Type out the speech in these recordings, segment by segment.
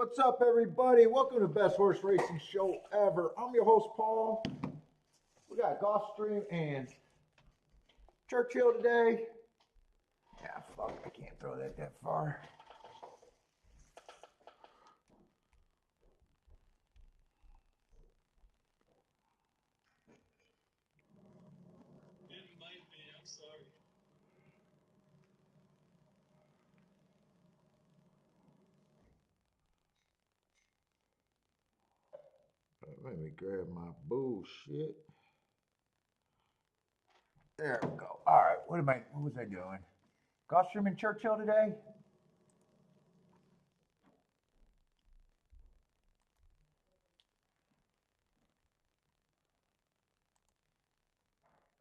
What's up, everybody? Welcome to the best horse racing show ever. I'm your host, Paul. We got Gulfstream and Churchill today. Yeah, fuck, I can't throw that far. It might be, I'm sorry. Let me grab my bullshit. There we go. All right, what was I doing? Gulfstream and Churchill today?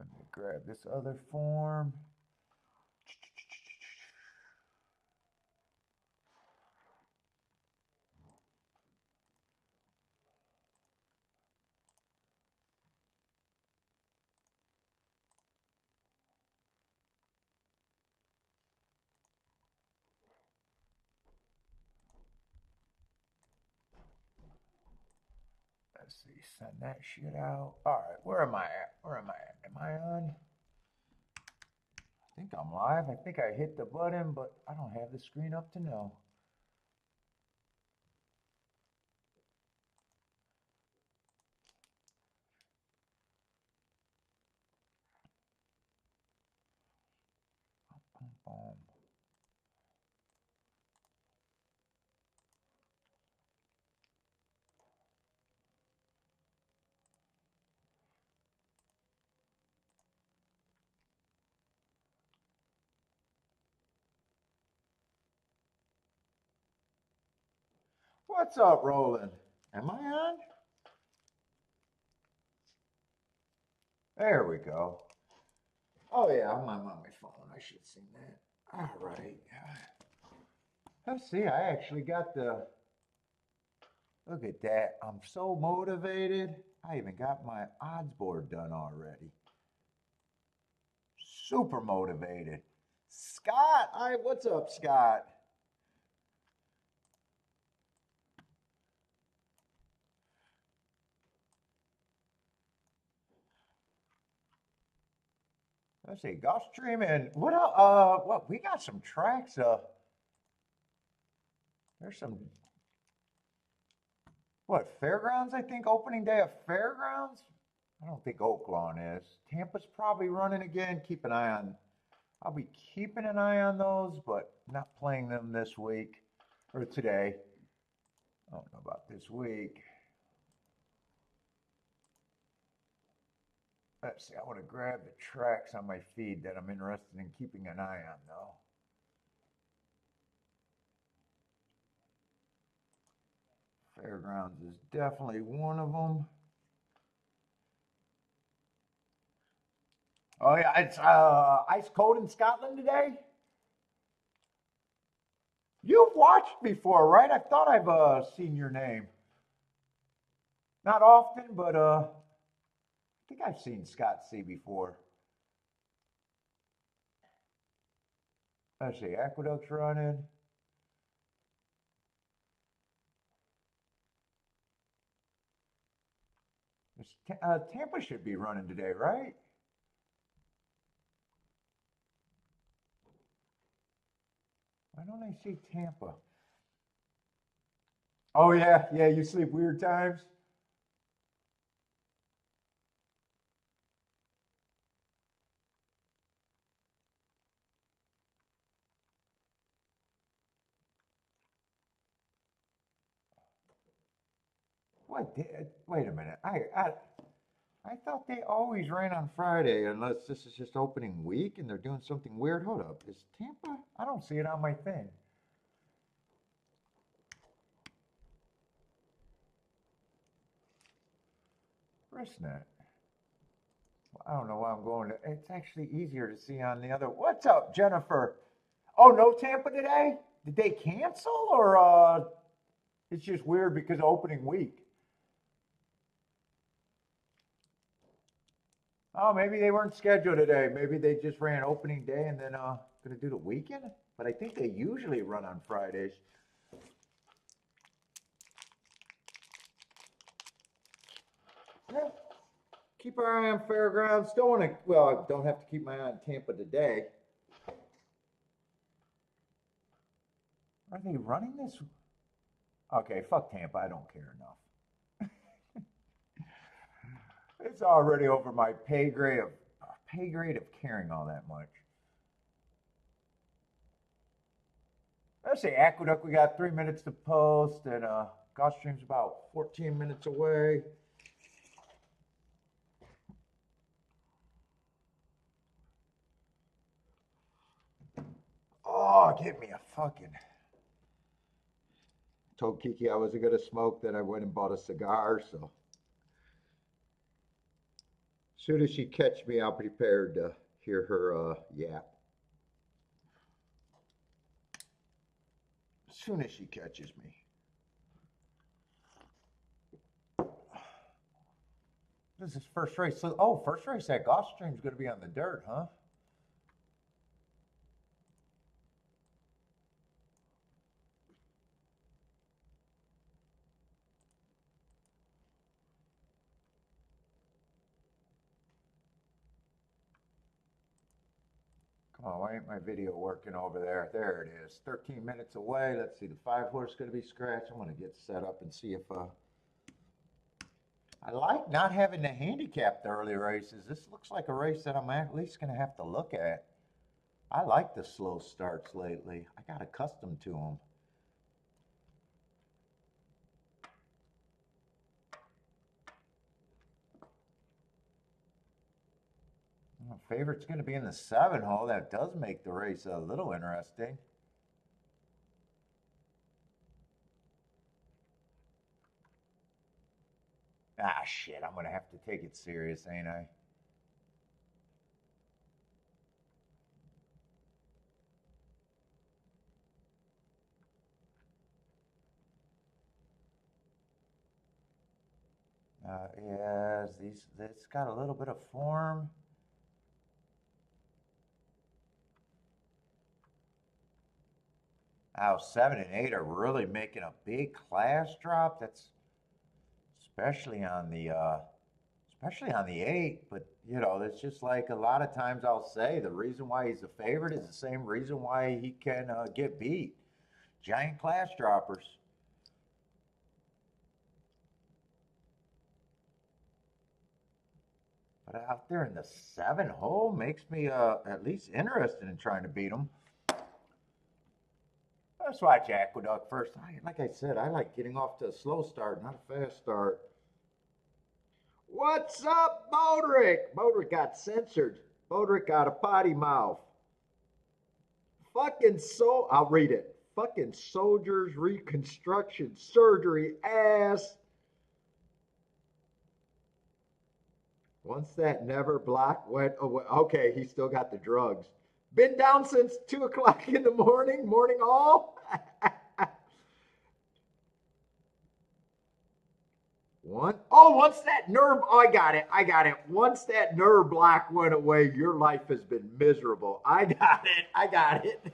Let me grab this other form. Let's see, send that shit out. All right, where am I at? Am I on? I think I'm live. I think I hit the button, but I don't have the screen up to know. What's up, Roland? Am I on? There we go. Oh yeah, I'm on my phone. I should have seen that. All right. Let's see. I actually got the. Look at that. I'm so motivated. I even got my odds board done already. Super motivated. Scott, what's up, Scott? Let's see, Gulfstream and what else? What we got some tracks. There's some. What, Fairgrounds? I think opening day of Fairgrounds. I don't think Oaklawn is. Tampa's probably running again. Keep an eye on. I'll be keeping an eye on those, but not playing them this week or today. I don't know about this week. Let's see. I want to grab the tracks on my feed that I'm interested in keeping an eye on, though. Fairgrounds is definitely one of them. Oh yeah, it's ice cold in Scotland today. You've watched before, right? I thought I've seen your name. Not often, but I think I've seen Scott C before. Let's see, Aqueduct's running. Tampa should be running today, right? Why don't I see Tampa? Oh yeah, yeah. You sleep weird times. What? Wait a minute. I thought they always ran on Friday, unless this is just opening week and they're doing something weird. Hold up, is Tampa? I don't see it on my thing. RiskNet. I don't know why I'm going to. It's actually easier to see on the other. What's up, Jennifer? Oh, no Tampa today? Did they cancel or it's just weird because of opening week? Oh, maybe they weren't scheduled today. Maybe they just ran opening day and then gonna do the weekend. But I think they usually run on Fridays. keep our eye on Fairgrounds. Don't want to, well, I don't have to keep my eye on Tampa today. Are they running this? Okay, fuck Tampa. I don't care enough. It's already over my pay grade of caring all that much. Let's say Aqueduct, we got 3 minutes to post, and Gulfstream's about 14 minutes away. Oh, give me a fucking. Told Kiki I wasn't gonna smoke, then I went and bought a cigar, so. As soon as she catch me, I'm prepared to hear her yap. As soon as she catches me. This is his first race. So, oh, first race at Gulfstream's going to be on the dirt, huh? Come on, why ain't my video working over there? There it is. 13 minutes away. Let's see. The 5-horse going to be scratched. I'm going to get set up and see if... I like not having to handicap the early races. This looks like a race that I'm at least going to have to look at. I like the slow starts lately. I got accustomed to them. Favorite's going to be in the 7-hole. That does make the race a little interesting. Ah, shit. I'm going to have to take it serious, ain't I? Yes, it's got a little bit of form. Now 7 and 8 are really making a big class drop. That's especially on the 8. But you know, it's just like a lot of times I'll say the reason why he's a favorite is the same reason why he can get beat. Giant class droppers. But out there in the 7-hole makes me at least interested in trying to beat him. Let's watch Aqueduct first. Like I said, I like getting off to a slow start, not a fast start. What's up, Bodrick? Bodrick got censored. Bodrick got a potty mouth. I'll read it. Fucking soldiers reconstruction surgery ass. Once that never block went away. Okay, he still got the drugs. Been down since 2 o'clock in the morning. Morning all. Once that nerve, I got it. Once that nerve block went away, your life has been miserable. I got it.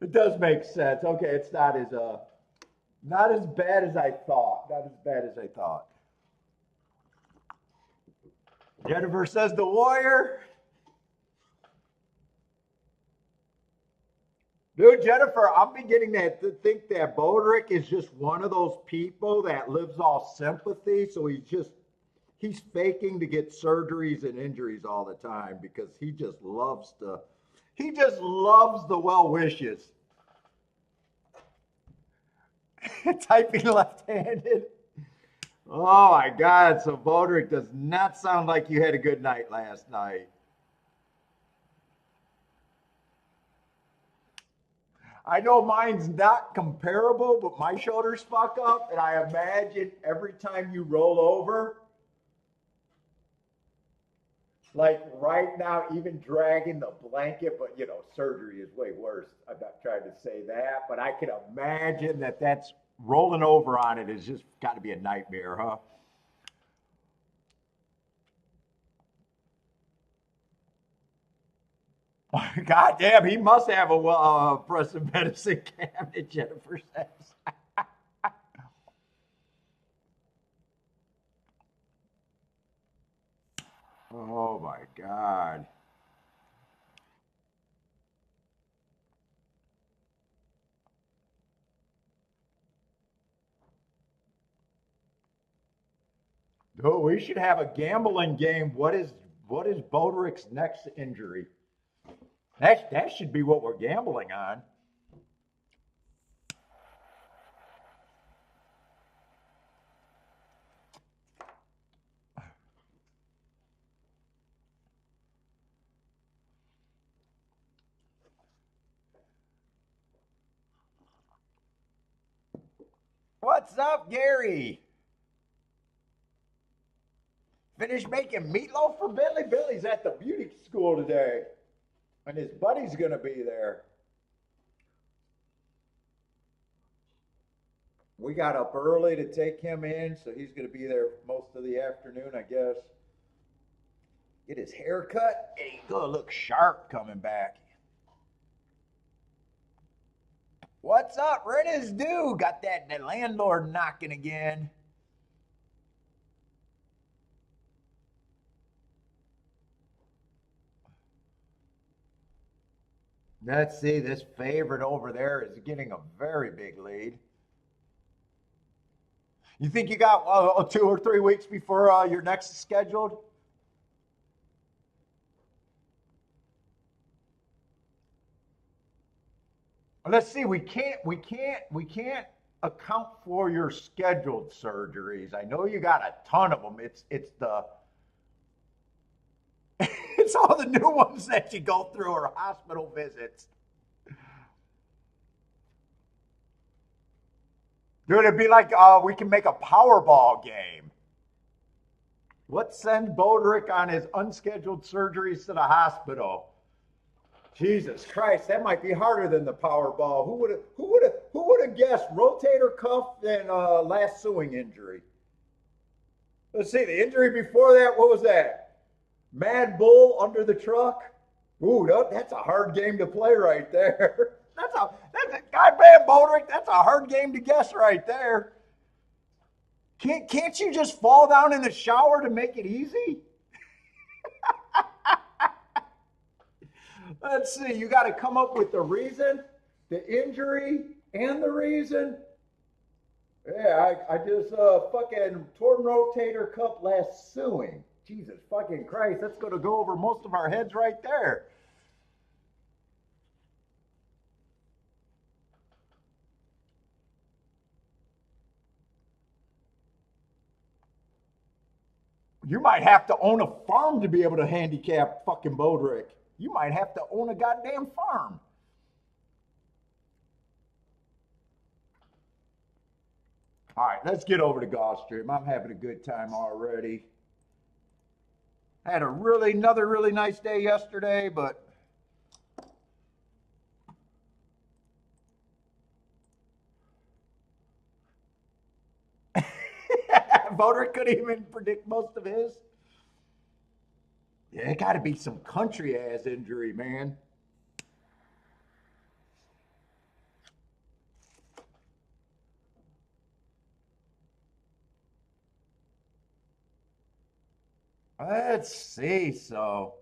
It does make sense. Okay, it's not as bad as I thought. Jennifer says the Warrior. Dude, Jennifer, I'm beginning to think that Bodrick is just one of those people that lives off sympathy. So he's faking to get surgeries and injuries all the time because he just loves the well wishes. Typing left-handed. Oh my God. So Bodrick does not sound like you had a good night last night. I know mine's not comparable, but my shoulders fuck up, and I imagine every time you roll over, like right now, even dragging the blanket, but you know, surgery is way worse. I'm not trying to say that, but I can imagine that's rolling over on it is just got to be a nightmare, huh? God damn, he must have a pressive medicine cabinet, Jennifer says. Oh my God. Oh, we should have a gambling game. What is Boderick's next injury? That should be what we're gambling on. What's up, Gary? Finished making meatloaf for Billy? Billy's at the beauty school today, and his buddy's gonna be there. We got up early to take him in, so he's gonna be there most of the afternoon, I guess. Get his hair cut, and he's gonna look sharp coming back. What's up? Rent is due. Got that landlord knocking again. Let's see. This favorite over there is getting a very big lead. You think you got 2 or 3 weeks before your next is scheduled? Let's see. We can't account for your scheduled surgeries. I know you got a ton of them. It's the it's all the new ones that you go through or hospital visits. Dude, it'd be like we can make a Powerball game. What sends Boderick on his unscheduled surgeries to the hospital? Jesus Christ, that might be harder than the Powerball. Who would have guessed rotator cuff and lassoing injury? Let's see, the injury before that, what was that? Mad Bull under the truck? Ooh, that's a hard game to play right there. That's a goddamn Boderick. That's a hard game to guess right there. Can't you just fall down in the shower to make it easy? Let's see. You got to come up with the reason, the injury, and the reason. Yeah, I just fucking torn rotator cuff lassoing. Jesus fucking Christ, that's going to go over most of our heads right there. You might have to own a farm to be able to handicap fucking Boderick. You might have to own a goddamn farm. All right, let's get over to Gulfstream. I'm having a good time already. I had another really nice day yesterday, but Voter couldn't even predict most of his. Yeah, it got to be some country ass injury, man. Let's see. So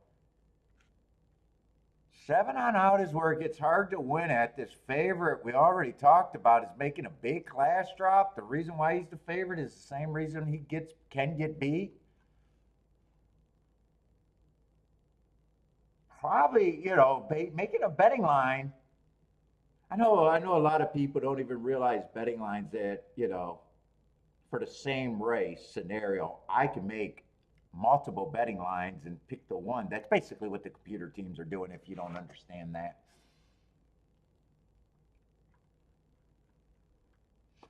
7 on out is where it gets hard to win at. This favorite we already talked about is making a big class drop. The reason why he's the favorite is the same reason he can get beat. Probably, making a betting line. I know a lot of people don't even realize betting lines that, for the same race scenario, I can make multiple betting lines and pick the one. That's basically what the computer teams are doing if you don't understand that.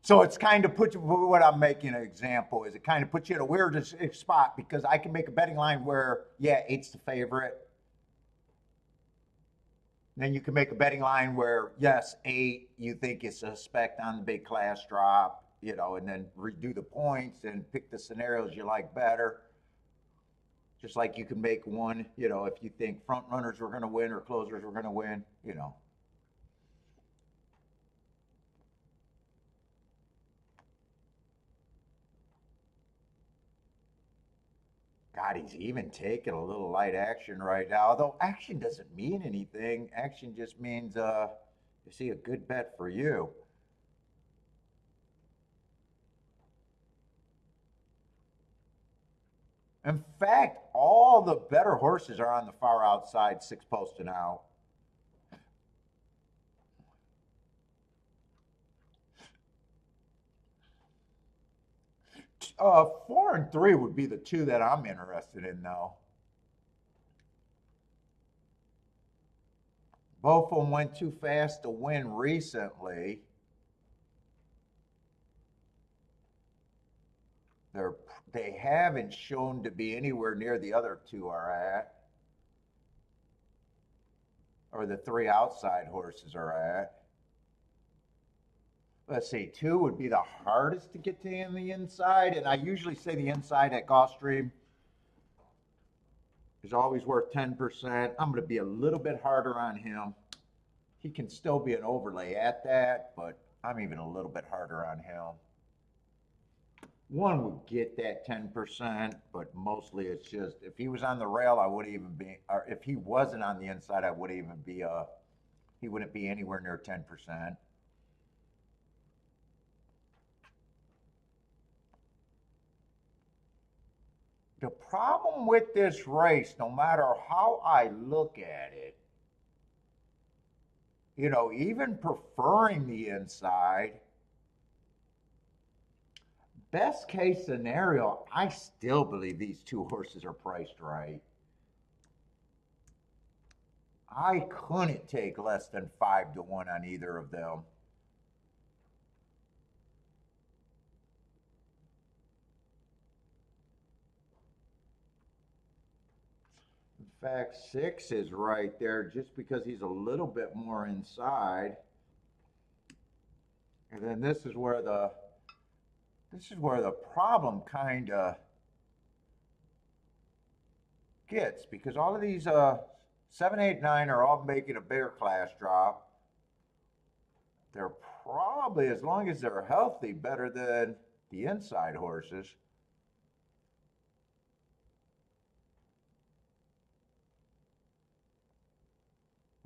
So it's kind of puts what I'm making an example is it kind of puts you in a weird spot because I can make a betting line where, yeah, eight's the favorite. Then you can make a betting line where, yes, eight, you think is suspect on the big class drop, and then redo the points and pick the scenarios you like better. Just like you can make one, if you think front runners were going to win or closers were going to win. God, he's even taking a little light action right now. Although action doesn't mean anything. Action just means you see a good bet for you. In fact, all the better horses are on the far outside, six posting out. 4 and 3 would be the two that I'm interested in, though. Both of them went too fast to win recently. They're, they haven't shown to be anywhere near the other two are at, or the three outside horses are at. Let's see, 2 would be the hardest to get to in the inside, and I usually say the inside at Gulfstream is always worth 10%. I'm going to be a little bit harder on him. He can still be an overlay at that, but I'm even a little bit harder on him. 1 would get that 10%, but mostly it's just, if he was on the rail, I wouldn't even be, or if he wasn't on the inside, I wouldn't even be, he wouldn't be anywhere near 10%. The problem with this race, no matter how I look at it, you know, even preferring the inside, best case scenario, I still believe these two horses are priced right. I couldn't take less than 5-1 on either of them. In fact, 6 is right there just because he's a little bit more inside. And then this is where the problem kind of gets, because all of these 7, 8, 9 are all making a bigger class drop. They're probably, as long as they're healthy, better than the inside horses.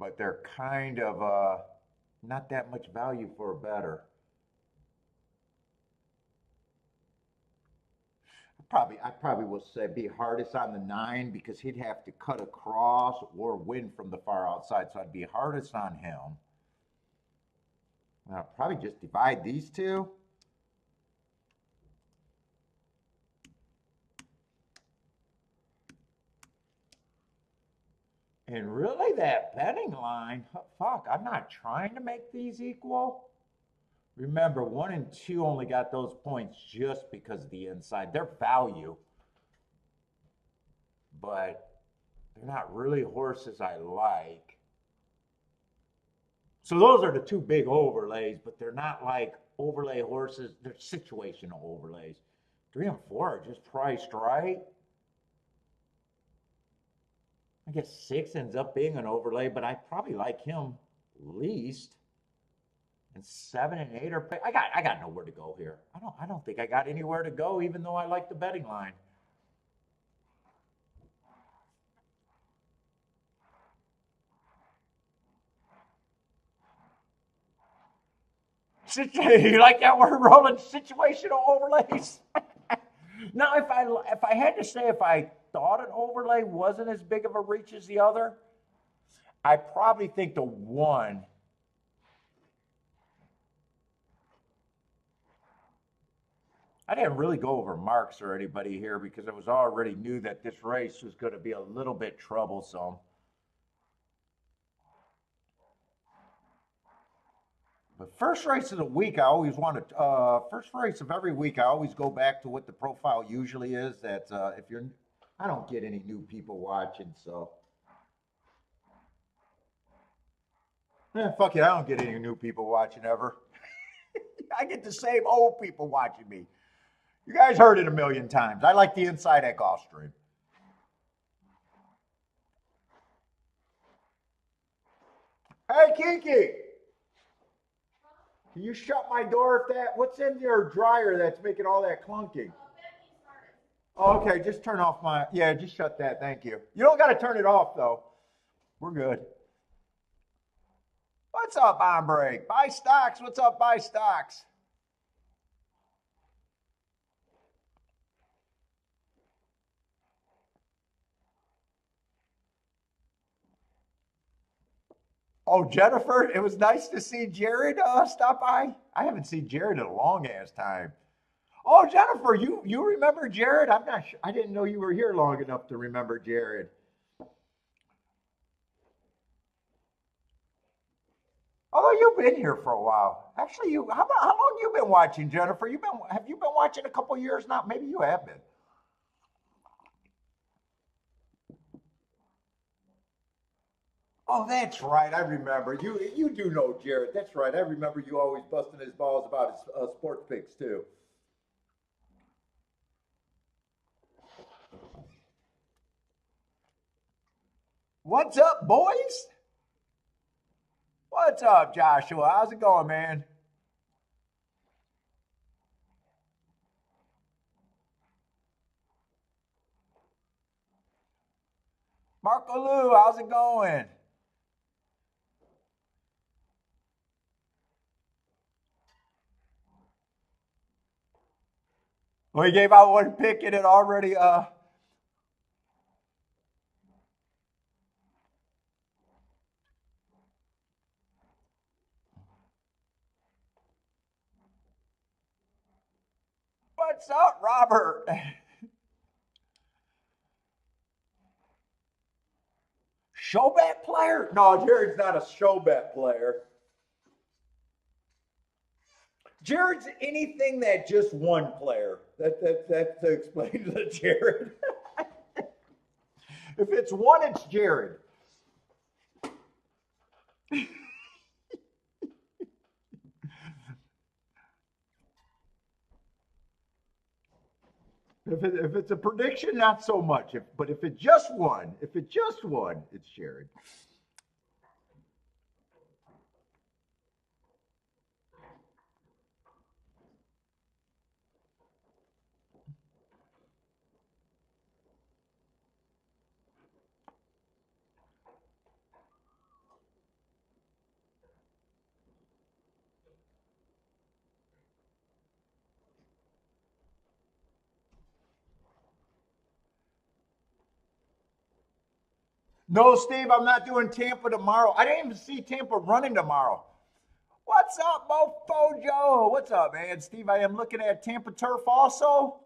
But they're kind of not that much value for a bettor. I probably will say be hardest on the 9 because he'd have to cut across or win from the far outside, so I'd be hardest on him. And I'll probably just divide these two. And really, that betting line, fuck, I'm not trying to make these equal. Remember, 1 and 2 only got those points just because of the inside. They're value, but they're not really horses I like. So those are the two big overlays, but they're not like overlay horses. They're situational overlays. 3 and 4 are just priced right. I guess 6 ends up being an overlay, but I probably like him least. And 7 and 8 are. I got nowhere to go here. I don't think I got anywhere to go, even though I like the betting line. You like that word, rolling? Situational overlays. Now, if I had to say, if I thought an overlay wasn't as big of a reach as the other, I probably think the 1. I didn't really go over marks or anybody here because I was already knew that this race was going to be a little bit troublesome. But first race of the week, I always want to. First race of every week, I always go back to what the profile usually is. That if you're, I don't get any new people watching, so. Fuck it, I don't get any new people watching ever. I get the same old people watching me. You guys heard it a million times. I like the inside at Gulfstream. Hey, Kiki! Can you shut my door if that, what's in your dryer that's making all that clunking? Okay, just turn off my, yeah, just shut that. Thank you. You don't got to turn it off though. We're good. What's up, on break? Buy stocks. What's up, buy stocks? Oh, Jennifer, it was nice to see Jared stop by. I haven't seen Jared in a long ass time. Oh, Jennifer, you remember Jared? I'm not sure. I didn't know you were here long enough to remember Jared. Although you've been here for a while. Actually, you how long you been watching, Jennifer? Have you been watching a couple years now? Maybe you have been. Oh, that's right. I remember. You do know Jared. That's right. I remember you always busting his balls about his sports picks too. What's up, boys? What's up, Joshua? How's it going, man? Marco Lou, how's it going? Well, he gave out one pick and it already what's up, Robert? Show bet player? No, Jared's not a show bet player. Jared's anything that just one player. That's to explain to Jared. If it's one, it's Jared. If it's a prediction, not so much. But if it just one, it's Jared. No, Steve, I'm not doing Tampa tomorrow. I didn't even see Tampa running tomorrow. What's up, Mofo Joe? What's up, man? Steve, I am looking at Tampa turf also.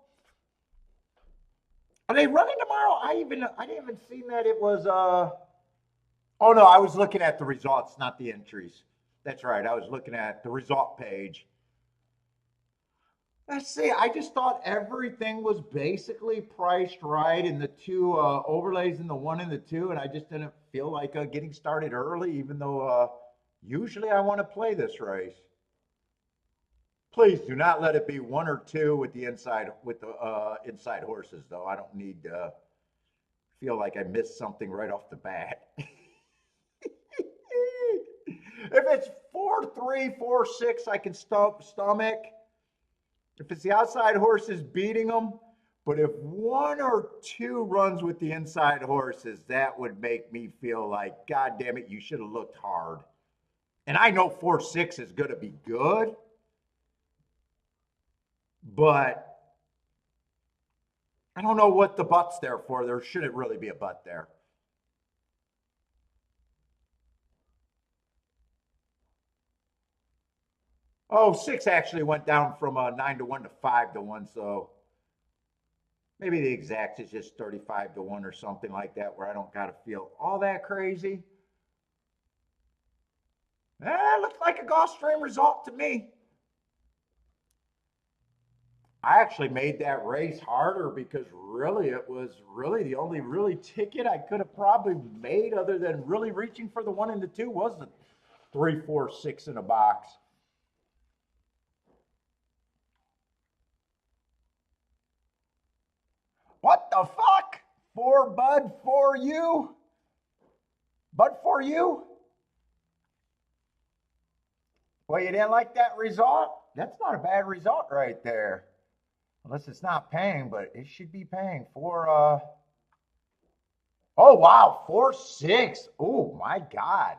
Are they running tomorrow? I didn't even see that it was oh no, I was looking at the results, not the entries. That's right. I was looking at the result page. Let's see. I just thought everything was basically priced right in the two overlays in the one and the two, and I just didn't feel like getting started early, even though usually I want to play this race. Please do not let it be one or two with the inside horses, though. I don't need to feel like I missed something right off the bat. If it's 4-3, 4-6, I can stomach. If it's the outside horses beating them, but if one or two runs with the inside horses, that would make me feel like, God damn it, you should have looked hard. And I know 4-6 is going to be good, but I don't know what the butt's there for. There shouldn't really be a butt there. Oh, six actually went down from 9-1 to 5-1, so maybe the exact is just 35-1 or something like that, where I don't got to feel all that crazy. It looks like a Gulfstream result to me. I actually made that race harder because really it was really the only really ticket I could have probably made other than really reaching for the one and the two was the 3-4-6 in a box. What the fuck? For Bud for you? Bud for you? Well, you didn't like that result? That's not a bad result right there. Unless it's not paying, but it should be paying for, oh, wow, 4.6. Oh, my God.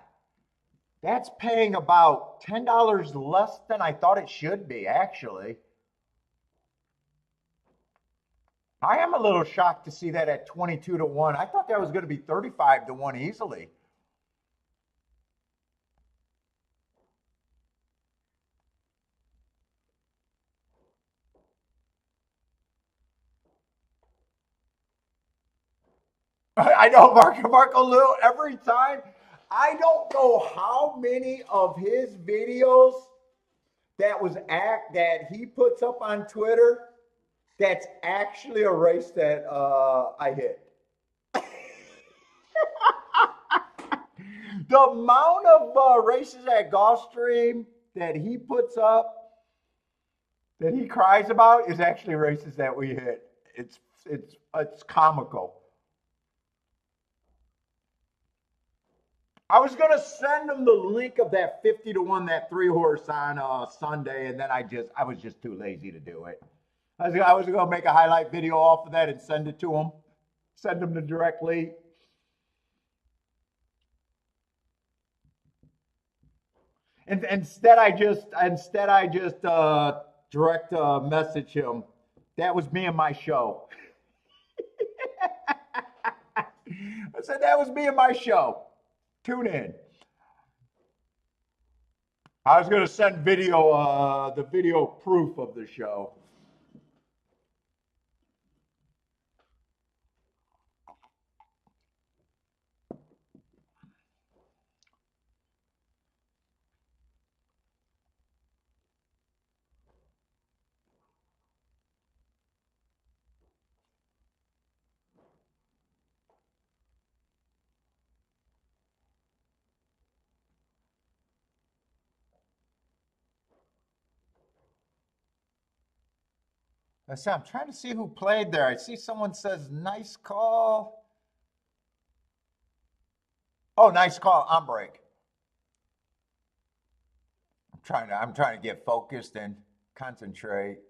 That's paying about $10 less than I thought it should be, actually. I am a little shocked to see that at 22 to 1. I thought that was going to be 35 to 1 easily. I know Marco Lou every time. I don't know how many of his videos that he puts up on Twitter that's actually a race that I hit. The amount of races at Gulfstream that he puts up that he cries about is actually races that we hit. It's comical. I was gonna send him the link of that 50 to 1, that 3-horse on Sunday, and then I was just too lazy to do it. I was gonna make a highlight video off of that and send it to him, send him the direct link. And instead I just direct message him. That was me and my show. I said that was me and my show. Tune in. I was going to send the video proof of the show. I'm trying to see who played there. I see someone says nice call. Oh, nice call on break. I'm trying to get focused and concentrate.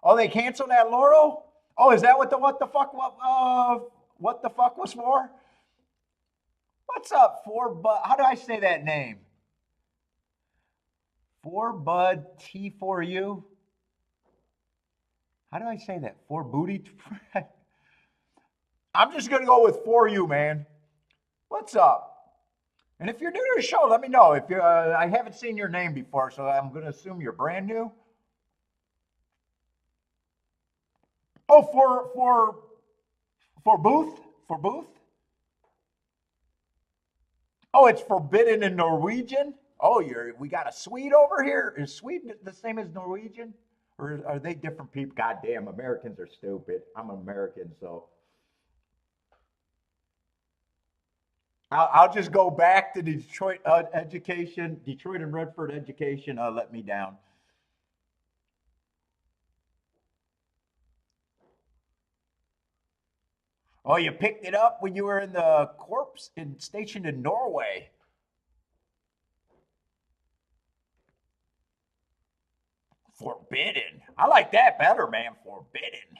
Oh, they canceled that Laurel? Oh, is that what the fuck was for? What's up, how do I say that name? For Bud T4U? How do I say that? For Booty? I'm just going to go with For You, man. What's up? And if you're new to the show, let me know. If you're, I haven't seen your name before, so I'm going to assume you're brand new. Oh, for Booth? For Booth? Oh, it's forbidden in Norwegian? Oh, we got a Swede over here? Is Swede the same as Norwegian? Or are they different people? God damn, Americans are stupid. I'm American, so. I'll just go back to Detroit education. Detroit and Redford education let me down. Oh, you picked it up when you were in the corps stationed in Norway. Forbidden. I like that better, man. Forbidden.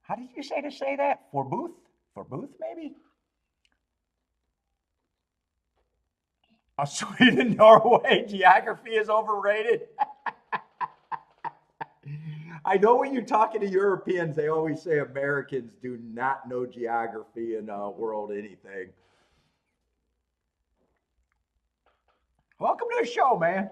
How did you say that? For Booth? For Booth, maybe? Oh, Sweden, Norway, geography is overrated. I know when you're talking to Europeans, they always say Americans do not know geography and world anything. Welcome to the show, man.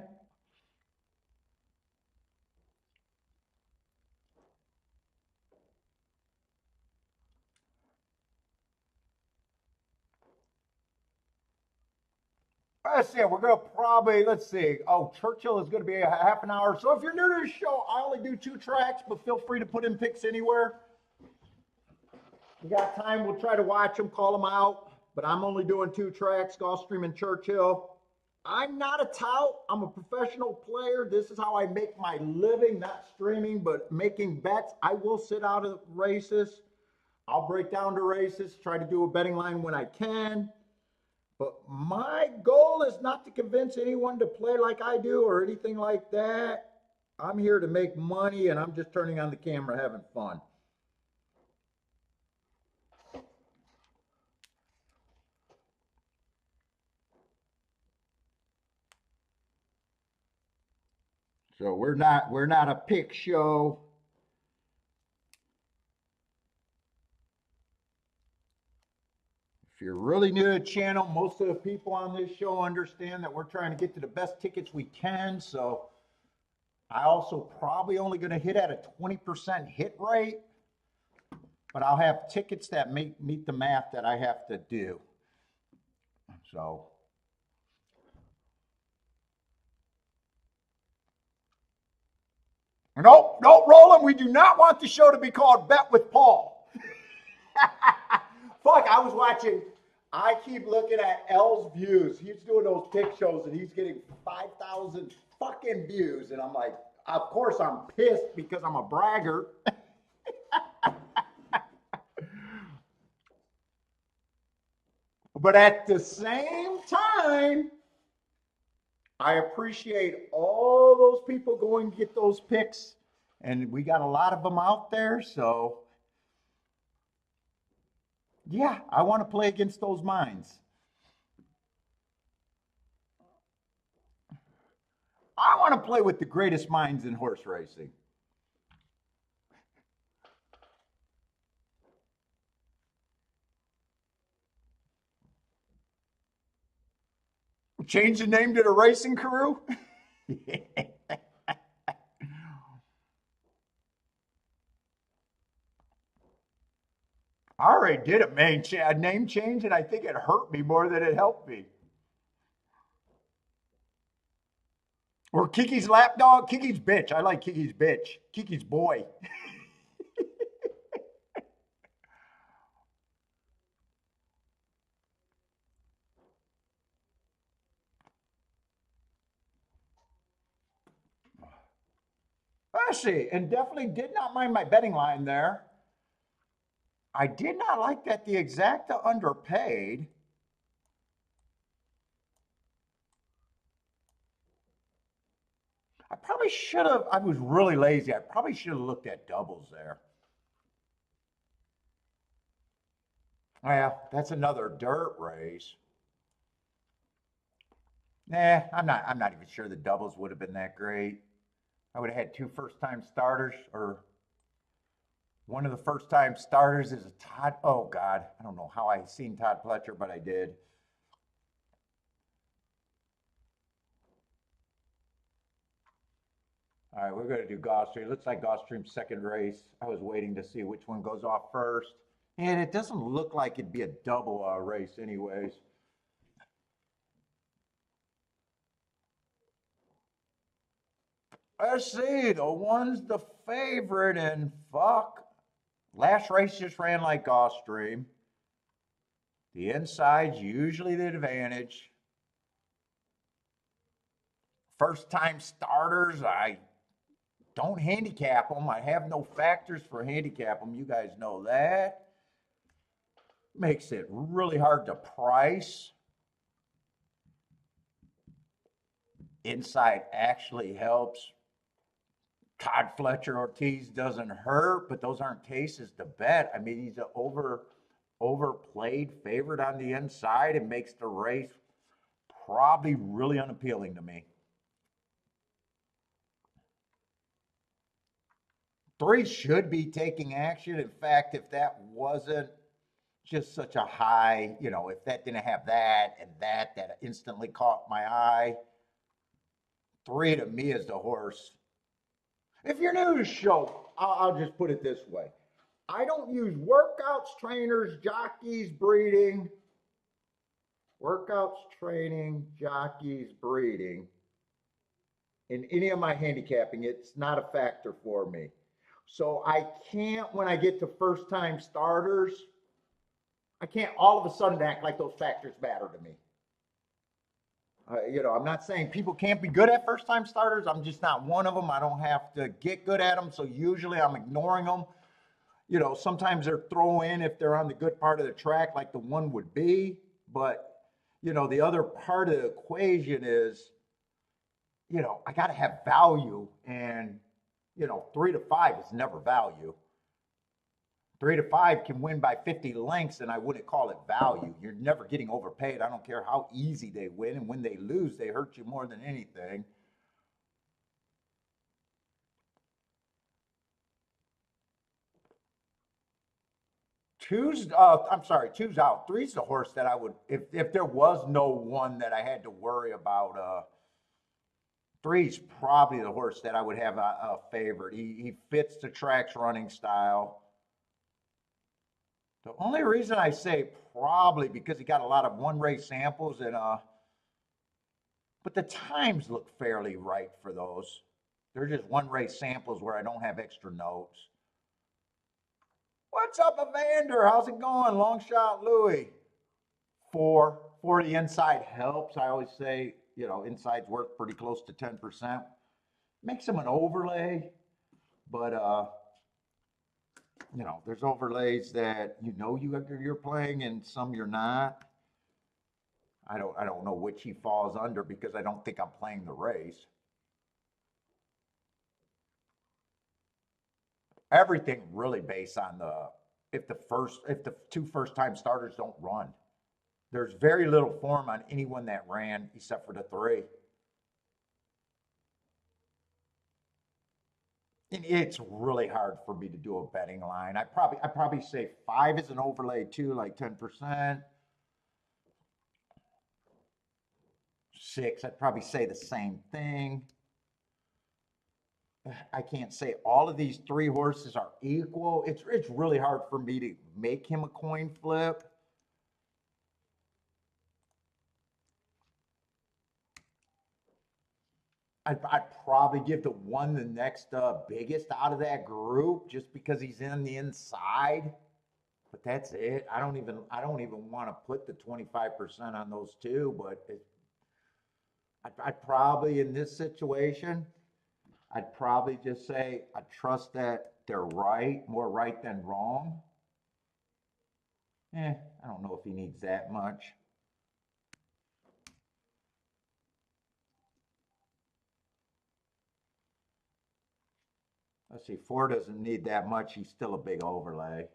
Let's see, we're going to probably, let's see. Oh, Churchill is going to be a half an hour. So if you're new to the show, I only do 2 tracks, but feel free to put in picks anywhere. We got time, we'll try to watch them, call them out. But I'm only doing 2 tracks, Gulfstream and Churchill. I'm not a tout. I'm a professional player. This is how I make my living, not streaming, but making bets. I will sit out of races. I'll break down to races, try to do a betting line when I can. But my goal is not to convince anyone to play like I do or anything like that. I'm here to make money and I'm just turning on the camera having fun. So we're not a pick show. If you're really new to the channel, most of the people on this show understand that we're trying to get to the best tickets we can. So I also probably only going to hit at a 20% hit rate, but I'll have tickets that meet the math that I have to do. So nope, Roland, we do not want the show to be called Bet with Paul. Fuck, I keep looking at L's views. He's doing those pick shows and he's getting 5,000 fucking views. And I'm like, of course I'm pissed because I'm a bragger. But at the same time, I appreciate all those people going to get those picks. And we got a lot of them out there. So yeah, I want to play against those minds. I want to play with the greatest minds in horse racing. Change the name to the racing crew? I already did a name change, and I think it hurt me more than it helped me. Or Kiki's lapdog, Kiki's bitch. I like Kiki's bitch. Kiki's boy. Let's see, and definitely did not mind my betting line there. I did not like that the exacta underpaid. I probably should have, I was really lazy. I probably should have looked at doubles there. Oh, yeah, that's another dirt race. Nah, I'm not even sure the doubles would have been that great. I would have had two first-time starters, or one of the first-time starters is a Todd. Oh God, I don't know how I seen Todd Fletcher, but I did. All right, we're going to do Gulfstream. Looks like Gulfstream's second race. I was waiting to see which one goes off first. And it doesn't look like it'd be a double race anyways. Let's see, the one's the favorite, and fuck. Last race just ran like Gulfstream. The inside's usually the advantage. First time starters, I don't handicap them. I have no factors for handicap them. You guys know that. Makes it really hard to price. Inside actually helps. Todd Fletcher Ortiz doesn't hurt, but those aren't cases to bet. I mean, he's an overplayed favorite on the inside. It makes the race probably really unappealing to me. 3 should be taking action. In fact, if that wasn't just such a high, if that didn't have that and that instantly caught my eye, 3 to me is the horse. If you're new to the show, I'll just put it this way. I don't use workouts, trainers, jockeys, breeding. Workouts, training, jockeys, breeding. In any of my handicapping, it's not a factor for me. So I can't, when I get to first time starters, I can't all of a sudden act like those factors matter to me. I'm not saying people can't be good at first time starters. I'm just not one of them. I don't have to get good at them. So usually I'm ignoring them. Sometimes they're throw in if they're on the good part of the track, like the one would be. But, the other part of the equation is, I got to have value. And, 3 to 5 is never value. 3 to 5 can win by 50 lengths, and I wouldn't call it value. You're never getting overpaid. I don't care how easy they win. And when they lose, they hurt you more than anything. Two's out. Three's the horse that I would, if there was no one that I had to worry about. Three's probably the horse that I would have a favorite. He fits the track's running style. The only reason I say probably because he got a lot of one race samples but the times look fairly right for those. They're just one race samples where I don't have extra notes. What's up, Evander? How's it going? Long shot, Louie. 4 for the inside helps. I always say, inside's worth pretty close to 10%. Makes him an overlay, but there's overlays that you're playing and some you're not. I don't know which he falls under because I don't think I'm playing the race. Everything really based on if the 2 first time starters don't run. There's very little form on anyone that ran except for the 3. And it's really hard for me to do a betting line. I probably say 5 is an overlay too, like 10%. 6, I'd probably say the same thing. I can't say all of these 3 horses are equal. It's really hard for me to make him a coin flip. I'd probably give the one the next biggest out of that group just because he's in the inside. But that's it. I don't even want to put the 25% on those 2. But I'd probably in this situation, I'd probably just say I trust that they're right, more right than wrong. I don't know if he needs that much. Let's see, 4 doesn't need that much. He's still a big overlay.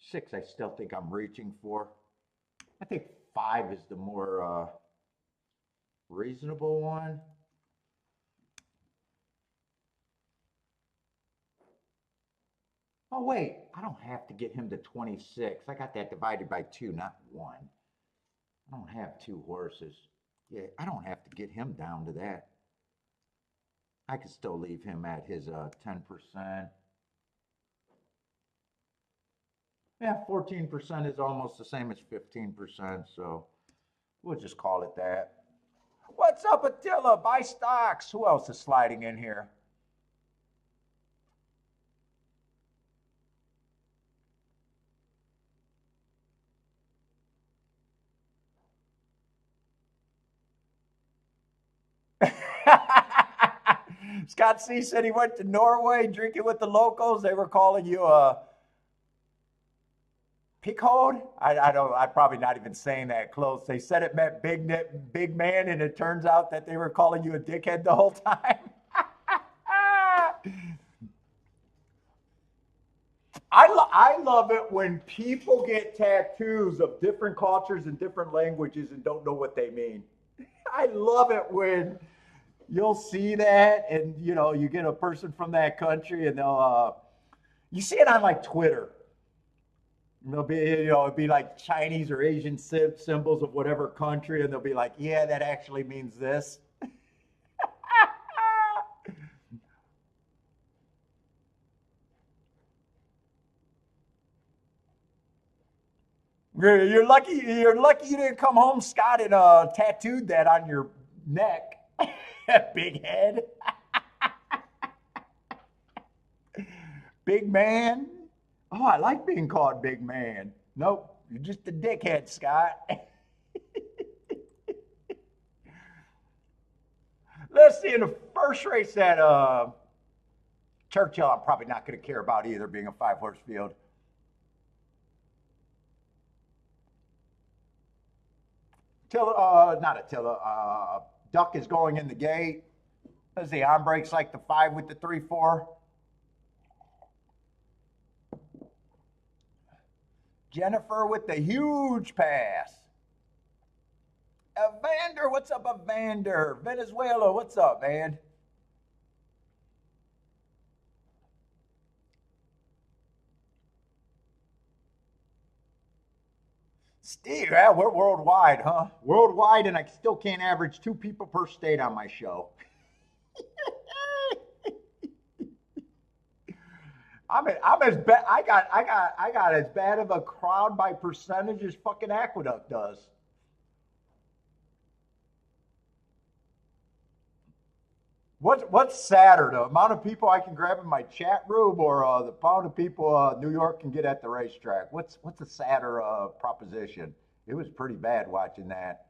6, I still think I'm reaching for. I think 5 is the more reasonable one. Oh, wait, I don't have to get him to 26. I got that divided by 2, not 1. I don't have 2 horses. Yeah, I don't have to get him down to that. I could still leave him at his 10%. Yeah, 14% is almost the same as 15%, so we'll just call it that. What's up, Attila? Buy stocks. Who else is sliding in here? Scott C said he went to Norway drinking with the locals. They were calling you a pickhole. I'm probably not even saying that close. They said it meant big man, and it turns out that they were calling you a dickhead the whole time. I love it when people get tattoos of different cultures and different languages and don't know what they mean. I love it when you'll see that and you get a person from that country and you see it on like Twitter. They'll be, it'd be like Chinese or Asian symbols of whatever country, and they'll be like, yeah, that actually means this. You're lucky. You're lucky you didn't come home, Scott, and tattooed that on your neck. Big head. Big man. Oh, I like being called big man. Nope. You're just a dickhead, Scott. Let's see, in the first race at Churchill, I'm probably not going to care about either, being a 5-horse field. Not Attila. Duck is going in the gate. Let's see, on brakes like the 5 with the 3-4. Jennifer with the huge pass. Evander, what's up, Evander? Venezuela, what's up, man? Steve, yeah, we're worldwide, huh? Worldwide, and I still can't average 2 people per state on my show. I'm as bad. I got as bad of a crowd by percentage as fucking Aqueduct does. What's sadder, the amount of people I can grab in my chat room, or the amount of people New York can get at the racetrack? What's a sadder proposition? It was pretty bad watching that.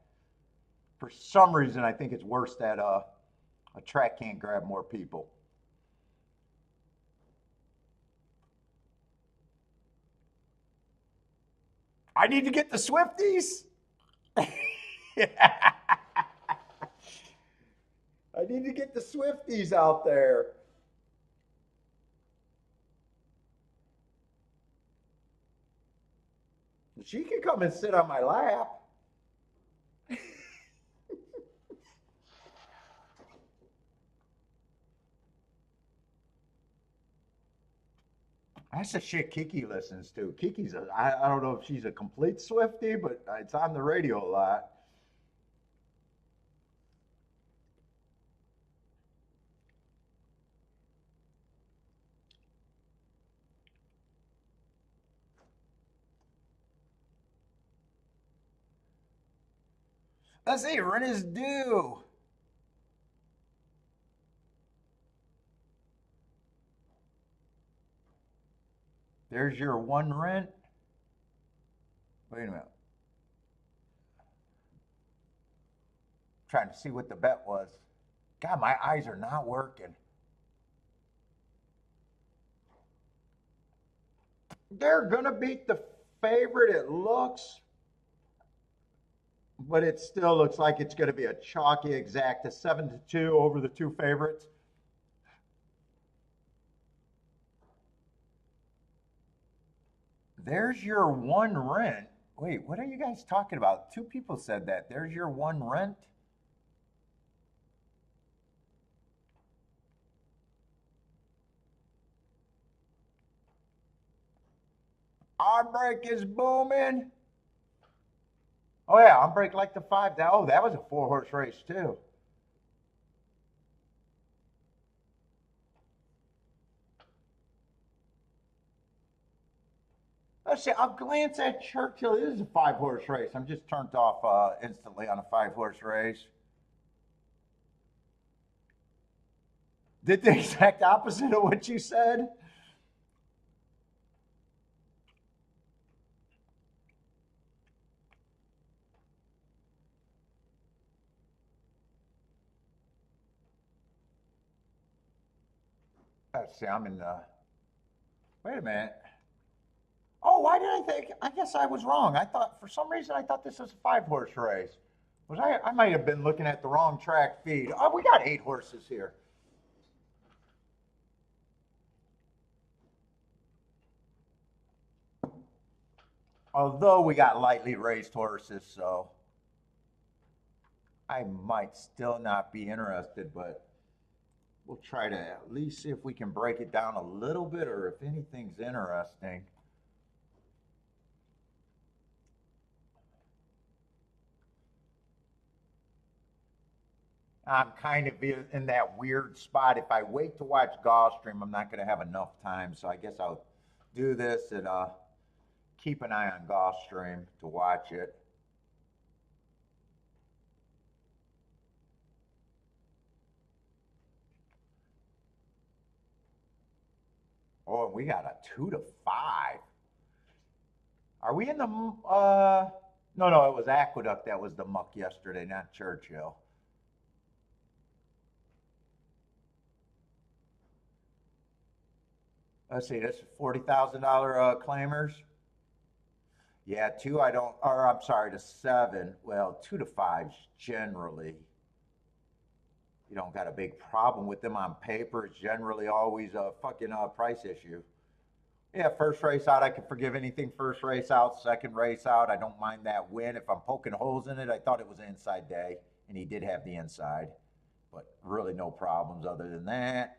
For some reason, I think it's worse that a track can't grab more people. I need to get the Swifties. I need to get the Swifties out there. She can come and sit on my lap. That's the shit Kiki listens to. I don't know if she's a complete Swiftie, but it's on the radio a lot. Let's see, rent is due. There's your one rent. Wait a minute. Trying to see what the bet was. God, my eyes are not working. They're going to beat the favorite, it looks. But it still looks like it's going to be a chalky exact, a 7-2 over the 2 favorites. There's your one rent. Wait, what are you guys talking about? 2 people said that. There's your one rent. Our break is booming. Oh yeah, on break like the 5. Oh, that was a 4-horse race too. Let's see. I'll glance at Churchill. It is a 5-horse race. I'm just turned off instantly on a 5-horse race. Did the exact opposite of what you said. Let's see. I'm in the. Wait a minute. Oh, why did I think? I guess I was wrong. I thought, for some reason, I thought this was a 5-horse race. Was I? I might have been looking at the wrong track feed. Oh, we got 8 horses here. Although we got lightly raised horses, so I might still not be interested, but we'll try to at least see if we can break it down a little bit, or if anything's interesting. I'm kind of in that weird spot. If I wait to watch Gulfstream, I'm not going to have enough time. So I guess I'll do this and keep an eye on Gulfstream to watch it. Oh, and we got a 2 to 5. Are we in the, no, it was Aqueduct that was the muck yesterday, not Churchill. Let's see, this is $40,000 claimers. Yeah, two I don't, or I'm sorry, to seven. Well, 2 to 5s generally. You don't got a big problem with them on paper. It's generally always a fucking price issue. Yeah, first race out, I can forgive anything first race out. Second race out, I don't mind that win. If I'm poking holes in it, I thought it was an inside day, and he did have the inside, but really no problems other than that.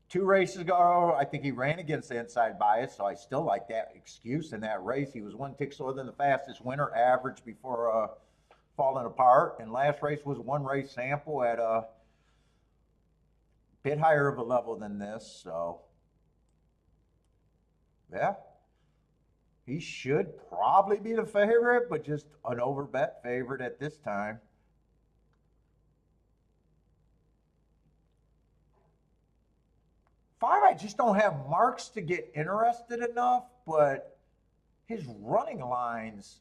2 races ago, I think he ran against the inside bias, so I still like that excuse in that race. He was 1 tick slower than the fastest winner, average before falling apart. And last race was 1 race sample at a bit higher of a level than this, so yeah. He should probably be the favorite, but just an overbet favorite at this time. 5, I just don't have marks to get interested enough, but his running lines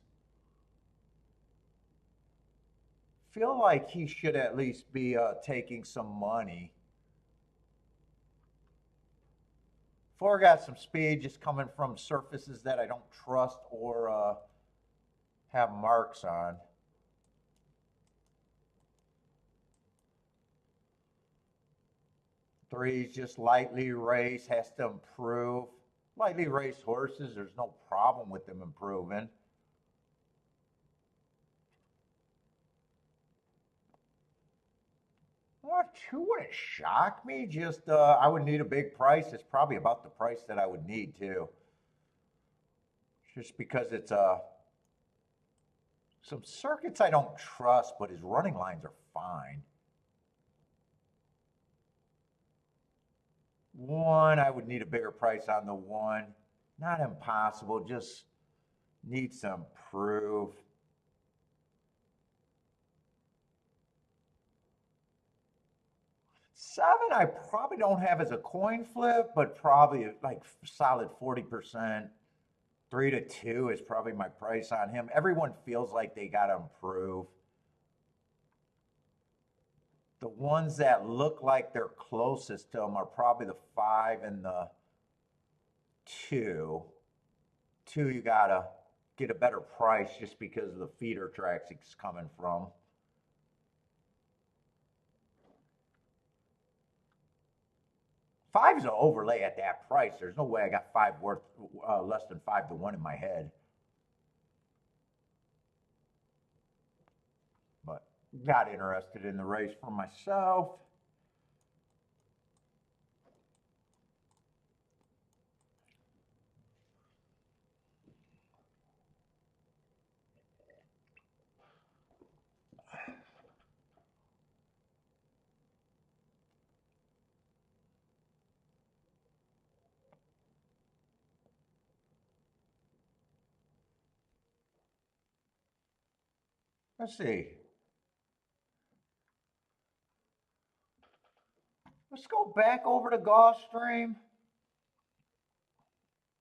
feel like he should at least be taking some money. 4 got some speed just coming from surfaces that I don't trust or have marks on. 3's just lightly raced, has to improve. Lightly raced horses, there's no problem with them improving. Well, 2 wouldn't shock me. Just I would need a big price. It's probably about the price that I would need too. Just because it's some circuits I don't trust, but his running lines are fine. 1, I would need a bigger price on the 1. Not impossible, just needs to improve. 7, I probably don't have as a coin flip, but probably like solid 40%. 3 to 2 is probably my price on him. Everyone feels like they got to improve. The ones that look like they're closest to him are probably the 5 and the 2. 2, you got to get a better price just because of the feeder tracks it's coming from. 5's an overlay at that price. There's no way I got 5 worth less than 5 to 1 in my head. But got interested in the race for myself. Let's see. Let's go back over to Gulfstream.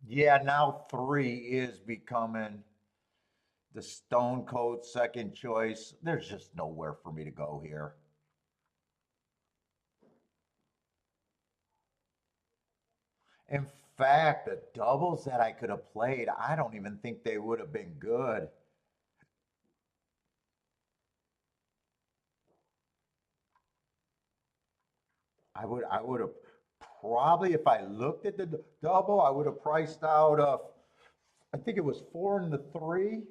Yeah, now 3 is becoming the stone cold second choice. There's just nowhere for me to go here. In fact, the doubles that I could have played, I don't even think they would have been good. I would have probably, if I looked at the double, I would have priced out I think it was 4 and the 3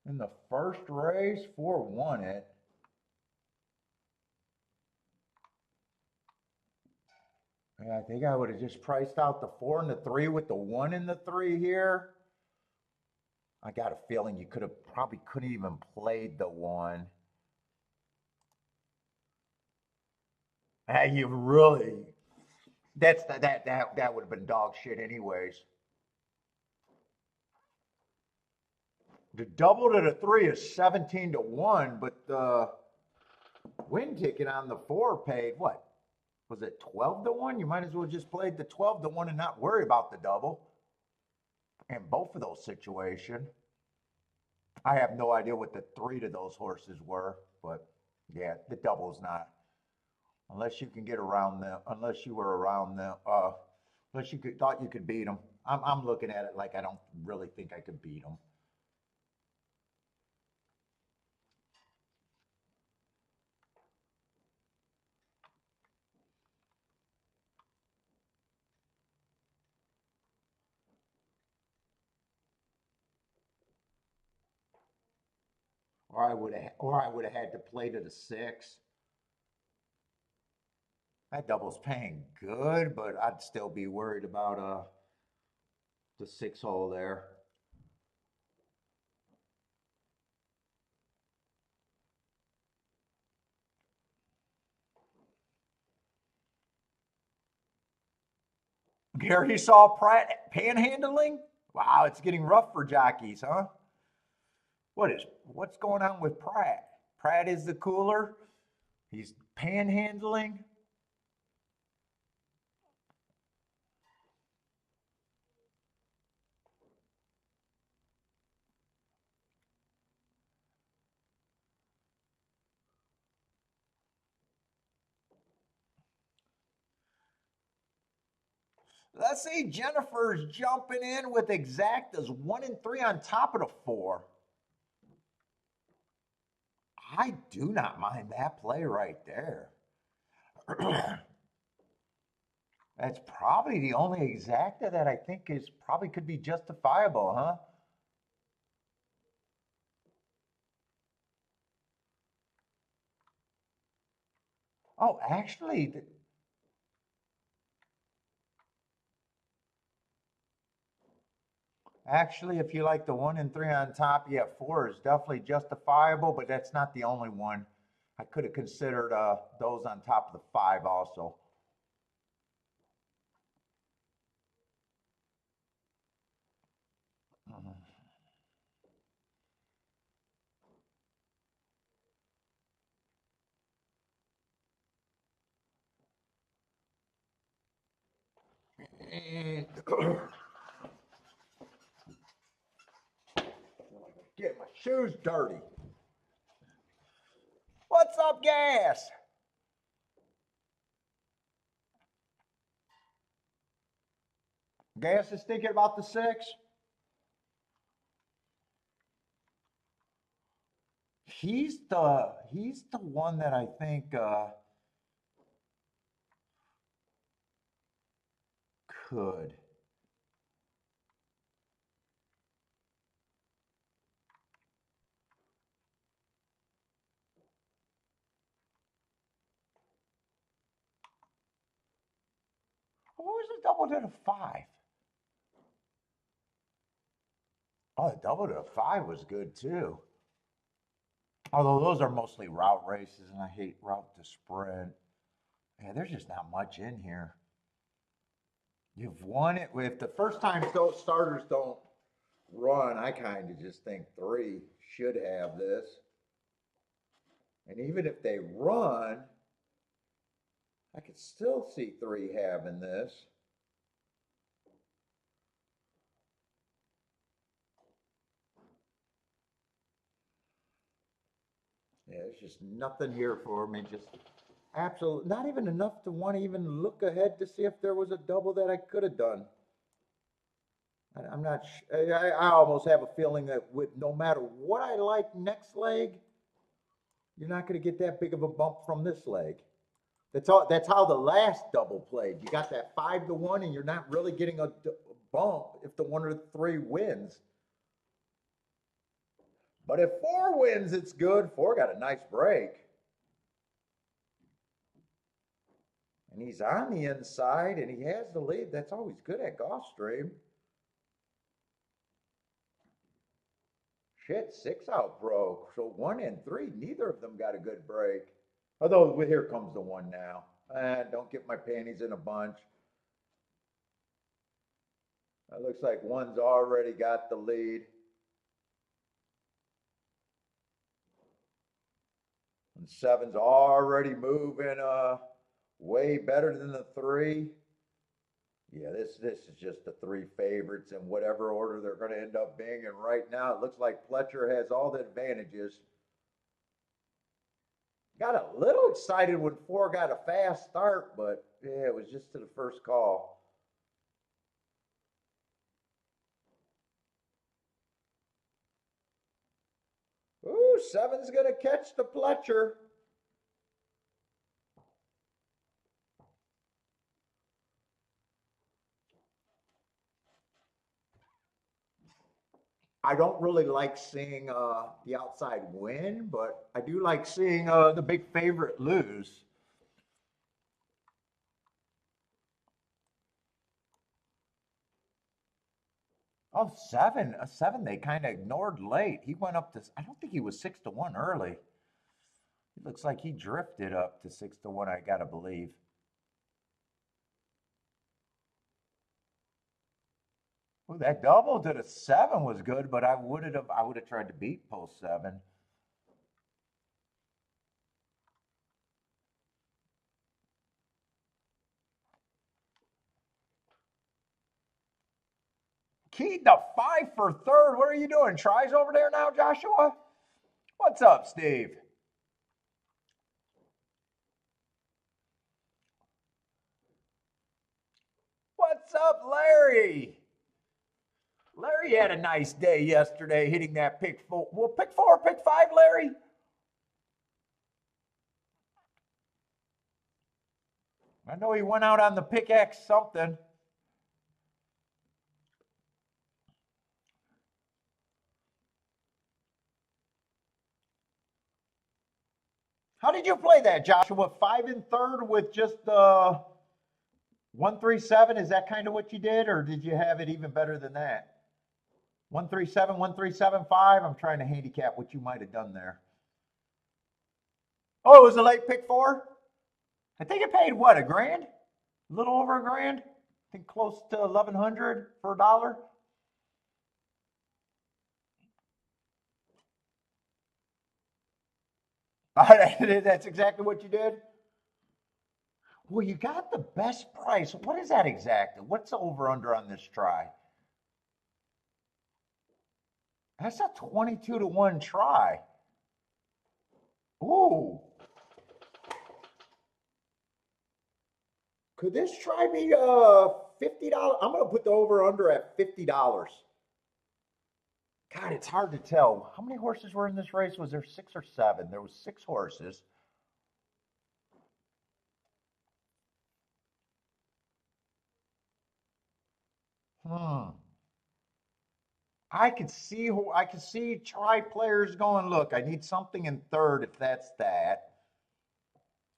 in the first race. 4 won it. Yeah, I think I would have just priced out the 4 and the 3 with the 1 and the 3 here. I got a feeling you could have probably couldn't even played the 1. Hey, you really that would have been dog shit anyways. The double to the 3 is 17 to 1, but the win ticket on the 4 paid what? Was it 12 to 1? You might as well just play the 12 to 1 and not worry about the double. in both of those situations. I have no idea what the three to those horses were, but yeah, the double's not. Unless you can get around them, unless you were around them, unless you thought you could beat them. I'm looking at it like I don't really think I could beat them. Or I would have had to play to the six. That double's paying good, but I'd still be worried about the six hole there. Gary saw Pratt panhandling. Wow, it's getting rough for jockeys, huh? What's going on with Pratt? Pratt is the cooler. He's panhandling. Let's see, Jennifer's jumping in with exactas 1 and 3 on top of the four. I do not mind that play right there. That's probably the only exacta that I think is probably could be justifiable, huh? Oh, actually, if you like the 1 and 3 on top, yeah, four is definitely justifiable, but that's not the only one. I could have considered those on top of the five also. And get my shoes dirty. What's up, Gas? Gas is thinking about the six. He's the one that I think could. What was the double to the five? Oh, the double to the five was good too. Although those are mostly route races, and I hate route to sprint. Yeah, there's just not much in here. You've won it with the first time starters don't run. I kind of just think three should have this. And even if they run, I could still see three having this. Yeah, there's just nothing here for me. Just absolutely not even enough to want to even look ahead to see if there was a double that I could have done. I'm not. I almost have a feeling that with no matter what I like next leg, you're not going to get that big of a bump from this leg. That's all. That's how the last double played. You got that 5-1, and you're not really getting a bump if the 1 or 3 wins. But if four wins, it's good. Four got a nice break. And he's on the inside and he has the lead. That's always good at Gulfstream. Shit, 6 out broke. So 1 and 3, neither of them got a good break. Although here comes the one now. Don't get my panties in a bunch. It looks like one's already got the lead. And seven's already moving way better than the 3. Yeah, this is just the three favorites in whatever order they're going to end up being. And right now, it looks like Fletcher has all the advantages. Got a little excited when four got a fast start, but yeah, it was just to the first call. Ooh, seven's going to catch the Fletcher. I don't really like seeing the outside win, but I do like seeing the big favorite lose. Oh, seven, a seven they kind of ignored late. He went up to, I don't think he was 6-1 early. It looks like he drifted up to 6-1, I gotta believe. Well, that double to the seven was good, but I would have tried to beat post seven. Keyed to five for third. What are you doing? Tries over there now, Joshua? What's up, Steve? What's up, Larry? Larry had a nice day yesterday hitting that pick four. Well, pick four, pick five, Larry? I know he went out on the pickaxe something. How did you play that, Joshua? Five and third with just 137? Is that kind of what you did, or did you have it even better than that? 137, 1375. I'm trying to handicap what you might have done there. Oh, it was a late pick four? I think it paid what, a grand? A little over a grand? I think close to 1,100 for a dollar. That's exactly what you did? Well, you got the best price. What is that exactly? What's the over under on this try? That's a 22-1 try. Ooh. Could this try be $50? I'm gonna put the over under at $50. God, it's hard to tell. How many horses were in this race? Was there six or seven? There was six horses. Hmm. I could see try players going, look, I need something in third if that's that.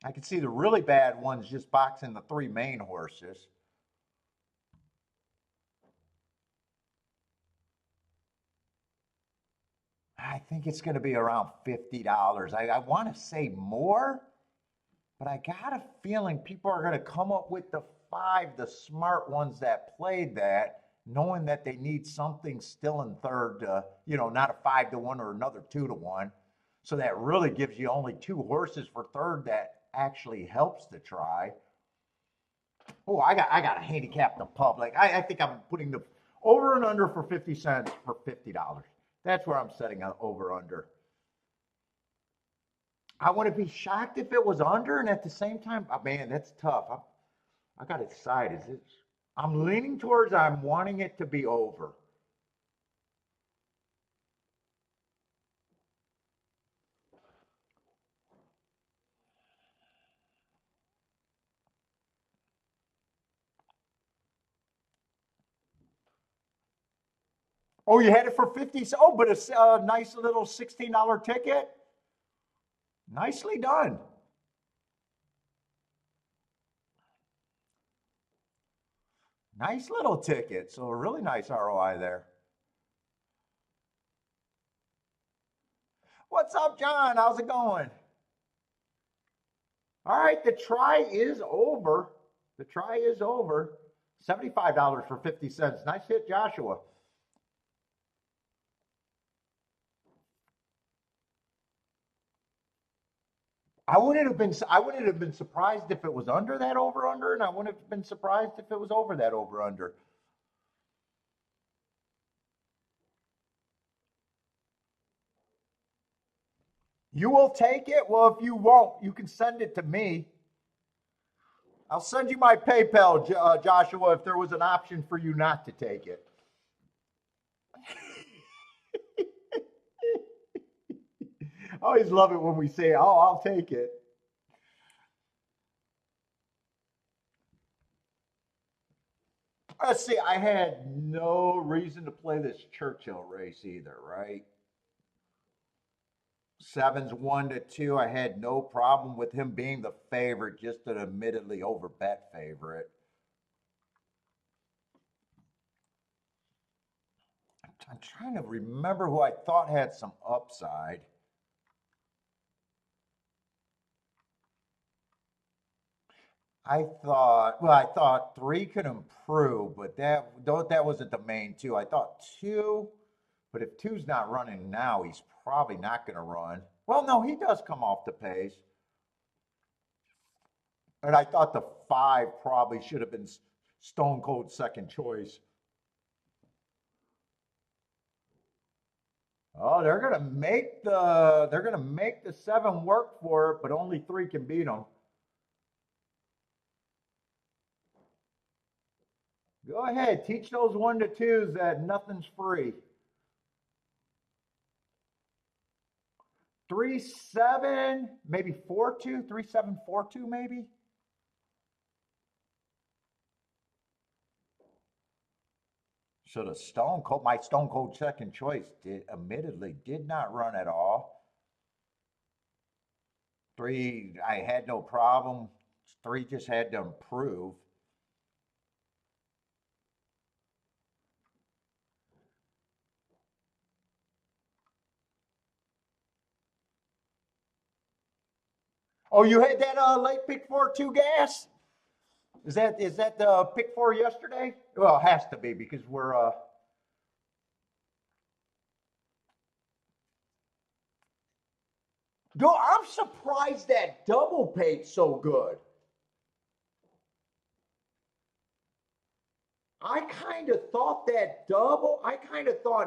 I could see the really bad ones just boxing the three main horses. I think it's going to be around $50. I want to say more, but I got a feeling people are going to come up with the five, the smart ones that played that, knowing that they need something still in third, not a 5-1 or another 2-1. So that really gives you only two horses for third that actually helps the try. Oh, I got to handicap the public. I think I'm putting the over and under for 50 cents for $50. That's where I'm setting an over under. I wouldn't be shocked if it was under, and at the same time, oh, man, that's tough. I got to decide. Is it? I'm leaning towards. I'm wanting it to be over. Oh, you had it for 50. Oh, but it's a nice little $16 ticket. Nicely done. Nice little ticket. So a really nice ROI there. What's up, John? How's it going? All right, the try is over. The try is over. $75 for 50 cents. Nice hit, Joshua. I wouldn't have been surprised if it was under that over under, and I wouldn't have been surprised if it was over that over under. You will take it? Well, if you won't, you can send it to me. I'll send you my PayPal, Joshua, if there was an option for you not to take it. I always love it when we say, "Oh, I'll take it." Let's see. I had no reason to play this Churchill race either, right? Sevens 1-2. I had no problem with him being the favorite, just an admittedly over bet favorite. I'm trying to remember who I thought had some upside. I thought three could improve, but that wasn't the main two. I thought two, but if two's not running now, he's probably not going to run. Well, no, he does come off the pace. And I thought the five probably should have been Stone Cold second choice. Oh, they're gonna make the seven work for it, but only three can beat them. Go ahead, teach those 1-2s that nothing's free. 3-7, maybe 4-2, 3-7, 4-2, maybe. So my Stone Cold second choice admittedly did not run at all. Three, I had no problem. Three just had to improve. Oh, you had that late pick 4-2 gas? Is that the pick four yesterday? Well, it has to be because we're Dude, I'm surprised that double paid so good. I kind of thought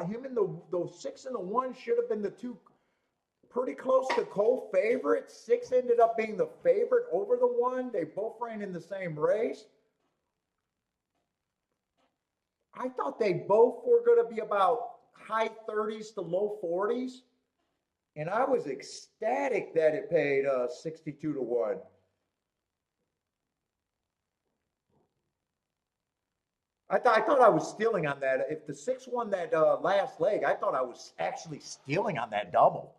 him and the six and the one should have been the two pretty close to co-favorites. Six ended up being the favorite over the one. They both ran in the same race. I thought they both were going to be about high 30s to low 40s. And I was ecstatic that it paid 62 to 1. I thought I was stealing on that. If the six won that last leg, I thought I was actually stealing on that double.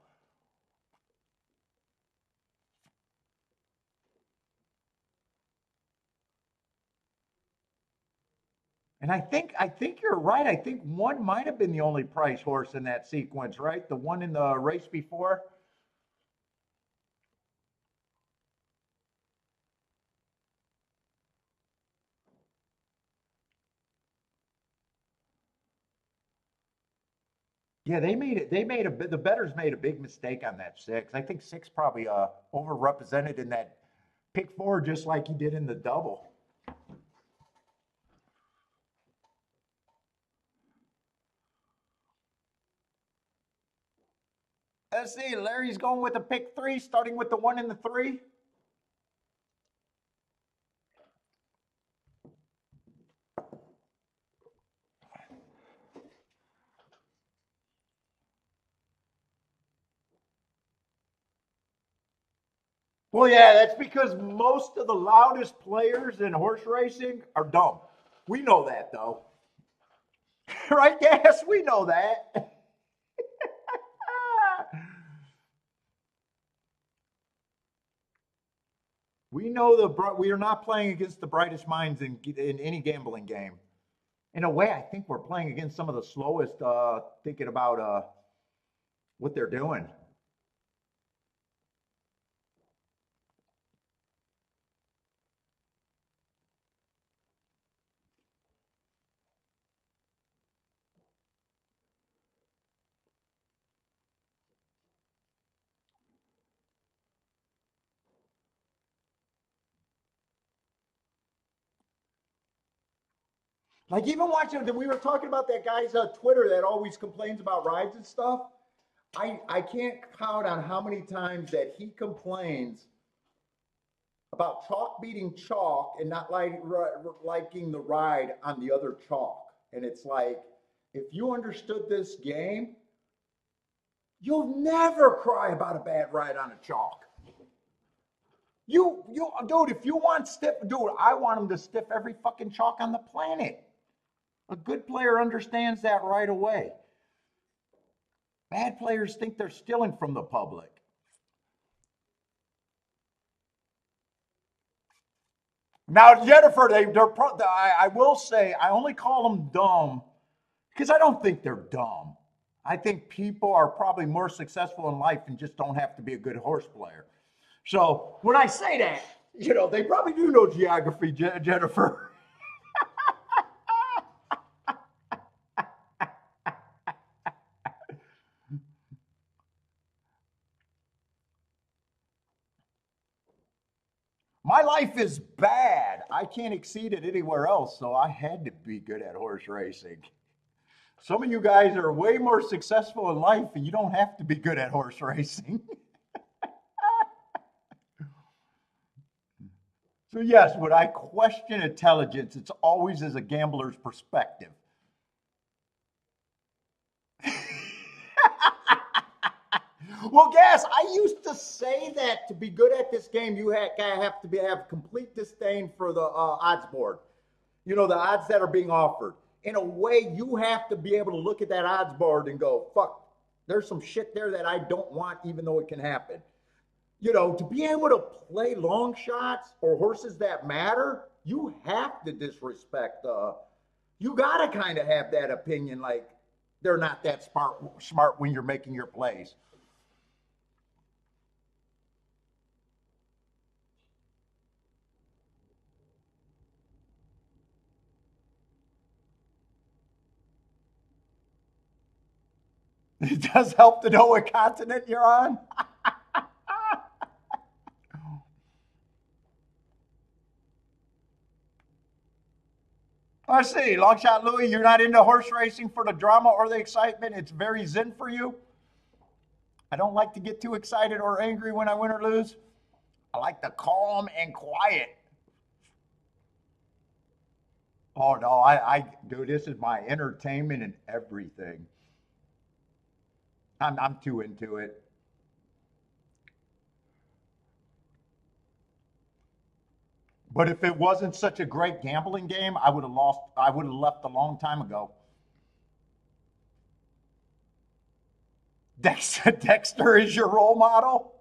And I think you're right. I think one might have been the only price horse in that sequence, right? The one in the race before. Yeah, they made it. The betters made a big mistake on that six. I think six probably overrepresented in that pick four, just like he did in the double. Let's see. Larry's going with a pick three, starting with the one and the three. Well, yeah, that's because most of the loudest players in horse racing are dumb. We know that, though. Right, Gas? We know that. We know we are not playing against the brightest minds in any gambling game. In a way, I think we're playing against some of the slowest, thinking about what they're doing. Like even watching, we were talking about that guy's Twitter that always complains about rides and stuff. I can't count on how many times that he complains about chalk beating chalk and not liking the ride on the other chalk. And it's like, if you understood this game, you'll never cry about a bad ride on a chalk. Dude, if you want stiff, dude, I want him to stiff every fucking chalk on the planet. A good player understands that right away. Bad players think they're stealing from the public. Now, Jennifer, I will say, I only call them dumb because I don't think they're dumb. I think people are probably more successful in life and just don't have to be a good horse player. So when I say that, they probably do know geography, Jennifer. My life is bad. I can't exceed it anywhere else, so I had to be good at horse racing. Some of you guys are way more successful in life and you don't have to be good at horse racing. So yes, when I question intelligence, it's always as a gambler's perspective. Well, Gas, I used to say that to be good at this game, you have to have complete disdain for the odds board. The odds that are being offered. In a way, you have to be able to look at that odds board and go, fuck, there's some shit there that I don't want, even though it can happen. To be able to play long shots or horses that matter, you have to disrespect. You got to kind of have that opinion, like they're not that smart when you're making your plays. It does help to know what continent you're on. I see. Long shot Louie, you're not into horse racing for the drama or the excitement. It's very zen for you. I don't like to get too excited or angry when I win or lose. I like the calm and quiet. Oh no, I do. This is my entertainment and everything. I'm too into it. But if it wasn't such a great gambling game, I would have lost. I would have left a long time ago. Dexter is your role model.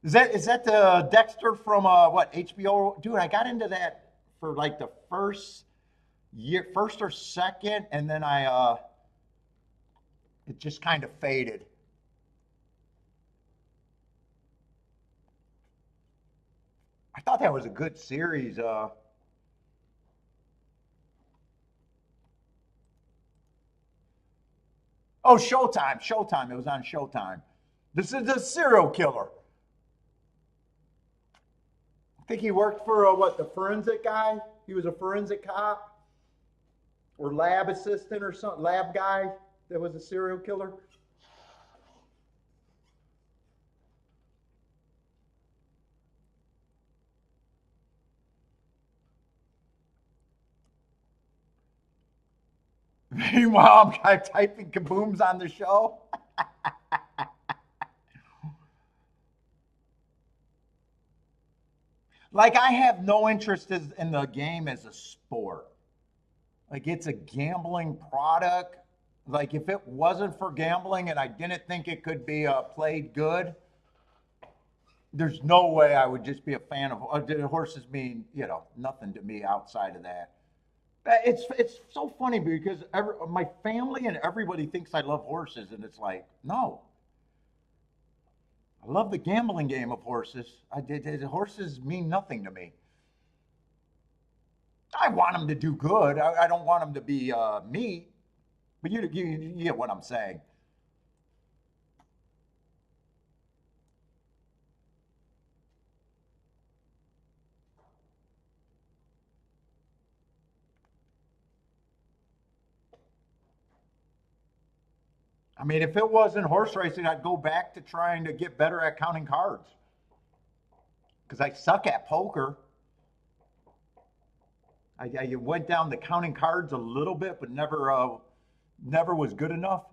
Is that the Dexter from what HBO? Dude, I got into that for like the first or second, and then it just kind of faded. I thought that was a good series. Oh, Showtime, Showtime. It was on Showtime. This is a serial killer. I think he worked for what, the forensic guy? He was a forensic cop or lab assistant or something, lab guy that was a serial killer. Meanwhile, I'm typing kabooms on the show. Like, I have no interest in the game as a sport. Like, it's a gambling product. Like, if it wasn't for gambling and I didn't think it could be played good, there's no way I would just be a fan of horses mean, nothing to me outside of that. It's so funny because my family and everybody thinks I love horses, and it's like, no, I love the gambling game of horses. Horses mean nothing to me. I want them to do good. I don't want them to be meat, but you get what I'm saying. I mean, if it wasn't horse racing, I'd go back to trying to get better at counting cards because I suck at poker. I went down to counting cards a little bit, but never was good enough.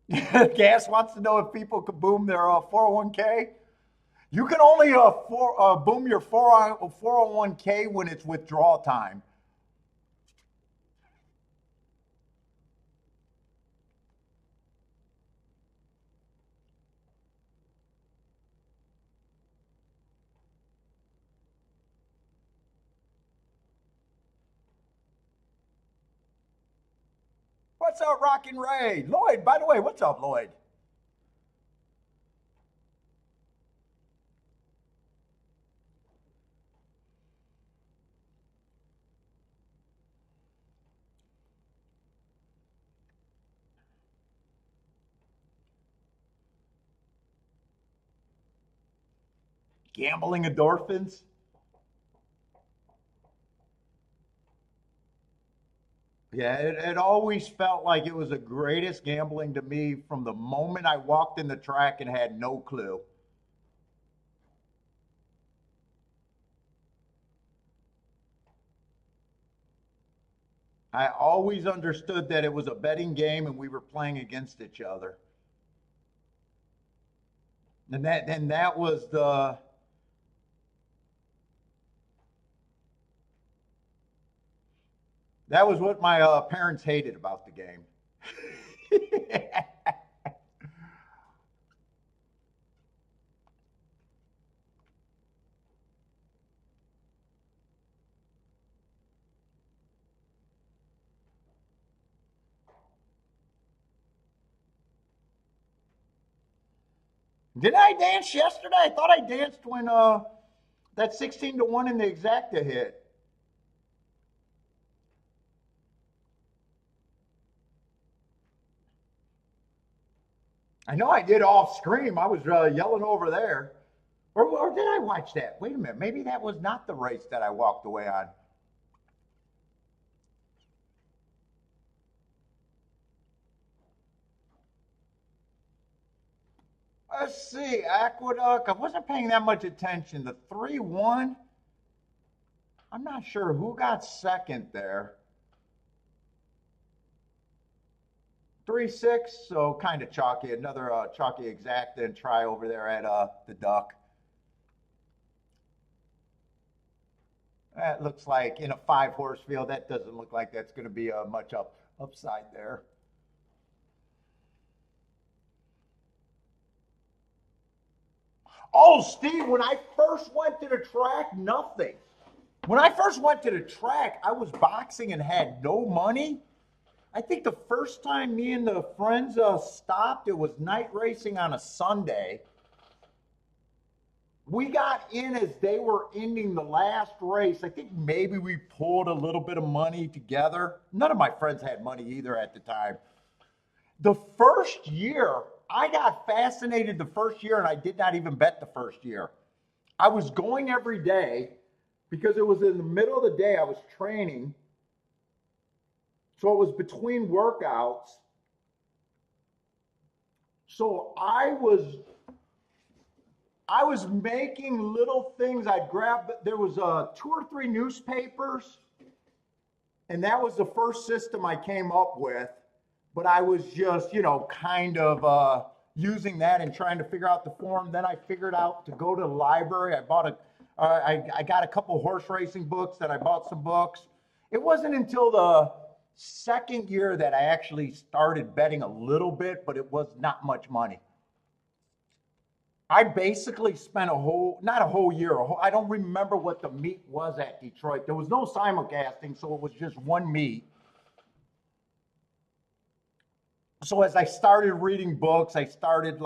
Gas wants to know if people could boom their 401k. You can only boom your 401k when it's withdrawal time. What's up, Rockin' Ray? Lloyd, by the way, what's up, Lloyd? Gambling endorphins? Yeah, it always felt like it was the greatest gambling to me from the moment I walked in the track and had no clue. I always understood that it was a betting game and we were playing against each other. And that was what my parents hated about the game. Did I dance yesterday? I thought I danced when that 16 to 1 in the exacta hit. I know I did off screen. I was yelling over there. Or did I watch that? Wait a minute. Maybe that was not the race that I walked away on. Let's see. Aqueduct. I wasn't paying that much attention. The 3-1. I'm not sure who got second there. 3-6. So kind of chalky. Another chalky exacta and try over there at the Duck. That looks like in a 5-horse field. That doesn't look like that's going to be much upside there. Oh, Steve, when I first went to the track, nothing. When I first went to the track, I was boxing and had no money. I think the first time me and the friends stopped, it was night racing on a Sunday. We got in as they were ending the last race. I think maybe we pulled a little bit of money together. None of my friends had money either at the time. The first year, I got fascinated the first year, and I did not even bet the first year. I was going every day because it was in the middle of the day. I was training. So it was between workouts. So I was making little things. I'd grab, there was 2 or 3 newspapers, and that was the first system I came up with. But I was just, kind of using that and trying to figure out the form. Then I figured out to go to the library. I got a couple horse racing books. Then I bought some books. It wasn't until the second year that I actually started betting a little bit, but it was not much money. I basically spent not a whole year, I don't remember what the meet was at Detroit. There was no simulcasting, so it was just one meet. So as I started reading books, I started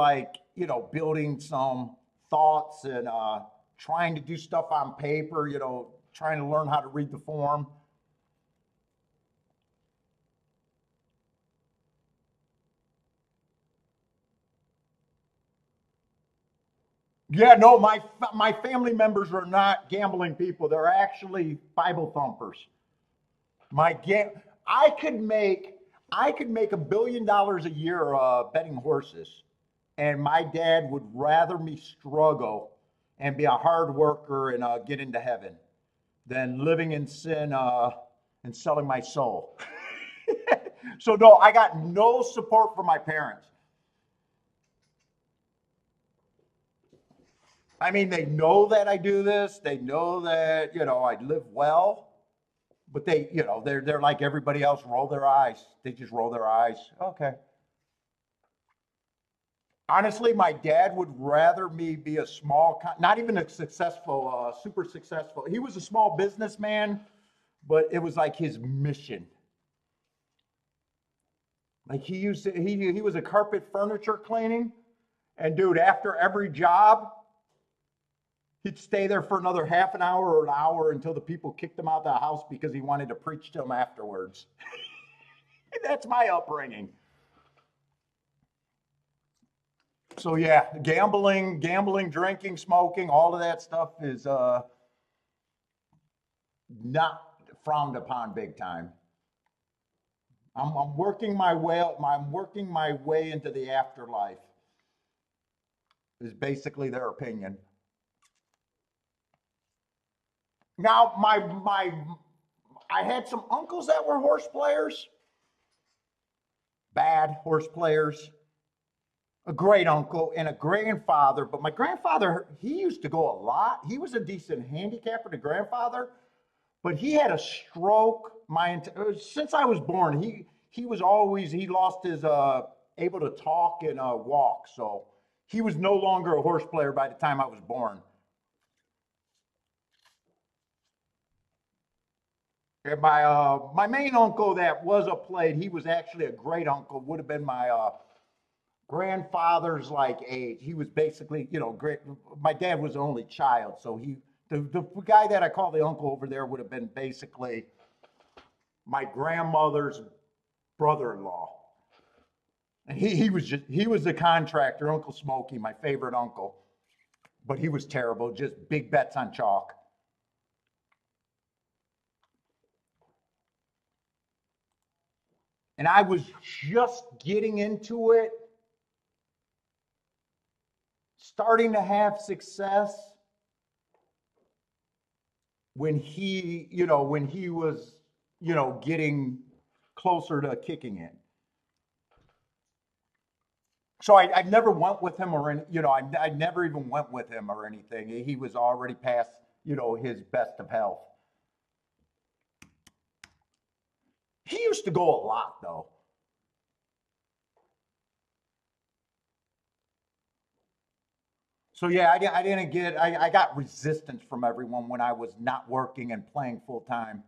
building some thoughts and trying to do stuff on paper, trying to learn how to read the form. Yeah, no, my family members are not gambling people. They're actually Bible thumpers. My I could make $1 billion a year betting horses, and my dad would rather me struggle and be a hard worker and get into heaven than living in sin and selling my soul. So no, I got no support from my parents. I mean, they know that I do this. They know that, I live well, but they, they're like everybody else, roll their eyes. They just roll their eyes. Okay. Honestly, my dad would rather me be a not even a successful, super successful. He was a small businessman, but it was like his mission. Like he was a carpet furniture cleaning, and dude, after every job, he'd stay there for another half an hour or an hour until the people kicked him out of the house because he wanted to preach to them afterwards. That's my upbringing. So yeah, gambling, drinking, smoking, all of that stuff is not frowned upon big time. I'm working my way up. I'm working my way into the afterlife. Is basically their opinion. Now, I had some uncles that were horse players, bad horse players. A great uncle and a grandfather, but my grandfather, he used to go a lot. He was a decent handicapper, the grandfather, but he had a stroke since I was born. He lost his able to talk and walk, so he was no longer a horse player by the time I was born. And my main uncle that was a played, he was actually a great uncle, would have been my grandfather's like age. He was basically, great. My dad was the only child, so the guy that I call the uncle over there would have been basically my grandmother's brother-in-law. And he was the contractor, Uncle Smokey, my favorite uncle. But he was terrible, just big bets on chalk. And I was just getting into it, starting to have success when he was, getting closer to kicking it. So I never went with him or I never even went with him or anything. He was already past, his best of health. He used to go a lot though. So yeah, I got resistance from everyone when I was not working and playing full time.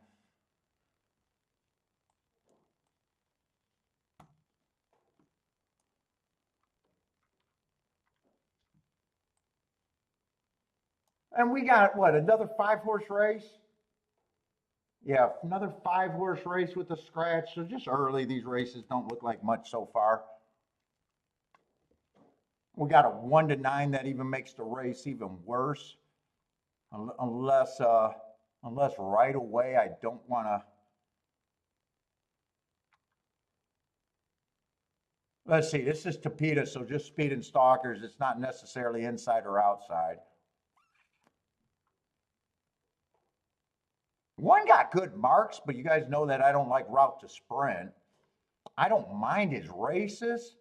And we got what, another 5-horse race? Yeah, another 5-horse race with a scratch. So just early, these races don't look like much so far. We got a 1-9 that even makes the race even worse. Unless right away I don't want to. Let's see, this is Tapeta, so just speed and stalkers. It's not necessarily inside or outside. One got good marks, but you guys know that I don't like route to sprint. I don't mind his races.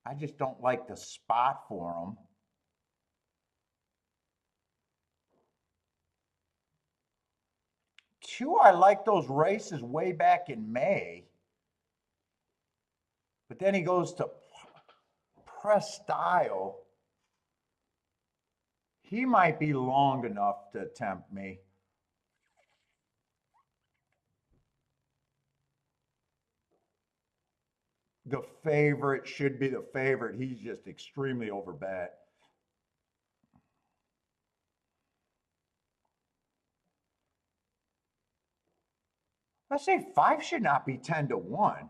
I just don't like the spot for him. Two, I like those races way back in May. But then he goes to press style. He might be long enough to tempt me. The favorite should be the favorite. He's just extremely overbet. Let's say 5 should not be 10-1.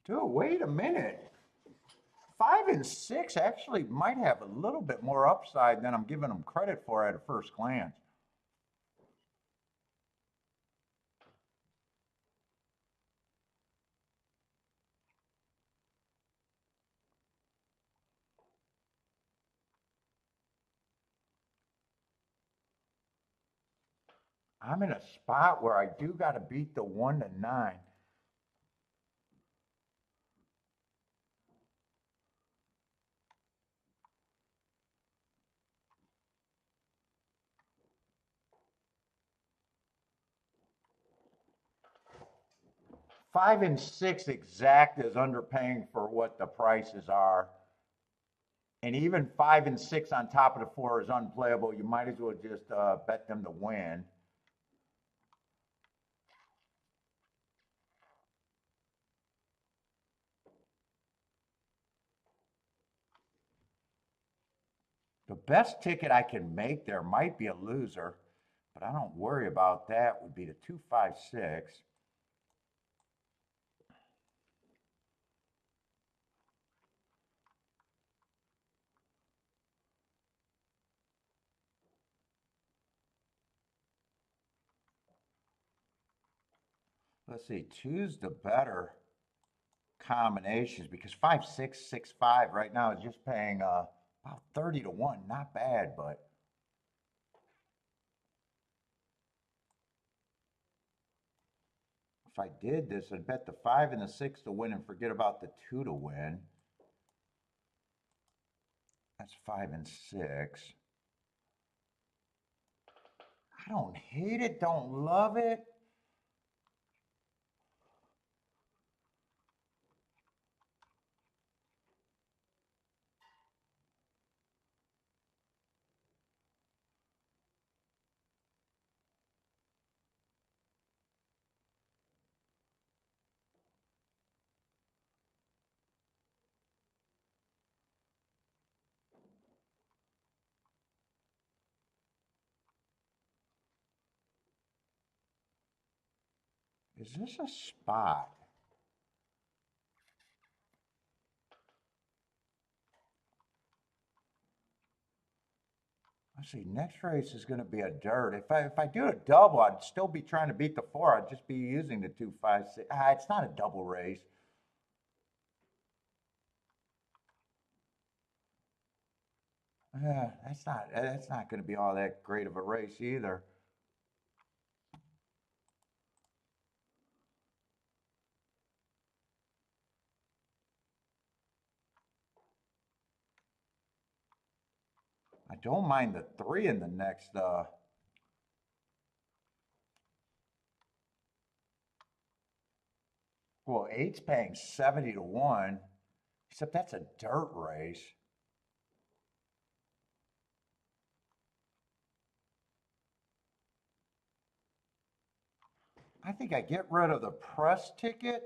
Dude, wait a minute. 5 and 6 actually might have a little bit more upside than I'm giving them credit for at a first glance. I'm in a spot where I do got to beat the 1 to 9. Five and six exact is underpaying for what the prices are. And even 5 and 6 on top of the 4 is unplayable. You might as well just bet them to win. The best ticket I can make there might be a loser, but I don't worry about that. Would be the 2-5-6. Let's see, choose the better combinations because 5-6-6-5 right now is just paying about 30 to 1. Not bad, but if I did this, I'd bet the 5 and the 6 to win and forget about the 2 to win. That's 5 and 6. I don't hate it, don't love it. Is this a spot? Let's see, next race is going to be a dirt. If I do a double, I'd still be trying to beat the 4. I'd just be using the 2-5-6. It's not a double race. That's not going to be all that great of a race either. I don't mind the 3 in the next. Well, 8's paying 70 to 1, except that's a dirt race. I think I get rid of the press ticket.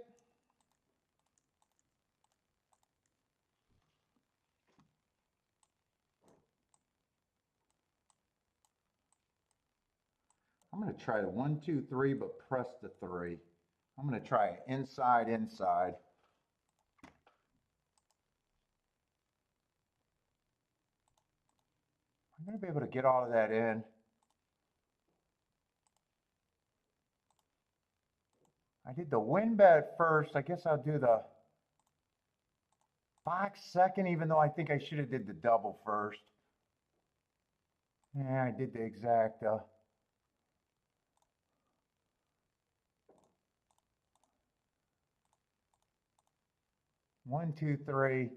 I'm going to try the 1, 2, 3, but press the 3. I'm going to try inside, inside. I'm going to be able to get all of that in. I did the win bet first. I guess I'll do the box second, even though I think I should have did the double first. Yeah, I did the exact. 1, 2, 3.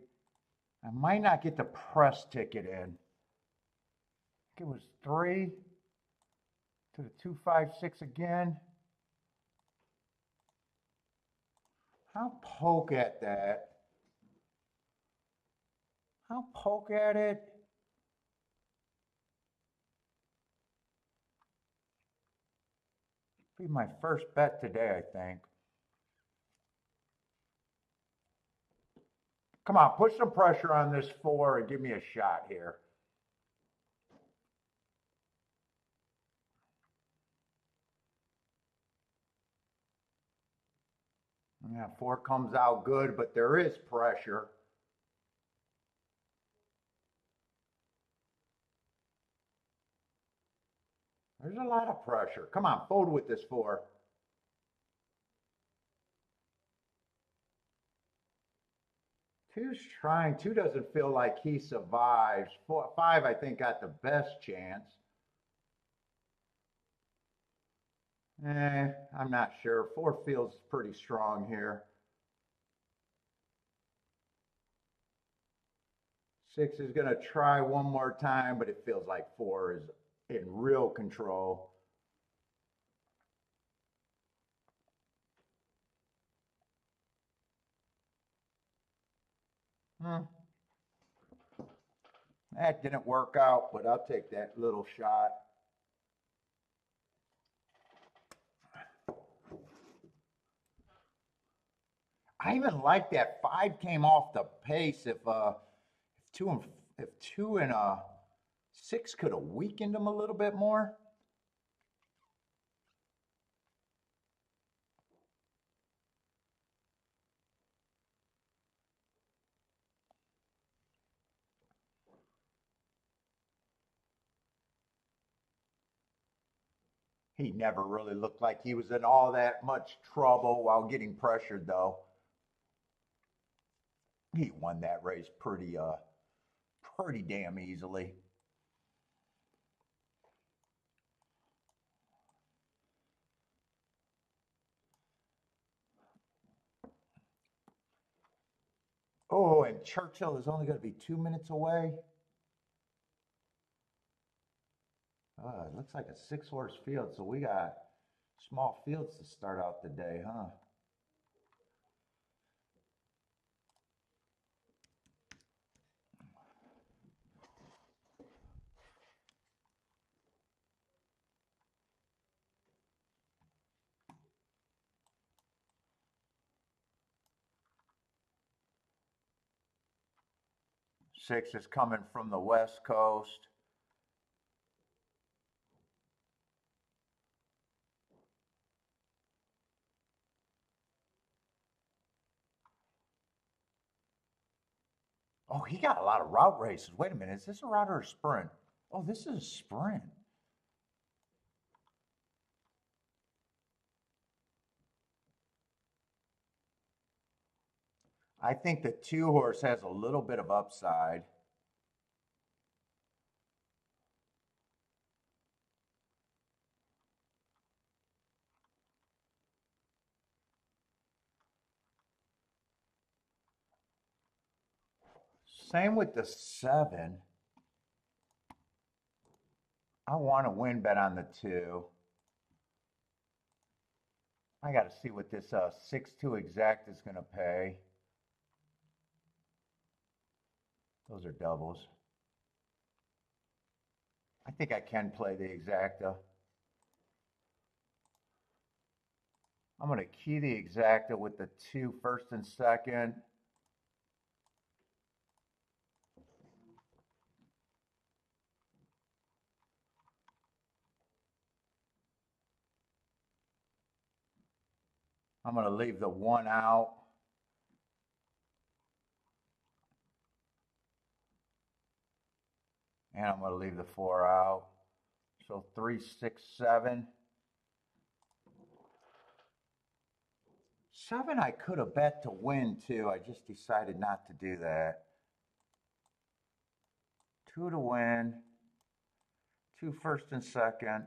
I might not get the press ticket in. I think it was 3 to the 2-5-6 again. I'll poke at that. I'll poke at it. Be my first bet today, I think. Come on, put some pressure on this 4 and give me a shot here. Yeah, 4 comes out good, but there is pressure. There's a lot of pressure. Come on, fold with this 4. Two's trying. 2 doesn't feel like he survives. 5, I think, got the best chance. I'm not sure. 4 feels pretty strong here. 6 is going to try one more time, but it feels like 4 is in real control. That didn't work out, but I'll take that little shot. I even like that 5 came off the pace. If 2 and 6 could have weakened him a little bit more. He never really looked like he was in all that much trouble while getting pressured, though. He won that race pretty damn easily. Oh, and Churchill is only going to be 2 minutes away. It looks like a 6-horse field, so we got small fields to start out the day, huh? Six is coming from the West Coast. Oh, he got a lot of route races. Wait a minute, is this a route or a sprint? Oh, this is a sprint. I think the 2-horse has a little bit of upside. Same with the 7. I want to win bet on the 2. I got to see what this 6-2 exact is going to pay. Those are doubles. I think I can play the exacta. I'm going to key the exacta with the 2 first and second. I'm going to leave the 1 out. And I'm going to leave the 4 out. So 3, 6, 7. 7 I could have bet to win too. I just decided not to do that. 2 to win. 2 first and second.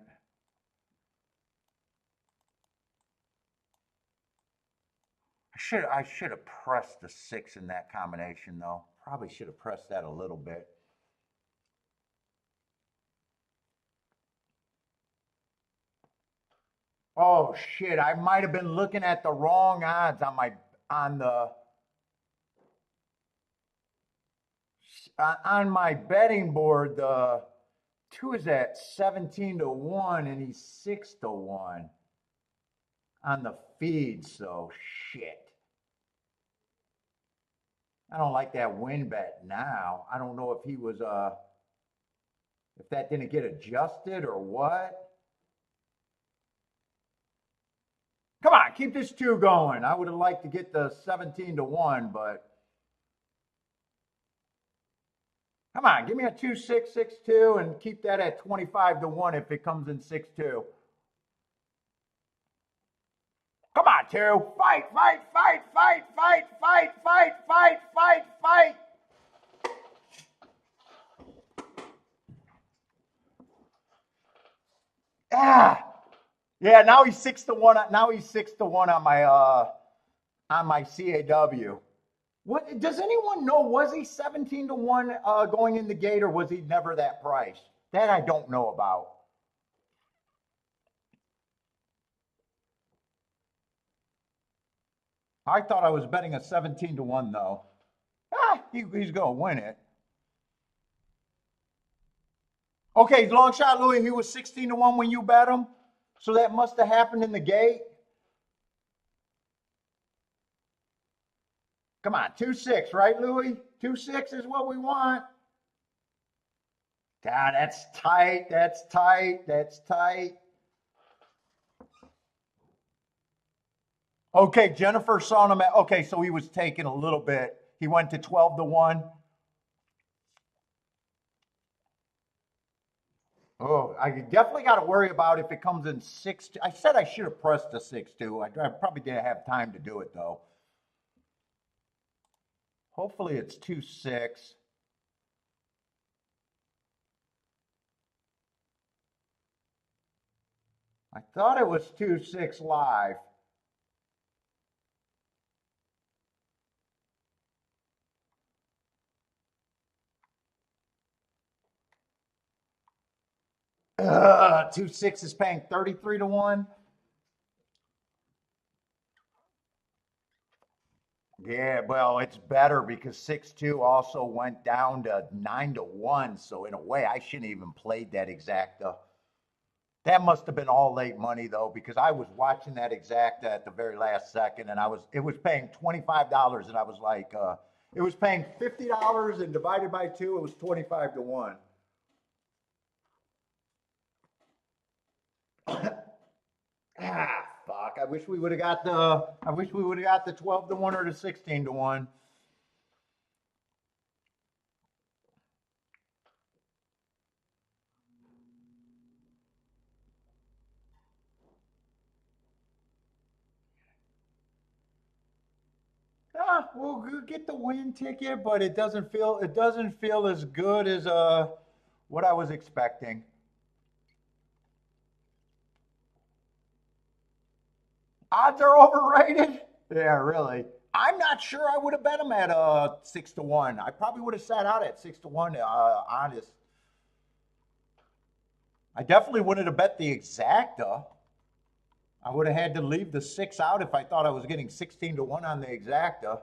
I should have pressed the 6 in that combination though. Probably should have pressed that a little bit. Oh shit, I might have been looking at the wrong odds on my betting board. The 2 is at 17 to 1 and he's 6 to 1 on the feed, so shit. I don't like that win bet now. I don't know if he was if that didn't get adjusted or what. Come on, keep this 2 going. I would have liked to get the 17 to 1, but Come on, give me a 2-6, 6-2, and keep that at 25 to 1 if it comes in 6-2. Come on, 2. Fight, fight, fight, fight, fight, fight, fight, fight, fight, fight. Ah. Yeah, now he's 6 to 1. Now he's 6 to 1 on my CAW. What does anyone know? Was he 17 to 1 going in the gate, or was he never that price? That I don't know about. I thought I was betting a 17 to 1 though. He's gonna win it. Okay, long shot, Louis. He was 16 to 1 when you bet him, so that must have happened in the gate. Come on, 2-6, right, Louis? 2-6 is what we want. God, that's tight. That's tight. That's tight. Okay, Jennifer saw him at, okay, so he was taking a little bit. He went to 12 to 1. Oh, I definitely got to worry about if it comes in 6. I said I should have pressed a 6-2. I probably didn't have time to do it though. Hopefully it's 2-6. I thought it was 2-6 live. Ugh, 2-6 is paying 33 to 1. Yeah, well, it's better because 6-2 also went down to 9 to 1. So in a way, I shouldn't even played that exacta. That must have been all late money though, because I was watching that exacta at the very last second, and it was paying $25, and I was like, it was paying $50 and divided by 2, it was 25 to 1. Fuck. I wish we would have got the 12 to 1 or the 16 to 1. We'll get the win ticket, but it doesn't feel as good as what I was expecting. Odds are overrated. Yeah, really. I'm not sure I would have bet him at 6 to 1. I probably would have sat out at 6 to 1. Honest. I definitely wouldn't have bet the exacta. I would have had to leave the 6 out if I thought I was getting 16 to 1 on the exacta.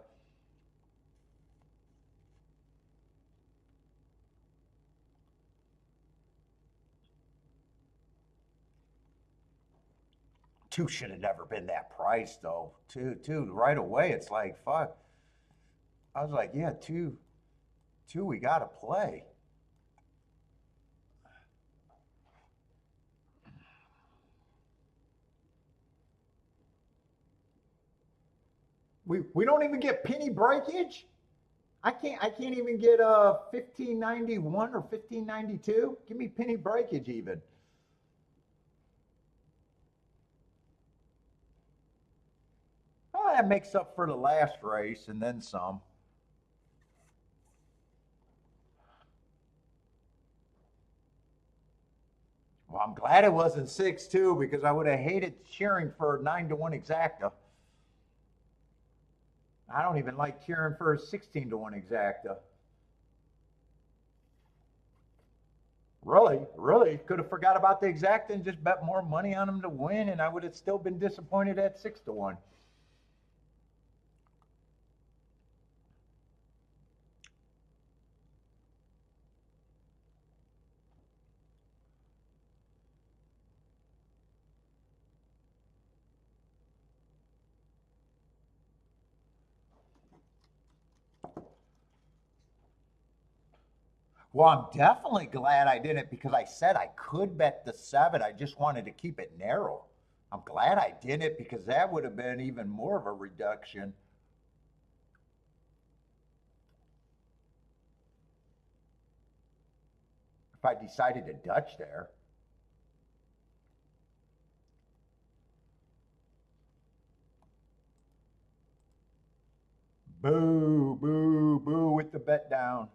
Two should have never been that price though. Two right away. It's like fuck. I was like, yeah, two, we gotta play. We don't even get penny breakage. I can't even get 1591 or 1592. Give me penny breakage even. Oh, that makes up for the last race and then some. Well, I'm glad it wasn't 6-2 because I would have hated cheering for 9 to 1 exacta. I don't even like cheering for a 16 to 1 exacta. Really could have forgot about the exacta and just bet more money on him to win, and I would have still been disappointed at 6 to 1. Well, I'm definitely glad I did it because I said I could bet the 7. I just wanted to keep it narrow. I'm glad I did it because that would have been even more of a reduction. if I decided to Dutch there. Boo, boo, boo with the bet down.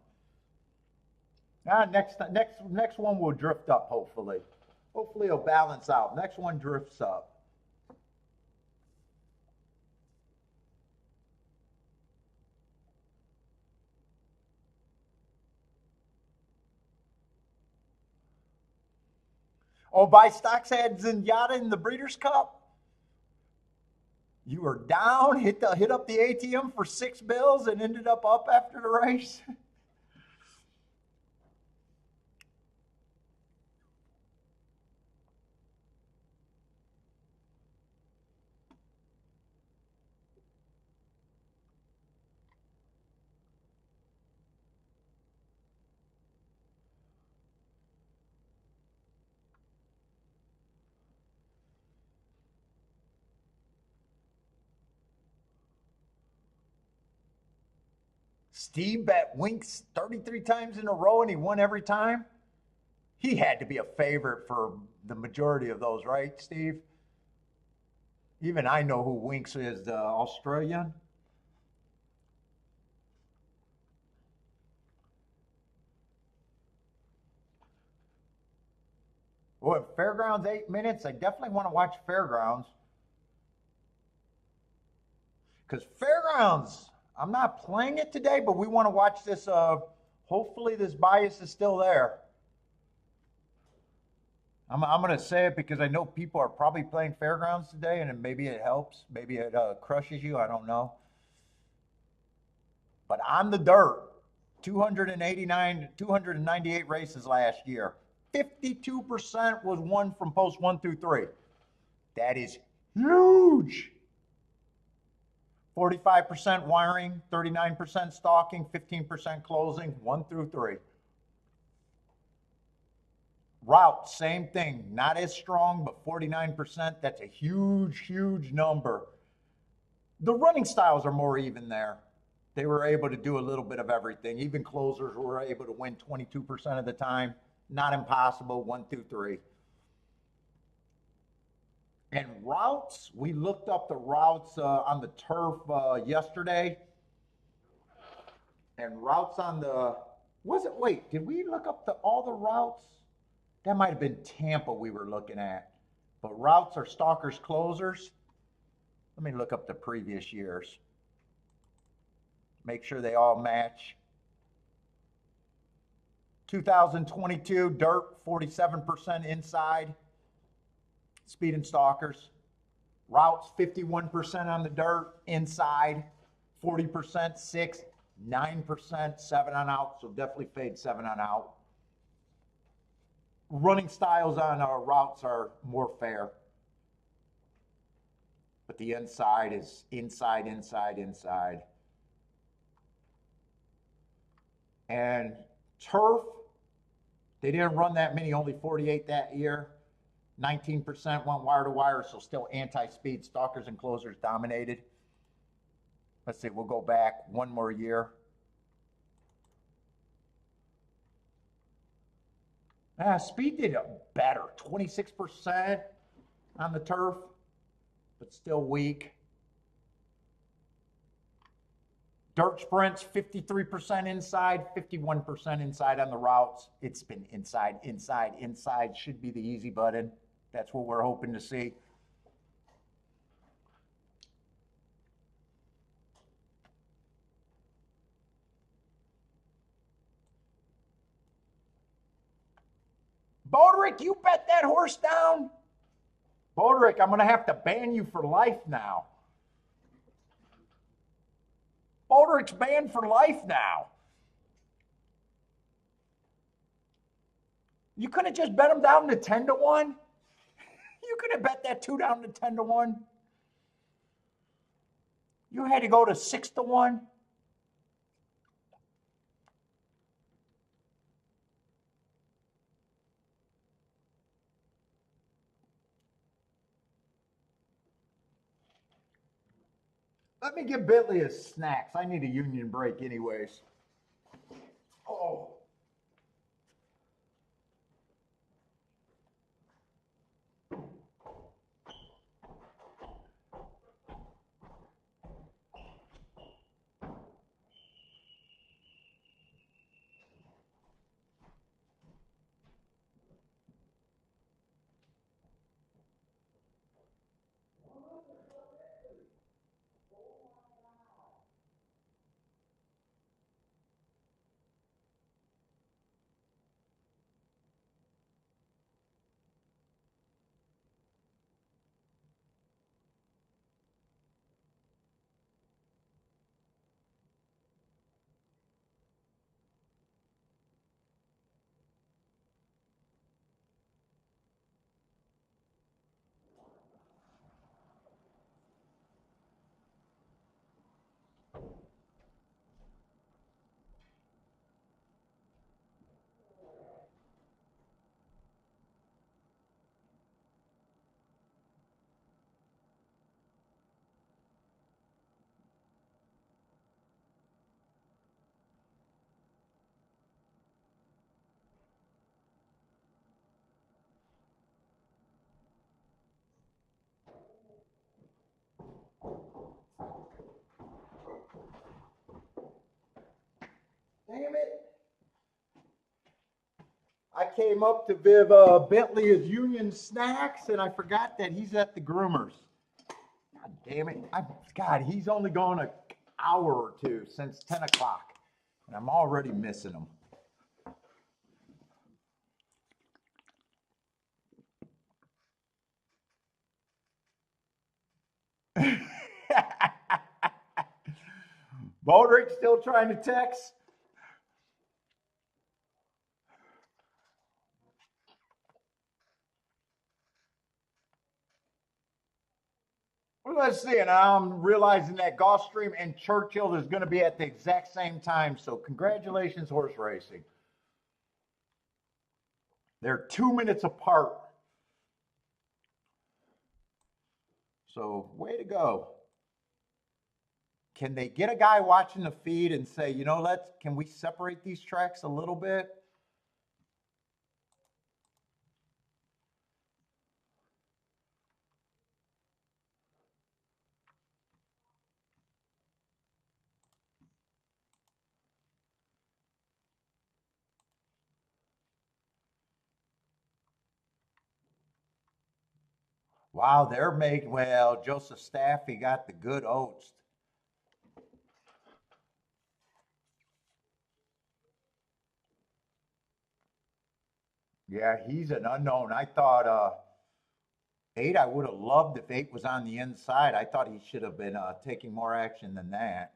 Next one will drift up, hopefully. Hopefully it'll balance out. Next one drifts up. Oh, buy stocks had Zenyatta in the Breeders' Cup. You were down, hit up the ATM for $6 and ended up after the race. Steve bet Winks 33 times in a row and he won every time. He had to be a favorite for the majority of those, right, Steve? Even I know who Winks is, the Australian. Well, Fairgrounds 8 minutes. I definitely want to watch Fairgrounds. Because Fairgrounds, I'm not playing it today, but we want to watch this. Hopefully this bias is still there. I'm going to say it because I know people are probably playing Fairgrounds today, and maybe it helps. Maybe it crushes you. I don't know. But on the dirt, 298 races last year. 52% was won from post 1 through 3. That is huge. 45% wiring, 39% stalking, 15% closing, 1 through 3. Route, same thing. Not as strong, but 49%. That's a huge, huge number. The running styles are more even there. They were able to do a little bit of everything. Even closers were able to win 22% of the time. Not impossible, 1 through 3. And routes, we looked up the routes on the turf yesterday. And routes on the, wait, did we look up all the routes? That might have been Tampa we were looking at. But routes are stalkers, closers. Let me look up the previous years. Make sure they all match. 2022, dirt, 47% inside. Speed and stalkers. Routes, 51% on the dirt, inside. 40%, 6, 9%, 7 on out. So definitely fade 7 on out. Running styles on our routes are more fair. But the inside is inside, inside, inside. And turf, they didn't run that many, only 48 that year. 19% went wire to wire, so still anti-speed. Stalkers and closers dominated. Let's see, we'll go back one more year. Speed did better, 26% on the turf, but still weak. Dirt sprints, 53% inside, 51% inside on the routes. It's been inside, inside, inside. Should be the easy button. That's what we're hoping to see. Boderick, you bet that horse down? Boderick, I'm going to have to ban you for life now. Boderick's banned for life now. You could have just bet him down to 10 to 1. You could have bet that 2 down to 10 to 1. You had to go to 6 to 1. Let me give Bentley his snacks. I need a union break anyways. Oh. came up to Viv Bentley his Union Snacks, and I forgot that he's at the groomers. God damn it. God, he's only gone an hour or two since 10 o'clock, and I'm already missing him. Bodrick still trying to text? Well, let's see. And I'm realizing that Gulfstream and Churchill is going to be at the exact same time. So congratulations, horse racing. They're 2 minutes apart. So way to go. Can they get a guy watching the feed and say, you know, can we separate these tracks a little bit? Wow, they're making, well, Joseph Staffy got the good oats. Yeah, he's an unknown. I thought 8, I would have loved if 8 was on the inside. I thought he should have been taking more action than that.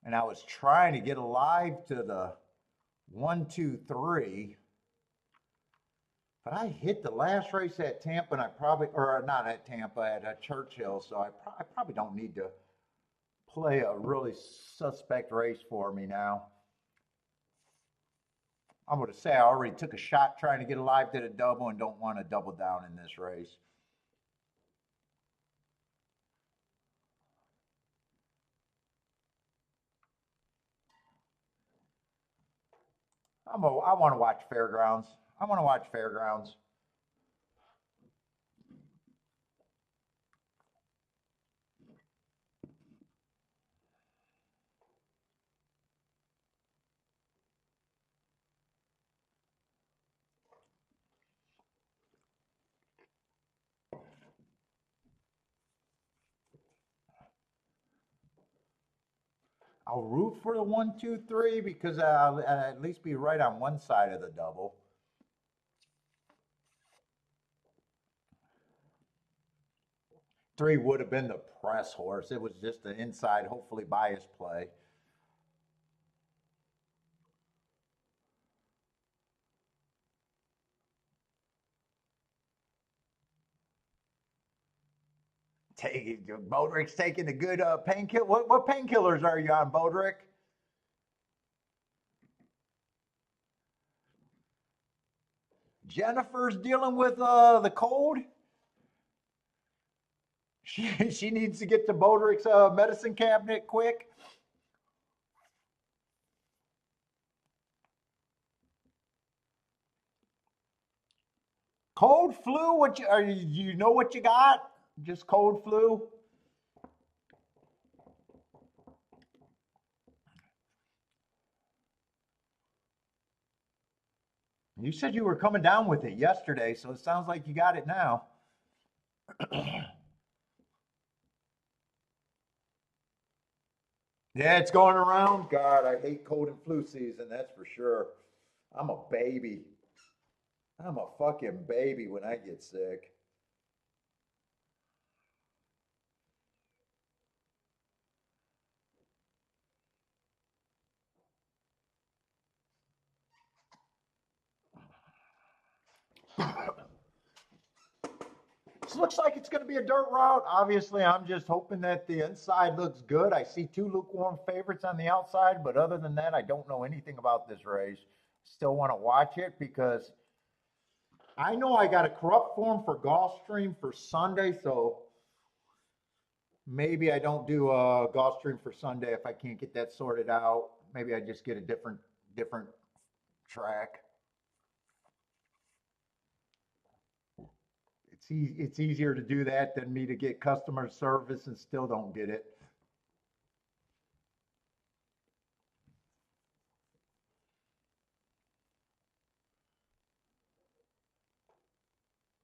And I was trying to get alive to the 1, 2, 3. But I hit the last race at Tampa, and I probably, or not at Tampa, at Churchill, so I probably don't need to play a really suspect race for me now. I'm going to say I already took a shot trying to get alive to the double and don't want to double down in this race. I want to watch Fairgrounds. I want to watch Fairgrounds. I'll root for the 1, 2, 3 because I'll at least be right on one side of the double. Three would have been the press horse. It was just an inside, hopefully biased play. Bodrick's taking a good painkiller. What painkillers are you on, Bodrick? Jennifer's dealing with the cold. She needs to get to Bodrick's medicine cabinet quick. Cold flu? What you know what you got? Just cold flu? You said you were coming down with it yesterday, so it sounds like you got it now. Yeah, it's going around. God, I hate cold and flu season, that's for sure. I'm a baby. I'm a fucking baby when I get sick. This looks like it's going to be a dirt route. Obviously, I'm just hoping that the inside looks good. I see 2 lukewarm favorites on the outside, but other than that, I don't know anything about this race. Still want to watch it because I know I got a corrupt form for Gulfstream for Sunday, so maybe I don't do a Gulfstream for Sunday if I can't get that sorted out. Maybe I just get a different track. It's easier to do that than me to get customer service and still don't get it.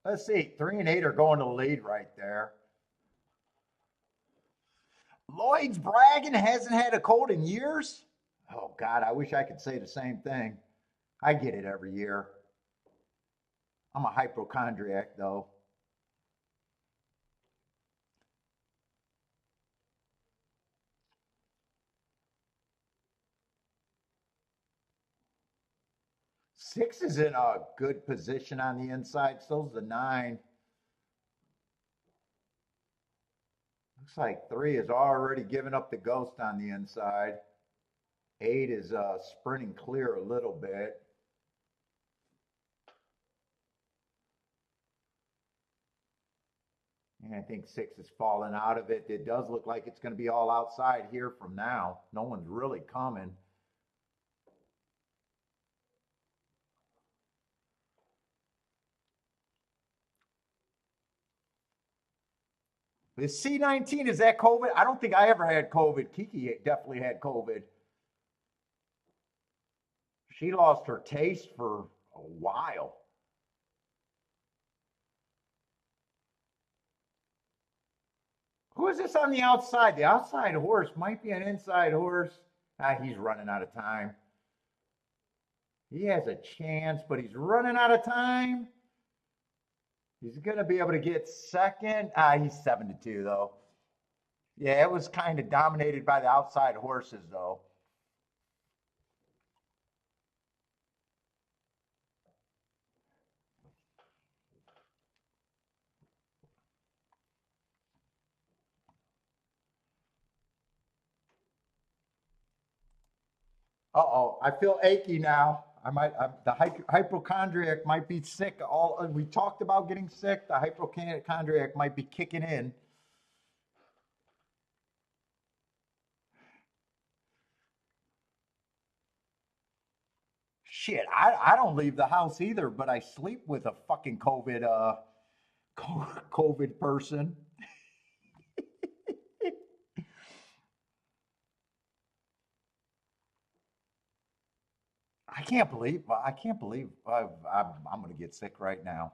Let's see, 3 and 8 are going to the lead right there. Lloyd's bragging, hasn't had a cold in years. Oh God, I wish I could say the same thing. I get it every year. I'm a hypochondriac though. Six is in a good position on the inside. So's the nine. Looks like three is already giving up the ghost on the inside. Eight is sprinting clear a little bit. And I think six is falling out of it. It does look like it's going to be all outside here from now. No one's really coming. Is C19, is that COVID? I don't think I ever had COVID. Kiki definitely had COVID. She lost her taste for a while. Who is this on the outside? The outside horse might be an inside horse. He's running out of time. He has a chance, but he's running out of time. He's going to be able to get second. He's 7-2, though. Yeah, it was kind of dominated by the outside horses, though. Uh-oh, I feel achy now. The hypochondriac might be sick. We talked about getting sick. The hypochondriac might be kicking in. Shit, I don't leave the house either, but I sleep with a fucking COVID person. I can't believe I'm going to get sick right now.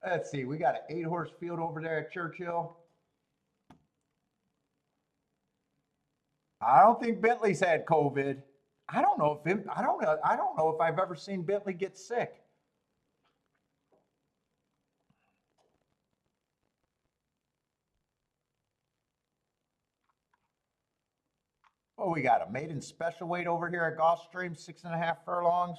Let's see, we got an 8-horse field over there at Churchill. I don't think Bentley's had COVID. I don't know if I've ever seen Bentley get sick. Oh, we got a maiden special weight over here at Gulfstream, 6.5 furlongs.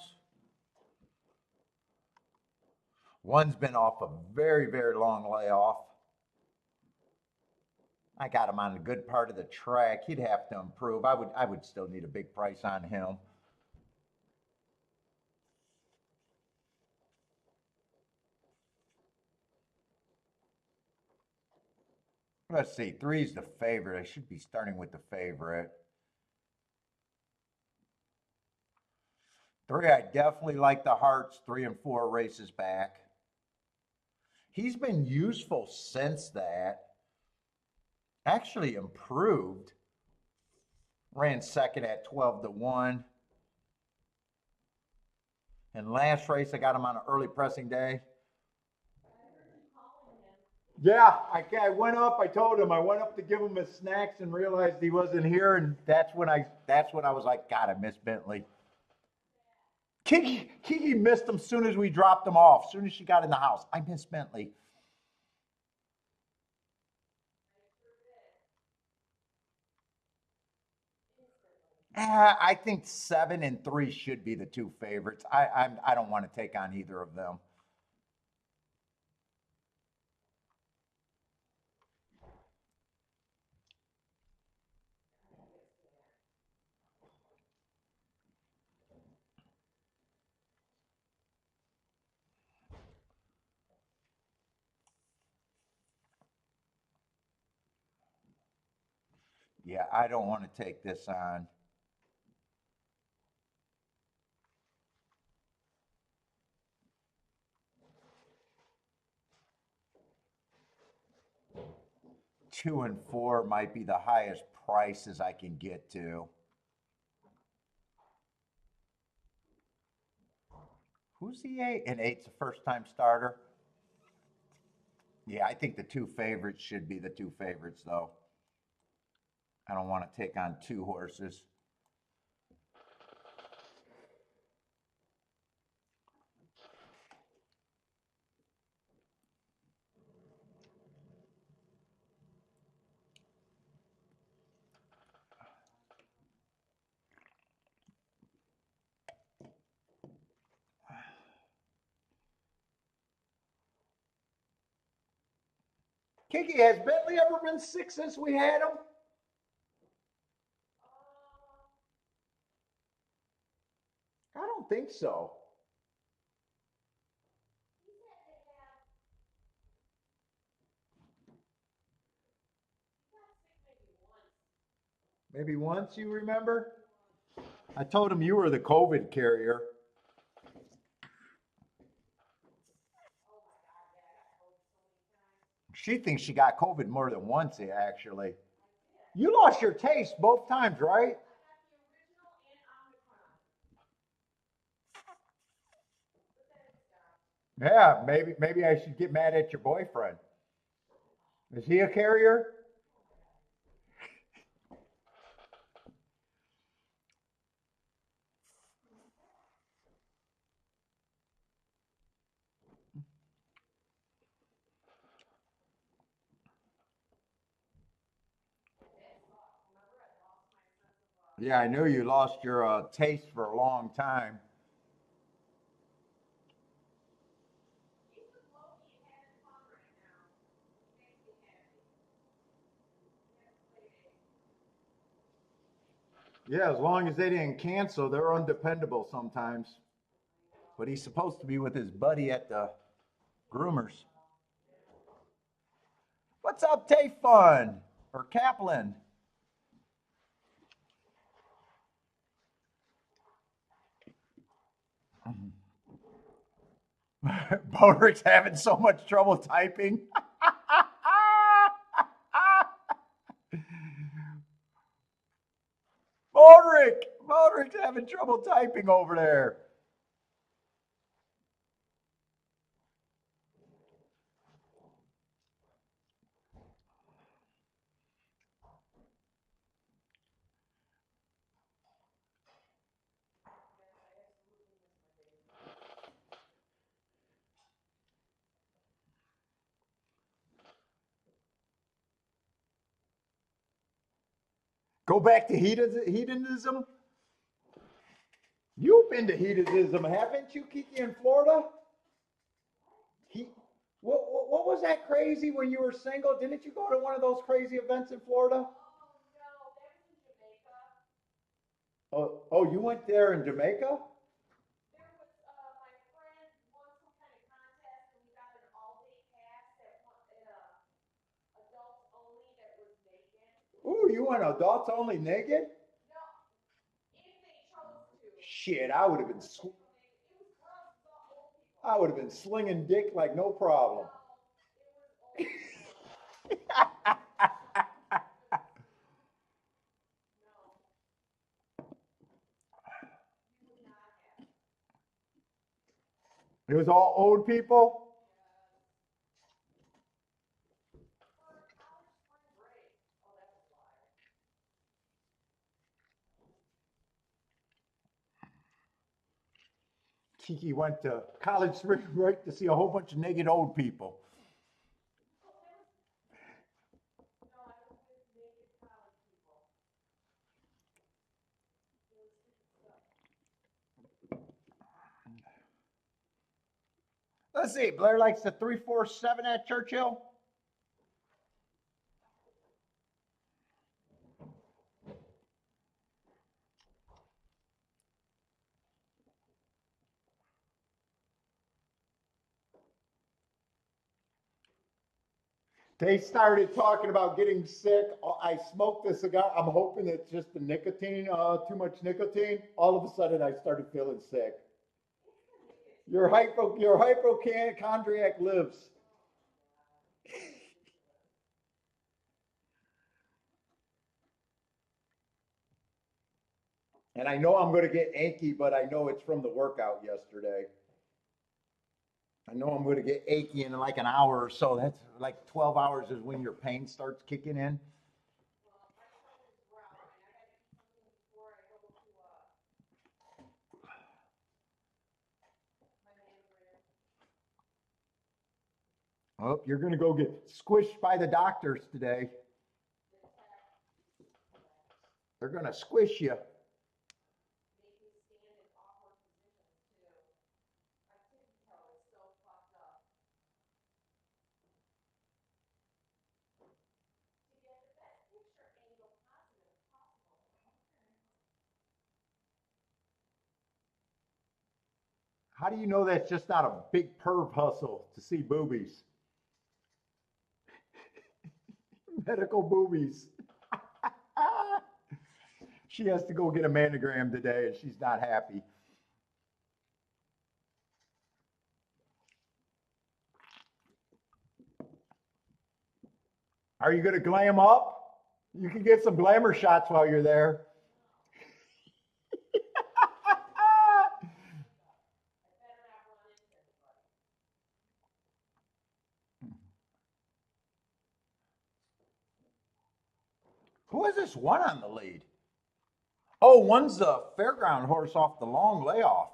One's been off a very, very long layoff. I got him on a good part of the track. He'd have to improve. I would still need a big price on him. Let's see, three's the favorite. I should be starting with the favorite. Three, I definitely like the Hearts 3 and 4 races back. He's been useful since that. Actually improved. Ran second at 12-1. And last race, I got him on an early pressing day. Yeah, I went up. I told him I went up to give him his snacks and realized he wasn't here, and that's when I was like, God, I miss Bentley. Kiki missed him as soon as we dropped him off. As soon as she got in the house, I miss Bentley. I think 7 and 3 should be the two favorites. I don't want to take on either of them. Yeah, I don't want to take this on. 2 and 4 might be the highest prices I can get to. Who's the 8? And 8's a first time starter. Yeah, I think the 2 favorites should be the 2 favorites, though. I don't want to take on 2 horses. Kiki, has Bentley ever been 6 since we had him? I don't think so. Maybe once, you remember? I told him you were the COVID carrier. She thinks she got COVID more than once, actually. You lost your taste both times, right? Yeah, maybe I should get mad at your boyfriend. Is he a carrier? Yeah, I knew you lost your taste for a long time. Yeah, as long as they didn't cancel, they're undependable sometimes. But he's supposed to be with his buddy at the groomers. What's up, Tayfun or Kaplan? Bodrick's having so much trouble typing. Bodrick's having trouble typing over there. Go back to hedonism. You've been to hedonism, haven't you, Kiki, in Florida? He, what was that crazy when you were single? Didn't you go to one of those crazy events in Florida? Oh, you went there in Jamaica? Ooh, you went adults only naked? Shit, I would have been slinging dick like no problem. It was all old people. Kiki went to college spring break to see a whole bunch of naked old people. Let's see. Blair likes the 347 at Churchill. They started talking about getting sick. I smoked a cigar. I'm hoping it's just the nicotine, too much nicotine. All of a sudden, I started feeling sick. Your hypochondriac lives. And I know I'm going to get achy, but I know it's from the workout yesterday. I know I'm going to get achy in like an hour or so. That's like 12 hours is when your pain starts kicking in. Oh, you're going to go get squished by the doctors today. They're going to squish you. How do you know that's just not a big perv hustle to see boobies? Medical boobies. She has to go get a mammogram today and she's not happy. Are you going to glam up? You can get some glamour shots while you're there. Who is this one on the lead? Oh, one's the fairground horse off the long layoff.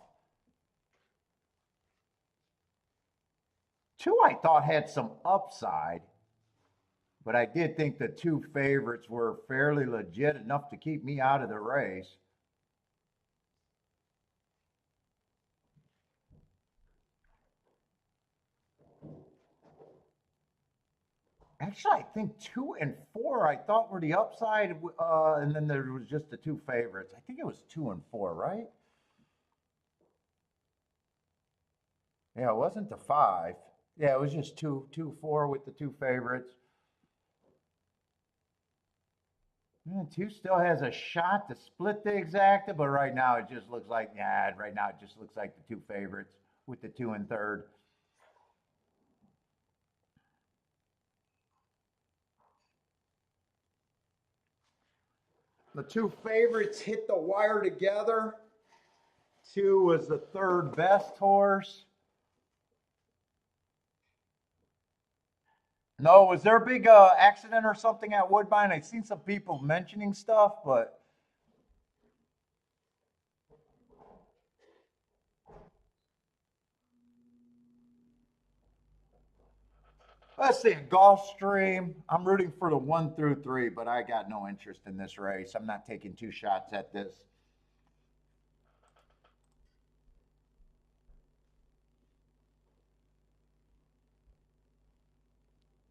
Two I thought had some upside, but I did think the two favorites were fairly legit enough to keep me out of the race. Actually, I think 2 and 4 I thought were the upside, and then there was just the two favorites. I think it was 2 and 4, right? Yeah, it wasn't the 5. Yeah, it was just 2, 4 with the two favorites. Yeah, 2 still has a shot to split the exacta, but right now it just looks like, yeah, right now it just looks like the two favorites with the 2 and 3rd. The two favorites hit the wire together. 2 was the 3rd best horse. No, was there a big accident or something at Woodbine? I've seen some people mentioning stuff, but let's see, Gulfstream. I'm rooting for the 1 through 3, but I got no interest in this race. I'm not taking 2 shots at this.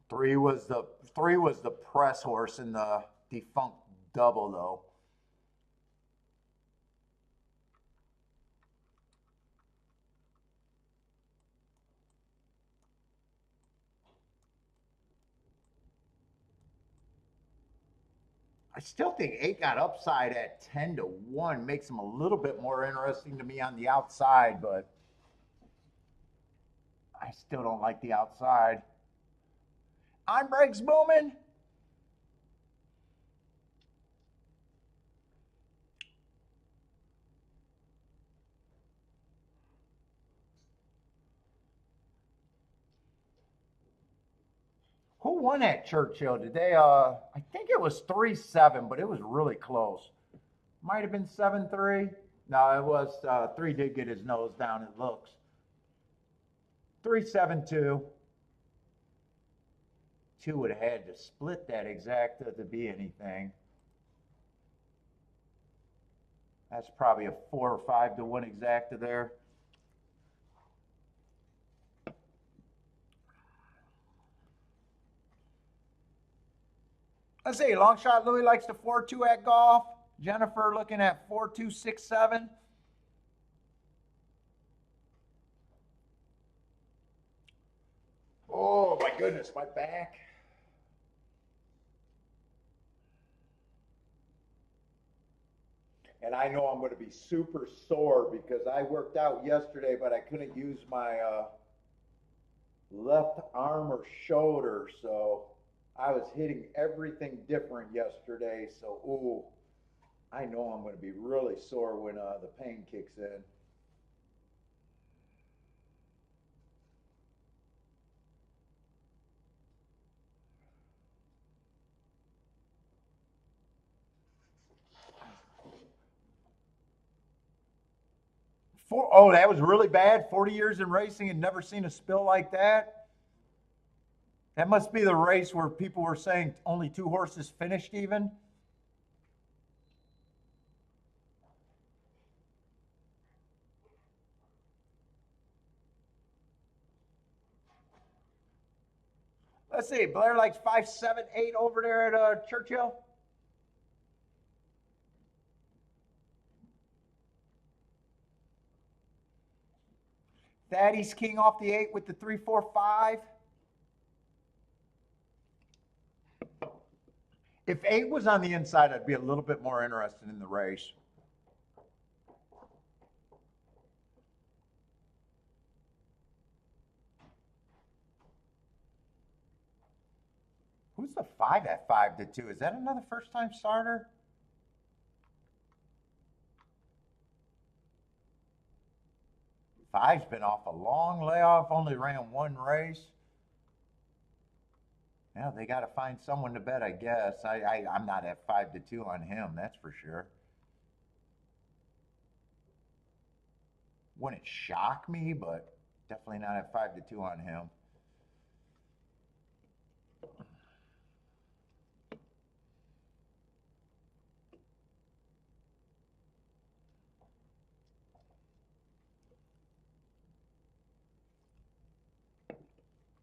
Three was the press horse in the defunct double though. I still think 8 got upside at 10-1, makes him a little bit more interesting to me on the outside, but I still don't like the outside. On brakes booming. Who won at Churchill? Did they I think it was 3-7, but it was really close. Might have been 7-3. No, it was 3 did get his nose down, it looks. 3-7-2. 2 would have had to split that exacta to be anything. That's probably a 4 or 5-1 exacta there. Let's see, long shot Louis likes the 4-2 at golf. Jennifer looking at 4-2-6-7. Oh my goodness, my back. And I know I'm going to be super sore because I worked out yesterday, but I couldn't use my left arm or shoulder, so I was hitting everything different yesterday. So, ooh, I know I'm going to be really sore when the pain kicks in. Oh, that was really bad. 40 years in racing and never seen a spill like that. That must be the race where people were saying only two horses finished even. Let's see. Blair likes 5, 7, 8 over there at Churchill. Thaddeus King off the 8 with the 3, 4, 5. If 8 was on the inside, I'd be a little bit more interested in the race. Who's the 5 at 5-2? Is that another first time starter? Five's been off a long layoff, only ran one race. Yeah, they got to find someone to bet, I guess. I'm not at 5-2 on him, that's for sure. Wouldn't shock me, but definitely not at 5-2 on him.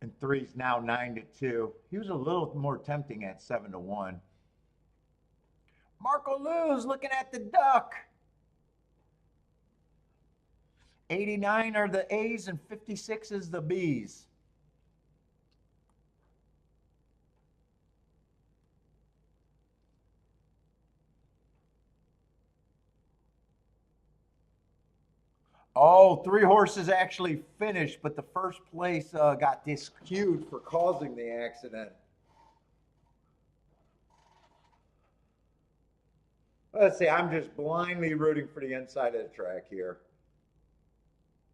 And 3's now 9-2. He was a little more tempting at 7-1. Marco Luz looking at the duck. 89 are the A's and 56 is the B's. Oh, 3 horses actually finished, but the first place got disqueued for causing the accident. Let's see, I'm just blindly rooting for the inside of the track here.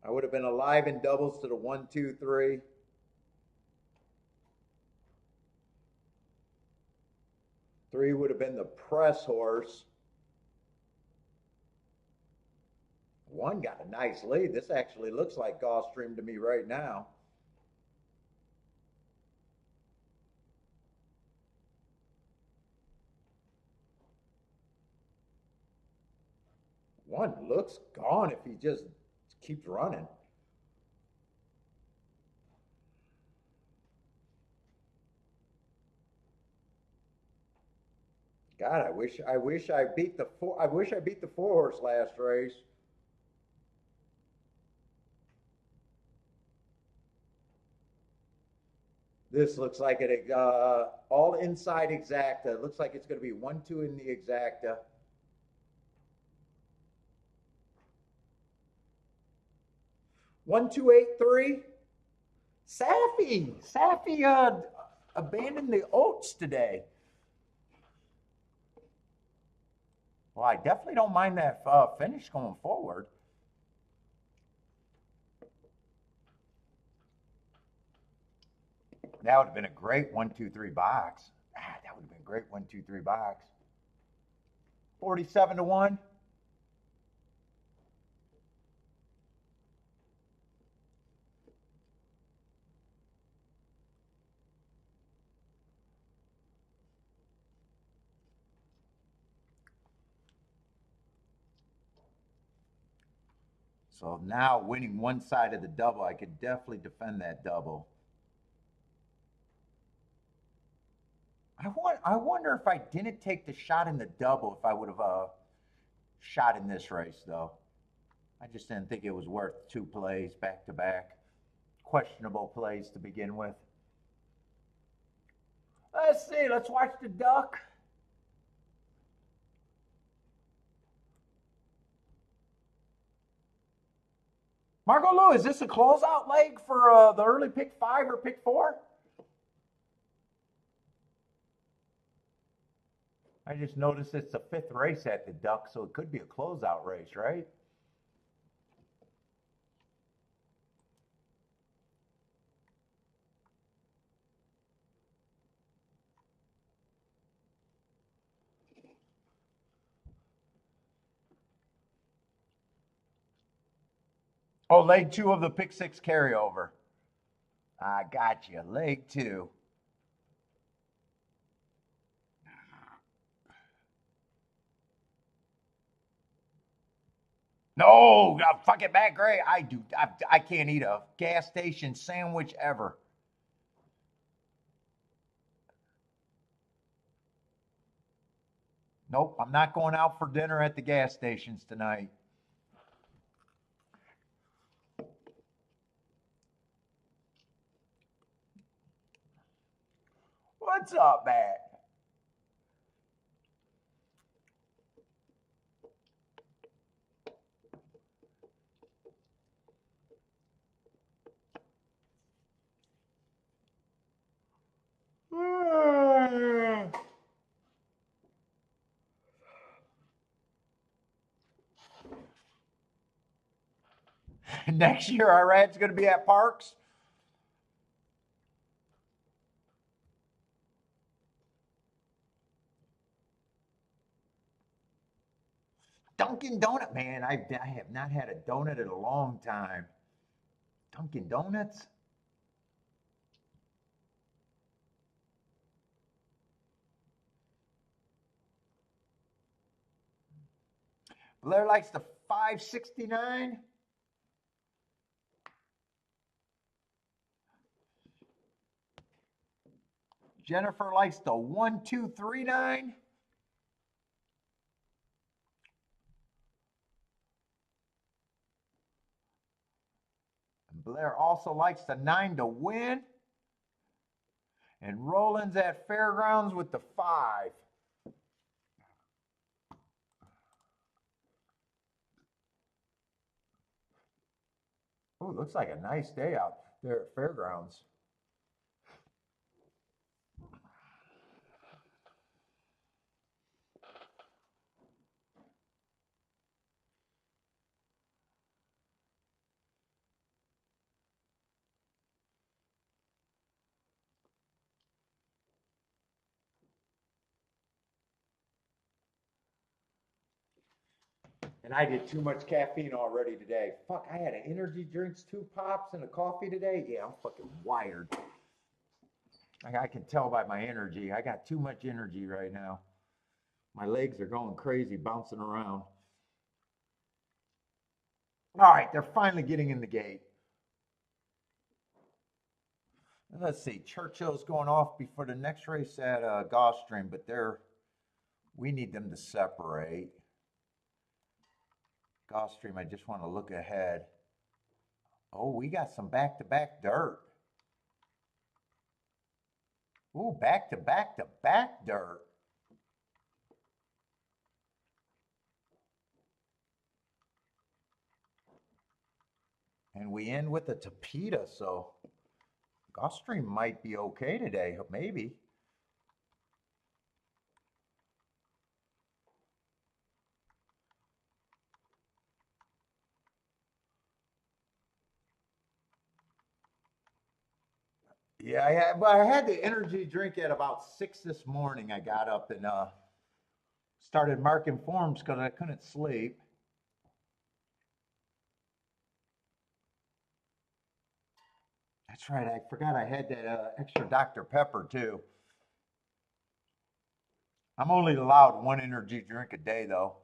I would have been alive in doubles to the 1, 2, 3. Three would have been the press horse. 1 got a nice lead. This actually looks like Gulfstream to me right now. One looks gone if he just keeps running. God, I wish I beat the 4. I wish I beat the 4 horse last race. This looks like it all inside exacta. It looks like it's going to be 1, 2 in the exacta. One, 2, 8, 3. Safi abandoned the oats today. Well, I definitely don't mind that finish going forward. That would have been a great 1, 2, 3 box. That would have been a great 1, 2, 3 box. 47-1. So now winning one side of the double, I could definitely defend that double. I wonder if I didn't take the shot in the double, if I would have shot in this race, though. I just didn't think it was worth 2 plays back to back. Questionable plays to begin with. Let's see. Let's watch the duck. Marco Lou, is this a closeout leg for the early pick 5 or pick 4? I just noticed it's the 5th race at the Duck, so it could be a closeout race, right? Oh, leg 2 of the pick 6 carryover. I got you. Leg 2. No, fuck it back, Gray. I can't eat a gas station sandwich ever. Nope, I'm not going out for dinner at the gas stations tonight. What's up, Matt? Next year, our ad's going to be at Parks. Dunkin' Donut, man. I have not had a donut in a long time. Dunkin' Donuts? Blair likes the 569. Jennifer likes the 1239. Blair also likes the 9 to win. And Roland's at Fairgrounds with the 5. Oh, looks like a nice day out there at Fairgrounds. And I did too much caffeine already today. Fuck, I had an energy drinks, 2 pops, and a coffee today. Yeah, I'm fucking wired. I can tell by my energy. I got too much energy right now. My legs are going crazy, bouncing around. All right, they're finally getting in the gate. Let's see, Churchill's going off before the next race at Gulfstream, but we need them to separate. Gulfstream, I just want to look ahead. Oh, we got some back-to-back dirt. Ooh, back-to-back-to-back dirt. And we end with a Tapeta, so Gulfstream might be okay today, maybe. Yeah, but I had the energy drink at about 6 this morning. I got up and started marking forms because I couldn't sleep. That's right. I forgot I had that extra Dr. Pepper too. I'm only allowed 1 energy drink a day though.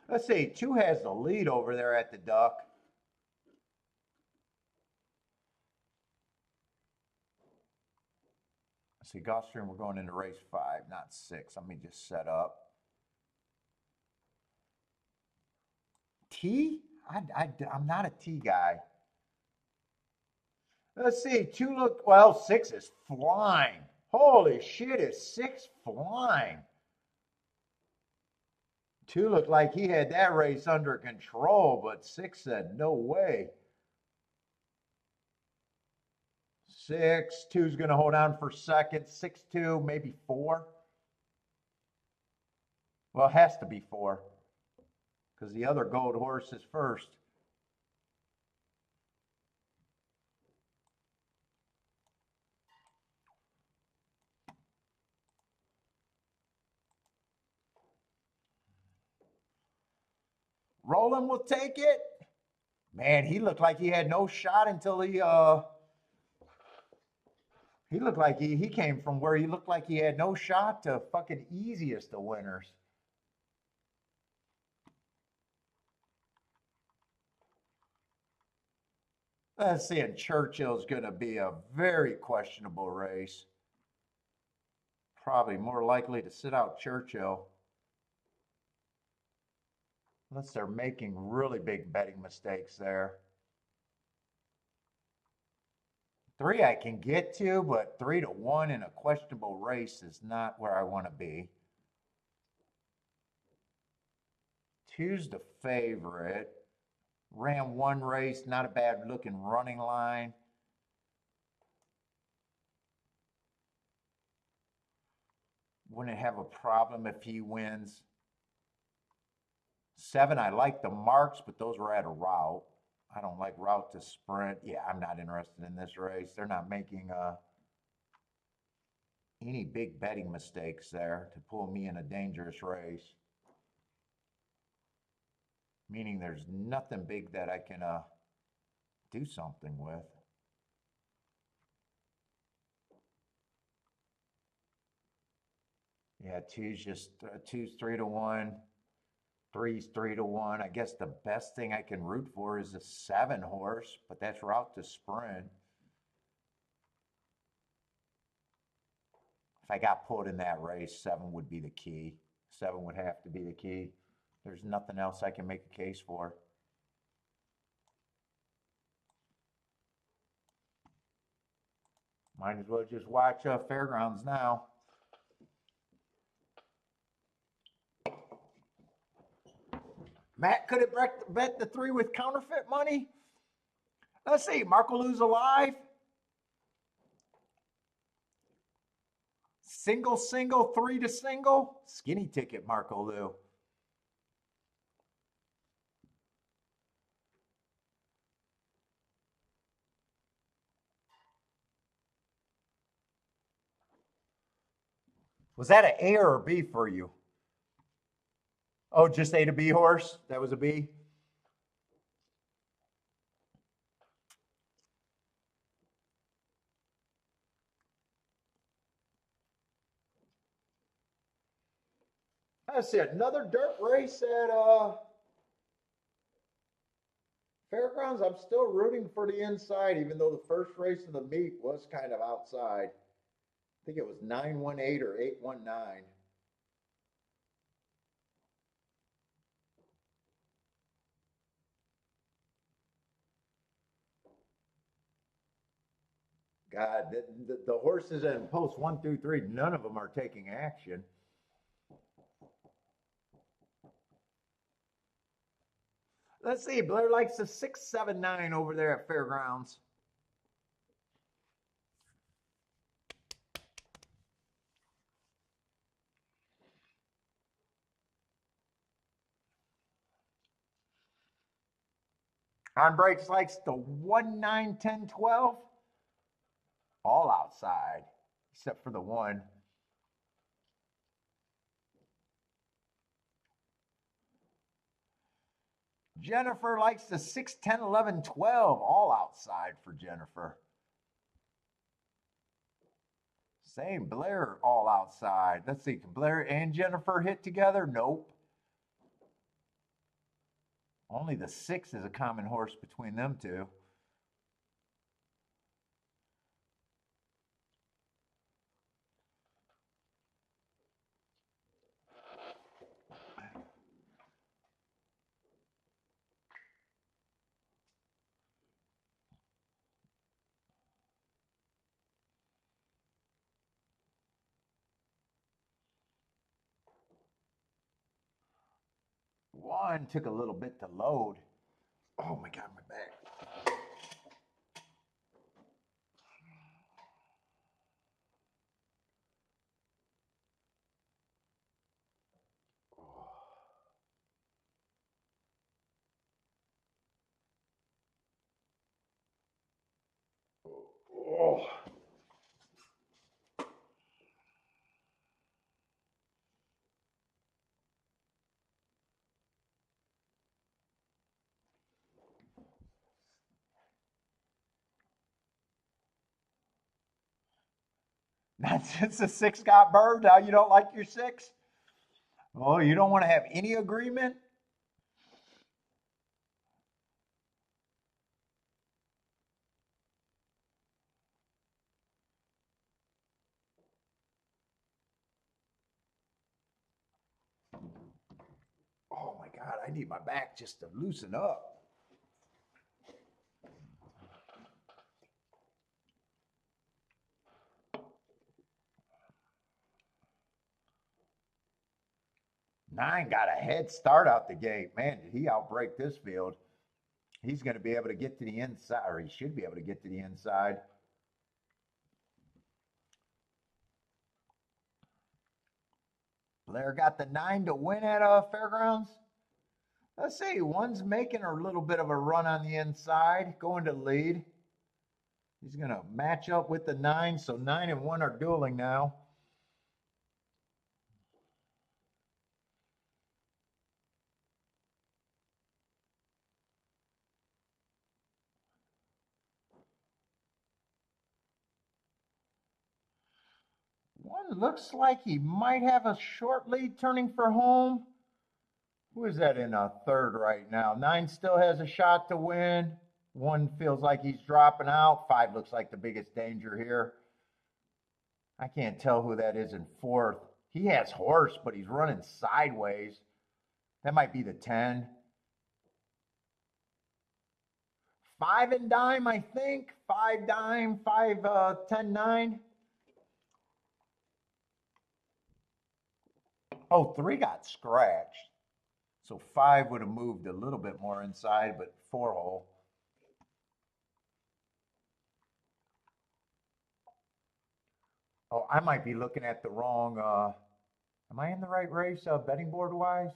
Let's see. 2 has the lead over there at the Duck. Let's see. Gulfstream, we're going into race 5, not 6. Let me just set up. T? I'm not a T guy. Let's see. 2 look, well, 6 is flying. Holy shit, is 6 flying? 2 looked like he had that race under control, but 6 said, no way. 6. 2's going to hold on for second. 6-2, maybe 4. Well, it has to be 4 because the other gold horse is first. Roland will take it. Man, he looked like he had no shot until he looked like he came from where he looked like he had no shot to fucking easiest of winners. Let's see, and Churchill's going to be a very questionable race. Probably more likely to sit out Churchill. Unless they're making really big betting mistakes there. 3 I can get to, but 3-1 in a questionable race is not where I want to be. 2's the favorite. Ran 1 race, not a bad looking running line. Wouldn't have a problem if he wins. 7, I like the marks, but those were at a route. I don't like route to sprint. Yeah, I'm not interested in this race. They're not making any big betting mistakes there to pull me in a dangerous race. Meaning there's nothing big that I can do something with. Yeah, 2's 3-1. 3's 3-1. I guess the best thing I can root for is a 7 horse, but that's route to sprint. If I got pulled in that race, 7 would be the key. 7 would have to be the key. There's nothing else I can make a case for. Might as well just watch Fairgrounds now. Matt could have bet the 3 with counterfeit money. Let's see, Marco Lou's alive. Single, 3 to single. Skinny ticket, Marco Lou. Was that an A or a B for you? Oh, just A to B horse? That was a B? Let's see, another dirt race at Fairgrounds. I'm still rooting for the inside, even though the first race of the meet was kind of outside. I think it was 918 or 819. God, the horses in post 1 through 3, none of them are taking action. Let's see, Blair likes the 679 over there at Fairgrounds. On breaks likes the 1, 9, 10, 12. All outside, except for the 1. Jennifer likes the 6, 10, 11, 12. All outside for Jennifer. Same, Blair, all outside. Let's see, can Blair and Jennifer hit together? Nope. Only the 6 is a common horse between them two. One took a little bit to load. Oh my God, my back. Oh. Not since the six got burned. Now you don't like your six? Oh, you don't want to have any agreement? Oh my God, I need my back just to loosen up. Nine got a head start out the gate. Man, did he outbreak this field? He's going to be able to get to the inside, or he should be able to get to the inside. Blair got the nine to win at Fairgrounds. Let's see, one's making a little bit of a run on the inside, going to lead. He's going to match up with the nine, so 9 and 1 are dueling now. One looks like he might have a short lead turning for home. Who is that in a third right now? 9 still has a shot to win. 1 feels like he's dropping out. 5 looks like the biggest danger here. I can't tell who that is in fourth. He has horse, but he's running sideways. That might be the 10. 5 and dime, I think. 5 dime, 5, 10, 9. Oh, 3 got scratched. So 5 would have moved a little bit more inside, but 4 hole. Oh, I might be looking at the wrong, am I in the right race, betting board wise?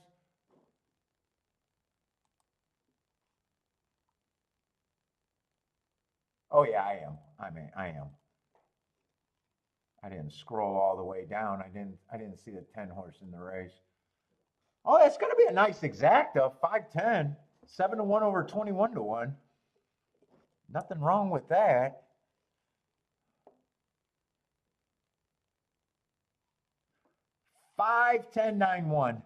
Oh yeah, I am. I am. I didn't scroll all the way down. I didn't see the 10 horse in the race. Oh, that's gonna be a nice exacta. 5-10. 7 to 1 over 21 to 1. Nothing wrong with that. 5-10-9-1.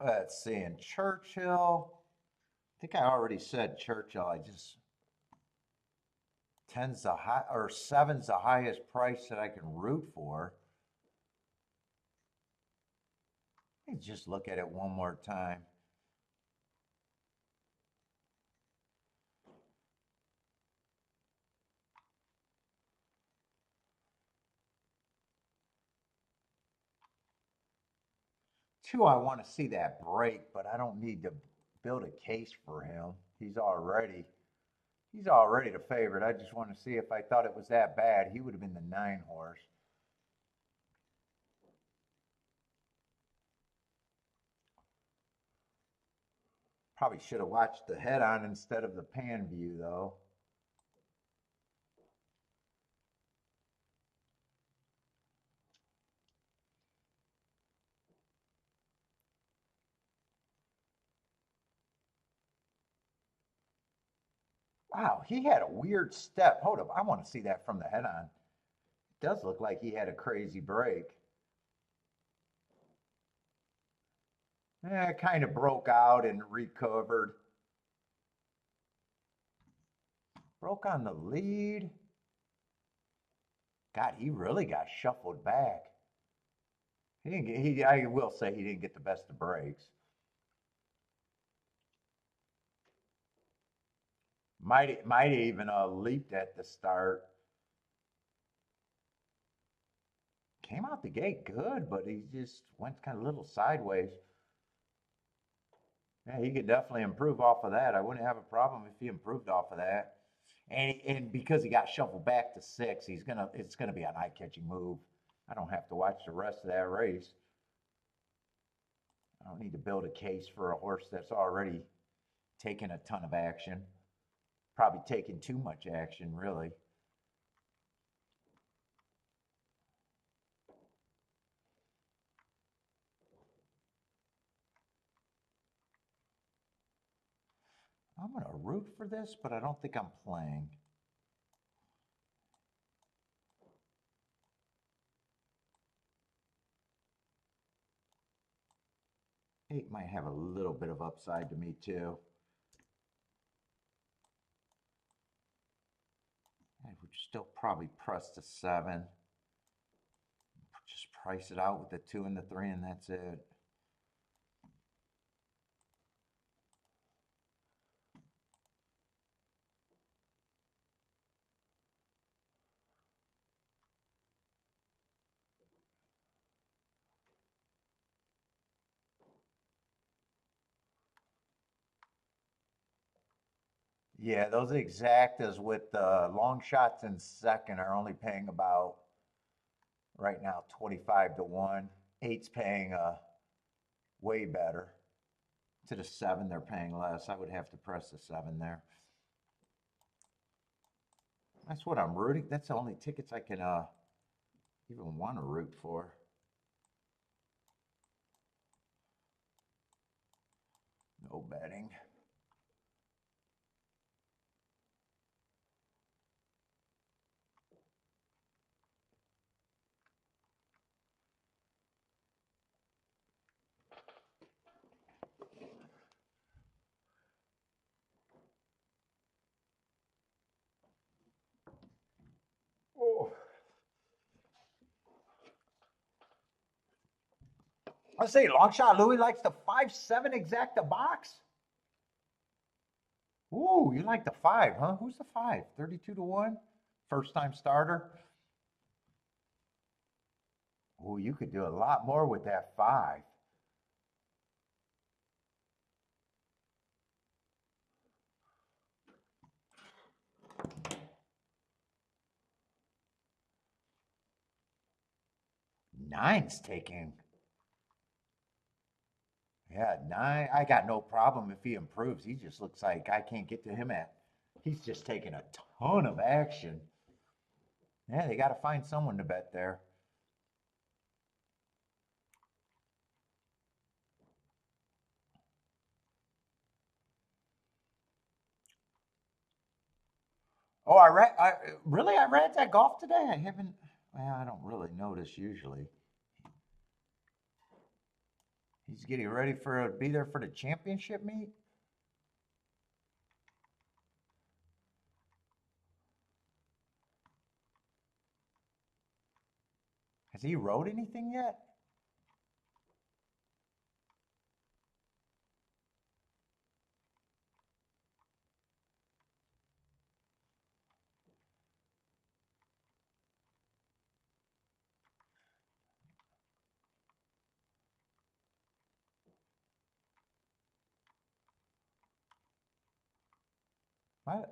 Let's see, in Churchill. I think I already said Churchill. I just 10's the high or 7's the highest price that I can root for. Let me just look at it one more time. Two, I want to see that break, but I don't need to build a case for him. He's already the favorite. I just want to see if I thought it was that bad. He would have been the 9 horse. Probably should have watched the head on instead of the pan view though. Wow, he had a weird step. Hold up, I want to see that from the head on. It does look like he had a crazy break. Kind of broke out and recovered. Broke on the lead. God, he really got shuffled back. He didn't get, I will say he didn't get the best of breaks. Might even leaped at the start. Came out the gate good, but he just went kind of a little sideways. Yeah, he could definitely improve off of that. I wouldn't have a problem if he improved off of that. And because he got shuffled back to 6, it's gonna be an eye-catching move. I don't have to watch the rest of that race. I don't need to build a case for a horse that's already taken a ton of action. Probably taking too much action, really. I'm going to root for this, but I don't think I'm playing. Eight might have a little bit of upside to me, too. I would still probably press to 7. Just price it out with the 2 and the 3, and that's it. Yeah, those exactas with the long shots in second are only paying about, right now, 25 to 1. Eight's paying way better. To the 7, they're paying less. I would have to press the 7 there. That's what I'm rooting. That's the only tickets I can even want to root for. No betting. Oh. I say, long shot Louis likes the 5-7 exacta box. Ooh, you like the 5, huh? Who's the 5? 32 to 1? First time starter? Ooh, you could do a lot more with that 5. Nine's taking. Yeah, 9. I got no problem if he improves. He just looks like I can't get to him at. He's just taking a ton of action. Yeah, they got to find someone to bet there. Oh, I read that golf today. I haven't. Well, I don't really notice usually. He's getting ready for be there for the championship meet. Has he rode anything yet?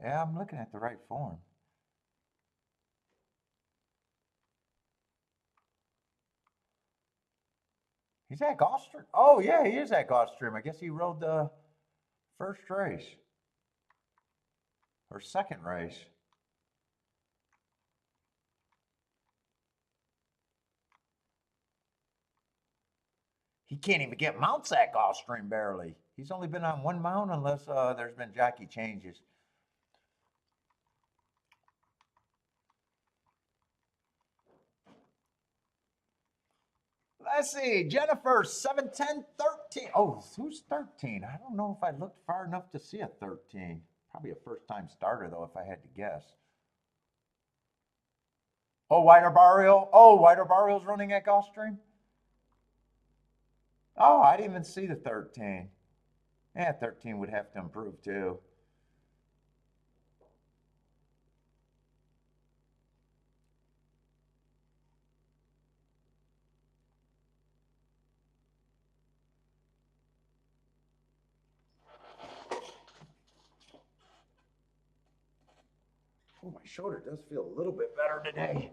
Yeah, I'm looking at the right form. He's at Gulfstream. Oh yeah, he is at Gulfstream. I guess he rode the first race or second race. He can't even get mounts at Gulfstream barely. He's only been on one mount unless there's been jockey changes. Let's see. Jennifer, 710 13. Oh, who's 13? I don't know if I looked far enough to see a 13. Probably a first time starter, though, if I had to guess. Oh, Whiter Barrio. Oh, Whiter Barrio's running at Gulfstream? Oh, I didn't even see the 13. Yeah, 13 would have to improve, too. My shoulder does feel a little bit better today.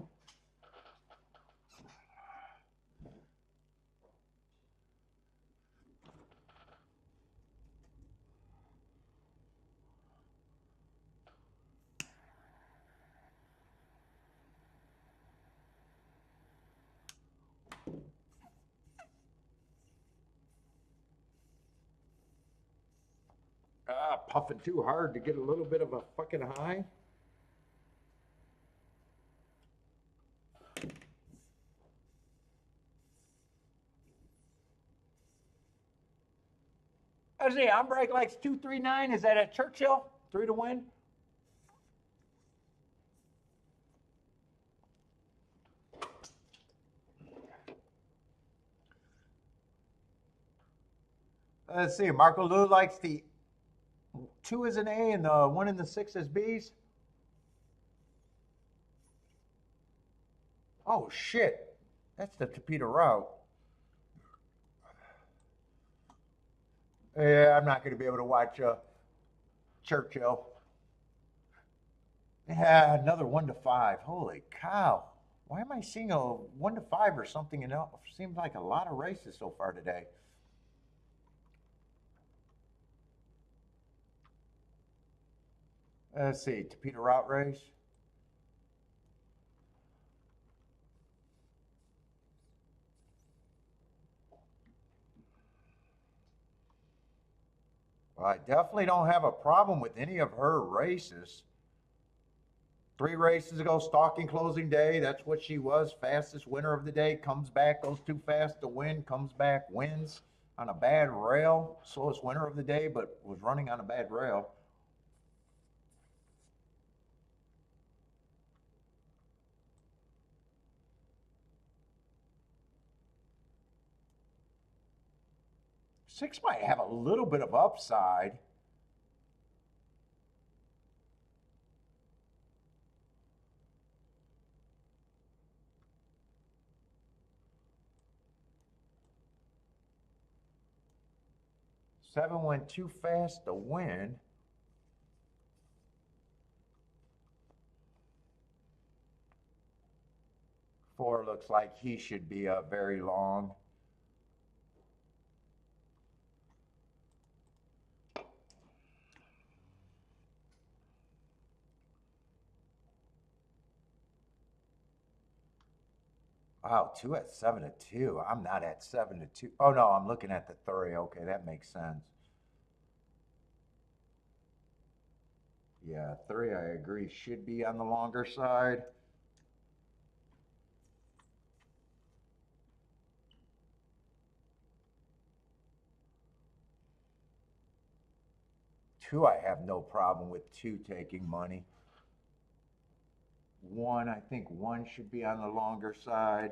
Puffing too hard to get a little bit of a fucking high. Let's see, Umbrake likes 239. Is that at Churchill? 3 to win? Let's see, Marco Lou likes the 2 as an A and the 1 and the 6 as B's. Oh shit, that's the Topeka route. Yeah, I'm not going to be able to watch Churchill. Yeah, another 1 to 5. Holy cow. Why am I seeing a 1 to 5 or something? It seems like a lot of races so far today. Let's see, Topeka route race. Well, I definitely don't have a problem with any of her races. 3 races ago, stalking closing day, that's what she was. Fastest winner of the day, comes back, goes too fast to win, comes back, wins on a bad rail. Slowest winner of the day, but was running on a bad rail. Six might have a little bit of upside. Seven went too fast to win. Four looks like he should be up very long. Wow, 2 at 7 to 2. I'm not at 7 to 2. Oh no, I'm looking at the 3. Okay, that makes sense. Yeah, 3, I agree, should be on the longer side. Two, I have no problem with 2 taking money. 1, I think 1 should be on the longer side.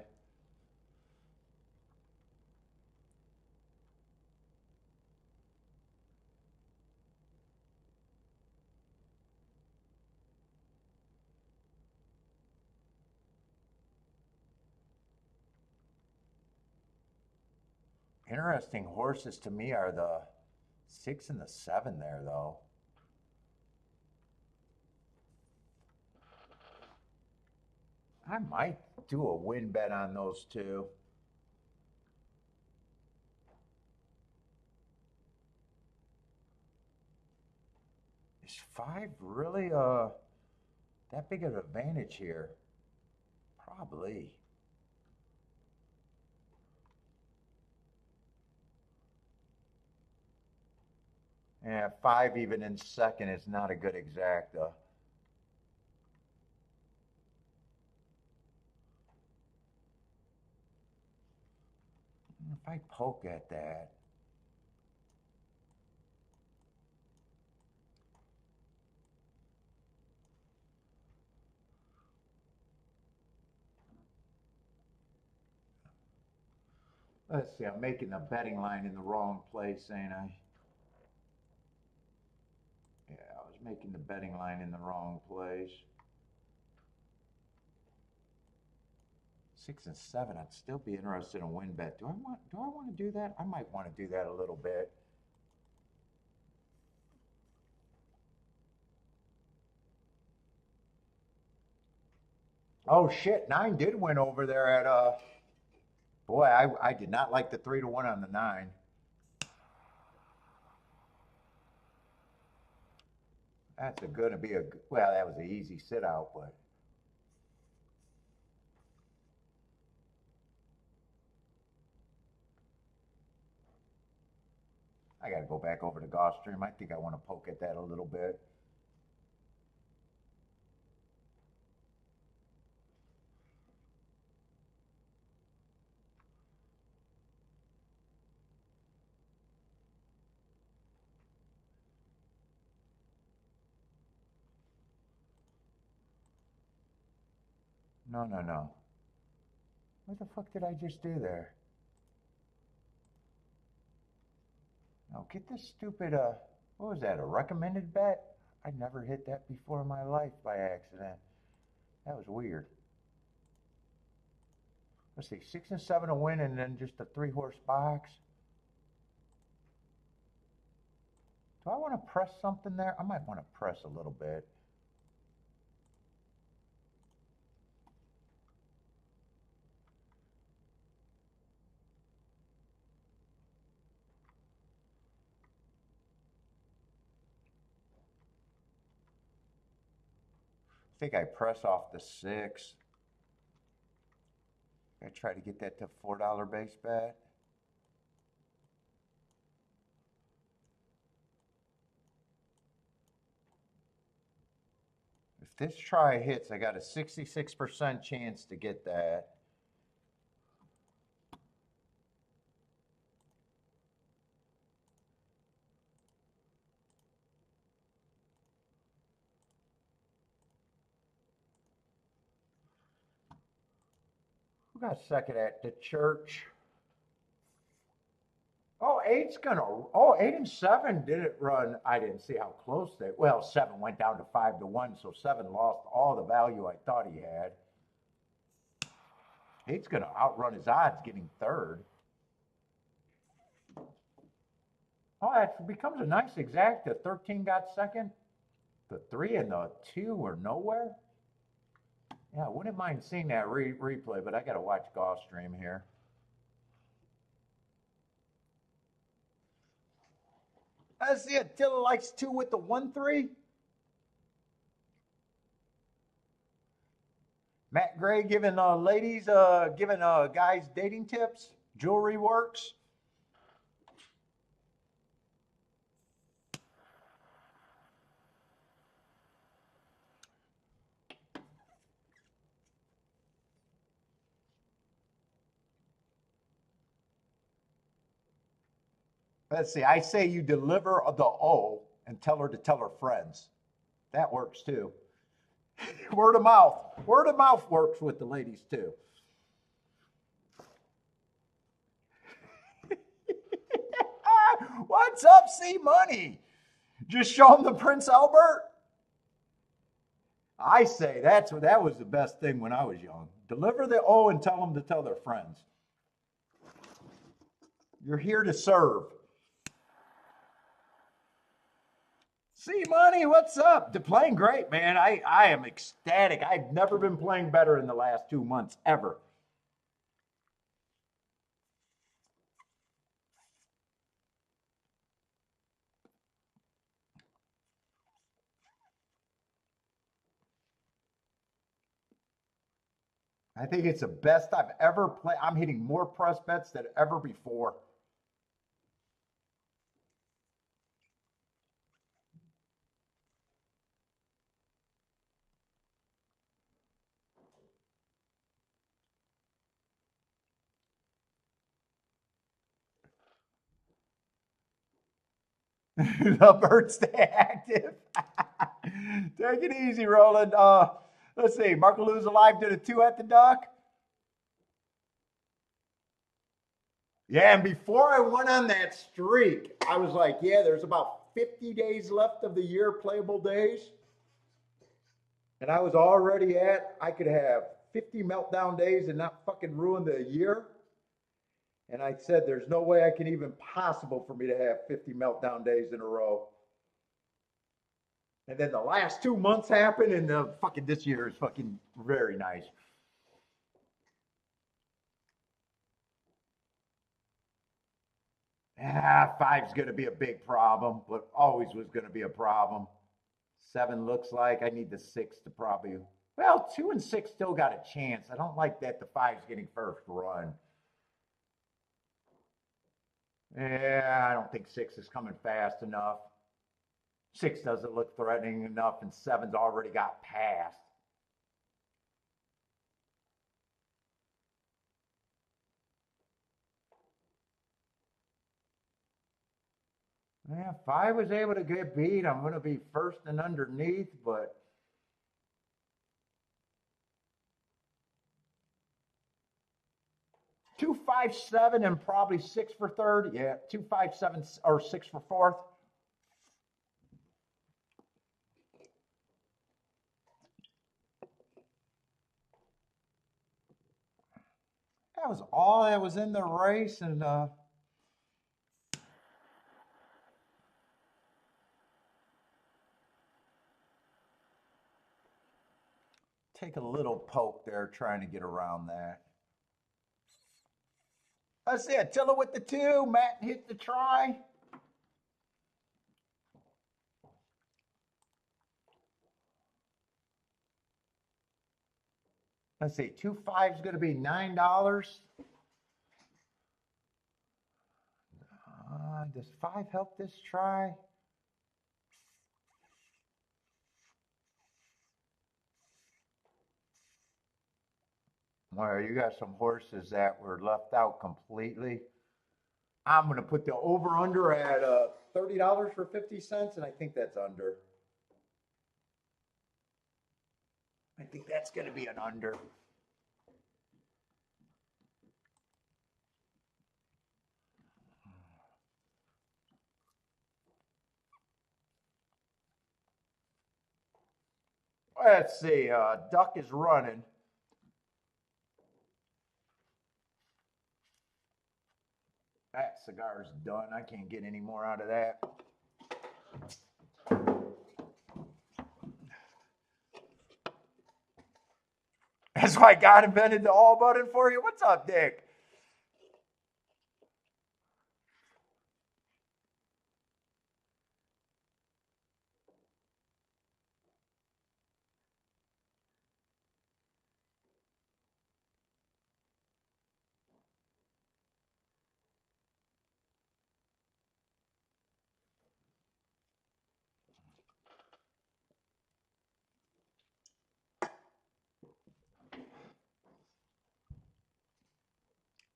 Interesting horses to me are the 6 and the 7 there, though. I might do a win bet on those 2. Is 5 really that big of an advantage here? Probably. Yeah, 5 even in second is not a good exacta. If I poke at that, let's see, I'm making the betting line in the wrong place, ain't I? Yeah, I was making the betting line in the wrong place. 6 and 7, I'd still be interested in win bet. Do I want to do that? I might want to do that a little bit. Oh shit, 9 did win over there at boy, I did not like the 3-1 on the 9. That's gonna be a well, that was an easy sit out, but I gotta go back over to Gulfstream. I think I want to poke at that a little bit. No, no, no. What the fuck did I just do there? Now get this stupid what was that? A recommended bet? I never hit that before in my life by accident. That was weird. Let's see, 6 and 7 to win, and then just a 3-horse box. Do I want to press something there? I might want to press a little bit. I think I press off the 6. I try to get that to $4 base bet. If this try hits, I got a 66% chance to get that. Who got second at the church? Oh, eight's gonna. Oh, 8 and 7 didn't run. I didn't see how close they. Well, 7 went down to 5-1, so 7 lost all the value I thought he had. Eight's gonna outrun his odds getting third. Oh, that becomes a nice exact. The 13 got second. The 3 and the 2 were nowhere. Yeah, I wouldn't mind seeing that replay, but I got to watch Gulfstream here. I see Attila likes 2 with the 1-3. Matt Gray giving ladies, giving guys dating tips. Jewelry works. Let's see. I say you deliver the O and tell her to tell her friends. That works too. Word of mouth. Word of mouth works with the ladies too. What's up, C Money? Just show them the Prince Albert. I say that was the best thing when I was young. Deliver the O and tell them to tell their friends. You're here to serve. C Money, what's up? They're playing great, man. I am ecstatic. I've never been playing better in the last 2 months, ever. I think it's the best I've ever played. I'm hitting more press bets than ever before. The birds stay active. Take it easy, Roland. Let's see. Markalou's alive to the 2 at the dock. Yeah, and before I went on that streak, I was like, yeah, there's about 50 days left of the year, playable days. And I was already I could have 50 meltdown days and not fucking ruin the year. And I said, there's no way I can even possible for me to have 50 meltdown days in a row. And then the last 2 months happened, and the fucking this year is fucking very nice. Ah, five's going to be a big problem, but always was going to be a problem. Seven looks like I need the six to probably. Well, two and six still got a chance. I don't like that the five's getting first run. Yeah, I don't think six is coming fast enough. Six doesn't look threatening enough, and seven's already got passed. Yeah, five was able to get beat. I'm going to be first and underneath, but 257 and probably six for third. Yeah, 257 or six for fourth. That was all that was in the race, and take a little poke there trying to get around that. Let's see, Attila with the two. Matt hit the try. Let's see, 2.5 is going to be $9. Does five help this try? Well, you got some horses that were left out completely. I'm going to put the over under at $30 for 50 cents, and I think that's under. I think that's going to be an under. Let's see. Duck is running. That cigar's done. I can't get any more out of that. That's why God invented the all button for you. What's up, Dick?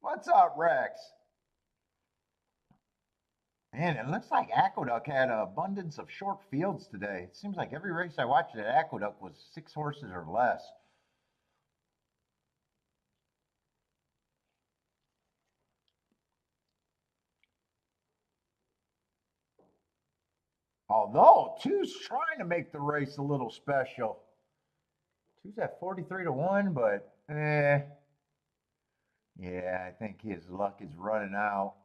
What's up, Rex? Man, it looks like Aqueduct had an abundance of short fields today. It seems like every race I watched at Aqueduct was 6 horses or less. Although two's trying to make the race a little special. Two's at 43 to 1, but yeah, I think his luck is running out.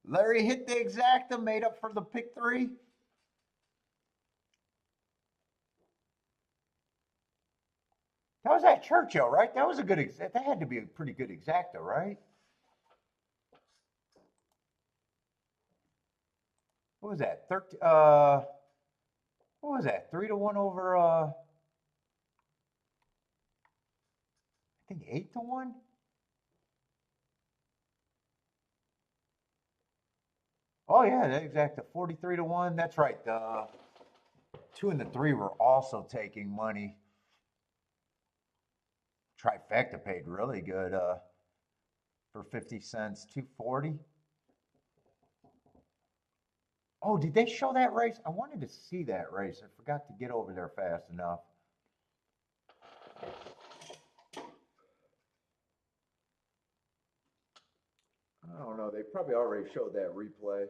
Larry hit the exacta, made up for the pick three. That was at Churchill, right? That was a good exacta. That had to be a pretty good exacta, right? What was that? 13. What was that? 3 to 1 over. I think 8 to 1. Oh yeah, exactly. 43 to 1. That's right. The 2 and the 3 were also taking money. Trifecta paid really good for 50 cents, 240. Oh, did they show that race? I wanted to see that race. I forgot to get over there fast enough. I don't know. They probably already showed that replay.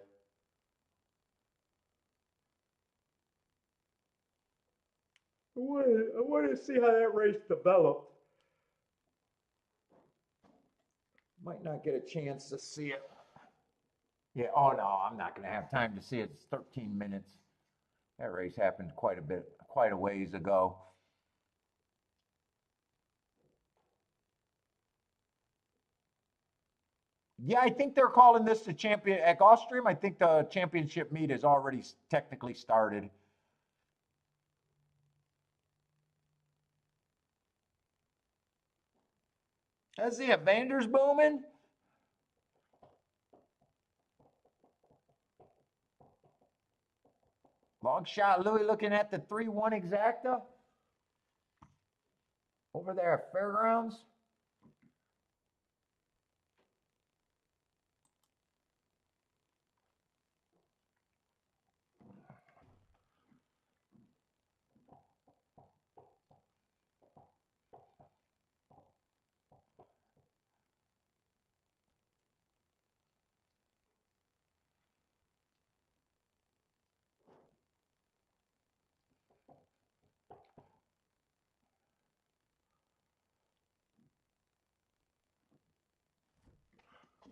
I wanted to see how that race developed. Might not get a chance to see it. Yeah, oh no, I'm not going to have time to see it. It's 13 minutes. That race happened quite a ways ago. Yeah, I think they're calling this the champion at Gulfstream. I think the championship meet has already technically started. Let's see it. Vander's booming. Long shot Louis looking at the 3-1 exacta over there at Fairgrounds.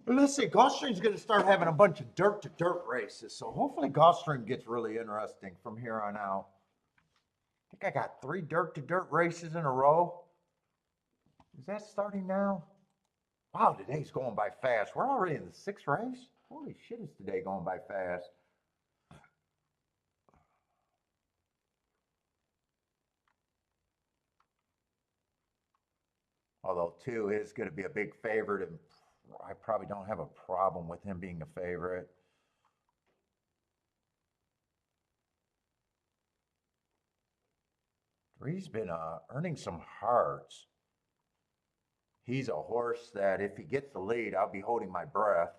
Let's see, Gulfstream's going to start having a bunch of dirt to dirt races, so hopefully Gulfstream gets really interesting from here on out. I think I got 3 dirt to dirt races in a row. Is that starting now? Wow, today's going by fast. We're already in the 6th race? Holy shit, is today going by fast. Although 2 is going to be a big favorite, and I probably don't have a problem with him being a favorite. Three's been earning some hearts. He's a horse that if he gets the lead, I'll be holding my breath.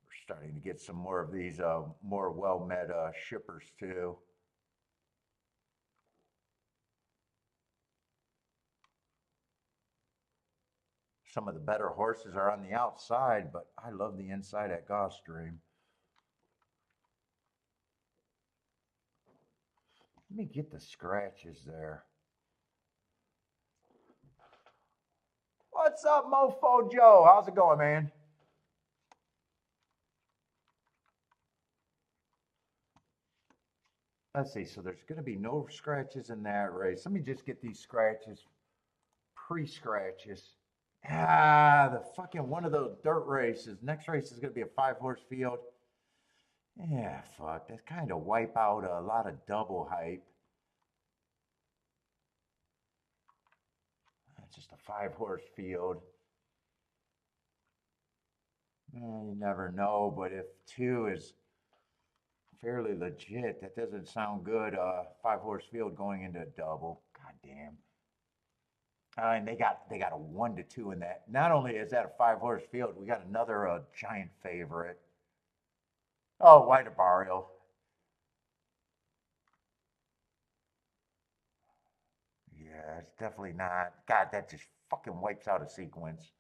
We're starting to get some more of these more well-met shippers too. Some of the better horses are on the outside, but I love the inside at Gulfstream. Let me get the scratches there. What's up, Mofo Joe? How's it going, man? Let's see. So there's going to be no scratches in that race. Let me just get these scratches, pre-scratches. The fucking one of those dirt races. Next race is going to be a 5-horse field. Yeah, fuck. That kind of wipe out a lot of double hype. It's just a 5-horse field. You never know, but if 2 is fairly legit, that doesn't sound good. 5-horse field going into a double. God damn. And they got a 1 to 2 in that. Not only is that a 5-horse field, we got another giant favorite. Oh, White Barrio. Yeah, it's definitely not. God, that just fucking wipes out a sequence.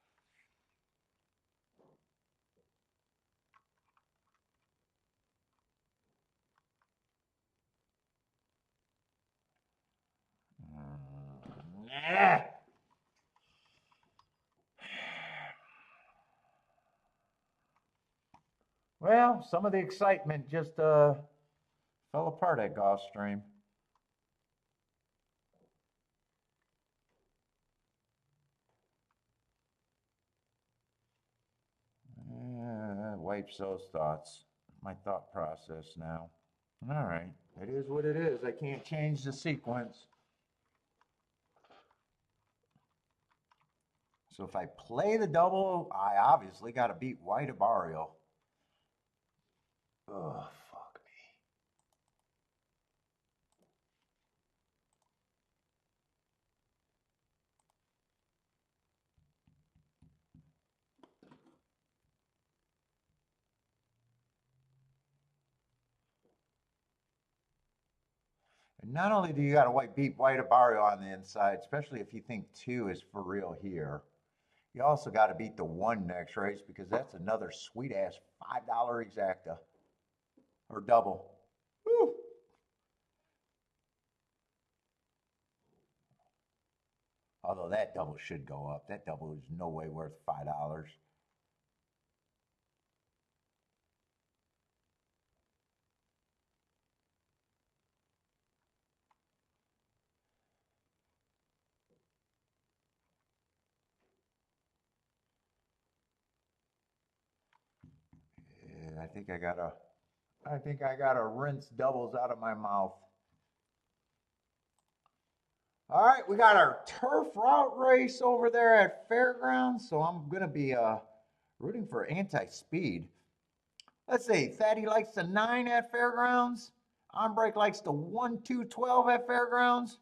Yeah. Well, some of the excitement just fell apart at Gulfstream. Wipes those thoughts. My thought process now. All right. It is what it is. I can't change the sequence. So if I play the double, I obviously got to beat white of barrio. Oh, fuck me. And not only do you got to beat white of barrio on the inside, especially if you think 2 is for real here, you also got to beat the 1 next race because that's another sweet ass $5 exacta or double. Woo. Although that double should go up. That double is no way worth $5. Yeah, I think I gotta rinse doubles out of my mouth. All right, we got our turf route race over there at Fairgrounds, so I'm gonna be rooting for anti-speed. Let's see, Fatty likes the 9 at Fairgrounds. Ombrake likes the 1, 2, 12 at Fairgrounds.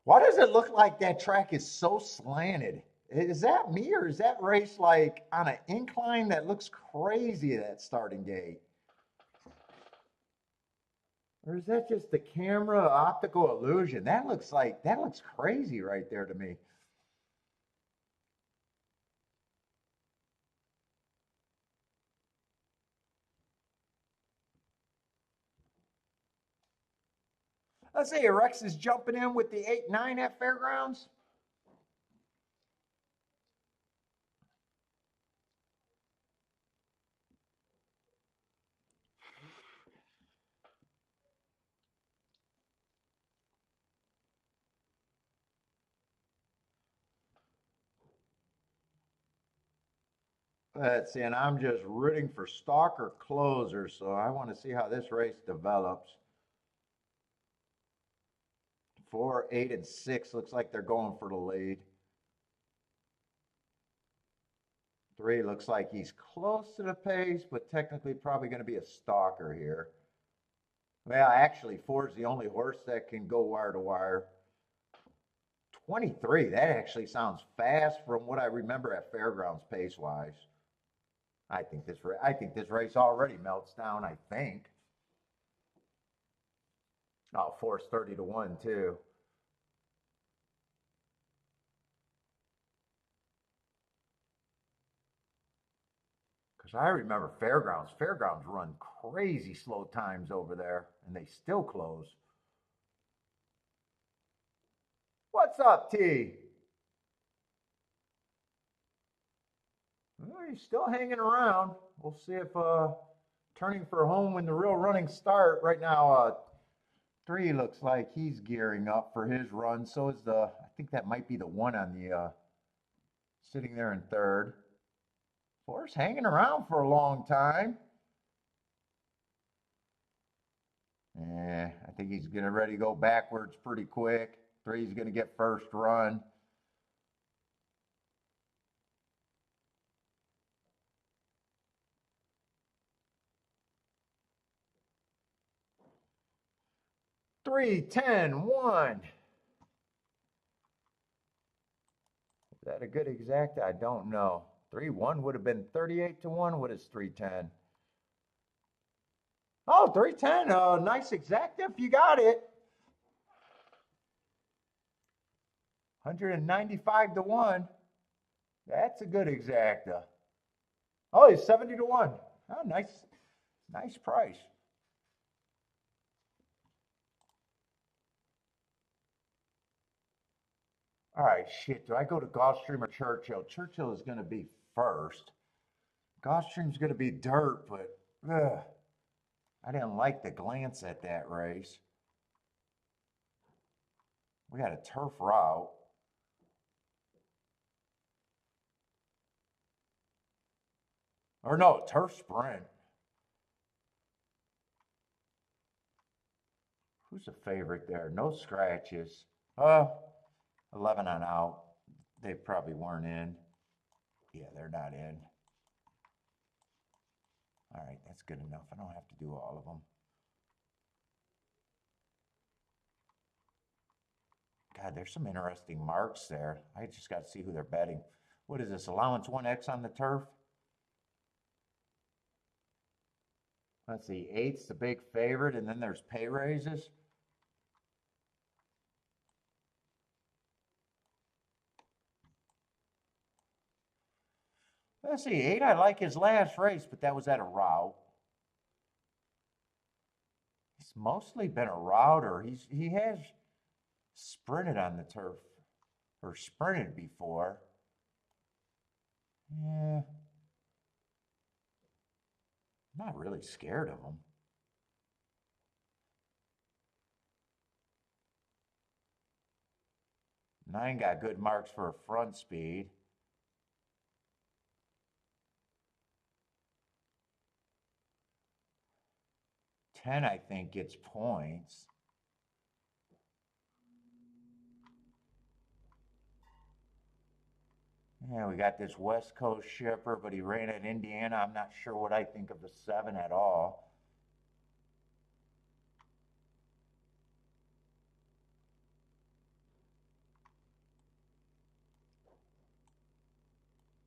Why does it look like that track is so slanted? Is that me or is that race like on an incline that looks crazy at that starting gate? Or is that just the camera optical illusion? That looks crazy right there to me. Let's say Rex is jumping in with the 8, 9 at Fairgrounds. Let's see, and I'm just rooting for stalker closer, so I want to see how this race develops. 4, 8, and 6 looks like they're going for the lead. 3 looks like he's close to the pace, but technically probably going to be a stalker here. Well, actually, 4 is the only horse that can go wire to wire. 23, that actually sounds fast from what I remember at Fairgrounds pace-wise. I think this race already melts down, I think. Oh, 4's 30 to 1 too. Because I remember Fairgrounds. Fairgrounds run crazy slow times over there, and they still close. What's up, T? Well, he's still hanging around. We'll see if turning for home when the real running start. Right now, 3 looks like he's gearing up for his run. So is I think that might be the 1 on the sitting there in 3rd. 4's hanging around for a long time. I think he's getting ready to go backwards pretty quick. 3's going to get first run. Three, 10, 1. Is that a good exact? I don't know. 3, 1 would have been 38 to 1. What is 310? Oh, 310. Nice exact if you got it. 195 to 1. That's a good exacta. Oh, he's 70 to 1. Oh, nice price. All right, shit. Do I go to Gulfstream or Churchill? Churchill is going to be first. Gulfstream's going to be dirt, but I didn't like the glance at that race. We got a turf route. Or no, turf sprint. Who's the favorite there? No scratches. 11 on out. They probably weren't in. Yeah, they're not in. All right, that's good enough. I don't have to do all of them. God, there's some interesting marks there. I just got to see who they're betting. What is this, allowance 1X on the turf? Let's see, 8's the big favorite, and then there's pay raises. Let's see, 8, I like his last race, but that was at a route. He's mostly been a router. He has sprinted on the turf, or sprinted before. Yeah. I'm not really scared of him. Nine got good marks for a front speed. 10, I think, gets points. Yeah, we got this West Coast shipper, but he ran at Indiana. I'm not sure what I think of the 7 at all.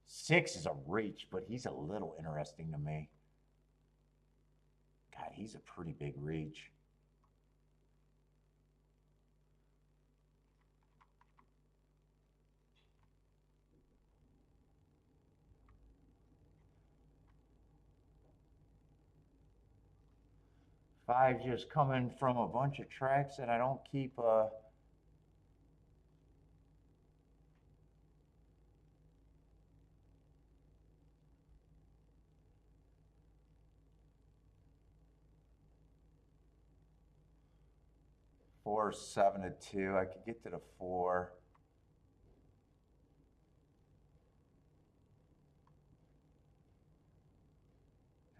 Six is a reach, but he's a little interesting to me. God, he's a pretty big reach. Five just coming from a bunch of tracks that I don't keep 4, 7 to 2. I could get to the 4.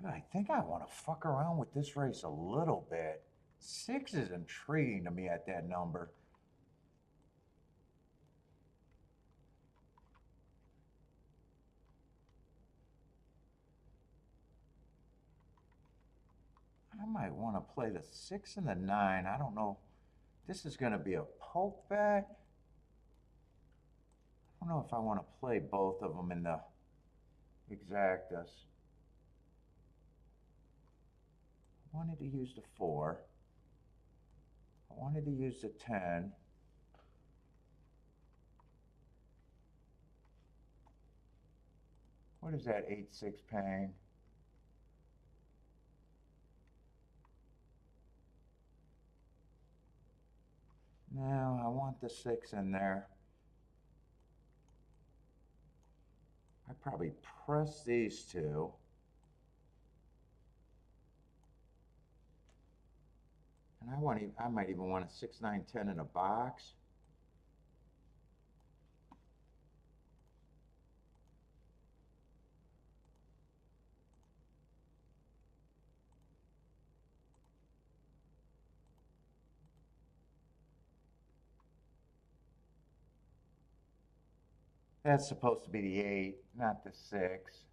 I think I want to fuck around with this race a little bit. 6 is intriguing to me at that number. I might want to play the 6 and the 9. I don't know. This is going to be a poke bet. I don't know if I want to play both of them in the exactas. I wanted to use the 4. I wanted to use the 10. What is that 8-6 paying? No, I want the 6 in there. I probably press these two. And I might even want a 6, 9, 10 in a box. That's supposed to be the 8, not the 6.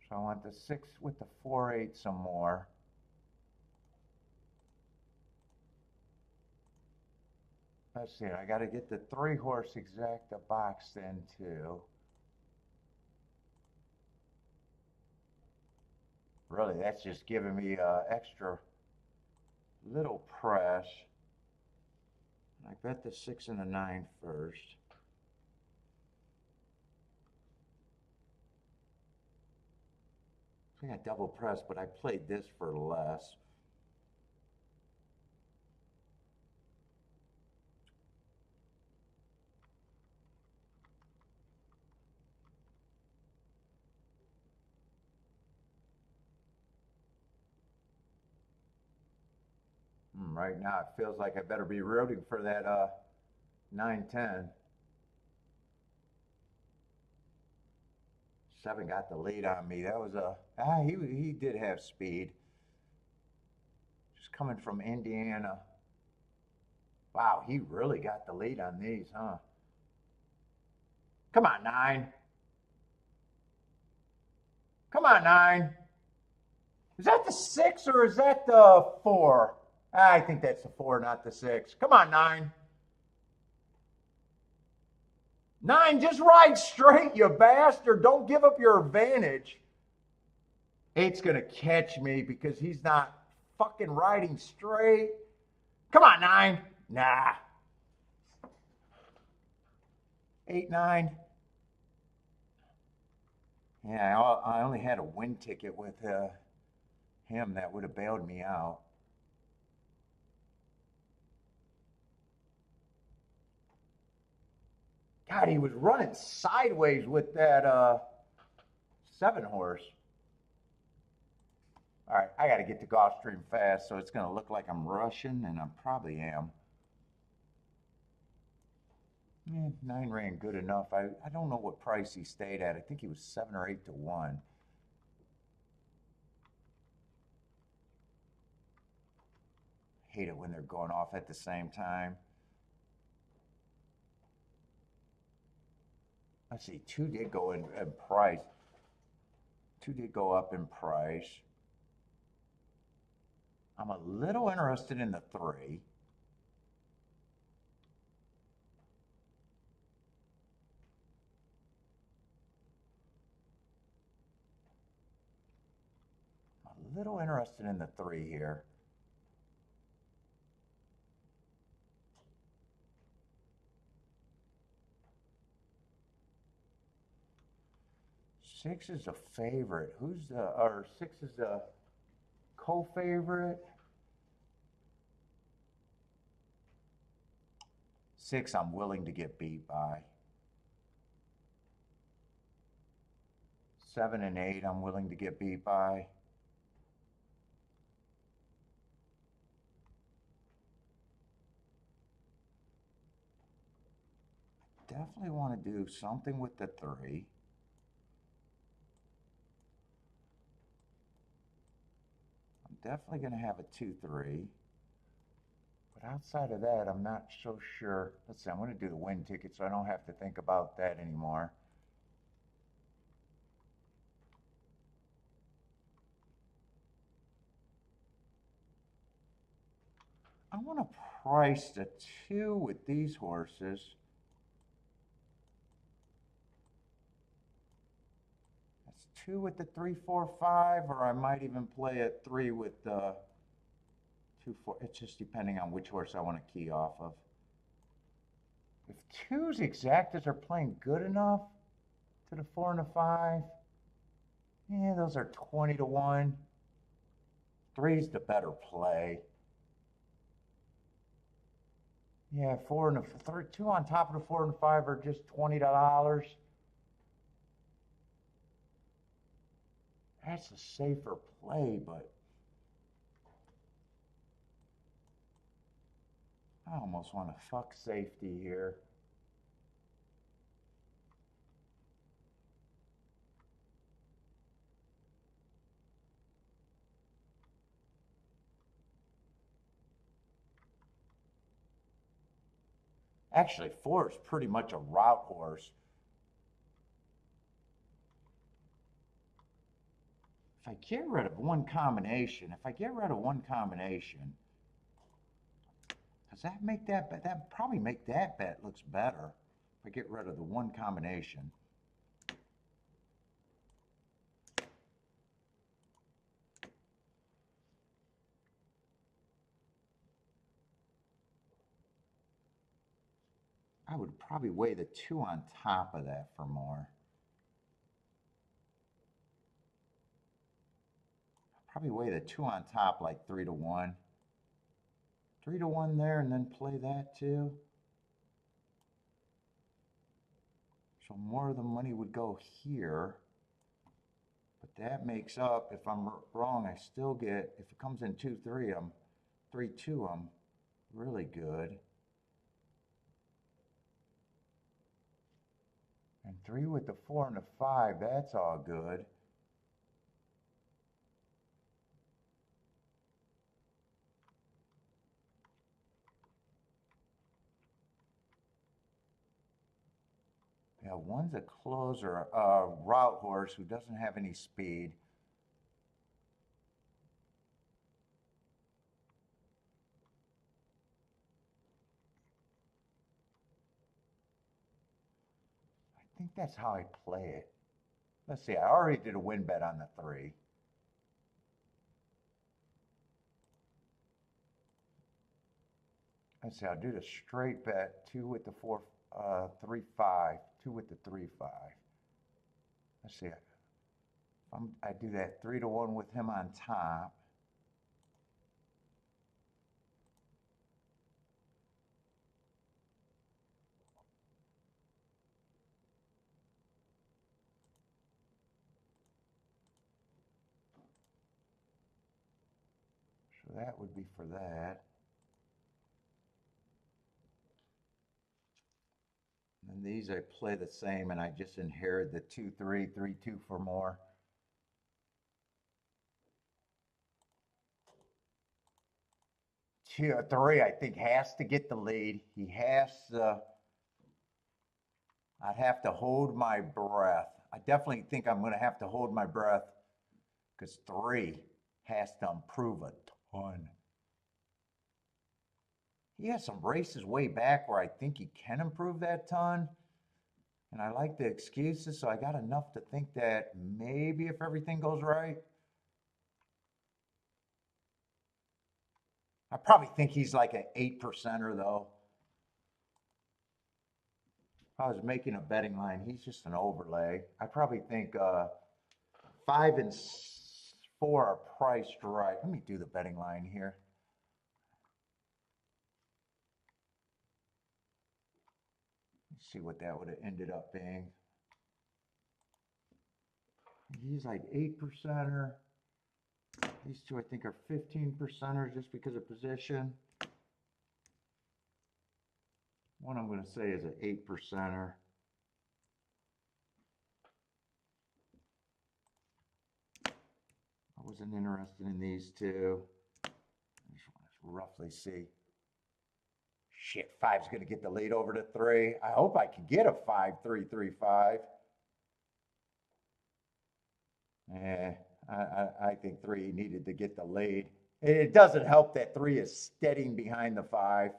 So I want the 6 with the 4, 8 some more. Let's see, I got to get the 3-horse exacta box then too. Really, that's just giving me extra little press. I bet the 6 and the 9 first. I got double press, but I played this for less. right now. It feels like I better be rooting for that 9-10. 7 got the lead on me. That was he did have speed. Just coming from Indiana. Wow, he really got the lead on these, huh? Come on, 9. Come on, 9. Is that the 6 or is that the 4? I think that's the 4, not the 6. Come on, 9. 9, just ride straight, you bastard. Don't give up your advantage. 8's going to catch me because he's not fucking riding straight. Come on, 9. Nah. 8, 9. Yeah, I only had a win ticket with him. That would have bailed me out. God, he was running sideways with that 7 horse. All right, I got to get to Gulfstream fast, so it's going to look like I'm rushing, and I probably am. 9 ran good enough. I don't know what price he stayed at. I think he was 7 or 8 to 1. Hate it when they're going off at the same time. Let's see, 2 did go in price. 2 did go up in price. I'm a little interested in the 3. A little interested in the 3 here. Six is a favorite. Or 6 is a co-favorite. 6 I'm willing to get beat by. 7 and 8 I'm willing to get beat by. Definitely want to do something with the 3. I'm definitely going to have a 2-3. But outside of that, I'm not so sure. Let's see, I'm going to do the win ticket so I don't have to think about that anymore. I want to price the 2 with these horses. That's 2 with the 3, 4, 5, or I might even play a 3 with the 2, 4. It's just depending on which horse I want to key off of. If 2's exactas are playing good enough to the 4 and the 5, yeah, those are 20 to 1. 3's the better play. Yeah, 4 and the 2 on top of the 4 and the 5 are just $20. That's a safer play, but I almost want to fuck safety here. Actually, 4 is pretty much a route horse. If I get rid of one combination, does that make that bet? That probably make that bet looks better if I get rid of the one combination. I would probably weigh the 2 on top of that for more. Probably weigh the 2 on top like 3 to 1. 3 to 1 there and then play that too. So more of the money would go here. But that makes up, if I'm wrong, I still get, if it comes in 2-3, I'm 3-2, I'm really good. And 3 with the 4 and the 5, that's all good. Yeah, one's a closer, route horse who doesn't have any speed. I think that's how I play it. Let's see, I already did a win bet on the 3. Let's see, I'll do the straight bet, 2 with the 4, 3, 5, 2 with the 3, 5. Let's see, I do that 3-1 with him on top. So that would be for that. And these I play the same, and I just inherit the 2-3, 3-2 for more. Two, 3, I think, has to get the lead. He has to. I'd have to hold my breath. I definitely think I'm going to have to hold my breath because 3 has to improve a ton. He has some races way back where I think he can improve that ton. And I like the excuses, so I got enough to think that maybe if everything goes right, I probably think he's like an 8%er though. If I was making a betting line, he's just an overlay. I probably think 5 and 4 are priced right. Let me do the betting line here. Let's see what that would have ended up being. He's like 8%er. These two I think are 15%ers just because of position. One I'm going to say is an 8%er. I wasn't interested in these two. I just want to roughly see. Shit, 5's going to get the lead over to 3. I hope I can get a 5-3-3-5. I think 3 needed to get the lead. It doesn't help that 3 is steadying behind the 5.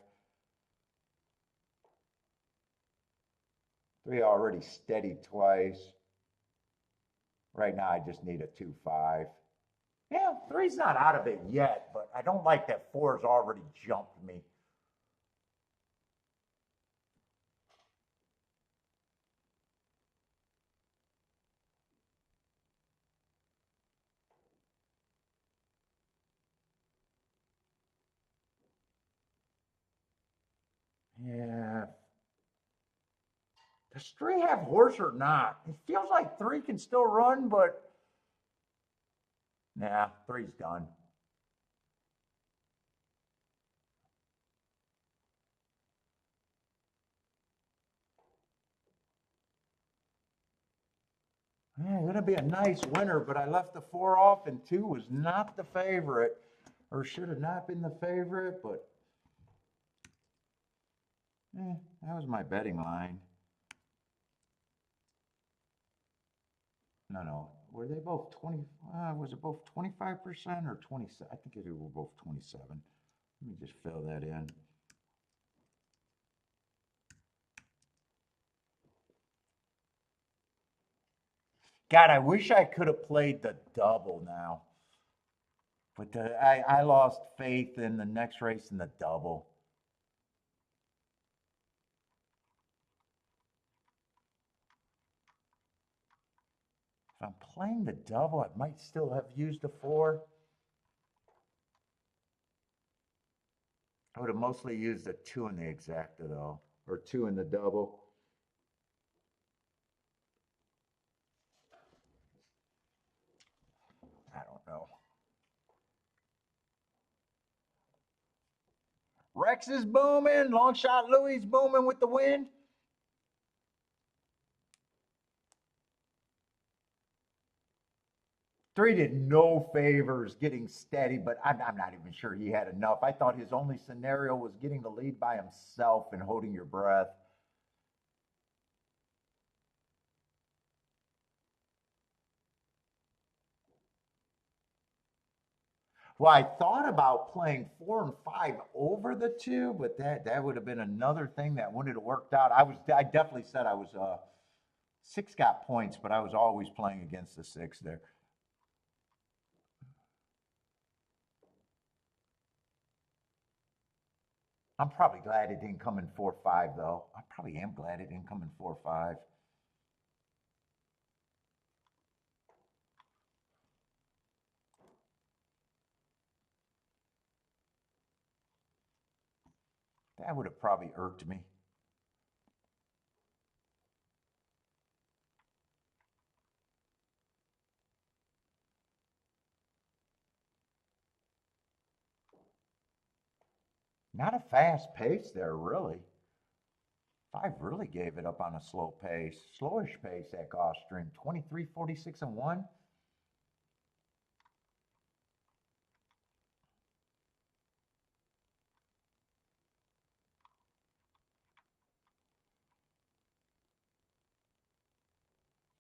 3 already steadied twice. Right now, I just need a 2-5. Yeah, 3's not out of it yet, but I don't like that 4's already jumped me. Yeah. Does 3 have horse or not? It feels like 3 can still run, but nah, 3's done. Yeah, gonna be a nice winner, but I left the 4 off, and 2 was not the favorite, or should have not been the favorite, but that was my betting line. No. Were they both 20? Was it both 25% or 27? I think they were both 27. Let me just fill that in. God, I wish I could have played the double now. But I lost faith in the next race in the double. If I'm playing the double, I might still have used the 4. I would have mostly used the 2 in the exacta though, or 2 in the double. I don't know. Rex is booming. Long shot Louis booming with the wind. Three did no favors getting steady, but I'm not even sure he had enough. I thought his only scenario was getting the lead by himself and holding your breath. Well, I thought about playing 4 and 5 over the two, but that would have been another thing that wouldn't have worked out. I definitely said I was 6 got points, but I was always playing against the 6 there. I'm probably glad it didn't come in 4-5 though. I probably am glad it didn't come in 4-5. That would have probably irked me. Not a fast pace there, really. 5 really gave it up on a slow pace. Slowish pace at Gulfstream. 23, 46, and 1.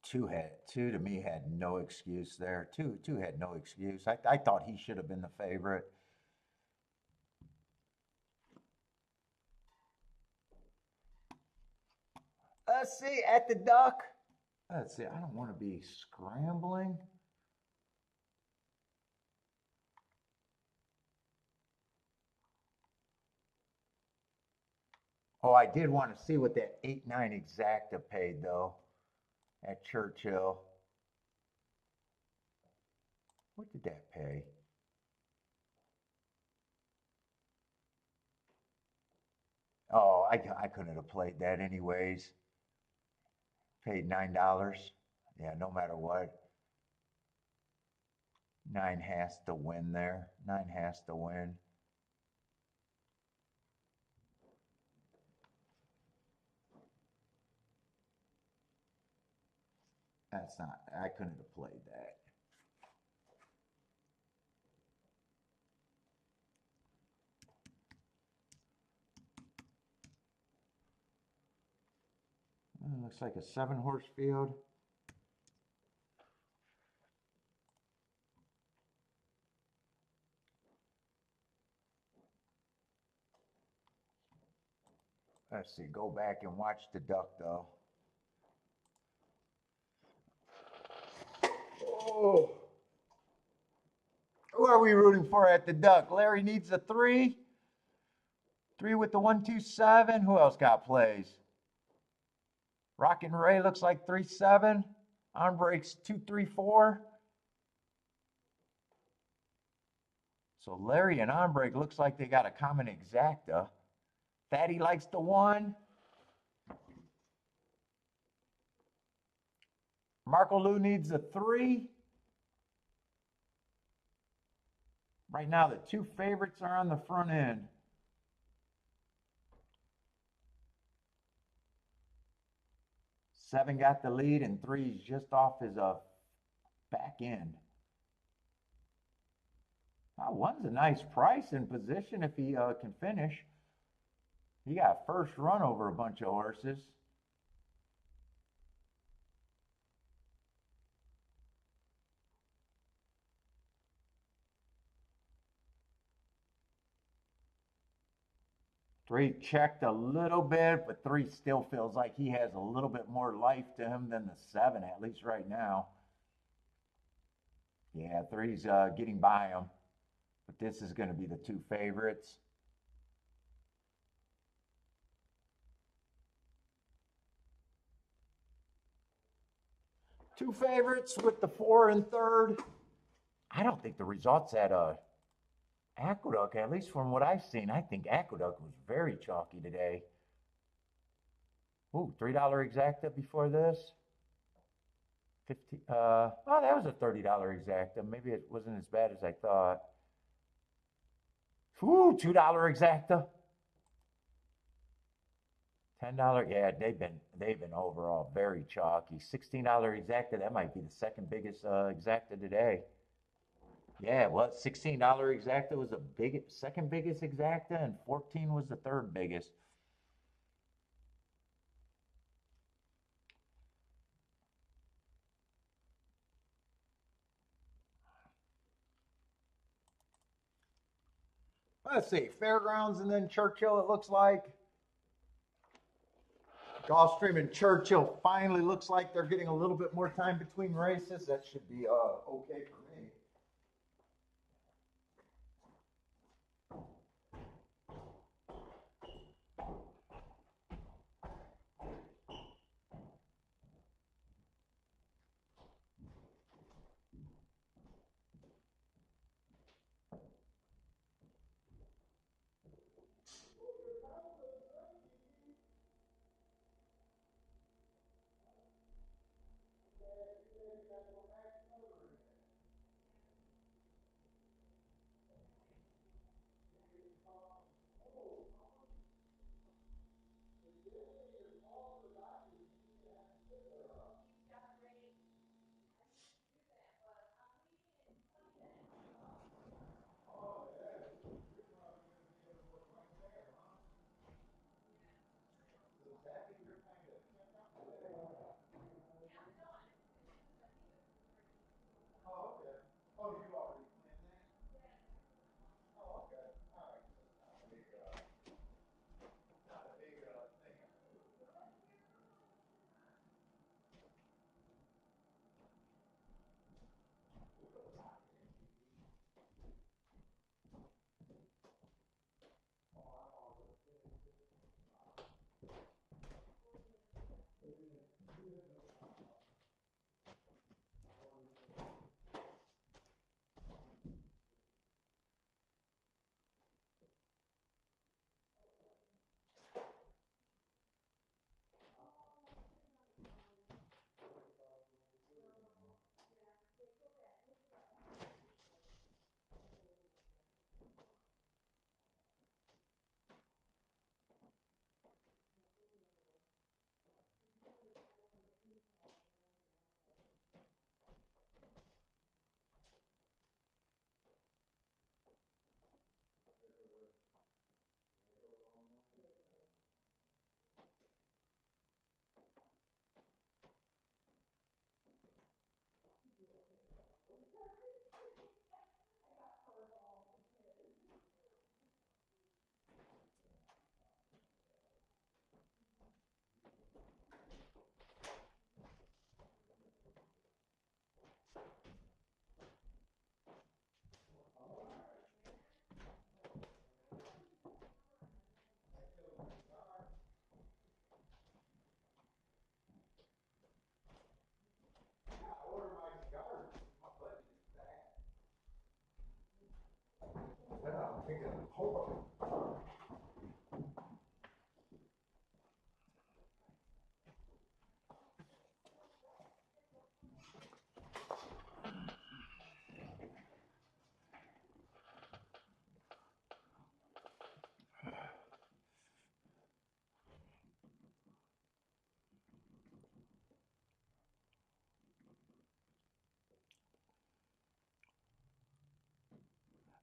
Two to me had no excuse there. Two had no excuse. I thought he should have been the favorite. Let's see, at the duck. Let's see, I don't want to be scrambling. Oh, I did want to see what that 8-9 exacta paid though at Churchill. What did that pay? Oh, I couldn't have played that anyways. Paid $9. Yeah, no matter what. 9 has to win there. 9 has to win. That's not, I couldn't have played that. Looks like a 7-horse field. Let's see, go back and watch the duck though. Oh. Who are we rooting for at the duck? Larry needs a 3. 3 with the 1-2-7. Who else got plays? Rockin' Ray looks like 3-7. On breaks 2-3-4. So Larry and on break looks like they got a common exacta. Fatty likes the 1. Marco Lou needs a 3. Right now, the 2 favorites are on the front end. Seven got the lead, and 3 is just off his back end. Now, 1's a nice price in position if he can finish. He got first run over a bunch of horses. Three checked a little bit, but 3 still feels like he has a little bit more life to him than the 7, at least right now. Yeah, 3's getting by him, but this is going to be the 2 favorites. Two favorites with the 4 and 3rd. I don't think the results at Aqueduct, at least from what I've seen, I think Aqueduct was very chalky today. Ooh, $3 exacta before this. 50. Oh, that was a $30 exacta. Maybe it wasn't as bad as I thought. Ooh, $2 exacta. $10. Yeah, they've been overall very chalky. $16 exacta. That might be the second biggest exacta today. Yeah, well, $16 exacta was the second biggest exacta, and 14 was the third biggest. Let's see, Fairgrounds and then Churchill. It looks like Gulfstream and Churchill finally looks like they're getting a little bit more time between races. That should be okay for me.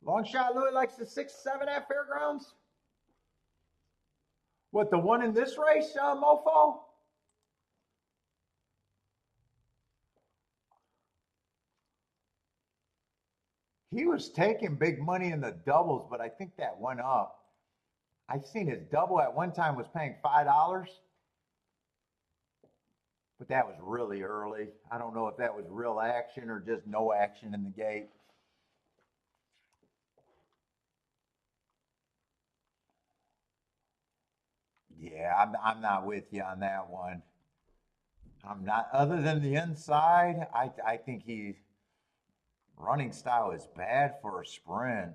Long shot Louis likes the 6-7 at Fairgrounds. What, the one in this race, Mofo? He was taking big money in the doubles, but I think that went up. I've seen his double at one time was paying $5, but that was really early. I don't know if that was real action or just no action in the gate. Yeah, I'm not with you on that one. I'm not. Other than the inside, I think he's running style is bad for a sprint.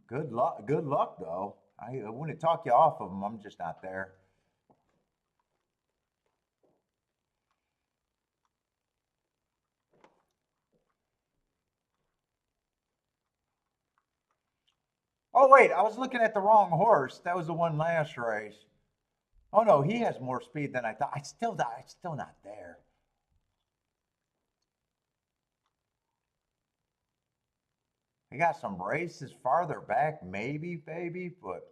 Good luck. Good luck though. I wouldn't talk you off of him. I'm just not there. Oh wait, I was looking at the wrong horse. That was the one last race. Oh no, he has more speed than I thought. It's still not there. He got some races farther back, maybe, baby, but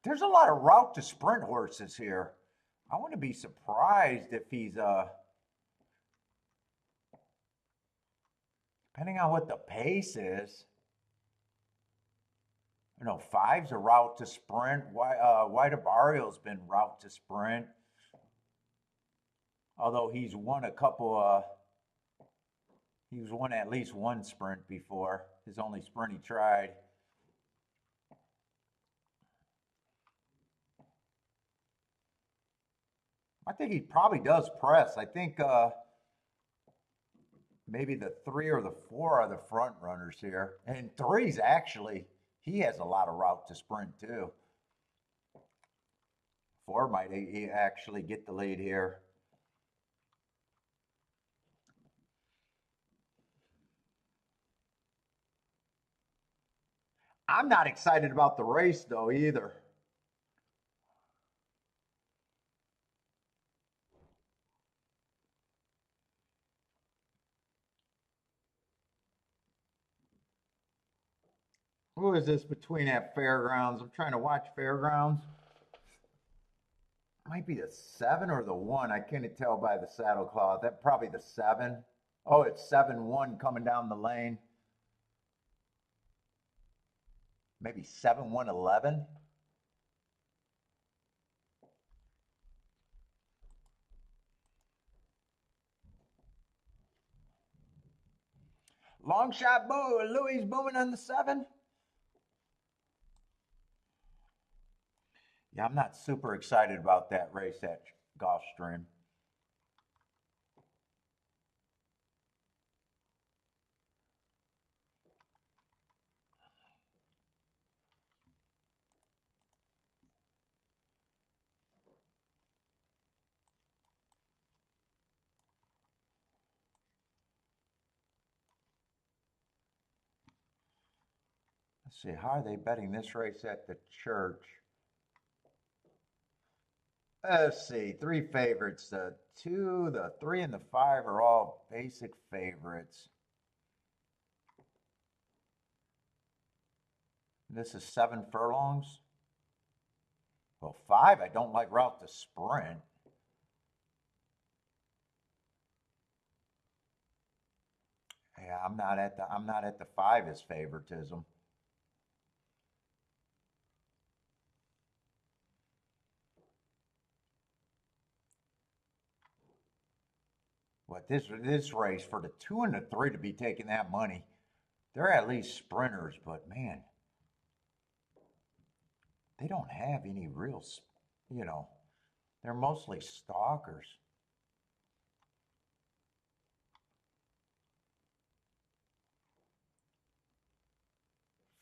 there's a lot of route to sprint horses here. I wouldn't be surprised if he's depending on what the pace is. You know, five's a route to sprint. White Barrio's been route to sprint. Although he's won a couple he's won at least one sprint before. His only sprint he tried. I think he probably does press. I think maybe the 3 or the 4 are the front runners here. And 3's actually, he has a lot of route to sprint too. 4 might actually get the lead here. I'm not excited about the race though either. Who is this between at Fairgrounds? I'm trying to watch Fairgrounds. Might be the 7 or the 1. I can't tell by the saddle cloth. That probably the 7. Oh, it's 7-1 coming down the lane. Maybe 7-1-11. Long shot, boo. Louis booming on the 7. Yeah, I'm not super excited about that race at Gulfstream. Let's see, how are they betting this race at the church? Let's see, 3 favorites. The 2, the 3, and the 5 are all basic favorites. This is 7 furlongs. Well, 5, I don't like route to sprint. Yeah, I'm not at the 5 as favoritism. But this race for the 2 and the 3 to be taking that money, they're at least sprinters, but man, they don't have any real, you know, they're mostly stalkers.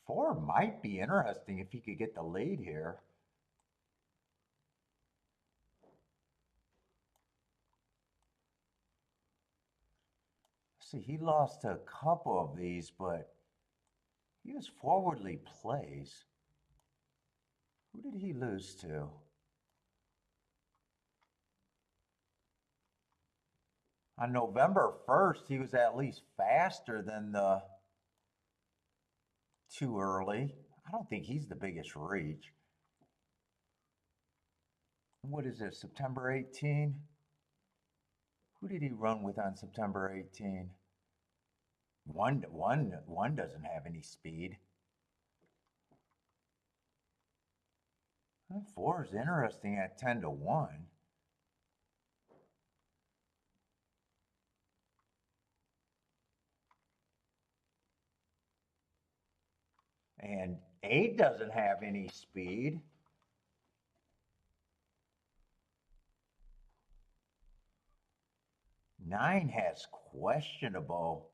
4 might be interesting if he could get the lead here. See, he lost a couple of these, but he was forwardly placed. Who did he lose to? On November 1st, he was at least faster than the Too Early. I don't think he's the biggest reach. What is it, September 18? Who did he run with on September 18? One doesn't have any speed. 4 is interesting at 10-1. And 8 doesn't have any speed. Nine has questionable.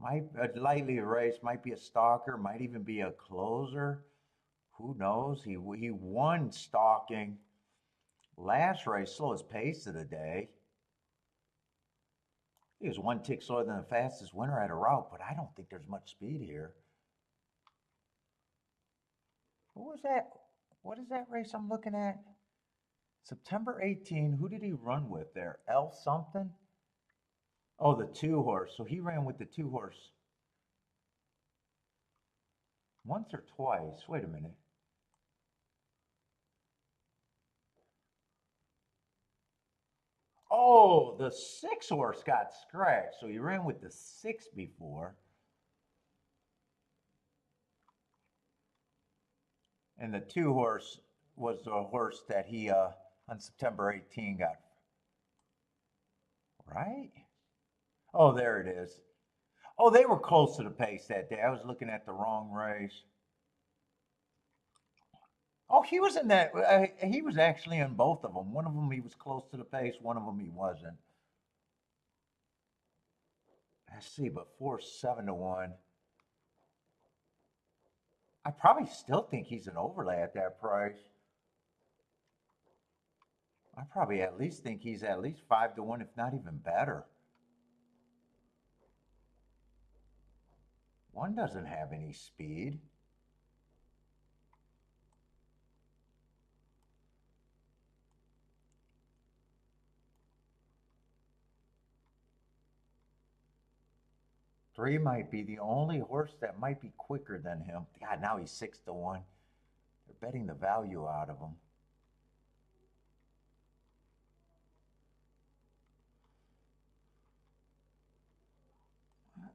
Might a lightly race, might be a stalker, might even be a closer. Who knows? He won stalking Last race, slowest pace of the day. He was one tick slower than the fastest winner at a route, but I don't think there's much speed here. What was that? What is that race I'm looking at? September 18. Who did he run with there? L something? Oh, the 2-horse. So he ran with the 2-horse once or twice. Wait a minute. Oh, the 6-horse got scratched. So he ran with the 6 before. And the 2-horse was the horse that he, on September 18 got. Right? Oh, there it is. Oh, they were close to the pace that day. I was looking at the wrong race. Oh, he was in that. He was actually in both of them. One of them he was close to the pace. One of them he wasn't. Let's see, but 4-7-1. I probably still think he's an overlay at that price. I probably at least think he's at least 5-1, if not even better. One doesn't have any speed. Three might be the only horse that might be quicker than him. God, now he's 6-1. They're betting the value out of him.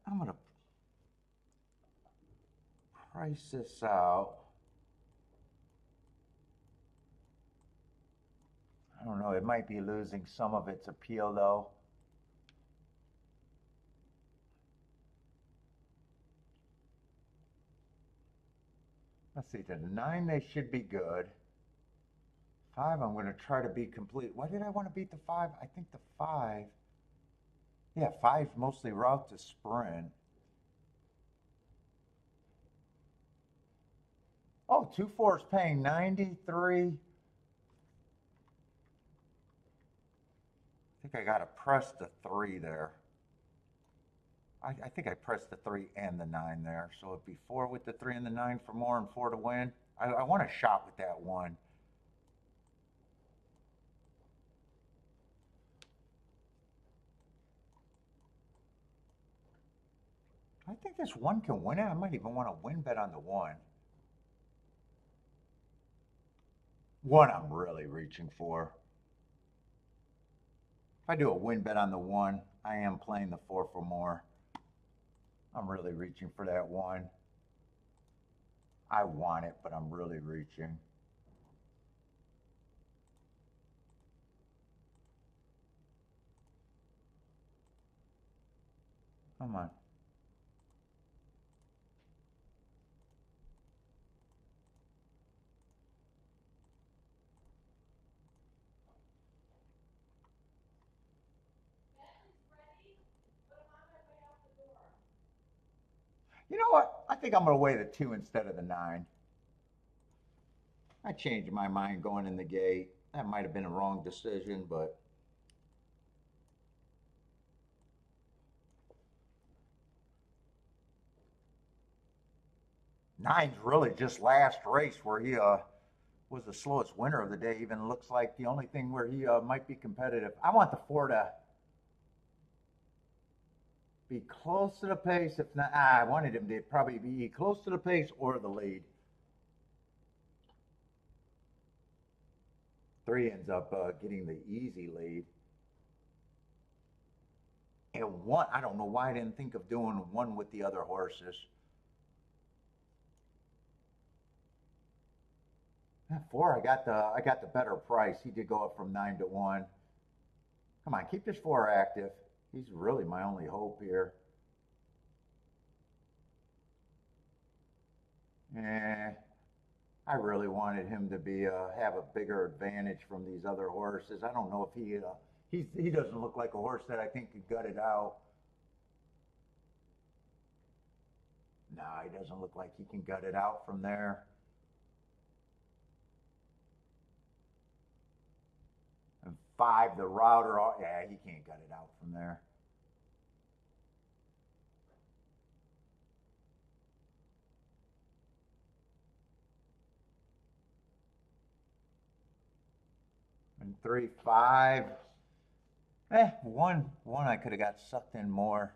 I'm going to price this out. I don't know. It might be losing some of its appeal, though. Let's see. The 9, they should be good. 5, I'm going to try to be complete. Why did I want to beat the 5? I think the 5. Yeah, 5 mostly route to sprint. Oh, 2-4 is paying 93. I think I got to press the 3 there. I think I pressed the 3 and the 9 there. So it'd be 4 with the 3 and the 9 for more and 4 to win. I want a shot with that 1. I think this 1 can win it. I might even want to win bet on the 1. 1 I'm really reaching for. If I do a win bet on the 1, I am playing the 4 for more. I'm really reaching for that 1. I want it, but I'm really reaching. Come on. You know what? I think I'm going to weigh the 2 instead of the 9. I changed my mind going in the gate. That might have been a wrong decision, but nine's really just last race where he was the slowest winner of the day. Even looks like the only thing where he might be competitive. I want the 4 to be close to the pace. If not, I wanted him to probably be close to the pace or the lead. 3 ends up getting the easy lead. And 1, I don't know why I didn't think of doing 1 with the other horses. 4, I got the better price. He did go up from 9-1. Come on, keep this 4 active. He's really my only hope here. I really wanted him to be have a bigger advantage from these other horses. I don't know if he doesn't look like a horse that I think could gut it out. No, he doesn't look like he can gut it out from there. 5, the router. Yeah, he can't gut it out from there. And 3, 5. One I could have got sucked in more.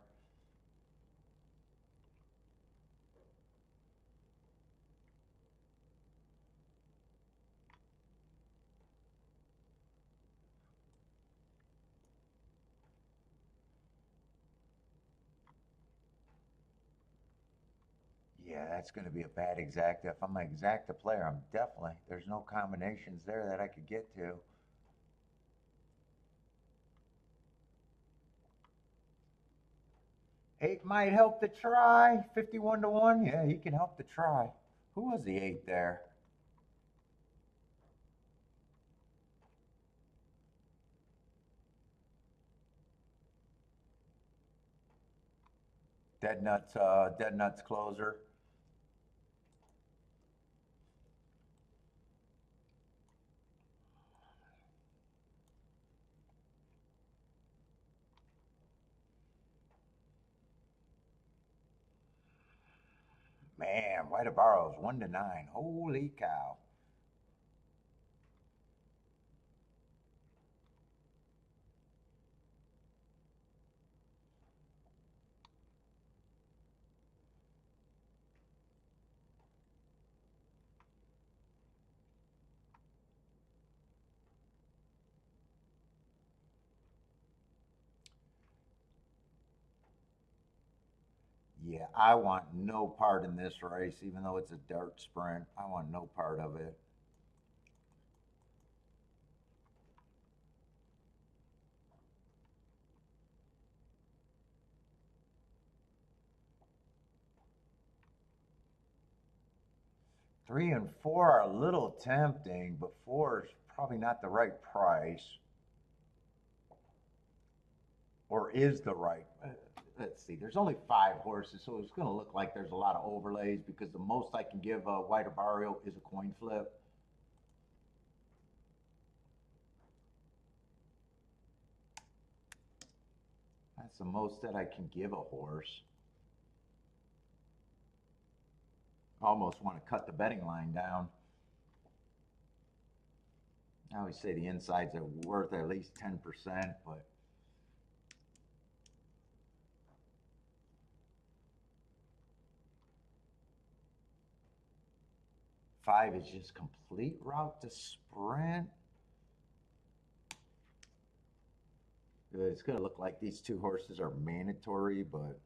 Yeah, that's going to be a bad exacta. If I'm an exacta player, I'm definitely, there's no combinations there that I could get to. 8 might help the try. 51 to 1. Yeah, he can help the try. Who was the 8 there? Dead nuts closer. Man, White Barrows 1 to 9. Holy cow. Yeah, I want no part in this race, even though it's a dirt sprint. I want no part of it. Three and four are a little tempting, but four is probably not the right price. Or is the right. Let's see, there's only 5 horses, so it's going to look like there's a lot of overlays because the most I can give White Barrio is a coin flip. That's the most that I can give a horse. I almost want to cut the betting line down. I always say the insides are worth at least 10%, but five is just complete route to sprint. It's going to look like these 2 horses are mandatory, but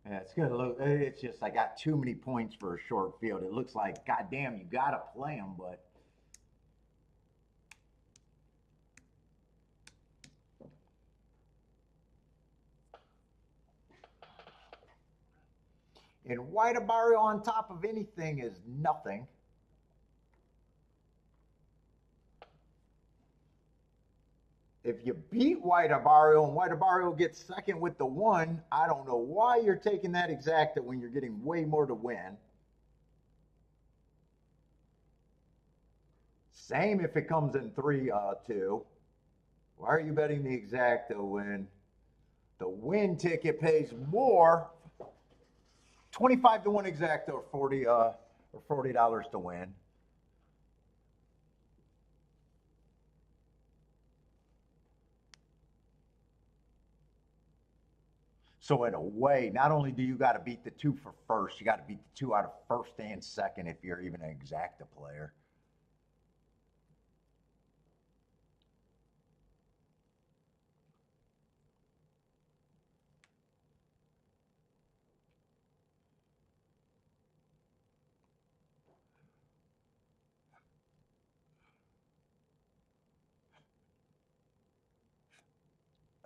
yeah, it's going to look, it's just, I got too many points for a short field. It looks like, goddamn, you got to play them, but and White Barrio on top of anything is nothing. If you beat White Barrio and White Barrio gets second with the 1, I don't know why you're taking that exacta when you're getting way more to win. Same if it comes in 3-2. Why are you betting the exacta when the win ticket pays more? 25 to 1 exacta or $40 to win. So in a way, not only do you got to beat the 2 for first, you got to beat the 2 out of first and second if you're even an exacta player.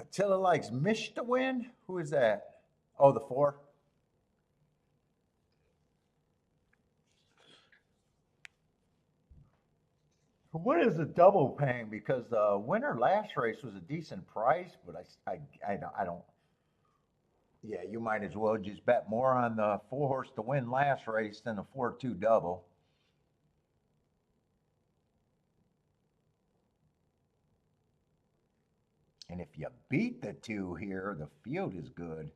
Attila likes Mish to win. Who is that? Oh, the 4. What is the double paying? Because the winner last race was a decent price, but I don't. Yeah, you might as well just bet more on the 4 horse to win last race than the 4-2 double. And if you beat the 2 here, the field is good.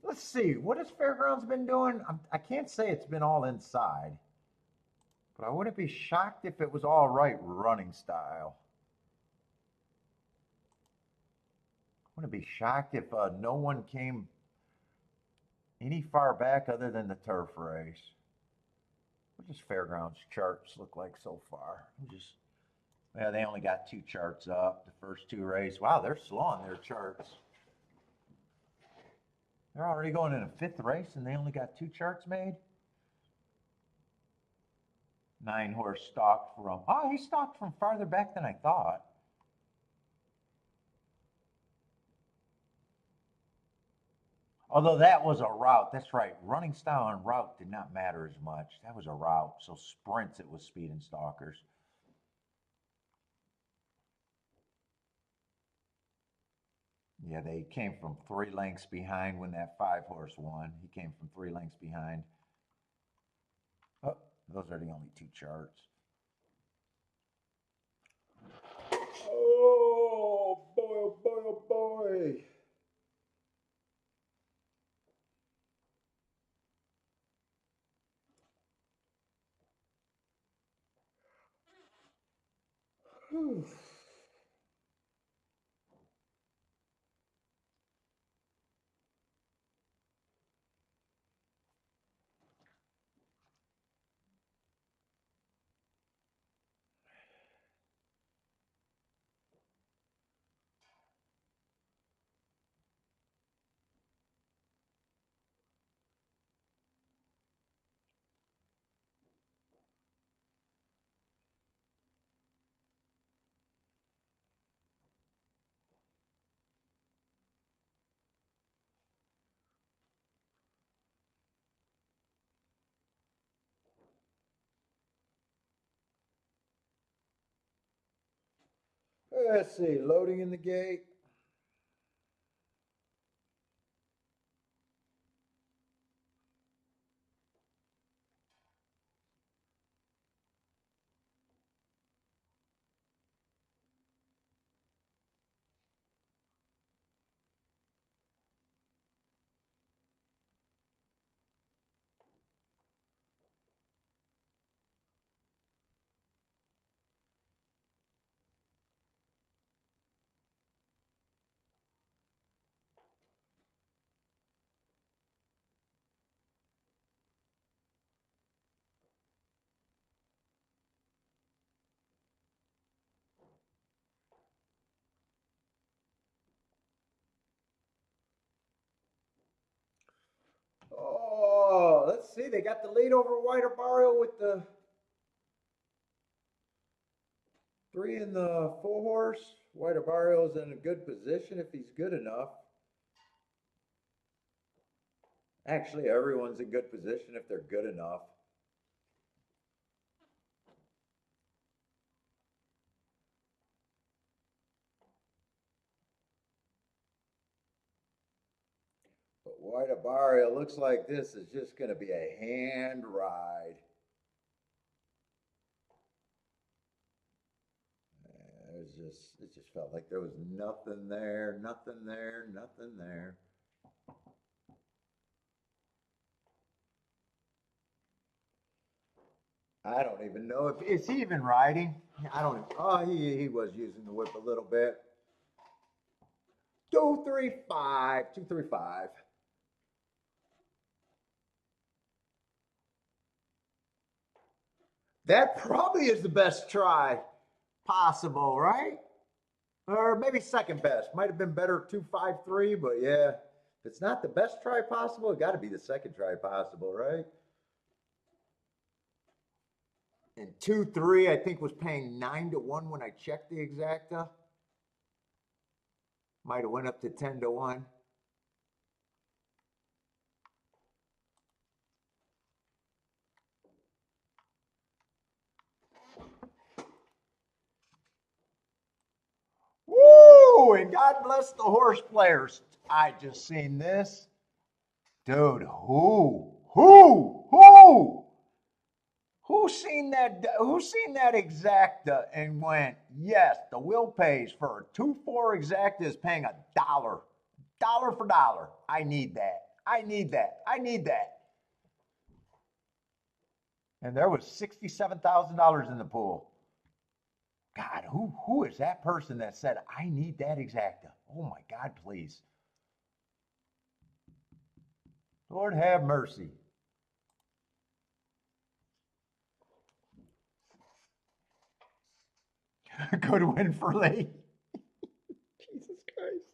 Let's see, what has Fairgrounds been doing? I can't say it's been all inside, but I wouldn't be shocked if it was all right running style. I wouldn't be shocked if no one came any far back other than the turf race. What does Fairgrounds charts look like so far? Yeah, they only got 2 charts up, the first 2 races. Wow, they're slow on their charts. They're already going in a 5th race and they only got 2 charts made. 9 horse stalked from, oh, he stalked from farther back than I thought. Although that was a route, that's right. Running style and route did not matter as much. That was a route. So sprints, it was speed and stalkers. Yeah, they came from 3 lengths behind when that 5 horse won. He came from 3 lengths behind. Oh, those are the only 2 charts. Oh boy, oh boy, oh boy. Whew. Let's see, loading in the gate. Oh, let's see. They got the lead over White Barrio with the 3 and the 4 horse. White Barrio's in a good position if he's good enough. Actually, everyone's in good position if they're good enough. But White Barrio looks like this is just going to be a hand ride. It just felt like there was nothing there, nothing there, nothing there. I don't even know if is he even riding. I don't. Oh, he was using the whip a little bit. 235, 235. That probably is the best try possible, right? Or maybe second best. Might have been better 253, but yeah. If it's not the best try possible, it got to be the second try possible, right? And 2-3, I think, was paying 9-1 when I checked the exacta. Might have went up to 10-1. Oh, and God bless the horse players. I just seen this. Dude, who seen that exacta and went, yes, the will pays for a 2-4 exacta is paying $1. Dollar for dollar. I need that. I need that. I need that. And there was $67,000 in the pool. God, who is that person that said, I need that exacta? Oh my God, please. Lord have mercy. Good win for Lee. Jesus Christ.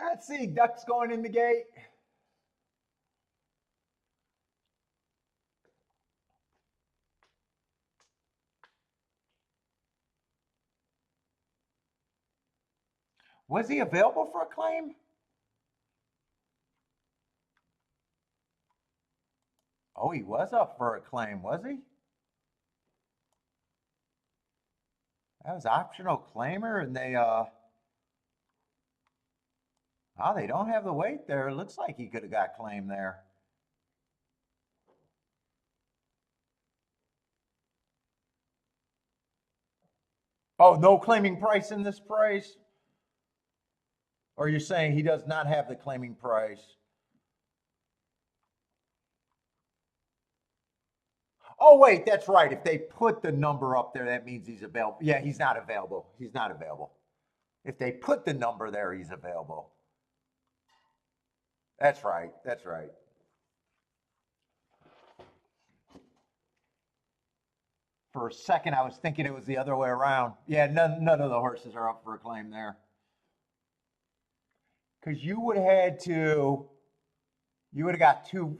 Let's see, ducks going in the gate. Was he available for a claim? Oh, he was up for a claim, was he? That was optional claimer, and they don't have the weight there. It looks like he could have got claim there. Oh, no claiming price in this price? Or you're saying he does not have the claiming price? Oh, wait, that's right. If they put the number up there, that means he's available. Yeah, he's not available. He's not available. If they put the number there, he's available. That's right. That's right. For a second, I was thinking it was the other way around. Yeah, none of the horses are up for a claim there. Because you would have got two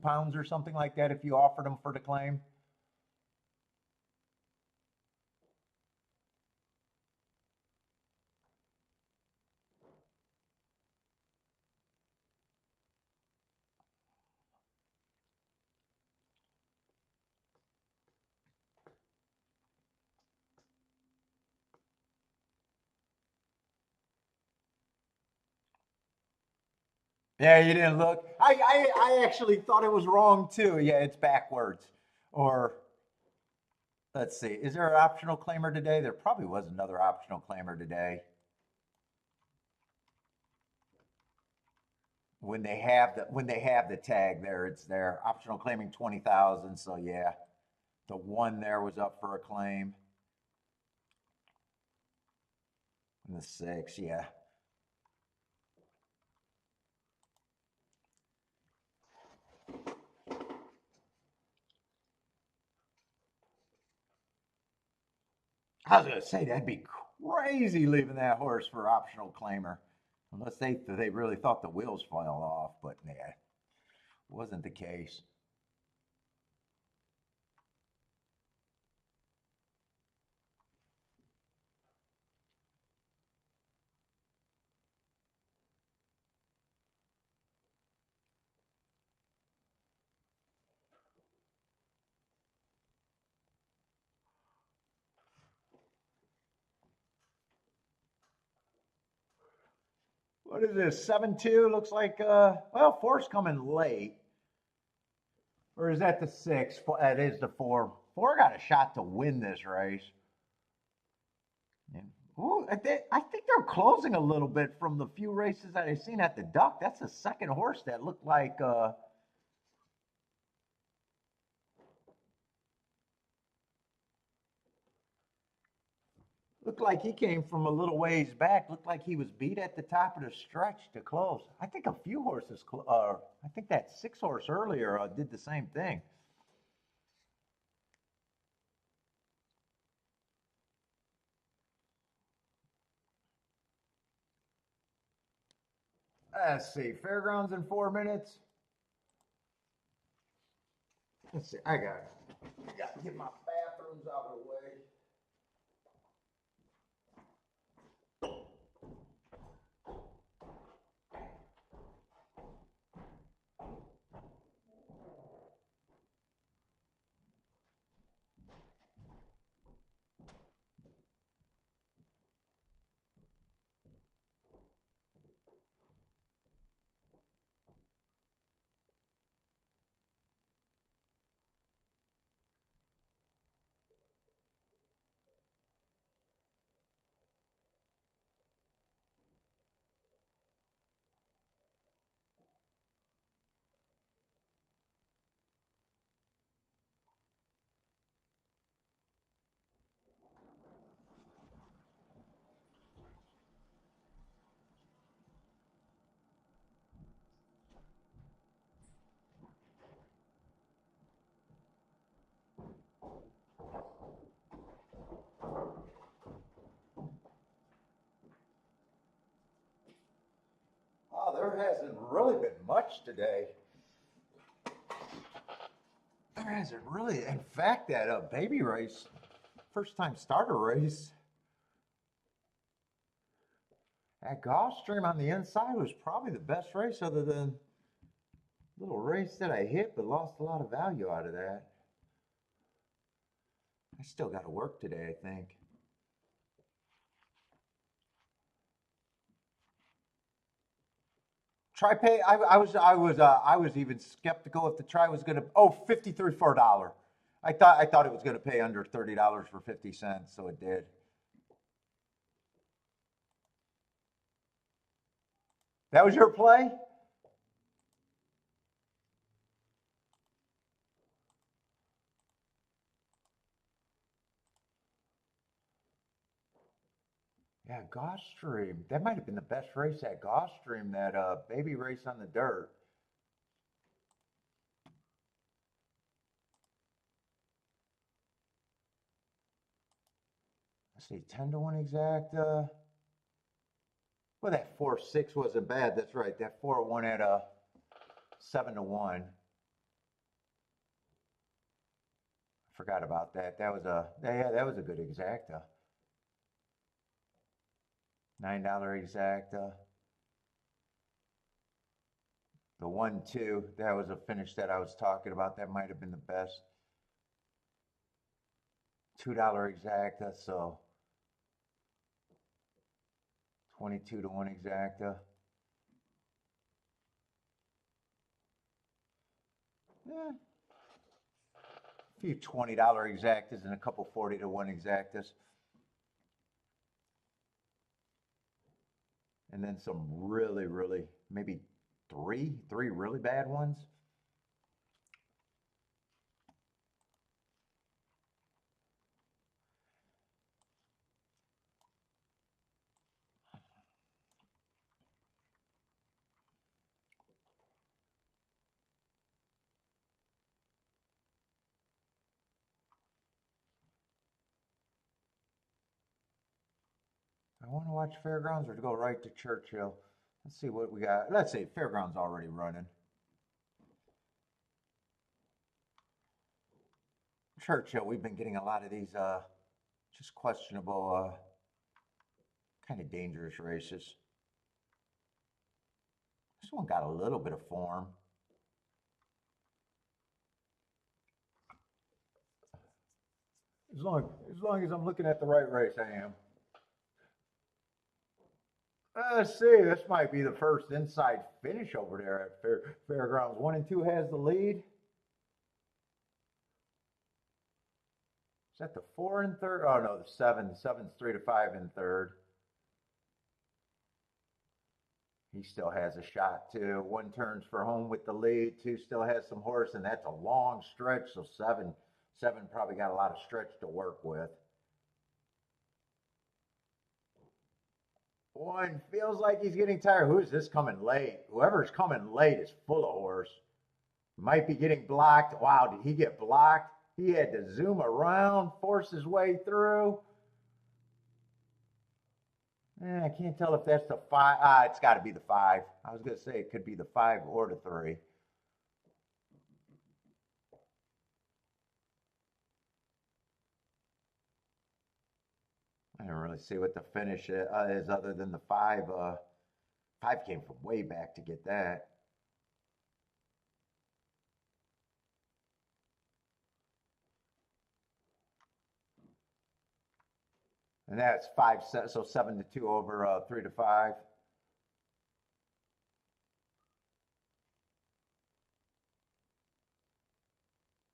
pounds or something like that if you offered them for the claim. Yeah, you didn't look. I actually thought it was wrong too. Yeah, it's backwards. Or let's see, is there an optional claimer today? There probably was another optional claimer today. When they have the tag there, it's there. Optional claiming 20,000. So yeah, the one there was up for a claim. And the 6, yeah. I was gonna say that'd be crazy leaving that horse for optional claimer, unless they really thought the wheels fell off. But yeah, wasn't the case. What is this? 7-2 looks like. Well, 4's coming late, or is that the 6? That is the 4. 4 got a shot to win this race. And, ooh, I think they're closing a little bit from the few races that I've seen at the Duck. That's the second horse that looked like. Looked like he came from a little ways back. Looked like he was beat at the top of the stretch to close. I think a few horses, I think that 6 horse earlier did the same thing. Let's see, Fairgrounds in 4 minutes. Let's see, I got to get my bathrooms out of the way. there hasn't really been much today. There hasn't really. In fact, that baby race, first time starter race at Gulfstream on the inside was probably the best race other than little race that I hit but lost a lot of value out of that. I still got to work today, I think. Try pay. I was even skeptical if the try was going to. Oh, 53 for $1. I thought it was going to pay under $30 for 50 cents, so it did. That was your play? Yeah, Gulfstream. That might have been the best race at Gulfstream, that baby race on the dirt. Let's see, 10 to 1 exact. Well, that 4-6 wasn't bad. That's right. That 4-1 at 7 to 1. Forgot about that. That was a that was a good exacta. $9 exacta. The 1-2, that was a finish that I was talking about. That might have been the best. $2 exacta, so 22 to 1 exacta. Yeah. A few $20 exactas and a couple 40 to 1 exactas. And then some really, really, maybe three really bad ones. I want to watch Fairgrounds or to go right to Churchill. Let's see what we got. Let's see, Fairgrounds already running. Churchill, we've been getting a lot of these just questionable, kind of dangerous races. This one got a little bit of form. As long as I'm looking at the right race, I am. Let's see. This might be the first inside finish over there at Fairgrounds. 1 and 2 has the lead. Is that the 4 and third? Oh no, the 7. The 7's 3 to 5 in third. He still has a shot too. 1 turns for home with the lead. 2 still has some horse, and that's a long stretch. So 7 probably got a lot of stretch to work with. 1 feels like he's getting tired. Who is this coming late? Whoever's coming late is full of horse. Might be getting blocked. Wow, did he get blocked? He had to zoom around, force his way through. I can't tell if that's the 5. It's got to be the 5. I was going to say it could be the 5 or the 3. I don't really see what the finish is other than the 5. 5 came from way back to get that. And that's 5, so 7 to 2 over 3 to 5.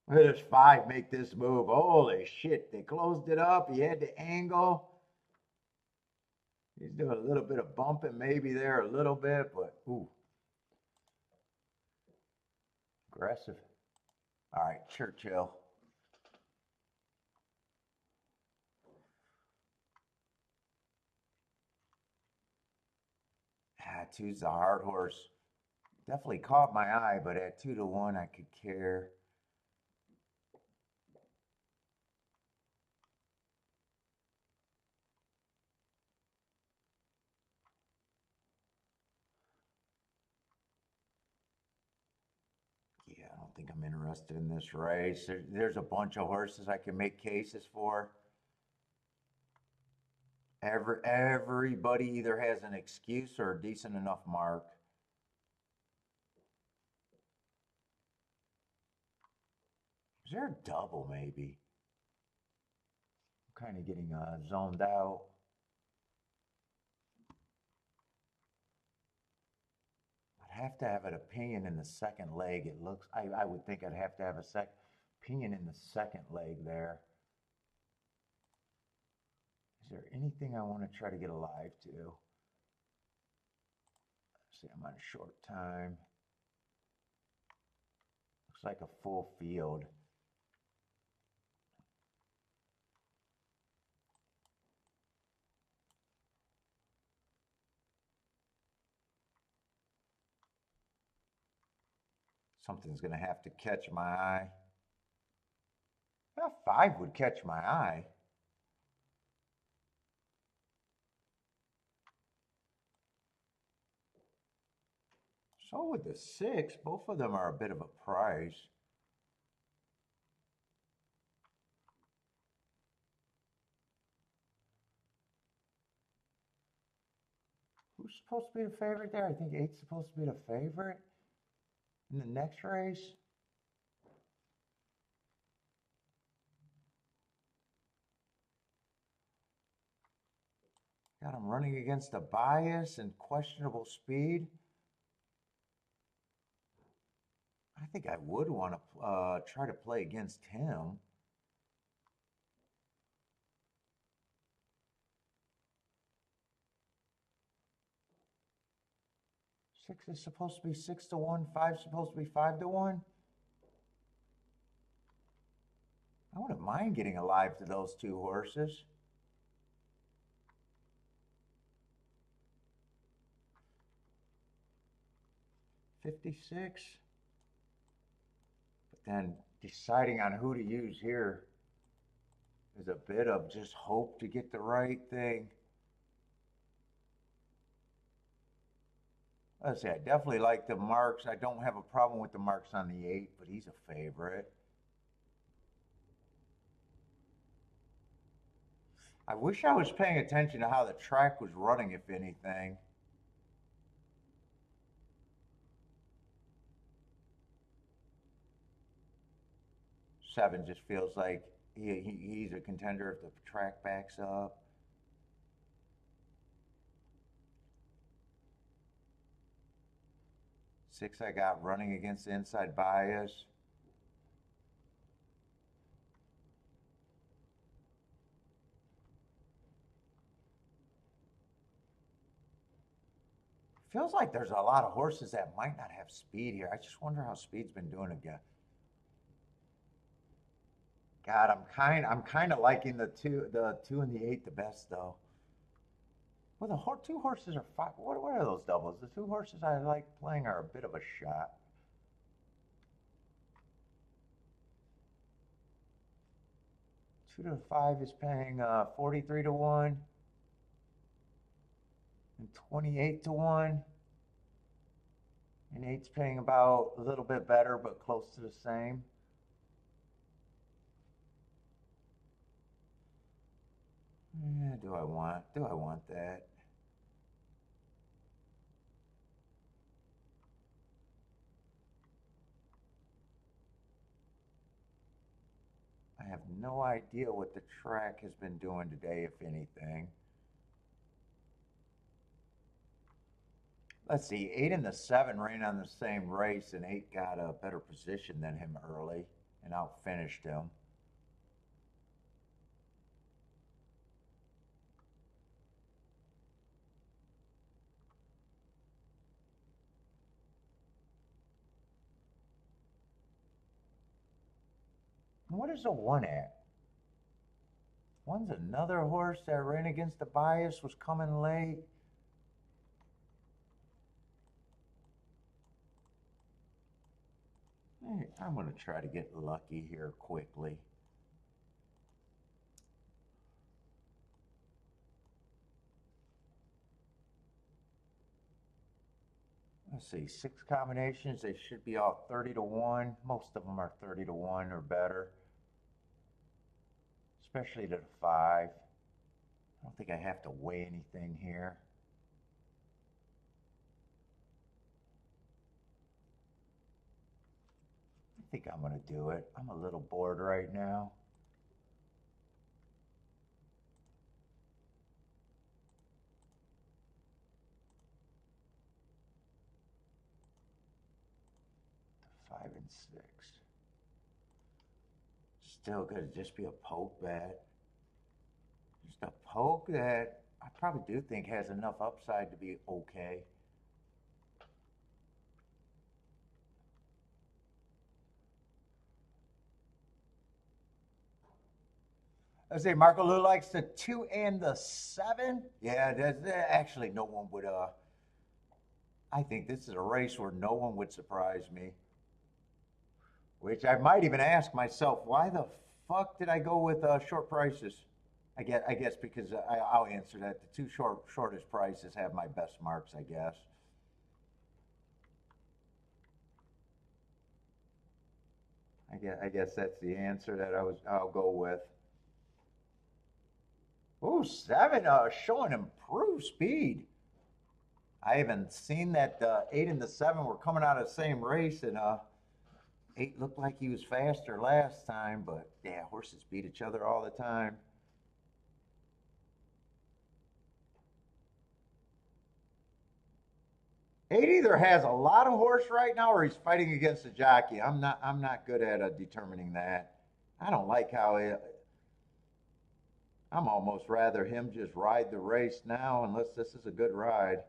Look at this 5 make this move. Holy shit, they closed it up. He had the angle. He's doing a little bit of bumping maybe there a little bit, but ooh. Aggressive. All right, Churchill. Two's a hard horse. Definitely caught my eye, but at 2 to 1, I could care. I'm interested in this race. There's a bunch of horses I can make cases for. Everybody either has an excuse or a decent enough mark. Is there a double maybe? I'm kind of getting zoned out. I'd have to have an opinion in the second leg. It looks, I would think I'd have to have a opinion in the second leg there. Is there anything I want to try to get alive to? Let's see, I'm on a short time. Looks like a full field. Something's going to have to catch my eye. Well, 5 would catch my eye. So with the 6, both of them are a bit of a price. Who's supposed to be the favorite there? I think 8's supposed to be the favorite in the next race. God, I'm running against a bias and questionable speed. I think I would want to try to play against him. Six is supposed to be 6 to 1. 5 is supposed to be 5 to 1. I wouldn't mind getting alive to those 2 horses. $56. But then deciding on who to use here is a bit of just hope to get the right thing. Let's see, I definitely like the marks. I don't have a problem with the marks on the 8, but he's a favorite. I wish I was paying attention to how the track was running, if anything. Seven just feels like he's a contender if the track backs up. Six I got running against the inside bias. Feels like there's a lot of horses that might not have speed here. I just wonder how speed's been doing again. God, I'm kind of liking the two and the 8 the best though. Well, the 2 horses are 5. What are those doubles? The 2 horses I like playing are a bit of a shot. Two to 5 is paying 43 to 1 and 28 to 1. And 8's paying about a little bit better, but close to the same. Yeah, do I want that? I have no idea what the track has been doing today, if anything. Let's see, 8 and the 7 ran on the same race, and 8 got a better position than him early and outfinished him. What is a 1 at? 1's another horse that ran against the bias, was coming late. Hey, I'm going to try to get lucky here quickly. let's see, 6 combinations. They should be all 30 to 1. Most of them are 30 to 1 or better, especially to the 5. I don't think I have to weigh anything here. I think I'm going to do it. I'm a little bored right now. The 5 and 6. Still going to just be a poke bet. Just a poke that I probably do think has enough upside to be okay. I say Marco Lou likes the 2 and the 7. Yeah, that's actually no one would. I think this is a race where no one would surprise me. Which I might even ask myself, why the fuck did I go with short prices? I guess because I'll answer that. The two shortest prices have my best marks, I guess. I guess that's the answer that I'll go with. Ooh, 7 showing improved speed. I haven't seen that 8 and the 7 were coming out of the same race, and 8 looked like he was faster last time, but yeah, horses beat each other all the time. Eight either has a lot of horse right now, or he's fighting against a jockey. I'm not good at determining that. I don't like how I'm almost rather him just ride the race now, unless this is a good ride.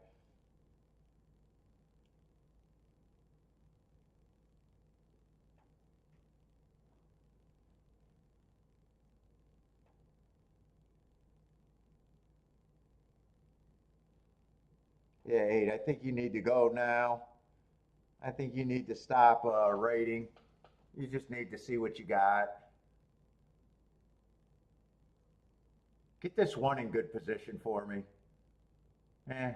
Yeah, 8. I think you need to go now. I think you need to stop rating. You just need to see what you got. Get this 1 in good position for me. I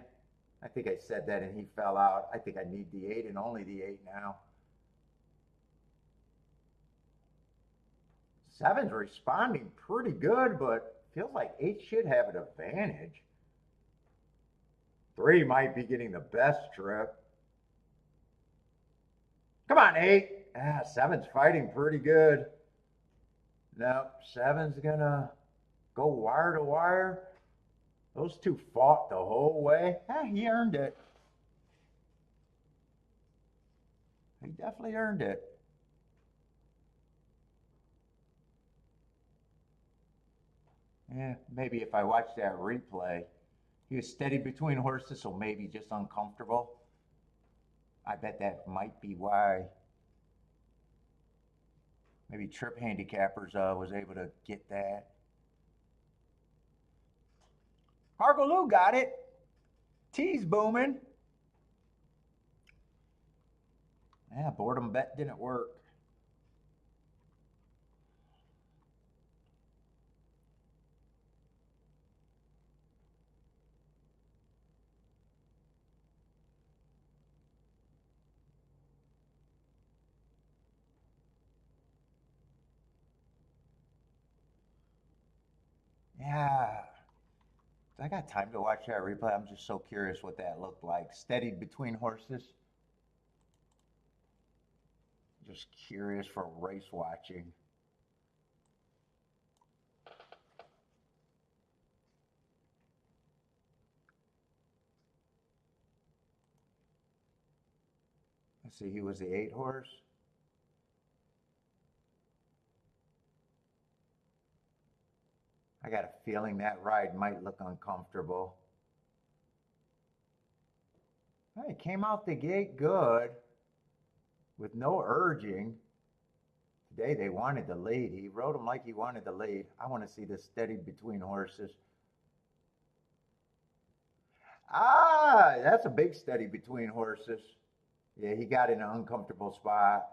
think I said that and he fell out. I think I need the 8 and only the 8 now. 7's responding pretty good, but feels like 8 should have an advantage. 3 might be getting the best trip. Come on, 8. 7's fighting pretty good. Nope, 7's gonna go wire to wire. Those two fought the whole way. He earned it. He definitely earned it. Yeah, maybe if I watch that replay, he was steady between horses, so maybe just uncomfortable. I bet that might be why. Maybe Trip Handicappers was able to get that. Hargaloo got it. T's booming. Yeah, boredom bet didn't work. Yeah. I got time to watch that replay. I'm just so curious what that looked like. Steadied between horses. Just curious for race watching. Let's see, he was the 8 horse. I got a feeling that ride might look uncomfortable. He came out the gate good with no urging. Today they wanted the lead. He rode him like he wanted the lead. I want to see this steady between horses. That's a big steady between horses. Yeah, he got in an uncomfortable spot.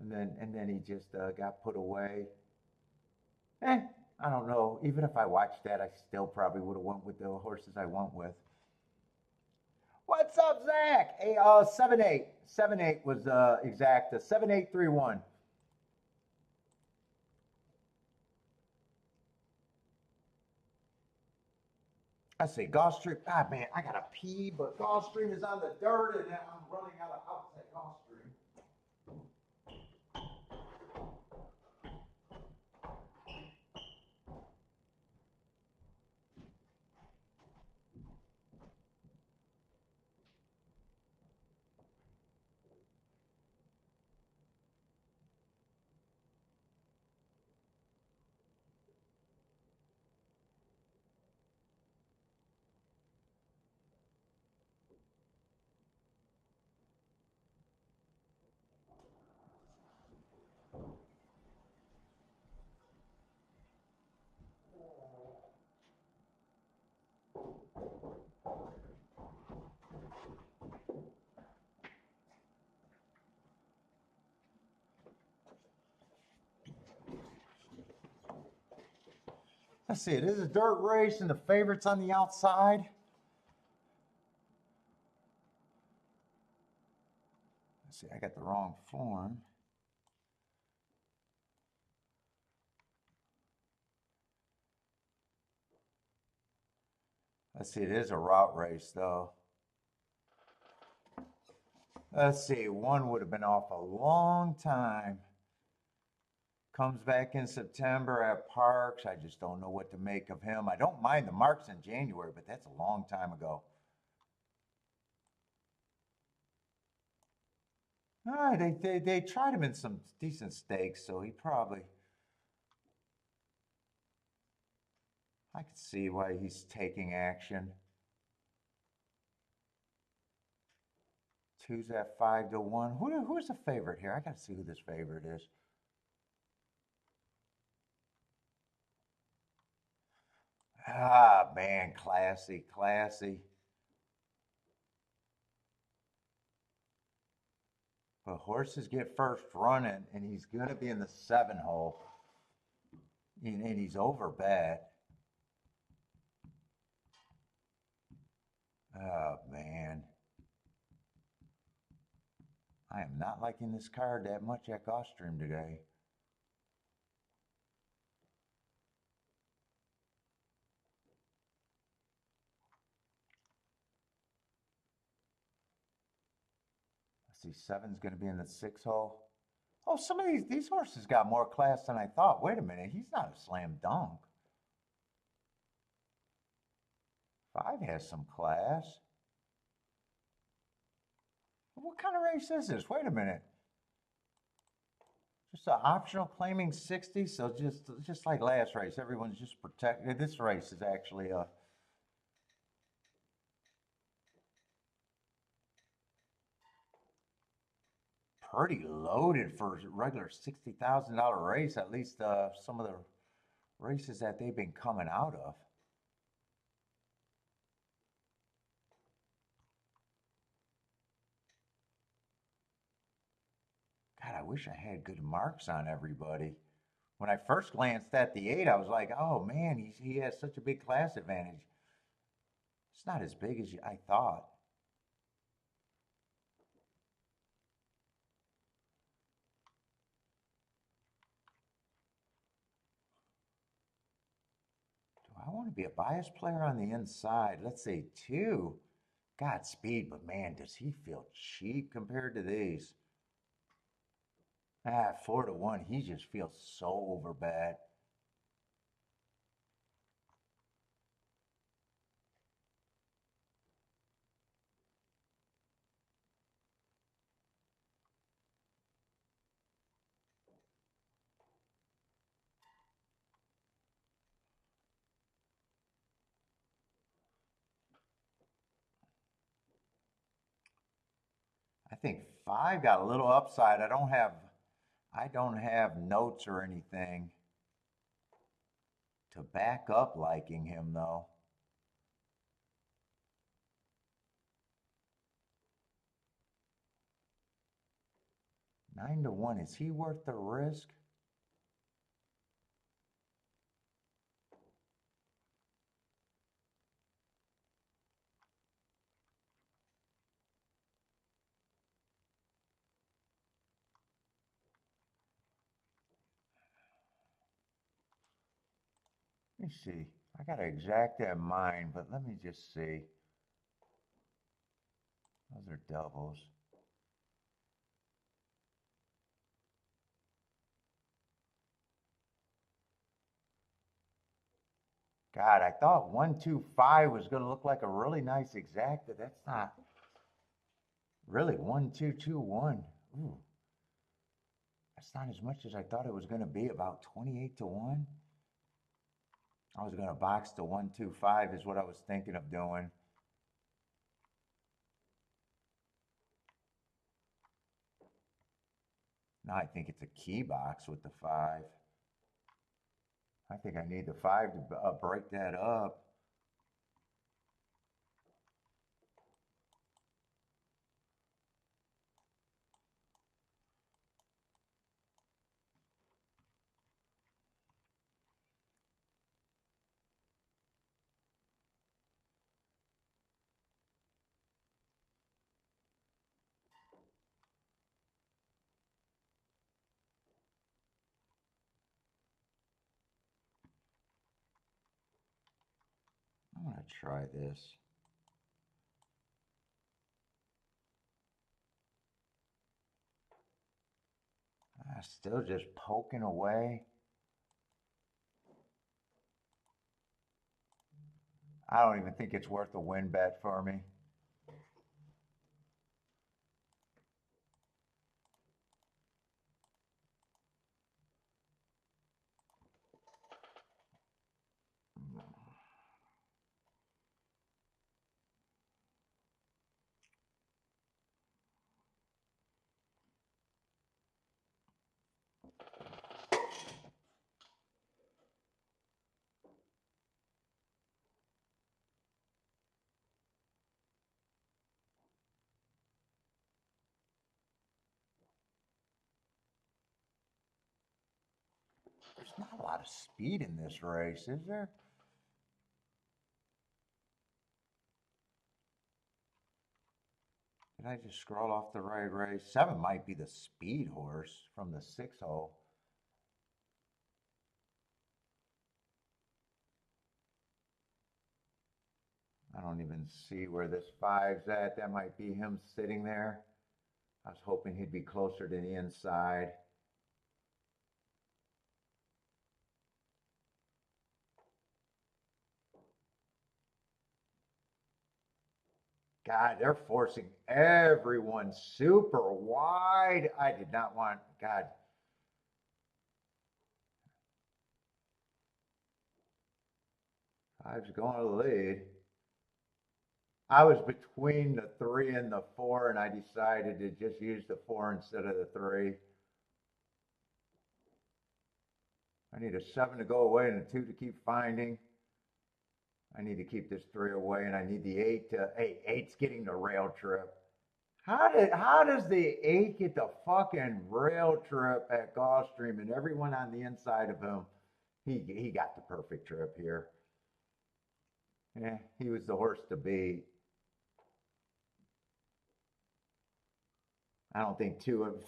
And then he just got put away. I don't know. Even if I watched that, I still probably would have went with the horses I went with. What's up, Zach? Hey, 7-8. 7-8 was exact. 7-8-3-1. I say Gulfstream. Ah, man, I gotta pee, but Gulfstream is on the dirt, and I'm running out of house at Gulfstream. Let's see. This is a dirt race, and the favorite's on the outside. Let's see. I got the wrong form. Let's see. It is a route race, though. Let's see. One would have been off a long time. Comes back in September at Parks. I just don't know what to make of him. I don't mind the marks in January, but that's a long time ago. They tried him in some decent stakes, so he probably. I could see why he's taking action. Two's at 5-1. Who's the favorite here? I got to see who this favorite is. Ah, man, classy, classy. But horses get first running, and he's going to be in the 7 hole. And he's over bet. Oh, man. I am not liking this card that much at Gulfstream today. Let's see, 7's going to be in the 6 hole. Oh, some of these horses got more class than I thought. Wait a minute, he's not a slam dunk. 5 has some class. What kind of race is this? Wait a minute. Just an optional claiming 60, so just like last race, everyone's just protected. This race is actually a pretty loaded for a regular $60,000 race. At least some of the races that they've been coming out of. God, I wish I had good marks on everybody. When I first glanced at the 8, I was like, oh man, he has such a big class advantage. It's not as big as I thought. Do I want to be a bias player on the inside? Let's say 2. Godspeed, but man, does he feel cheap compared to these. 4-1, he just feels so over bad. I think 5 got a little upside. I don't have notes or anything to back up liking him though. 9-1, is he worth the risk? me see. I got to exact that in mind, but let me just see. Those are doubles. God, I thought 125 was going to look like a really nice exacta. That's not really 1221. Ooh, that's not as much as I thought it was going to be. About 28 to 1. I was going to box the 125 is what I was thinking of doing. Now I think it's a key box with the 5. I think I need the 5 to break that up. I'm going to try this. Still just poking away. I don't even think it's worth a win bet for me. There's not a lot of speed in this race, is there? Did I just scroll off the right race? 7 might be the speed horse from the 6 hole. I don't even see where this 5's at. That might be him sitting there. I was hoping he'd be closer to the inside. God, they're forcing everyone super wide. I did not want, God. I was going to the lead. I was between the 3 and the 4, and I decided to just use the 4 instead of the 3. I need a 7 to go away and a 2 to keep finding. I need to keep this 3 away, and I need the 8 to. Hey, 8's getting the rail trip. How does the 8 get the fucking rail trip at Gulfstream and everyone on the inside of him? He got the perfect trip here. Yeah, he was the horse to beat. I don't think 2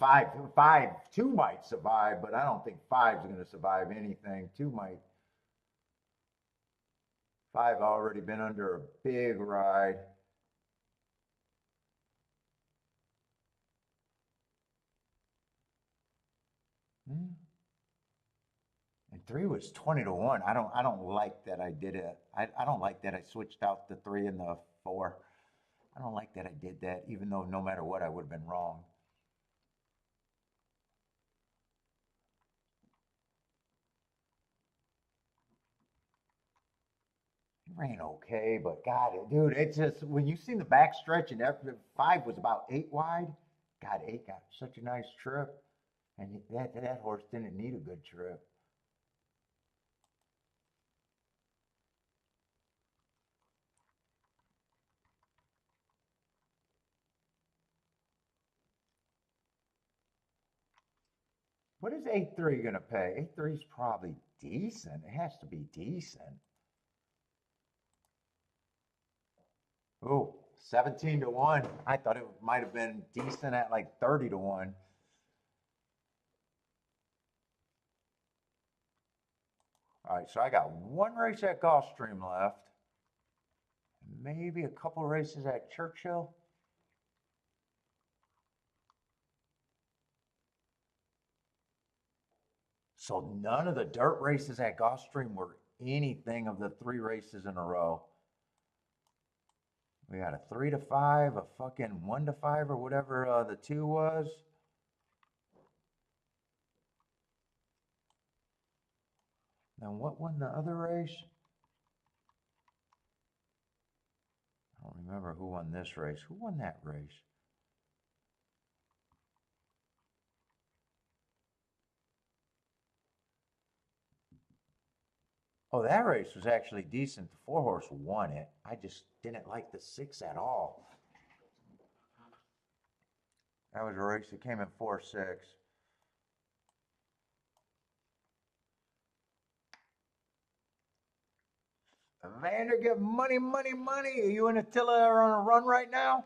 might survive, but I don't think 5's going to survive anything. 2 might. 5 already been under a big ride. And 3 was 20 to 1. I don't like that I did it. I don't like that I switched out the 3 and the 4. I don't like that I did that, even though no matter what I would have been wrong. It ran okay, but God, dude, it's just when you see the back stretch and after 5 was about 8 wide. God, 8 got such a nice trip, and that horse didn't need a good trip. What is 8-3 gonna pay? 8-3 is probably decent. It has to be decent. Oh, 17 to 1. I thought it might have been decent at like 30 to 1. All right, so I got one race at Gulfstream left. Maybe a couple races at Churchill. So none of the dirt races at Gulfstream were anything of the 3 races in a row. We had a 3 to 5, a fucking 1 to 5, or whatever the 2 was. Then what won the other race? I don't remember who won this race. Who won that race? Oh, that race was actually decent. The 4-horse won it. I just didn't like the 6 at all. That was a race that came in 4-6. Evander, get money, money, money. Are you and Attila are on a run right now?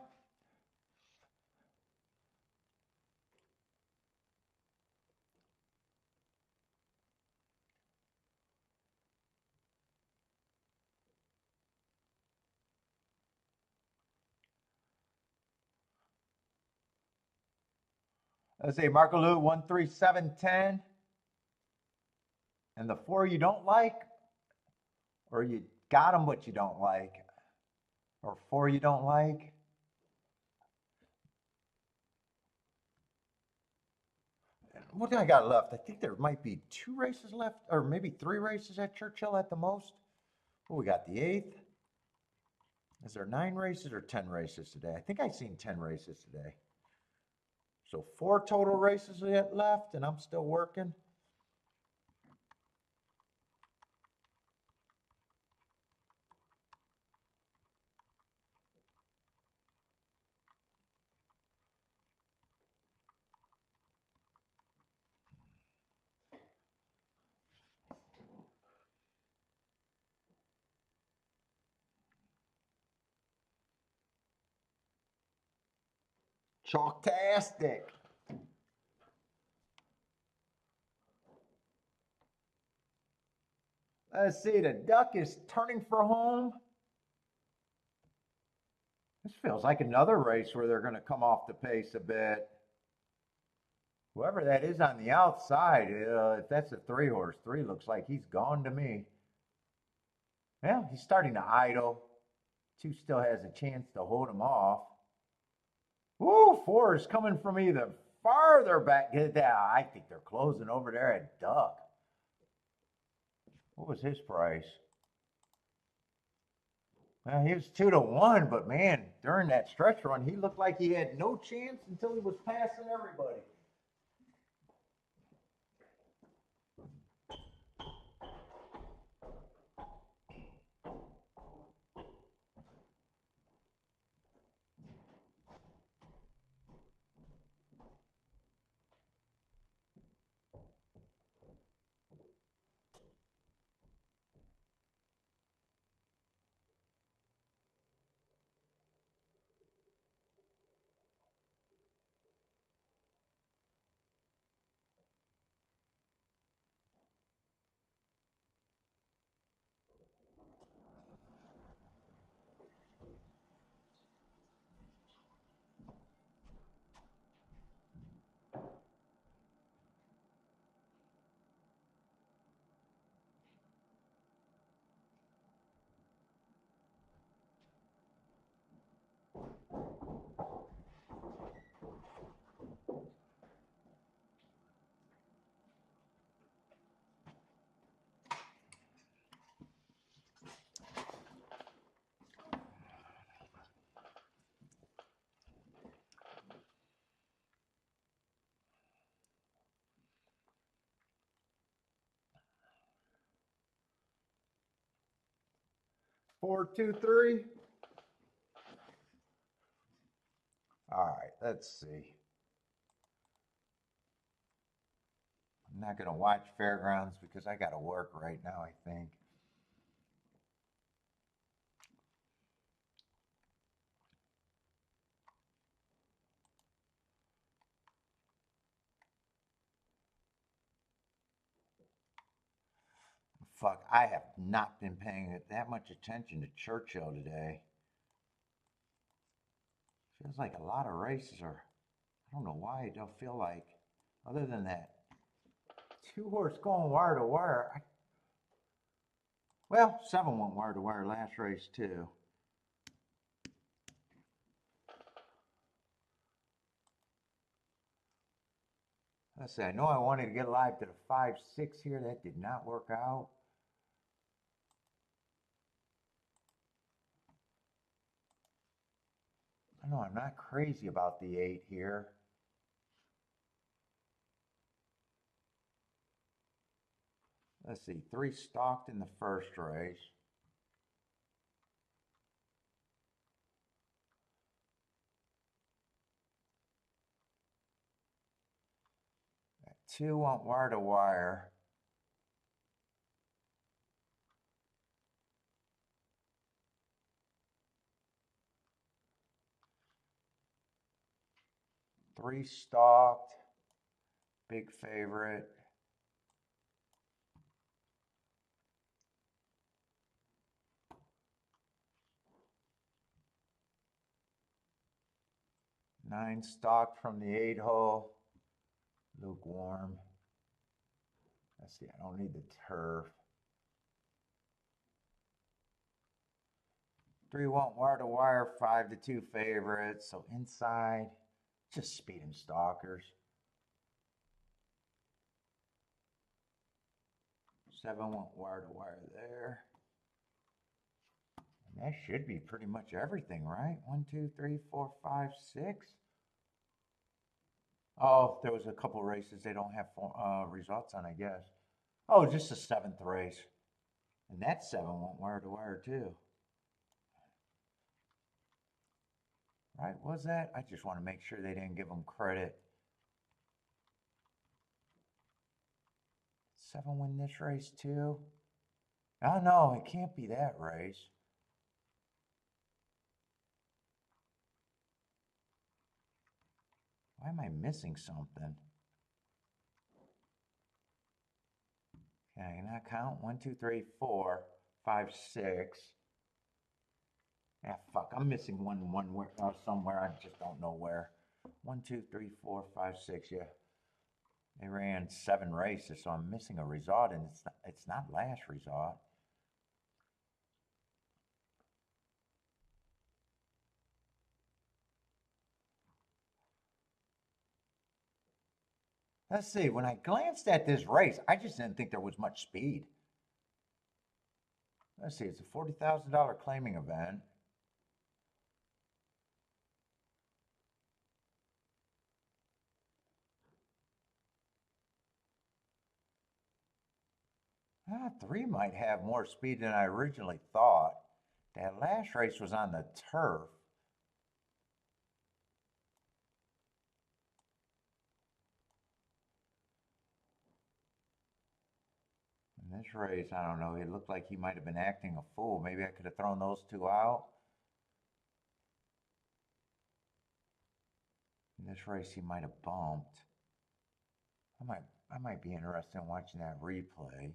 Let's see, Marco Lou, 13710. And the 4 you don't like, or you got them but you don't like, or 4 you don't like. What do I got left? I think there might be 2 races left, or maybe 3 races at Churchill at the most. Oh, we got the 8th. Is there 9 races or 10 races today? I think I've seen 10 races today. So 4 total races yet left, and I'm still working. Chalktastic. Let's see, the duck is turning for home. This feels like another race where they're going to come off the pace a bit. Whoever that is on the outside, if that's a 3-horse, 3 looks like he's gone to me. Yeah, he's starting to idle. 2 still has a chance to hold him off. Ooh, 4 is coming from either farther back. I think they're closing over there at Duck. What was his price? Well, he was 2 to 1, but man, during that stretch run, he looked like he had no chance until he was passing everybody. Four, two, three. All right, let's see. I'm not going to watch Fairgrounds because I got to work right now, I think. fuck, I have not been paying that much attention to Churchill today. Feels like a lot of races are, I don't know why I don't feel like, other than that 2-horse going wire to wire. Well, 7 went wire to wire last race too. Let's see, I know I wanted to get live to the 5-6 here. That did not work out. I know I'm not crazy about the 8 here. Let's see, 3 stalked in the first race. That 2 went wire to wire. Three stalked, big favorite. Nine stalked from the 8 hole, lukewarm. Let's see, I don't need the turf. 3 went wire to wire, 5 to 2 favorites. So inside, just speed and stalkers. 7 went wire to wire there. And that should be pretty much everything, right? 1, 2, 3, 4, 5, 6. Oh, there was a couple races they don't have results on, I guess. Oh, just the 7th race. And that 7 went wire to wire too. Right, was that? I just want to make sure they didn't give them credit. 7 win this race too? Oh no, it can't be that race. Why am I missing something? Can I not count? 1, 2, 3, 4, 5, 6. Ah, fuck, I'm missing one somewhere. I just don't know where. 1, 2, 3, 4, 5, 6. Yeah, they ran 7 races, so I'm missing a result, and it's not last result. Let's see. When I glanced at this race, I just didn't think there was much speed. Let's see. It's a $40,000 claiming event. Ah, 3 might have more speed than I originally thought. That last race was on the turf. In this race, I don't know. It looked like he might have been acting a fool. Maybe I could have thrown those 2 out. In this race, he might have bumped. I might be interested in watching that replay.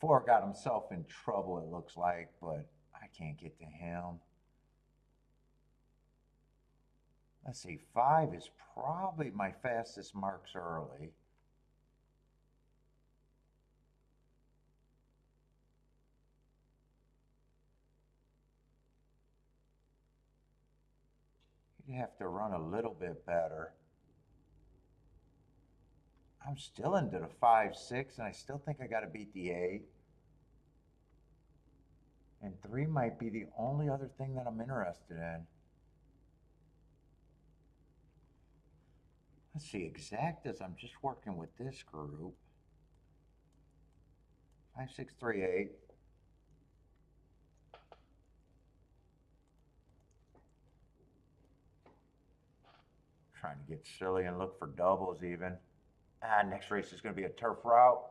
Four got himself in trouble, it looks like, but I can't get to him. Let's see, 5 is probably my fastest marks early. He'd have to run a little bit better. I'm still into the 5, 6, and I still think I got to beat the 8. And 3 might be the only other thing that I'm interested in. Let's see, exactas, I'm just working with this group. 5, 6, 3, 8. Trying to get silly and look for doubles even. Ah, next race is going to be a turf route.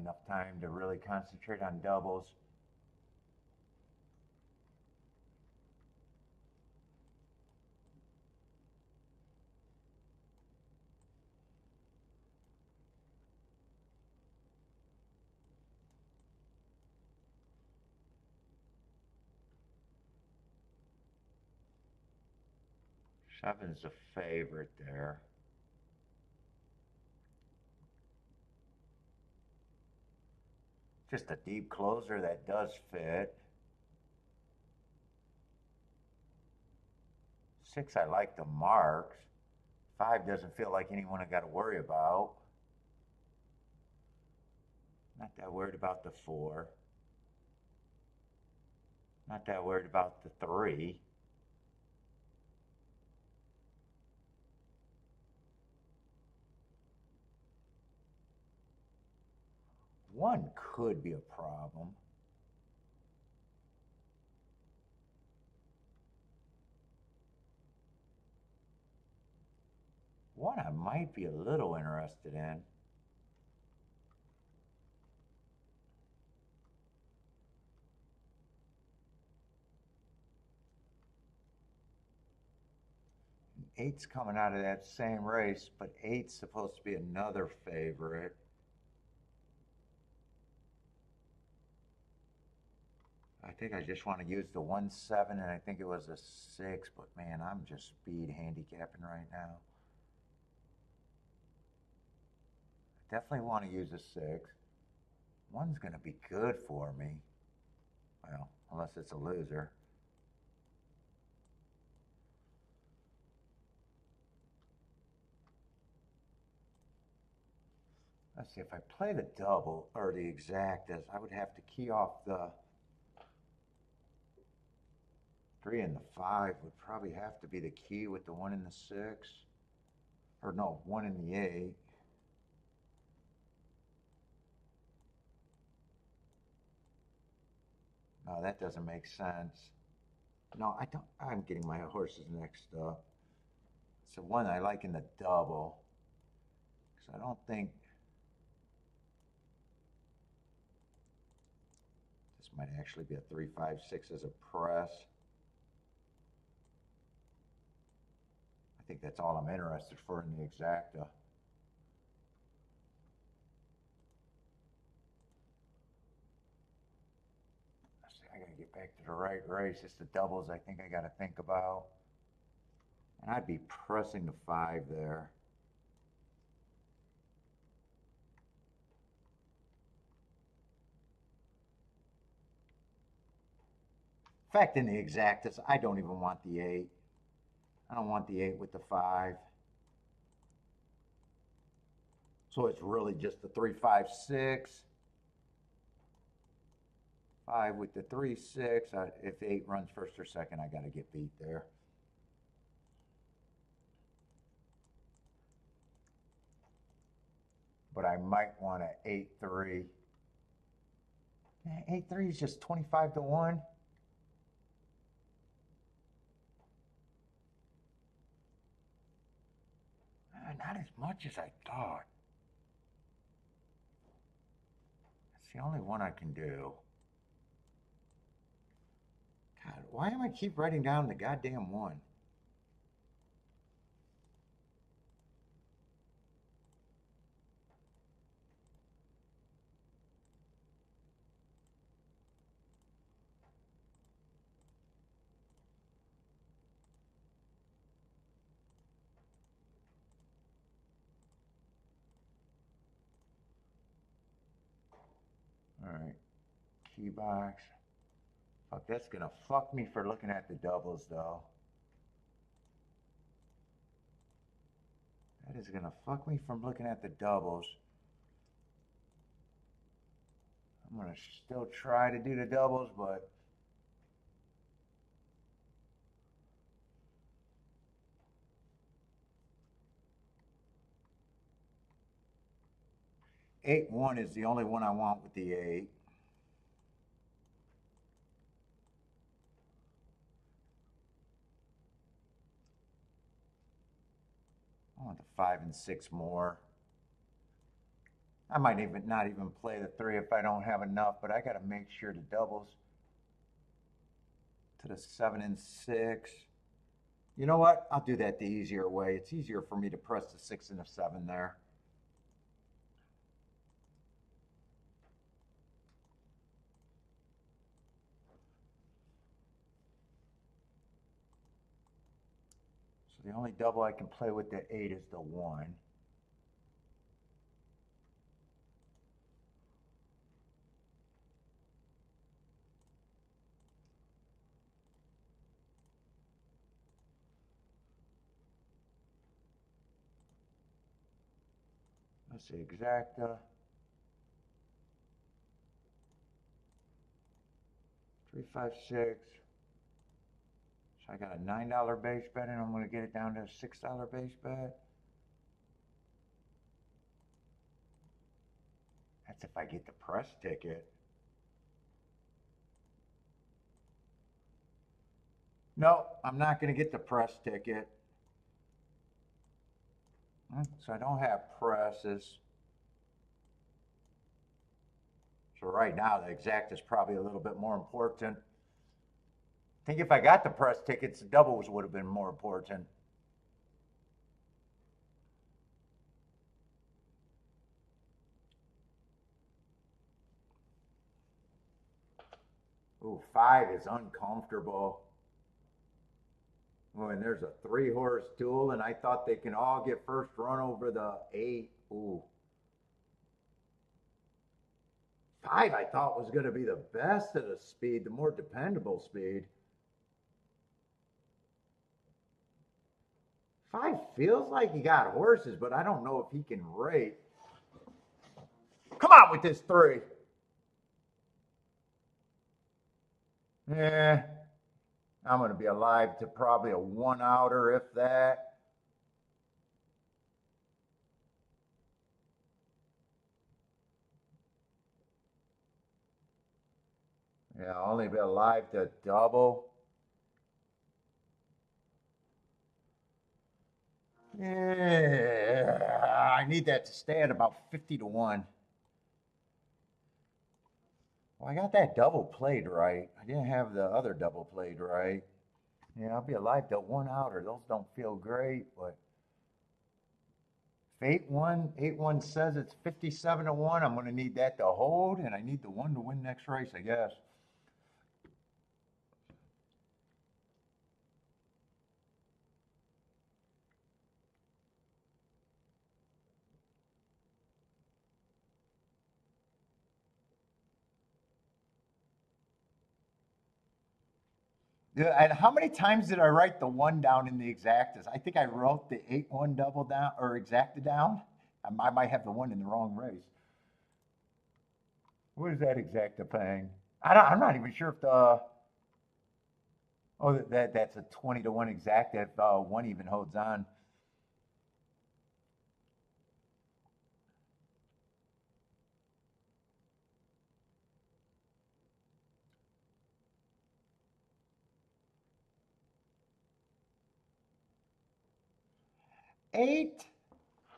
enough time to really concentrate on doubles. Seven's a favorite there. Just a deep closer that does fit. 6, I like the marks. 5 doesn't feel like anyone I got to worry about. Not that worried about the 4. Not that worried about the 3. One could be a problem. One I might be a little interested in. Eight's coming out of that same race, but 8's supposed to be another favorite. I think I just want to use the 1-7, and I think it was a 6, but man, I'm just speed handicapping right now. I definitely want to use a 6. 1's going to be good for me. Well, unless it's a loser. Let's see, if I play the double, or the exactas, I would have to key off the 3 and the 5 would probably have to be the key with the 1 and the 6. Or no, 1 and the 8. No, that doesn't make sense. No, I don't. I'm getting my horses mixed up. It's the one I like in the double. Because I don't think this might actually be a 3, 5, 6 as a press. I think that's all I'm interested for in the exacta. I gotta get back to the right race. It's the doubles I think I gotta think about. And I'd be pressing the 5 there. In fact, in the exactas, I don't even want the 8. I don't want the 8 with the 5. So it's really just the 3, 5, 6. 5 with the 3, 6. If 8 runs first or second, I got to get beat there. But I might want an 8, 3. 8, 3 is just 25 to 1. Not as much as I thought. It's the only one I can do. God, why am I keep writing down the goddamn 1? All right, key box. Fuck, that's gonna fuck me for looking at the doubles though. That is gonna fuck me from looking at the doubles. I'm gonna still try to do the doubles, but eight one is the only one I want with the 8. I want the 5 and 6 more. I might even not even play the 3 if I don't have enough, but I got to make sure the doubles to the 7 and 6. You know what? I'll do that the easier way. It's easier for me to press the 6 and the 7 there. So the only double I can play with the 8 is the 1. Let's see, exacta. 3, 5, 6. So I got a $9 base bet, and I'm going to get it down to a $6 base bet. That's if I get the press ticket. No, I'm not going to get the press ticket. So I don't have presses. So right now, the exact is probably a little bit more important. I think if I got the press tickets, the doubles would have been more important. Ooh, 5 is uncomfortable. Oh, and there's a 3-horse duel, and I thought they can all get first run over the 8. Ooh. 5 I thought was going to be the best of the speed, the more dependable speed. 5 feels like he got horses, but I don't know if he can rate. Come on with this 3. Yeah, I'm going to be alive to probably a 1-outer, if that. Yeah, I'll only be alive to double. Yeah, I need that to stay at about 50 to 1. Well, I got that double played right. I didn't have the other double played right. Yeah, I'll be alive to 1-outer. Those don't feel great, but if 8-1 says it's 57 to 1, I'm going to need that to hold, and I need the 1 to win next race, I guess. Yeah, and how many times did I write the 1 down in the exactas? I think I wrote the 8-1 double down or exacta down. I might have the 1 in the wrong race. What is that exacta paying? I'm not even sure if the that's a 20 to 1 exacta if 1 even holds on. Eight,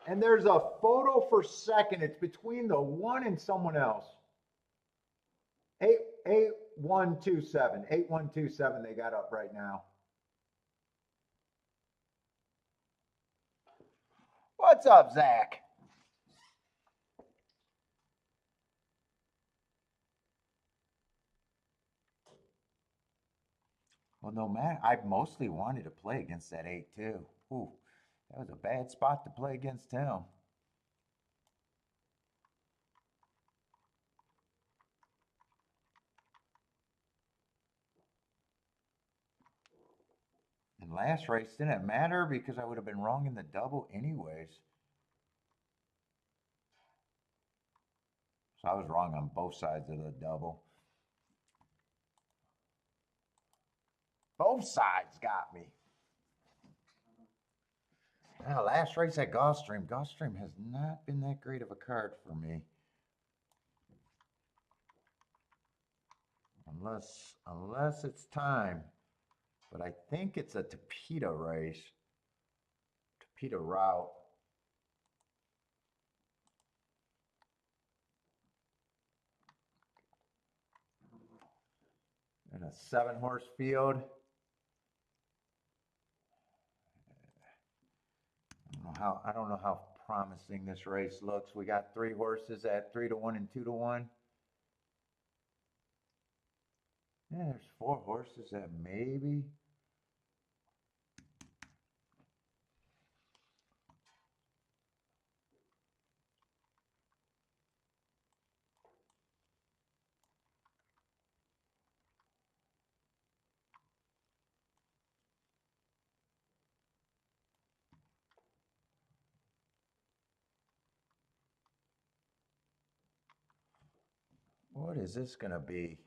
and there's a photo for second. It's between the 1 and someone else. 8127. 8127 they got up right now. What's up, Zach? Well, no matter, I mostly wanted to play against that 8 too. Ooh, that was a bad spot to play against him. And last race didn't matter because I would have been wrong in the double anyways. So I was wrong on both sides of the double. Both sides got me. Now, last race at Gulfstream. Gulfstream has not been that great of a card for me. Unless it's time. But I think it's a Tapeta race. Tapeta route. in a 7-horse field. I don't know how promising this race looks. We got 3 horses at 3-1 and 2-1. Yeah, there's 4 horses that maybe. What is this going to be?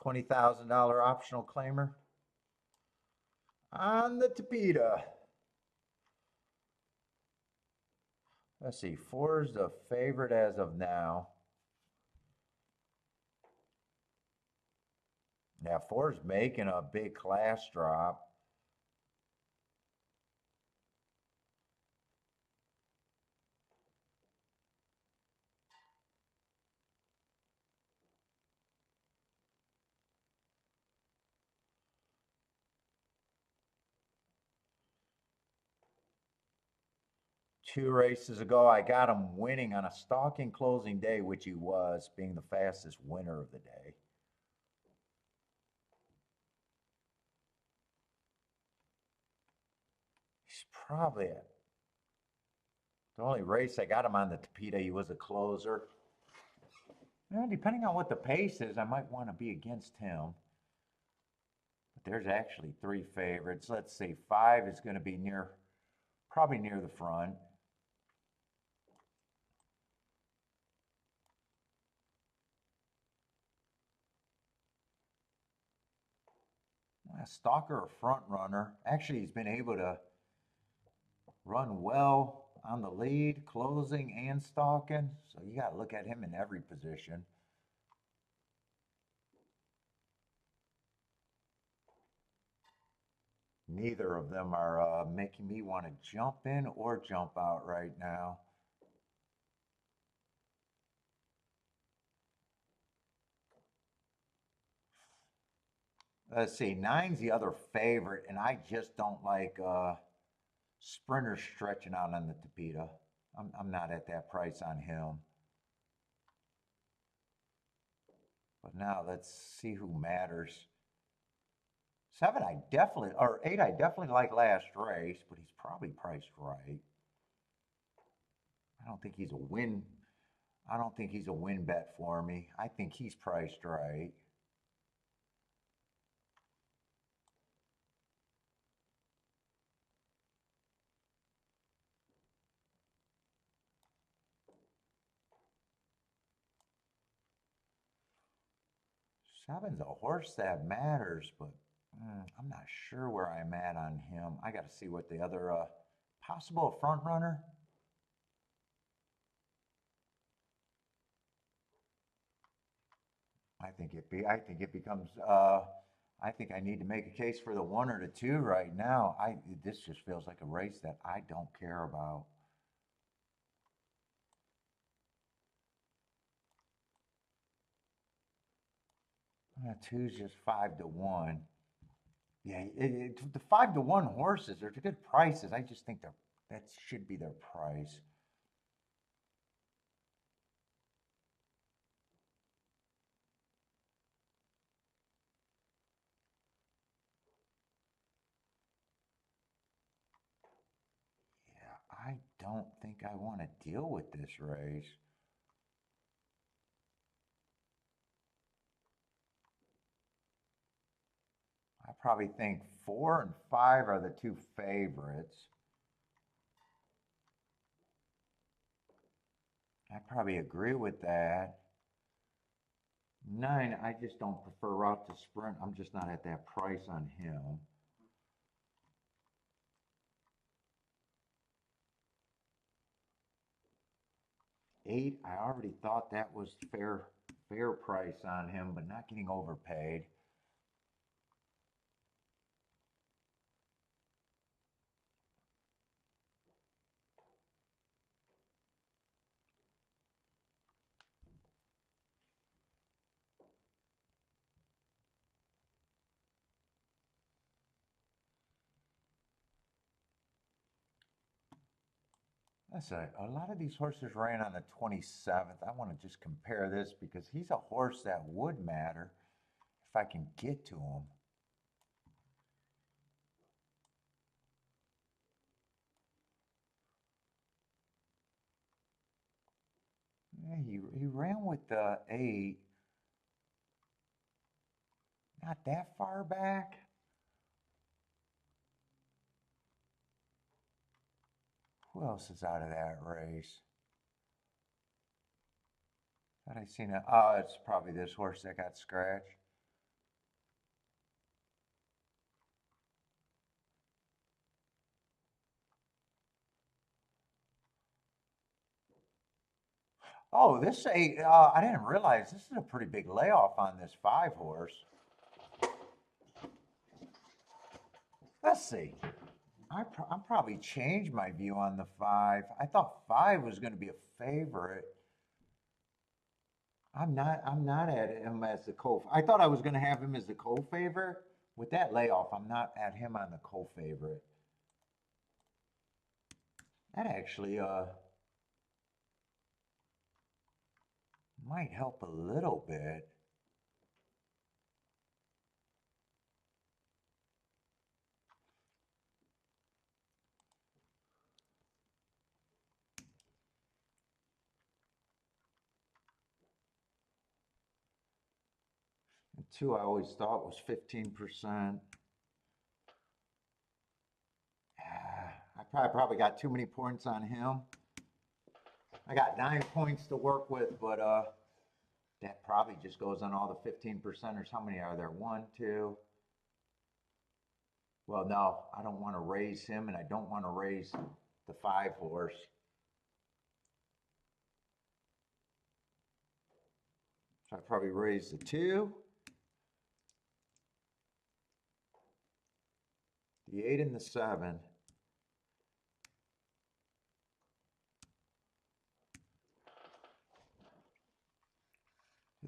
$20,000 optional claimer on the Tapeta. Let's see, 4 is the favorite as of now. Now 4 is making a big class drop. Two races ago, I got him winning on a stalking closing day, which he was, being the fastest winner of the day. He's probably the only race I got him on the Tapeta. He was a closer. And depending on what the pace is, I might want to be against him. But there's actually 3 favorites. Let's see, 5 is going to be probably near the front. A stalker or front runner. Actually, he's been able to run well on the lead, closing and stalking. So you got to look at him in every position. Neither of them are making me want to jump in or jump out right now. Let's see, 9's the other favorite, and I just don't like sprinters stretching out on the Tapeta. I'm not at that price on him. But now let's see who matters. 7, I definitely, or 8, I definitely like last race, but he's probably priced right. I don't think he's a win. I don't think he's a win bet for me. I think he's priced right. Seven's a horse that matters, but I'm not sure where I'm at on him. I got to see what the other possible front runner. I think it becomes. I think I need to make a case for the 1 or the 2 right now. This just feels like a race that I don't care about. Two's just 5-1. Yeah, the 5-1 horses, they're good prices. I just think that should be their price. Yeah, I don't think I want to deal with this race. I probably think 4 and 5 are the 2 favorites. I probably agree with that. 9, I just don't prefer route to sprint. I'm just not at that price on him. Eight, I already thought that was fair price on him, but not getting overpaid. Listen, a lot of these horses ran on the 27th. I want to just compare this because he's a horse that would matter if I can get to him. Yeah, he ran with the 8. Not that far back. Who else is out of that race? Thought I seen it. Oh, it's probably this horse that got scratched. Oh, this I didn't realize this is a pretty big layoff on this 5 horse. Let's see. I'm probably changed my view on the 5. I thought 5 was going to be a favorite. I'm not at him as the I thought I was going to have him as the co-favorite. With that layoff, I'm not at him on the co-favorite. That actually might help a little bit. And 2 I always thought was 15%. I probably got too many points on him. I got 9 points to work with, but that probably just goes on all the 15%ers. How many are there? 1, 2. Well, no, I don't want to raise him, and I don't want to raise the 5 horse. So I probably raise the 2, the 8, and the 7.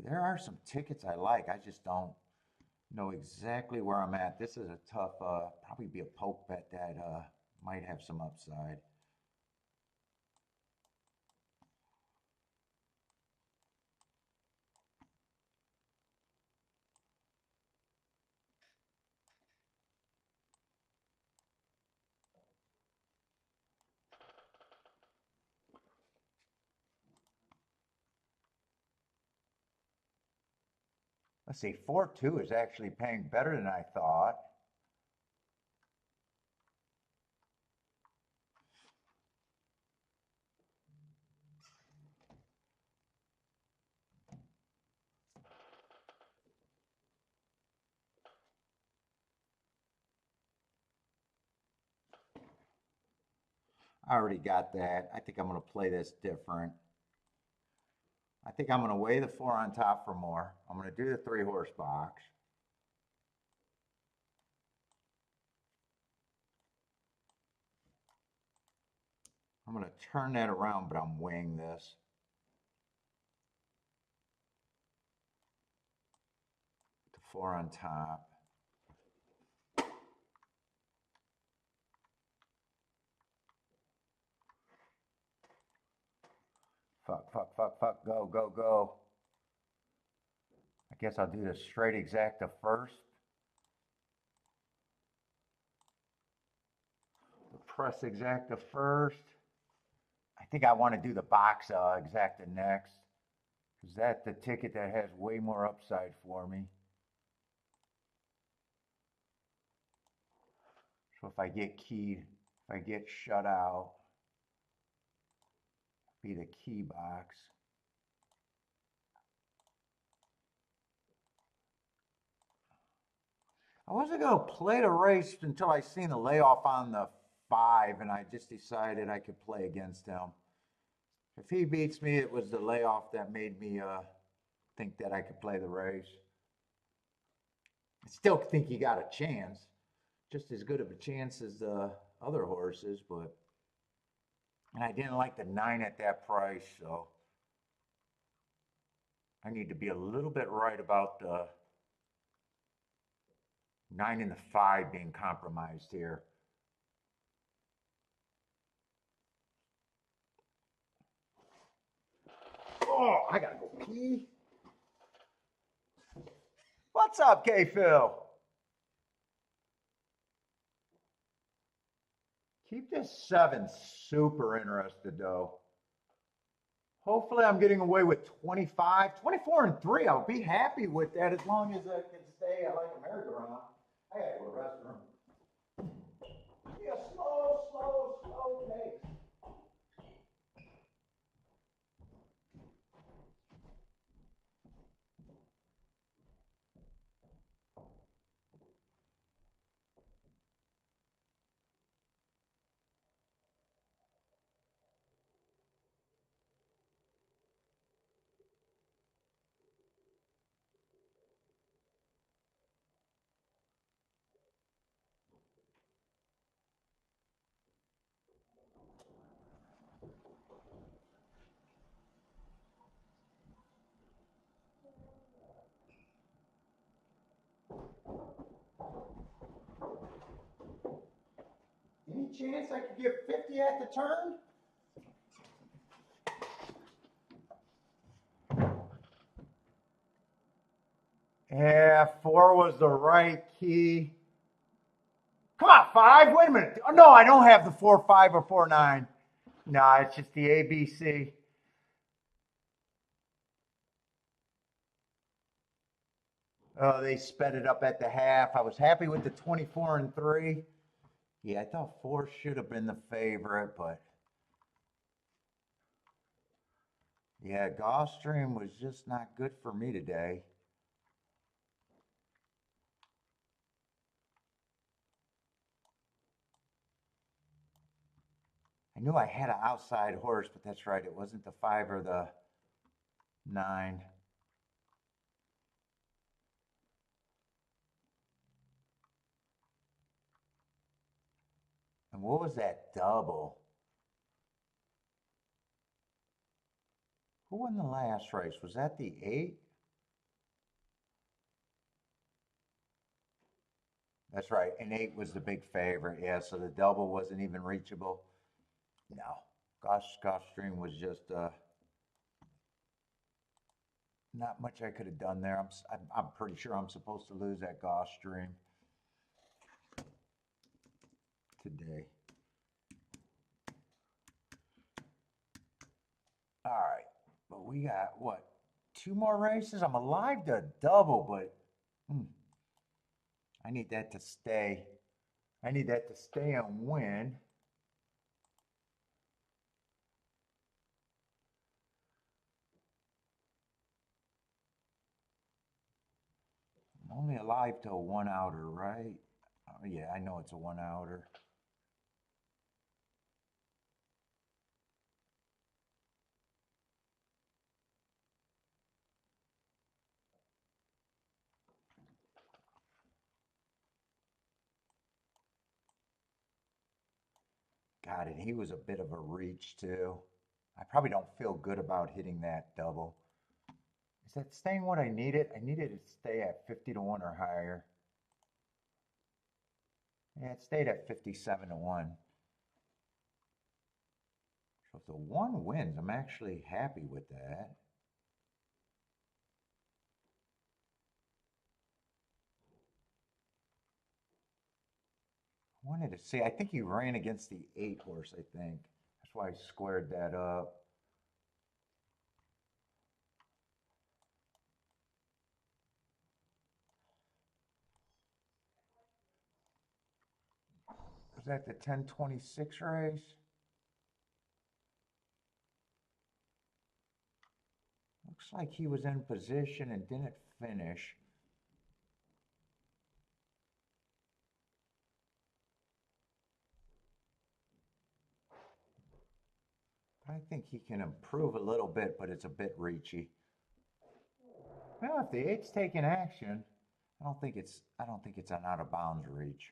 There are some tickets I like. I just don't know exactly where I'm at. This is a tough, probably be a poke bet that might have some upside. Let's see, 4-2 is actually paying better than I thought. I already got that. I think I'm going to play this different. I think I'm going to weigh the 4 on top for more. I'm going to do the 3 horse box. I'm going to turn that around, but I'm weighing this. The 4 on top. Fuck, fuck, fuck, fuck, go, go, go. I guess I'll do the straight exacta first. The press exacta first. I think I want to do the box exacta next. Because that's the ticket that has way more upside for me. So if I get keyed, if I get shut out, be the key box. I wasn't going to play the race until I seen the layoff on the 5, and I just decided I could play against him. If he beats me, it was the layoff that made me think that I could play the race. I still think he got a chance, just as good of a chance as the other horses, but and I didn't like the 9 at that price, so I need to be a little bit right about the 9 and the 5 being compromised here. Oh, I gotta go pee. What's up, K-Phil? Keep this 7 super interested, though. Hopefully I'm getting away with 25, 24 and 3. I'll be happy with that as long as I can stay. I like a merry-go-round. I gotta go to the restroom. Yeah, slow pace. Any chance I could get 50 at the turn? Yeah, 4 was the right key. Come on, 5. Wait a minute. Oh, no, I don't have the 4-5 or 4-9. No, it's just the ABC. Oh, they sped it up at the half. I was happy with the 24 and 3. Yeah, I thought 4 should have been the favorite, but yeah, Gulfstream was just not good for me today. I knew I had an outside horse, but that's right. It wasn't the 5 or the 9. And what was that double? Who won the last race? Was that the 8? That's right. And 8 was the big favorite. Yeah, so the double wasn't even reachable. No. Gulfstream was just not much I could have done there. I'm pretty sure I'm supposed to lose that Gulfstream today. All right, but we got what? 2 more races. I'm alive to a double, but I need that to stay. I need that to stay and win. I'm only alive to a 1-outer, right? Oh, yeah, I know it's a 1-outer. God, and he was a bit of a reach too. I probably don't feel good about hitting that double. Is that staying what I needed? I needed it to stay at 50 to 1 or higher. Yeah, it stayed at 57 to 1. So if the 1 wins, I'm actually happy with that. I wanted to see, I think he ran against the 8 horse, I think. That's why I squared that up. Was that the 1026 race? Looks like he was in position and didn't finish. I think he can improve a little bit, but it's a bit reachy. Well, if the 8's taking action, I don't think it's an out of bounds reach.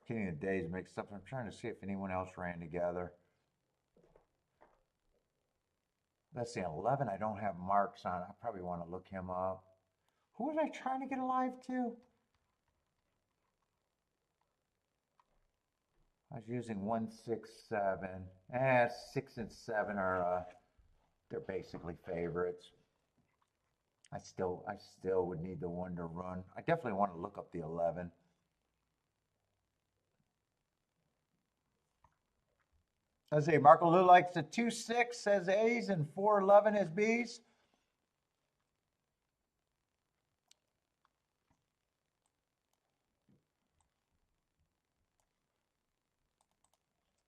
Getting the days mixed up. I'm trying to see if anyone else ran together. Let's see, 11, I don't have marks on. I probably want to look him up. Who was I trying to get alive to? I was using 1, 6, 7. 6 and 7 are, they're basically favorites. I still would need the 1 to run. I definitely want to look up the 11. Let's see, Marco Lou likes the 2, 6 says A's and 4, 11 is B's.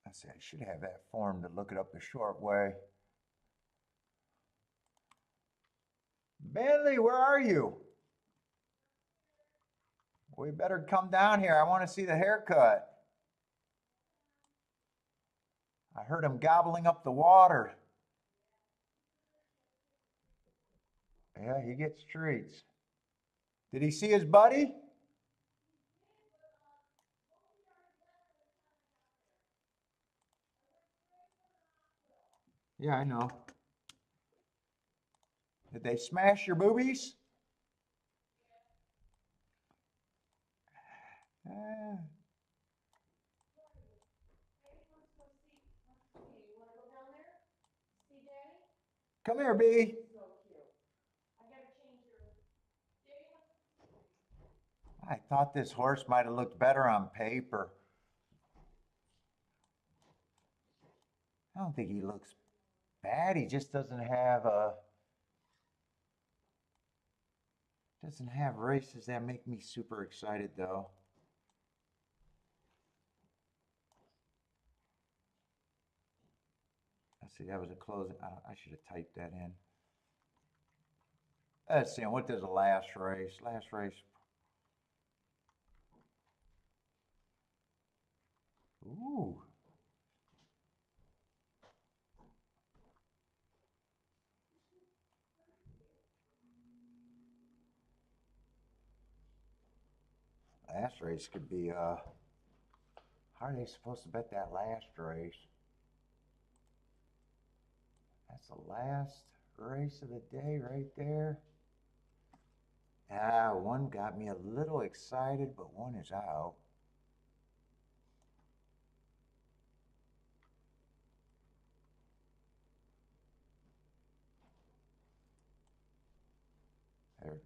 Let's see, I should have that form to look it up the short way. Bentley, where are you? We better come down here. I want to see the haircut. I heard him gobbling up the water. Yeah, he gets treats. Did he see his buddy? Yeah, I know. Did they smash your boobies? Come here, B. I thought this horse might have looked better on paper. I don't think he looks bad. He just doesn't have races that make me super excited though. Let's see, that was a closing. I should have typed that in. Let's see, what does the last race? Last race. Ooh. Last race could be, how are they supposed to bet that last race? That's the last race of the day right there. One got me a little excited, but one is out.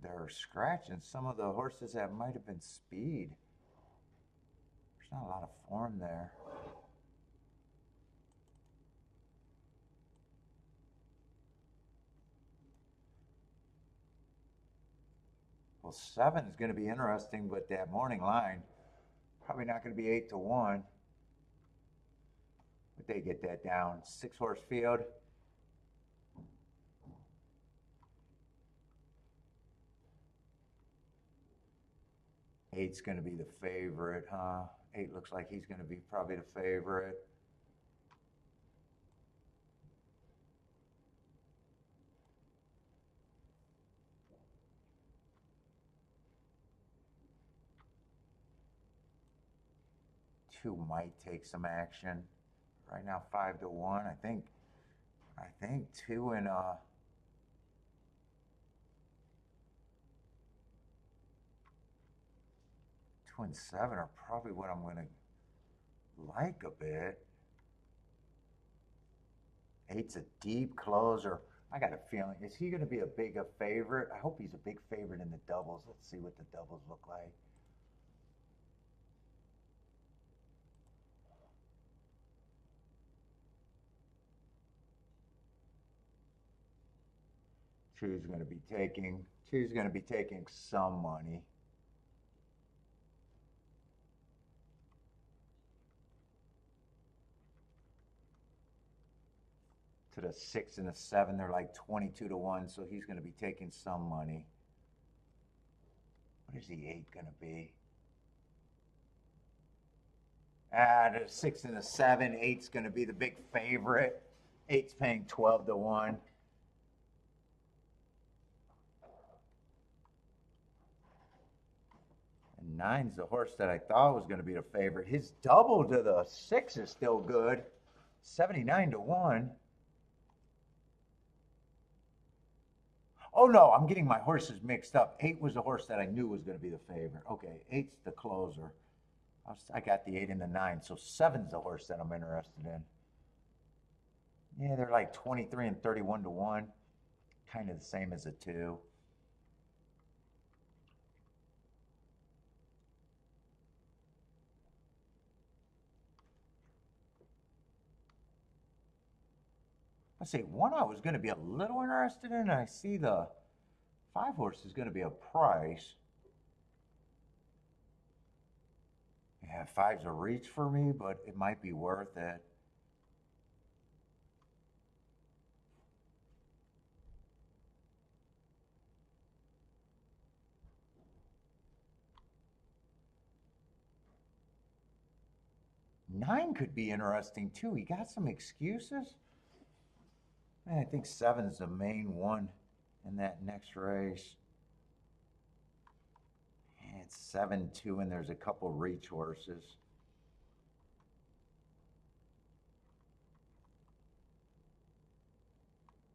They're scratching some of the horses that might have been speed. There's not a lot of form there. Well, 7 is going to be interesting, but that morning line, probably not going to be 8 to 1. But they get that down. 6-horse field. Eight's going to be the favorite, huh? 8 looks like he's going to be probably the favorite. Two might take some action. Right now, 5 to 1. I think 2 and 2 and 7 are probably what I'm gonna like a bit. 8's a deep closer. I got a feeling, is he gonna be a favorite? I hope he's a big favorite in the doubles. Let's see what the doubles look like. Two's gonna be taking some money. To the 6 and the 7, they're like 22 to 1, so he's gonna be taking some money. What is the 8 gonna be? The 6 and the 7, 8's gonna be the big favorite. 8's paying 12 to 1. And Nine's the horse that I thought was going to be the favorite. His double to the 6 is still good. 79 to 1. Oh no, I'm getting my horses mixed up. 8 was the horse that I knew was going to be the favorite. Okay, 8's the closer. I got the 8 and the 9, so 7's the horse that I'm interested in. Yeah, they're like 23 and 31 to 1. Kind of the same as a 2. Let's see, 1 I was going to be a little interested in. I see the 5 horse is going to be a price. Yeah, 5's a reach for me, but it might be worth it. Nine could be interesting too. He got some excuses. I think 7's the main one in that next race. It's 7-2, and there's a couple reach horses.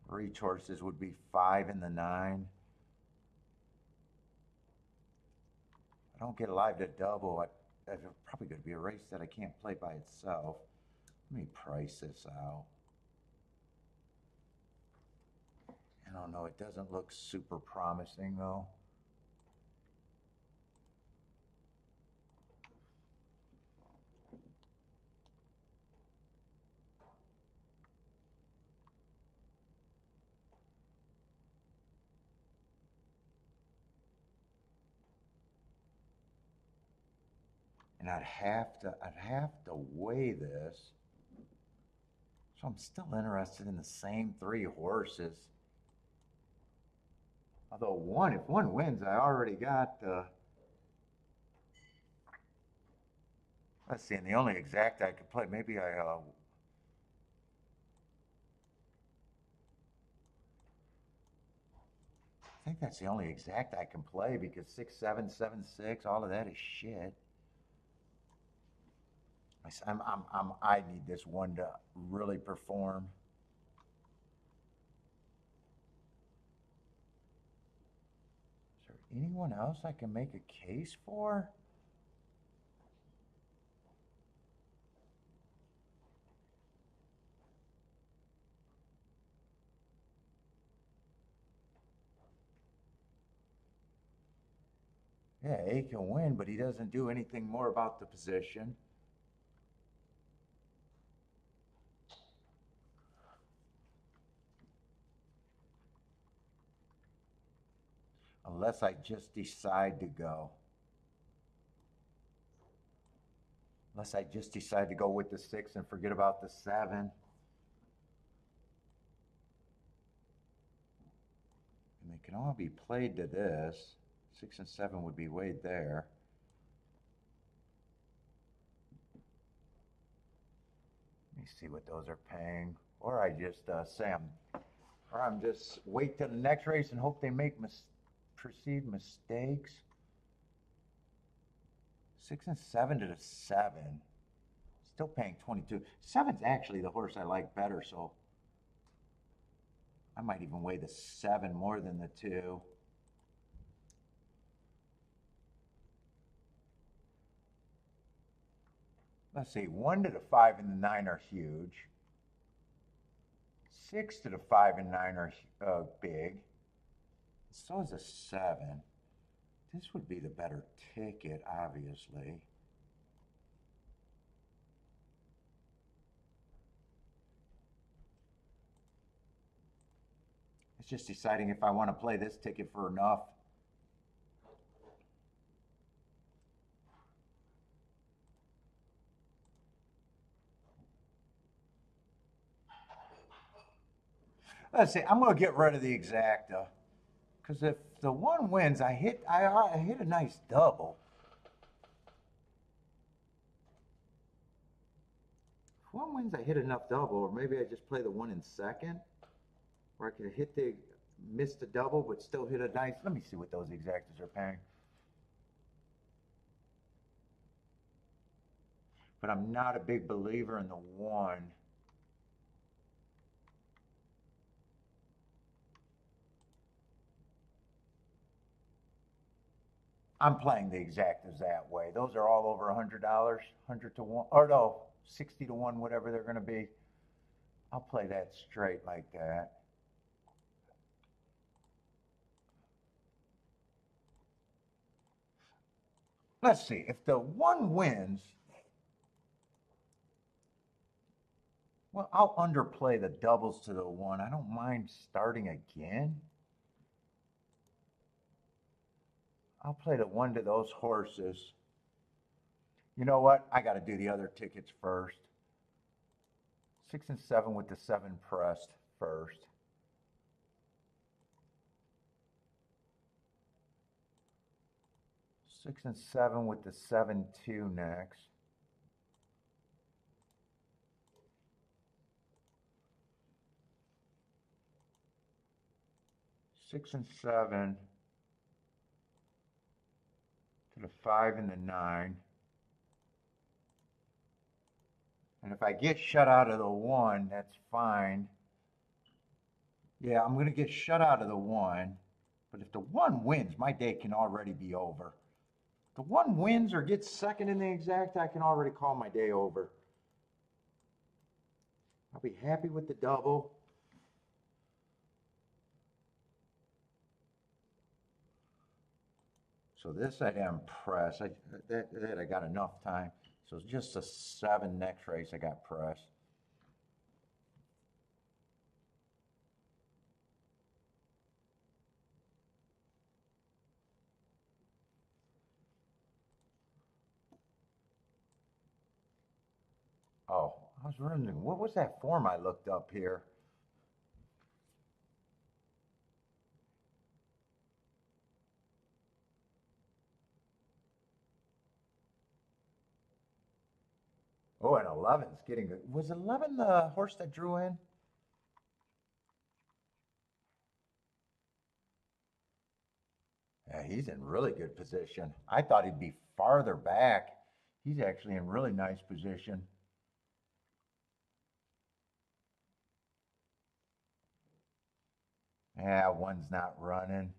Reach horses would be 5 and the 9. I don't get live to double. That's probably going to be a race that I can't play by itself. Let me price this out. I don't know. It doesn't look super promising though. And I'd have to weigh this. So I'm still interested in the same 3 horses. Although if one wins, I already got let's see, and the only exact I could play, maybe I think that's the only exact I can play, because 6-7, 7-6, all of that is shit. I need this one to really perform. Is there anyone else I can make a case for? Yeah, A can win, but he doesn't do anything more about the position. Unless I just decide to go. Unless I just decide to go with the 6 and forget about the 7. And they can all be played to this. 6 and 7 would be weighed there. Let me see what those are paying. Or I just say I'm just wait till the next race and hope they make perceived mistakes. 6 and 7 to the 7. Still paying 22. 7's actually the horse I like better, so I might even weigh the 7 more than the 2. Let's see, 1 to the 5 and the 9 are huge. 6 to the 5 and 9 are big. So is a 7. This would be the better ticket, obviously. It's just deciding if I want to play this ticket for enough. Let's see, I'm going to get rid of the exacta. Because if the 1 wins, I hit a nice double. If 1 wins, I hit enough double, or maybe I just play the 1 in second, where I could miss the double, but still hit a nice. Let me see what those exactas are paying. but I'm not a big believer in the 1. I'm playing the exact as that way. Those are all over $100, 100 to 1, or no, 60 to 1, whatever they're going to be. I'll play that straight like that. Let's see, if the 1 wins, well, I'll underplay the doubles to the 1. I don't mind starting again. I'll play the 1 to those horses. You know what? I got to do the other tickets first. 6 and 7 with the 7 pressed first. 6 and 7 with the 7-2 next. Six and 7 to the 5 and the 9. And if I get shut out of the 1, that's fine. Yeah, I'm going to get shut out of the 1. But if the 1 wins, my day can already be over. If the 1 wins or gets second in the exact, I can already call my day over. I'll be happy with the double. So this I didn't press. I got enough time. So it's just a 7 next race I got pressed. Oh, I was wondering, what was that form I looked up here? Oh, and 11's getting good. Was 11 the horse that drew in? Yeah, he's in really good position. I thought he'd be farther back. He's actually in really nice position. Yeah, 1's not running.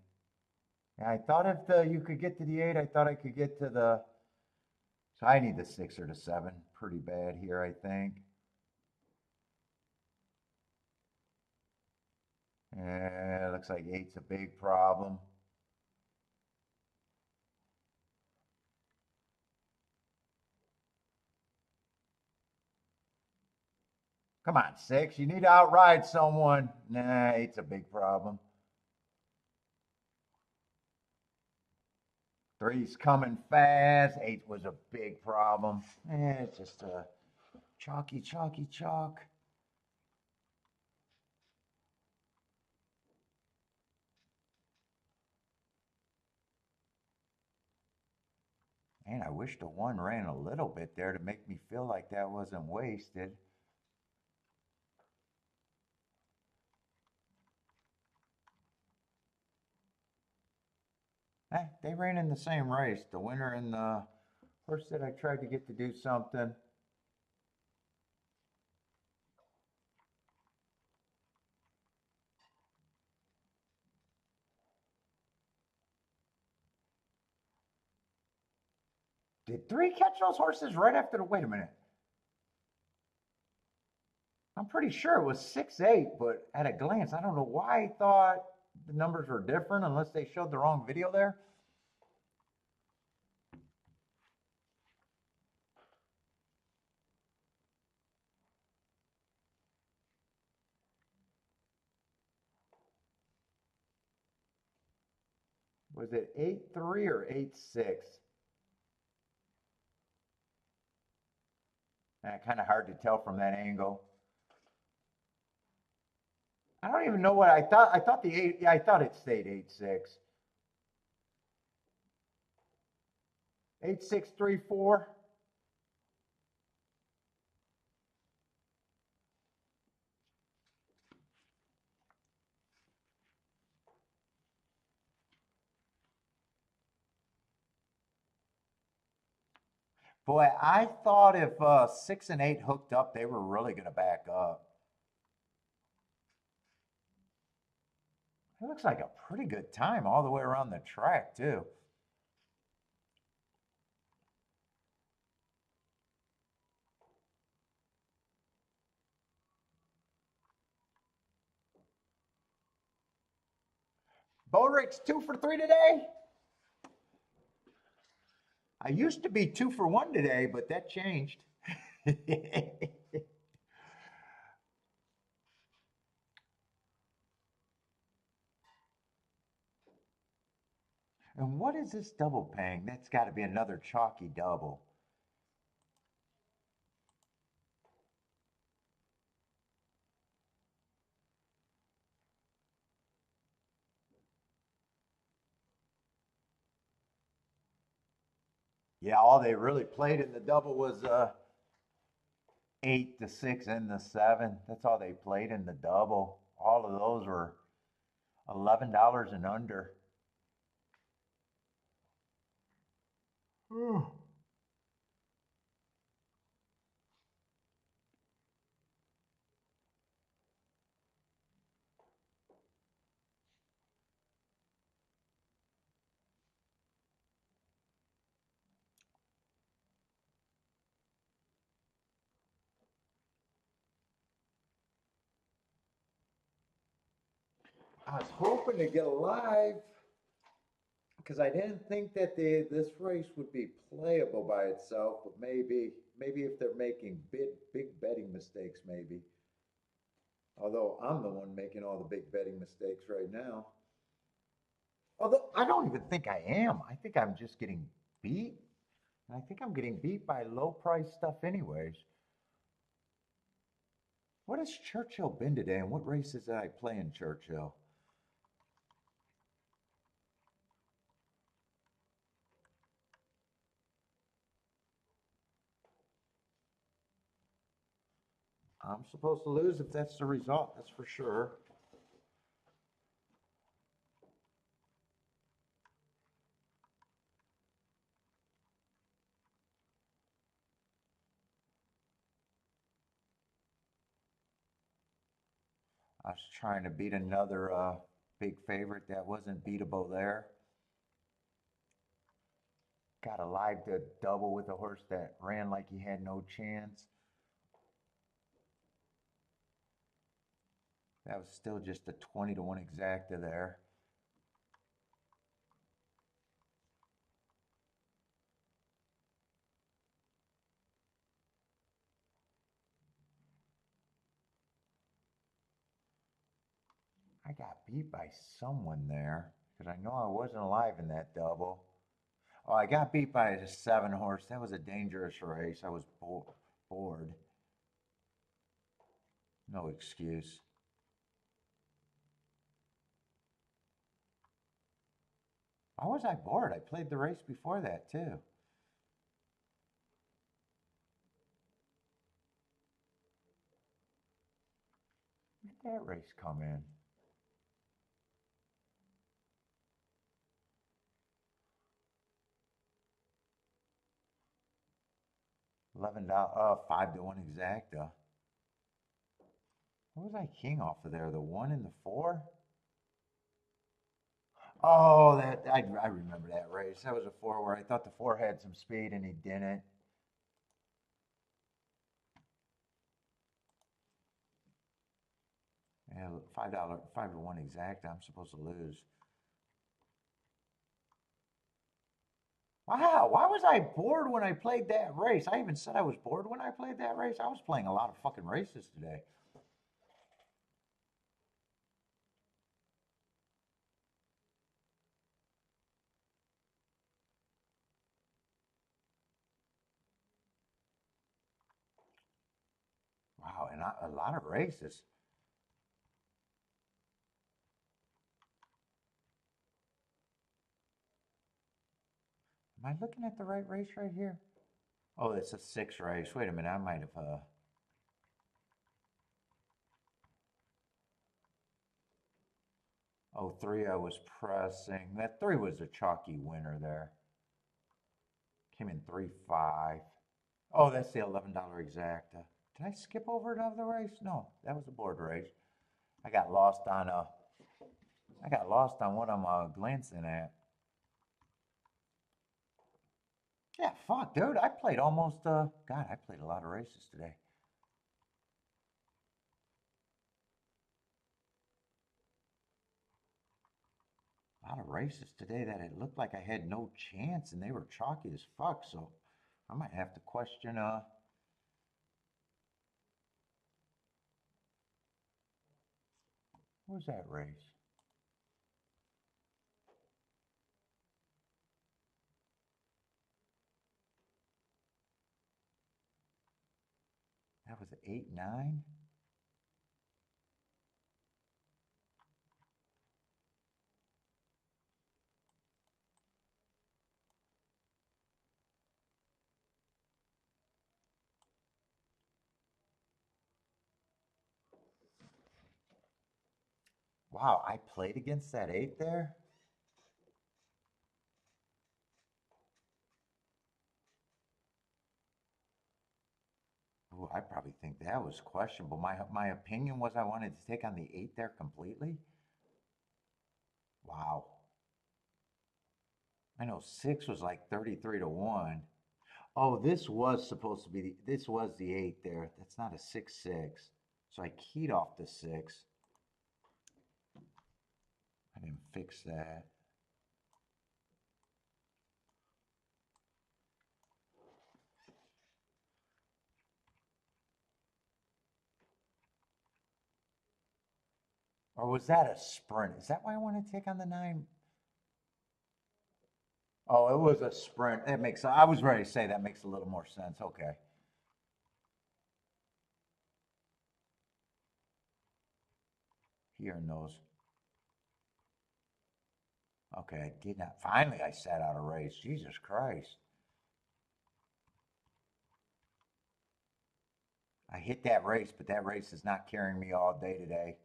Yeah, I thought if you could get to the 8, I thought I could get to the. So I need the 6 or the 7 pretty bad here, I think. Yeah, looks like 8's a big problem. Come on, 6. You need to outride someone. Nah, 8's a big problem. 3's coming fast. 8 was a big problem. It's just a chalky, chalky, chalk. Man, I wish the 1 ran a little bit there to make me feel like that wasn't wasted. They ran in the same race. The winner and the horse that I tried to get to do something. Did 3 catch those horses right after the, wait a minute. I'm pretty sure it was 6-8, but at a glance, I don't know why I thought the numbers were different unless they showed the wrong video there. Was it 8-3 or 8-6? Kind of hard to tell from that angle. I don't even know what I thought. I thought the 8, yeah, I thought it stayed 8-6. 8-6-3-4. Boy, I thought if 6 and 8 hooked up, they were really going to back up. It looks like a pretty good time all the way around the track, too. Bodrick's 2 for 3 today. I used to be 2 for 1 today, but that changed. And what is this double paying? That's got to be another chalky double. Yeah, all they really played in the double was 8, the 6, and the 7. That's all they played in the double. All of those were $11 and under. I was hoping to get alive because I didn't think that this race would be playable by itself, but maybe if they're making big betting mistakes, maybe. Although I'm the one making all the big betting mistakes right now. Although I don't even think I am. I think I'm just getting beat. And I think I'm getting beat by low price stuff anyways. What has Churchill been today and what races did I play in Churchill? I'm supposed to lose if that's the result, that's for sure. I was trying to beat another big favorite that wasn't beatable there. Got a live to double with a horse that ran like he had no chance. That was still just a 20-1 exacta there. I got beat by someone there because I know I wasn't alive in that double. Oh, I got beat by a 7 horse. That was a dangerous race. I was bored. No excuse. Why was I bored? I played the race before that too. When did that race come in? $11, 5-1 exacta. What was I king off of there? The 1 and the 4? Oh, I remember that race. That was a 4 where I thought the 4 had some speed and he didn't. Yeah, $5, 5-1 exact. I'm supposed to lose. Wow, why was I bored when I played that race? I even said I was bored when I played that race. I was playing a lot of fucking races today. Wow, and a lot of races. Am I looking at the right race right here? Oh, it's a 6 race. Wait a minute, I might have oh, 3 I was pressing. That 3 was a chalky winner there. Came in 3.5. Oh, that's the $11 exacta. Did I skip over another race? No, that was a board race. I got lost on what I'm glancing at. Yeah, fuck, dude. I played almost God, I played a lot of races today. A lot of races today that it looked like I had no chance and they were chalky as fuck, so I might have to question what was that race? That was 8-9? Wow, I played against that 8 there? Ooh, I probably think that was questionable. My opinion was I wanted to take on the 8 there completely. Wow. I know 6 was like 33 to 1. Oh, this was supposed to be this was the 8 there. That's not a 6-6. So I keyed off the 6. I didn't fix that. Or was that a sprint? Is that why I want to take on the 9? Oh, it was a sprint. That makes, I was ready to say that makes a little more sense. Okay. Hearing those. Okay, I did not. Finally, I sat out a race. Jesus Christ. I hit that race, but that race is not carrying me all day today.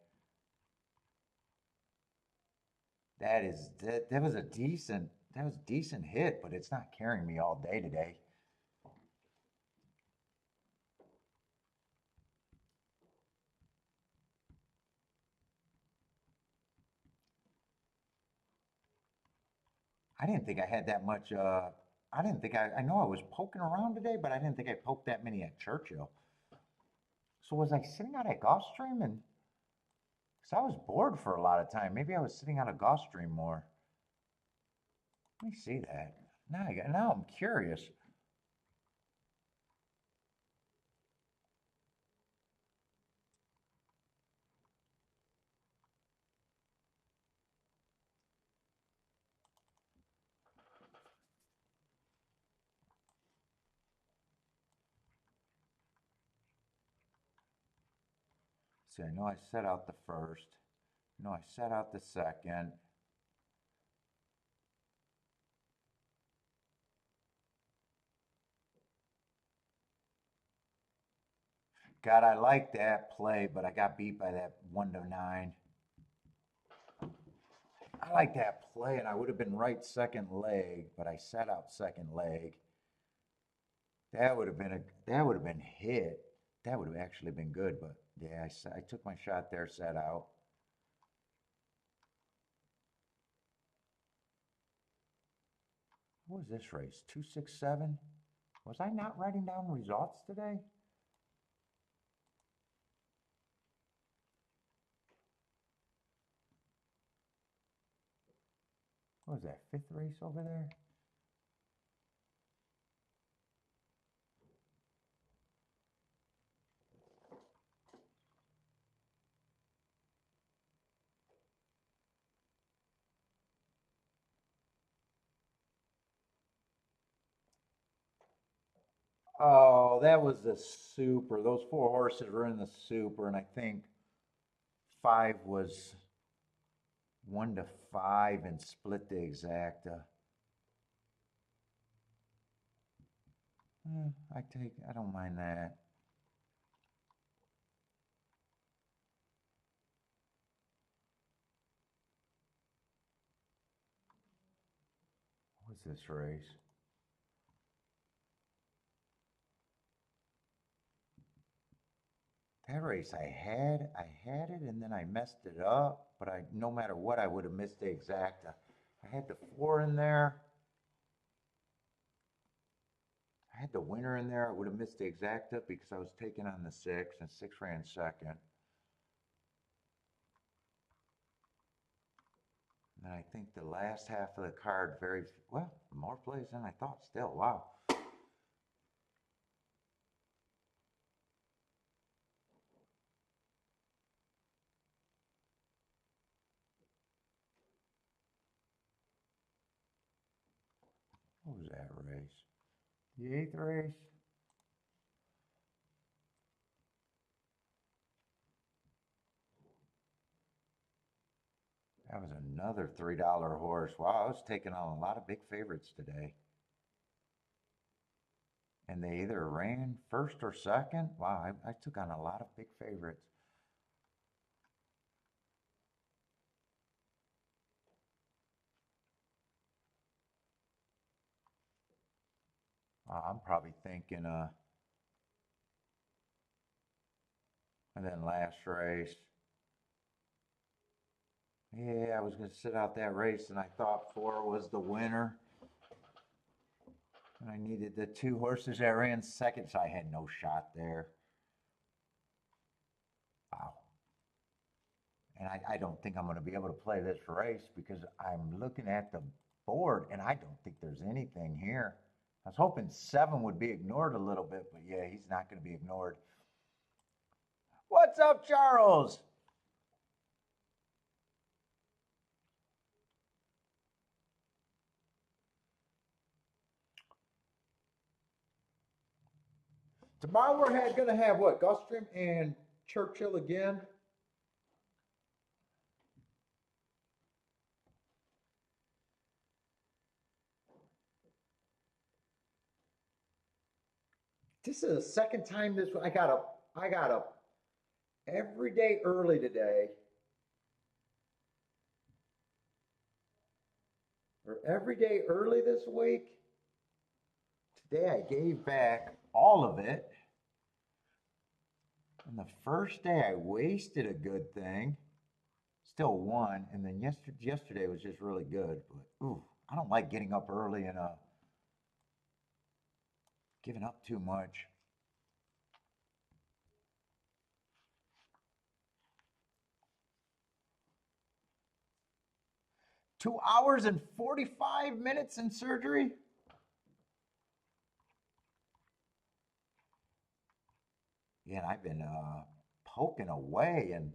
That was a decent hit, but it's not carrying me all day today. I didn't think I had that much I didn't think I know I was poking around today, but I didn't think I poked that many at Churchill. So was I sitting out at Gulfstream and because I was bored for a lot of time. Maybe I was sitting out of Gulfstream more. Let me see that. Now I'm curious. See, I know I set out the first. I know I set out the second. God, I like that play, but I got beat by that 1-9. I like that play, and I would have been right second leg, but I set out second leg. That would have been hit. That would have actually been good, but yeah, I took my shot there, set out. What was this race? 267? Was I not writing down results today? What was that, 5th race over there? Oh, that was the super. Those 4 horses were in the super, and I think 5 was 1-5 and split the exacta. I don't mind that. What's this race? That race I had it, and then I messed it up. But no matter what, I would have missed the exacta. I had the 4 in there. I had the winner in there. I would have missed the exacta because I was taking on the 6, and 6 ran second. And I think the last half of the card, well, more plays than I thought still. Wow. What was that race? The 8th race? That was another $3 horse. Wow, I was taking on a lot of big favorites today. And they either ran first or second. Wow, I took on a lot of big favorites. Wow, I'm probably thinking, and then last race. Yeah, I was going to sit out that race, and I thought 4 was the winner. And I needed the 2 horses that ran second, so I had no shot there. Wow. And I don't think I'm going to be able to play this race because I'm looking at the board, and I don't think there's anything here. I was hoping 7 would be ignored a little bit, but yeah, he's not going to be ignored. What's up, Charles? Tomorrow we're going to have what? Gulfstream and Churchill again. This is the second time this. I got up every day early today, or every day early this week. Today I gave back all of it. And the first day I wasted a good thing, still won, and then yesterday was just really good. But ooh, I don't like getting up early and giving up too much. $2 and 45 minutes in surgery. Yeah, and I've been poking away, and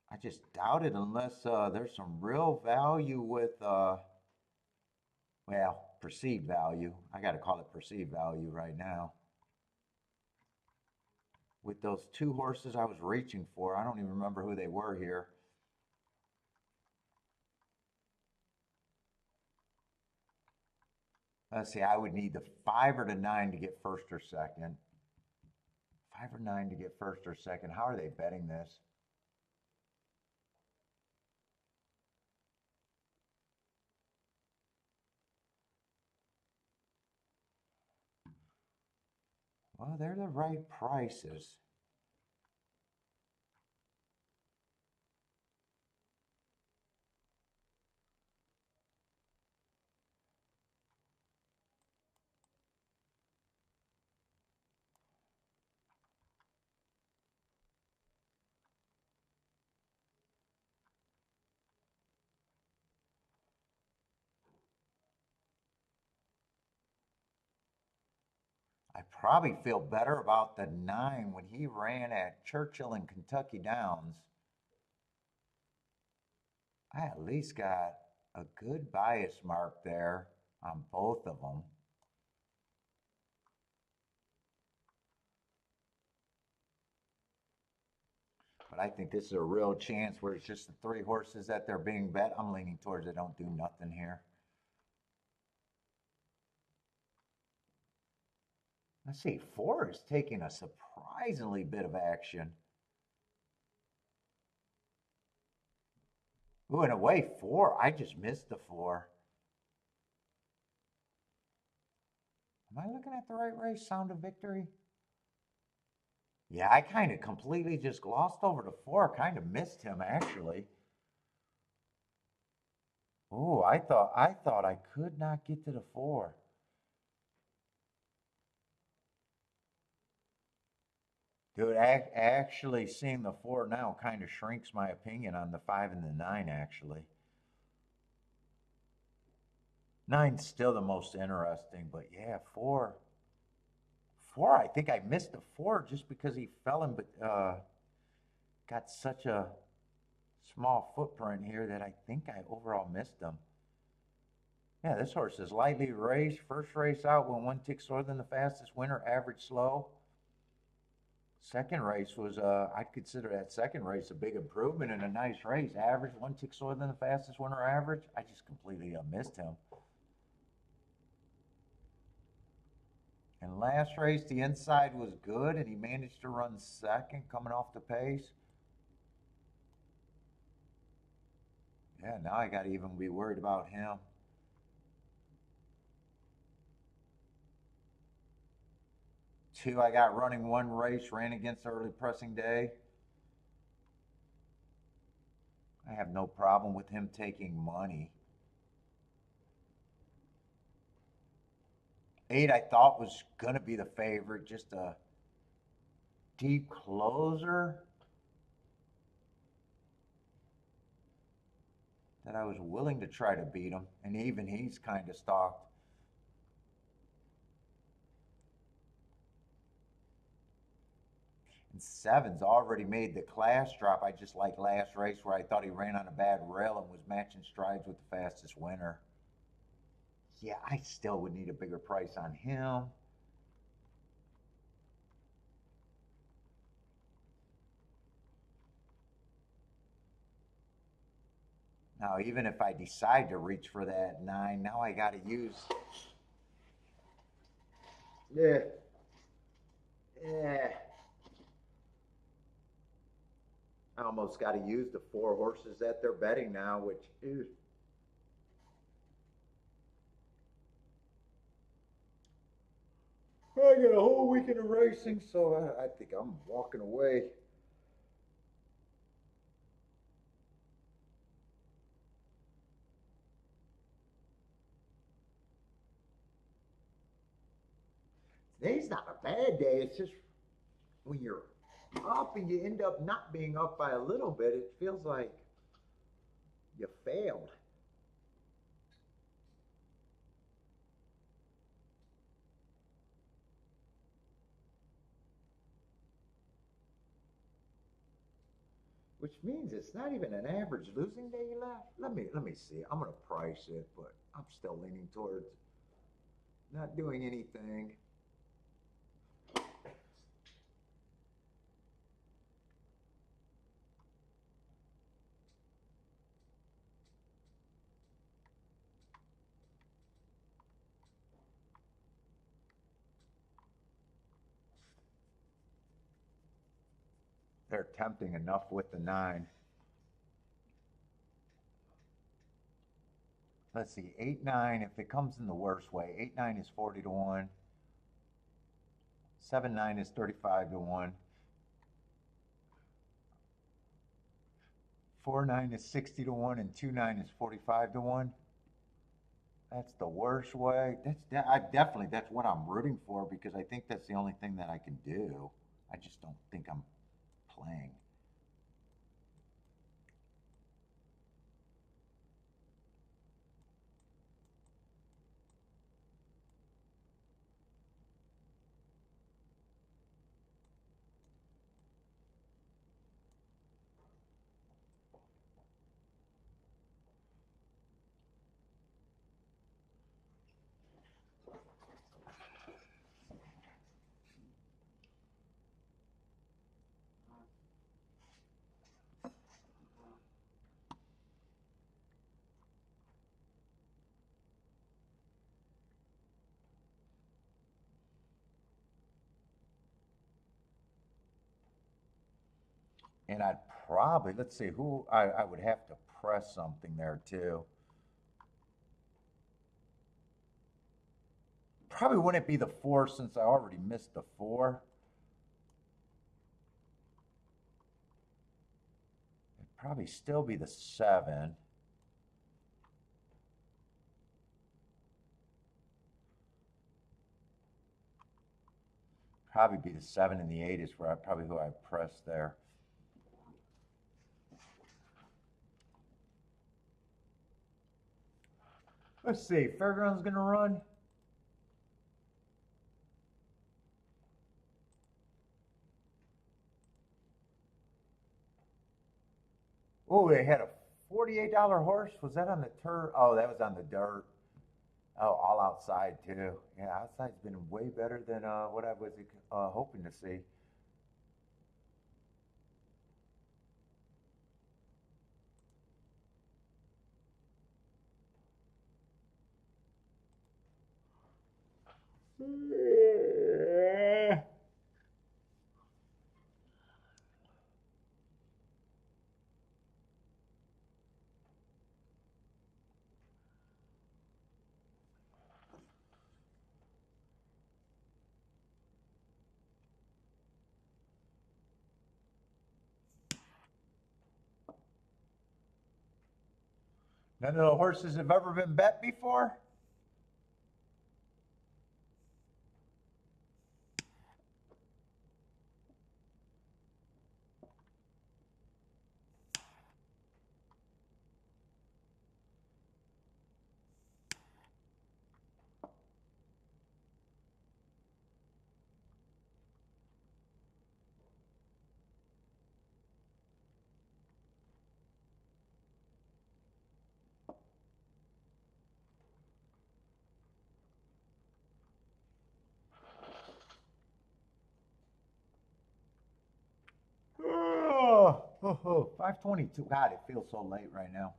I just doubt it unless there's some real value with, well, perceived value. I got to call it perceived value right now. With those 2 horses I was reaching for, I don't even remember who they were here. Let's see, I would need the 5 or the 9 to get first or second. 5 or 9 to get first or second. How are they betting this? Well, they're the right prices. I probably feel better about the 9 when he ran at Churchill and Kentucky Downs. I at least got a good bias mark there on both of them. But I think this is a real chance where it's just the 3 horses that they're being bet. I'm leaning towards they don't do nothing here. Let's see, 4 is taking a surprisingly bit of action. Ooh, in a way, 4. I just missed the 4. I Am I looking at the right race? Sound of Victory? Yeah, I kind of completely just glossed over the 4. Kind of missed him, actually. Oh, I thought I could not get to the 4. Dude, actually seeing the 4 now kind of shrinks my opinion on the 5 and the 9, actually. 9's still the most interesting, but yeah, 4. 4, I think I missed the 4 just because he fell in, but got such a small footprint here that I think I overall missed him. Yeah, this horse is lightly raced. First race out went 1 tick slower than the fastest winner, average slow. Second race was, I'd consider that second race a big improvement and a nice race. Average, 1 tick slower than the fastest winner, average. I just completely missed him. And last race, the inside was good, and he managed to run second coming off the pace. Yeah, now I got to even be worried about him. Two, I got running 1 race, ran against early pressing day. I have no problem with him taking money. 8, I thought was going to be the favorite, just a deep closer that I was willing to try to beat him, and even he's kind of stalked. And 7's already made the class drop. I just like last race where I thought he ran on a bad rail and was matching strides with the fastest winner. Yeah, I still would need a bigger price on him. Now, even if I decide to reach for that 9, now I got to use. Yeah. Yeah. I almost got to use the 4 horses that they're betting now, which is. I got a whole weekend of racing, so I think I'm walking away. Today's not a bad day. It's just when you're up and you end up not being up by a little bit, it feels like you failed. Which means it's not even an average losing day left. Let me see. I'm gonna price it, but I'm still leaning towards not doing anything. They're tempting enough with the 9. Let's see, 8-9. If it comes in the worst way, 8-9 is 40 to 1. 7-9 is 35 to 1. 4-9 is 60 to 1, and 2-9 is 45 to 1. That's the worst way. That's what I'm rooting for because I think that's the only thing that I can do. I just don't think I'm playing. And I'd probably, let's see, who I would have to press something there too. probably wouldn't be the 4 since I already missed the 4. It'd probably still be the 7. Probably be the 7 and the 8 is where probably who I pressed there. Let's see, Fairgrounds gonna run. Oh, they had a $48 horse. Was that on the turf? Oh, that was on the dirt. Oh, all outside too. Yeah, outside's been way better than what I was hoping to see. None of the horses have ever been bet before. Oh, 5:22. God, it feels so late right now.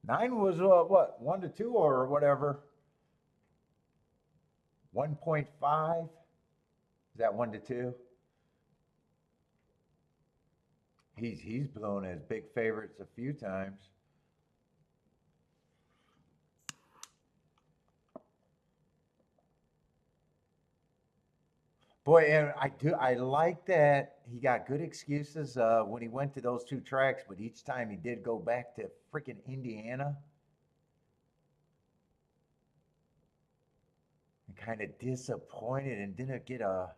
Nine was what, 1 to 2 or whatever. 1.5. Is that 1 to 2? He's blown as big favorites a few times. Boy, and I like that he got good excuses when he went to those 2 tracks, but each time he did go back to freaking Indiana. And kind of disappointed and didn't get a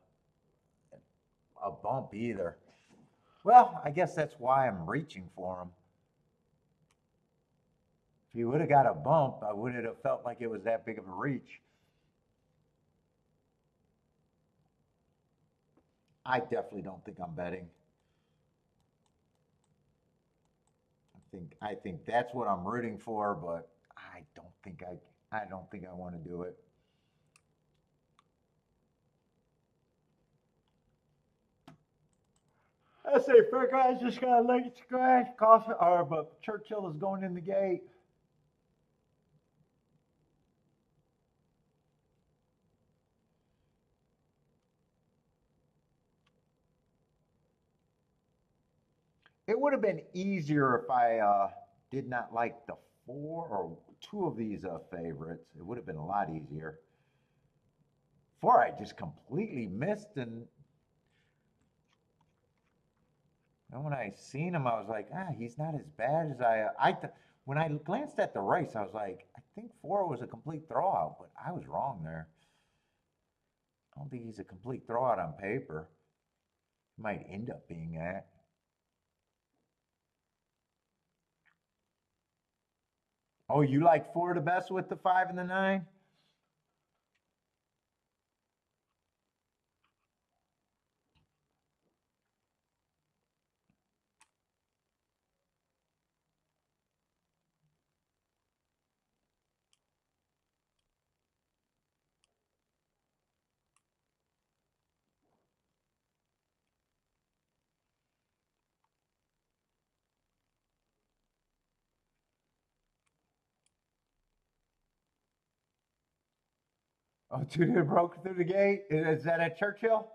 bump either. Well, I guess that's why I'm reaching for him. If he would have got a bump, I wouldn't have felt like it was that big of a reach. I definitely don't think I'm betting. I think that's what I'm rooting for, but I don't think I want to do it. I say Fairgrounds just got a late scratch. But Churchill is going in the gate. It would have been easier if I did not like the 4 or 2 of these favorites. It would have been a lot easier. 4 I just completely missed, and when I seen him, I was like, he's not as bad as when I glanced at the race, I was like, I think 4 was a complete throwout, but I was wrong there. I don't think he's a complete throwout on paper. He might end up being that. Oh, you like 4 the best with the 5 and the 9? Oh, two that broke through the gate. Is that at Churchill?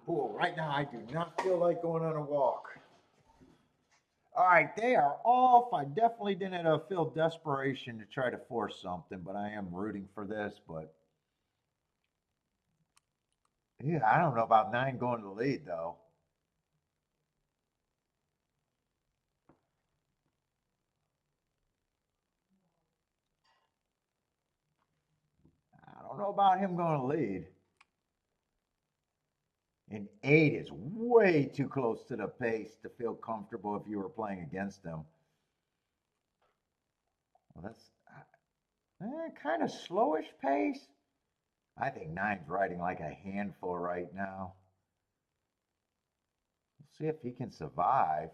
Oh, right now I do not feel like going on a walk. All right, they are off. I definitely didn't feel desperation to try to force something, but I am rooting for this. But yeah, I don't know about nine going to the lead though. I don't know about him going to lead. And eight is way too close to the pace to feel comfortable if you were playing against them. Well, that's kind of slowish pace. I think nine's riding like a handful right now. We'll see if he can survive.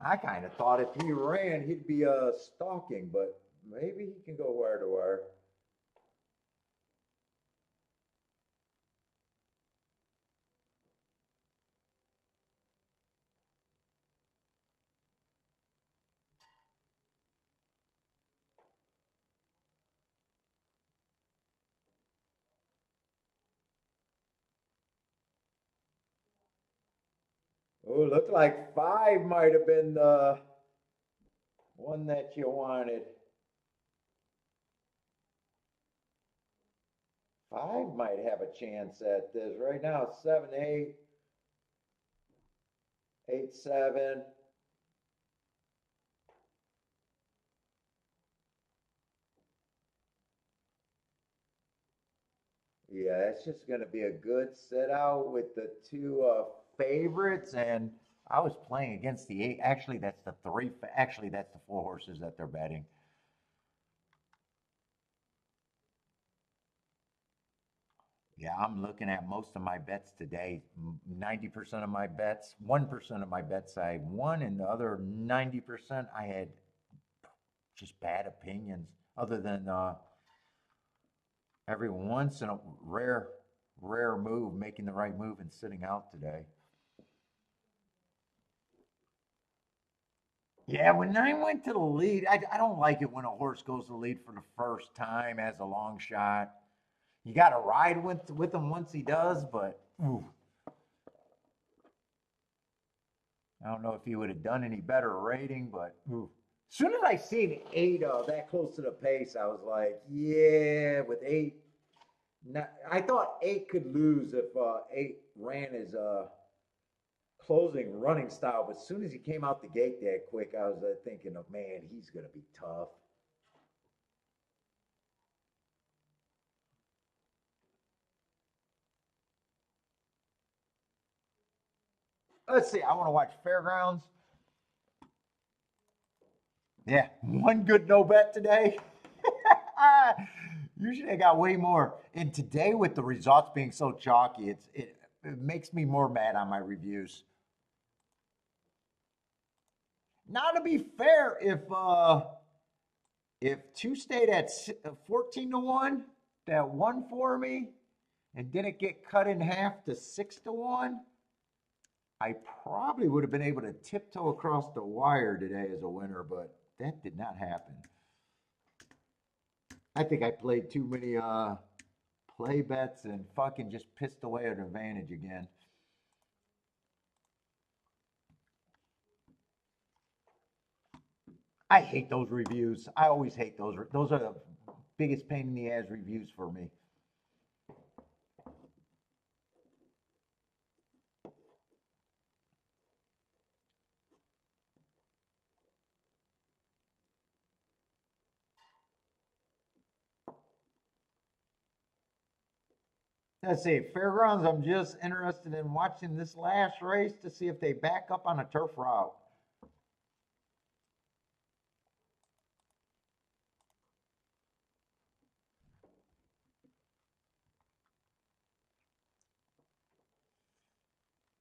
I kind of thought if he ran, he'd be stalking, but maybe he can go wire to wire. Oh, looked like five might have been the one that you wanted. Five might have a chance at this. Right now, 7, 8, 8, 7. Yeah, it's just going to be a good sit out with the two favorites. And I was playing against the eight. Actually, that's the three. Actually, that's the four horses that they're betting. Yeah, I'm looking at most of my bets today. 90% of my bets, 1% of my bets I won, and the other 90% I had just bad opinions, other than every once in a rare move, making the right move and sitting out today. Yeah, when nine went to the lead, I don't like it when a horse goes to the lead for the first time as a long shot. You got to ride with him once he does, but ooh, I don't know if he would have done any better rating, but ooh. As soon as I seen eight that close to the pace, I was like, yeah, with eight. I thought eight could lose if eight ran his closing running style, but as soon as he came out the gate that quick, I was thinking, oh man, he's going to be tough. Let's see. I want to watch Fairgrounds. Yeah, one good no bet today. Usually I got way more. And today, with the results being so chalky, it makes me more mad on my reviews. Now, to be fair, if two stayed at 14 to 1, that won for me, and didn't get cut in half to 6 to 1, I probably would have been able to tiptoe across the wire today as a winner, but that did not happen. I think I played too many play bets and fucking just pissed away at advantage again. I hate those reviews. I always hate those. Those are the biggest pain in the ass reviews for me. Let's see, Fairgrounds, I'm just interested in watching this last race to see if they back up on a turf route.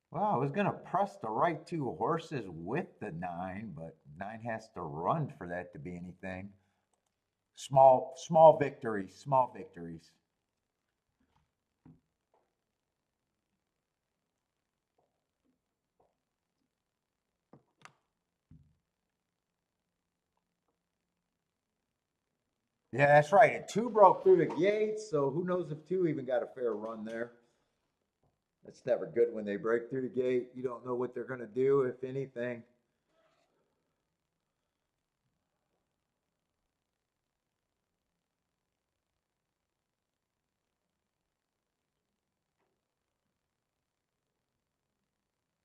Well, I was going to press the right two horses with the nine, but nine has to run for that to be anything. Small victories, small victories. Yeah, that's right. And two broke through the gates, so who knows if two even got a fair run there. That's never good when they break through the gate. You don't know what they're going to do, if anything.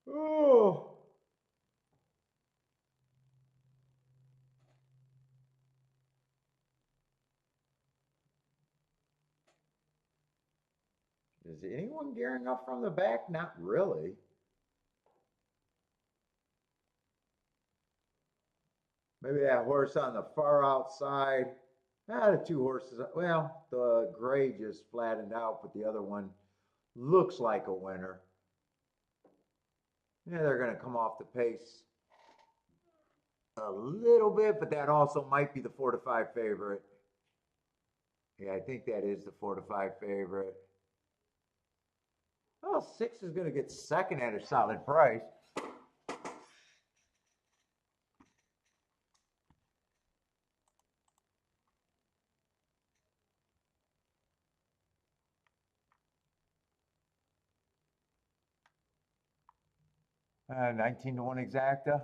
Oh. Is anyone gearing up from the back? Not really. Maybe that horse on the far outside. The two horses. Well, the gray just flattened out, but the other one looks like a winner. Yeah, they're going to come off the pace a little bit, but that also might be the 4-5 favorite. Yeah, I think that is the 4-5 favorite. Well, 6 is going to get second at a solid price. Uh, 19-1 exacta.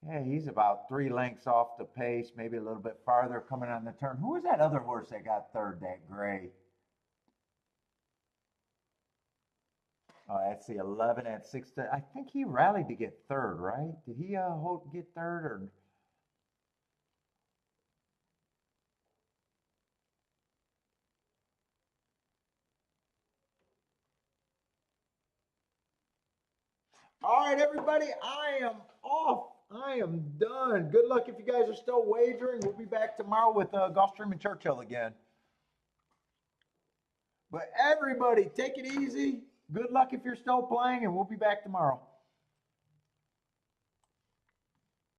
Yeah, he's about 3 lengths off the pace, maybe a little bit farther coming on the turn. Who was that other horse that got third, that gray? Oh, that's the 11 at 6. I think he rallied to get third, right? Did he get third or? All right, everybody, I am off. I am done. Good luck if you guys are still wagering. We'll be back tomorrow with Gulfstream and Churchill again. But everybody, take it easy. Good luck if you're still playing, and we'll be back tomorrow.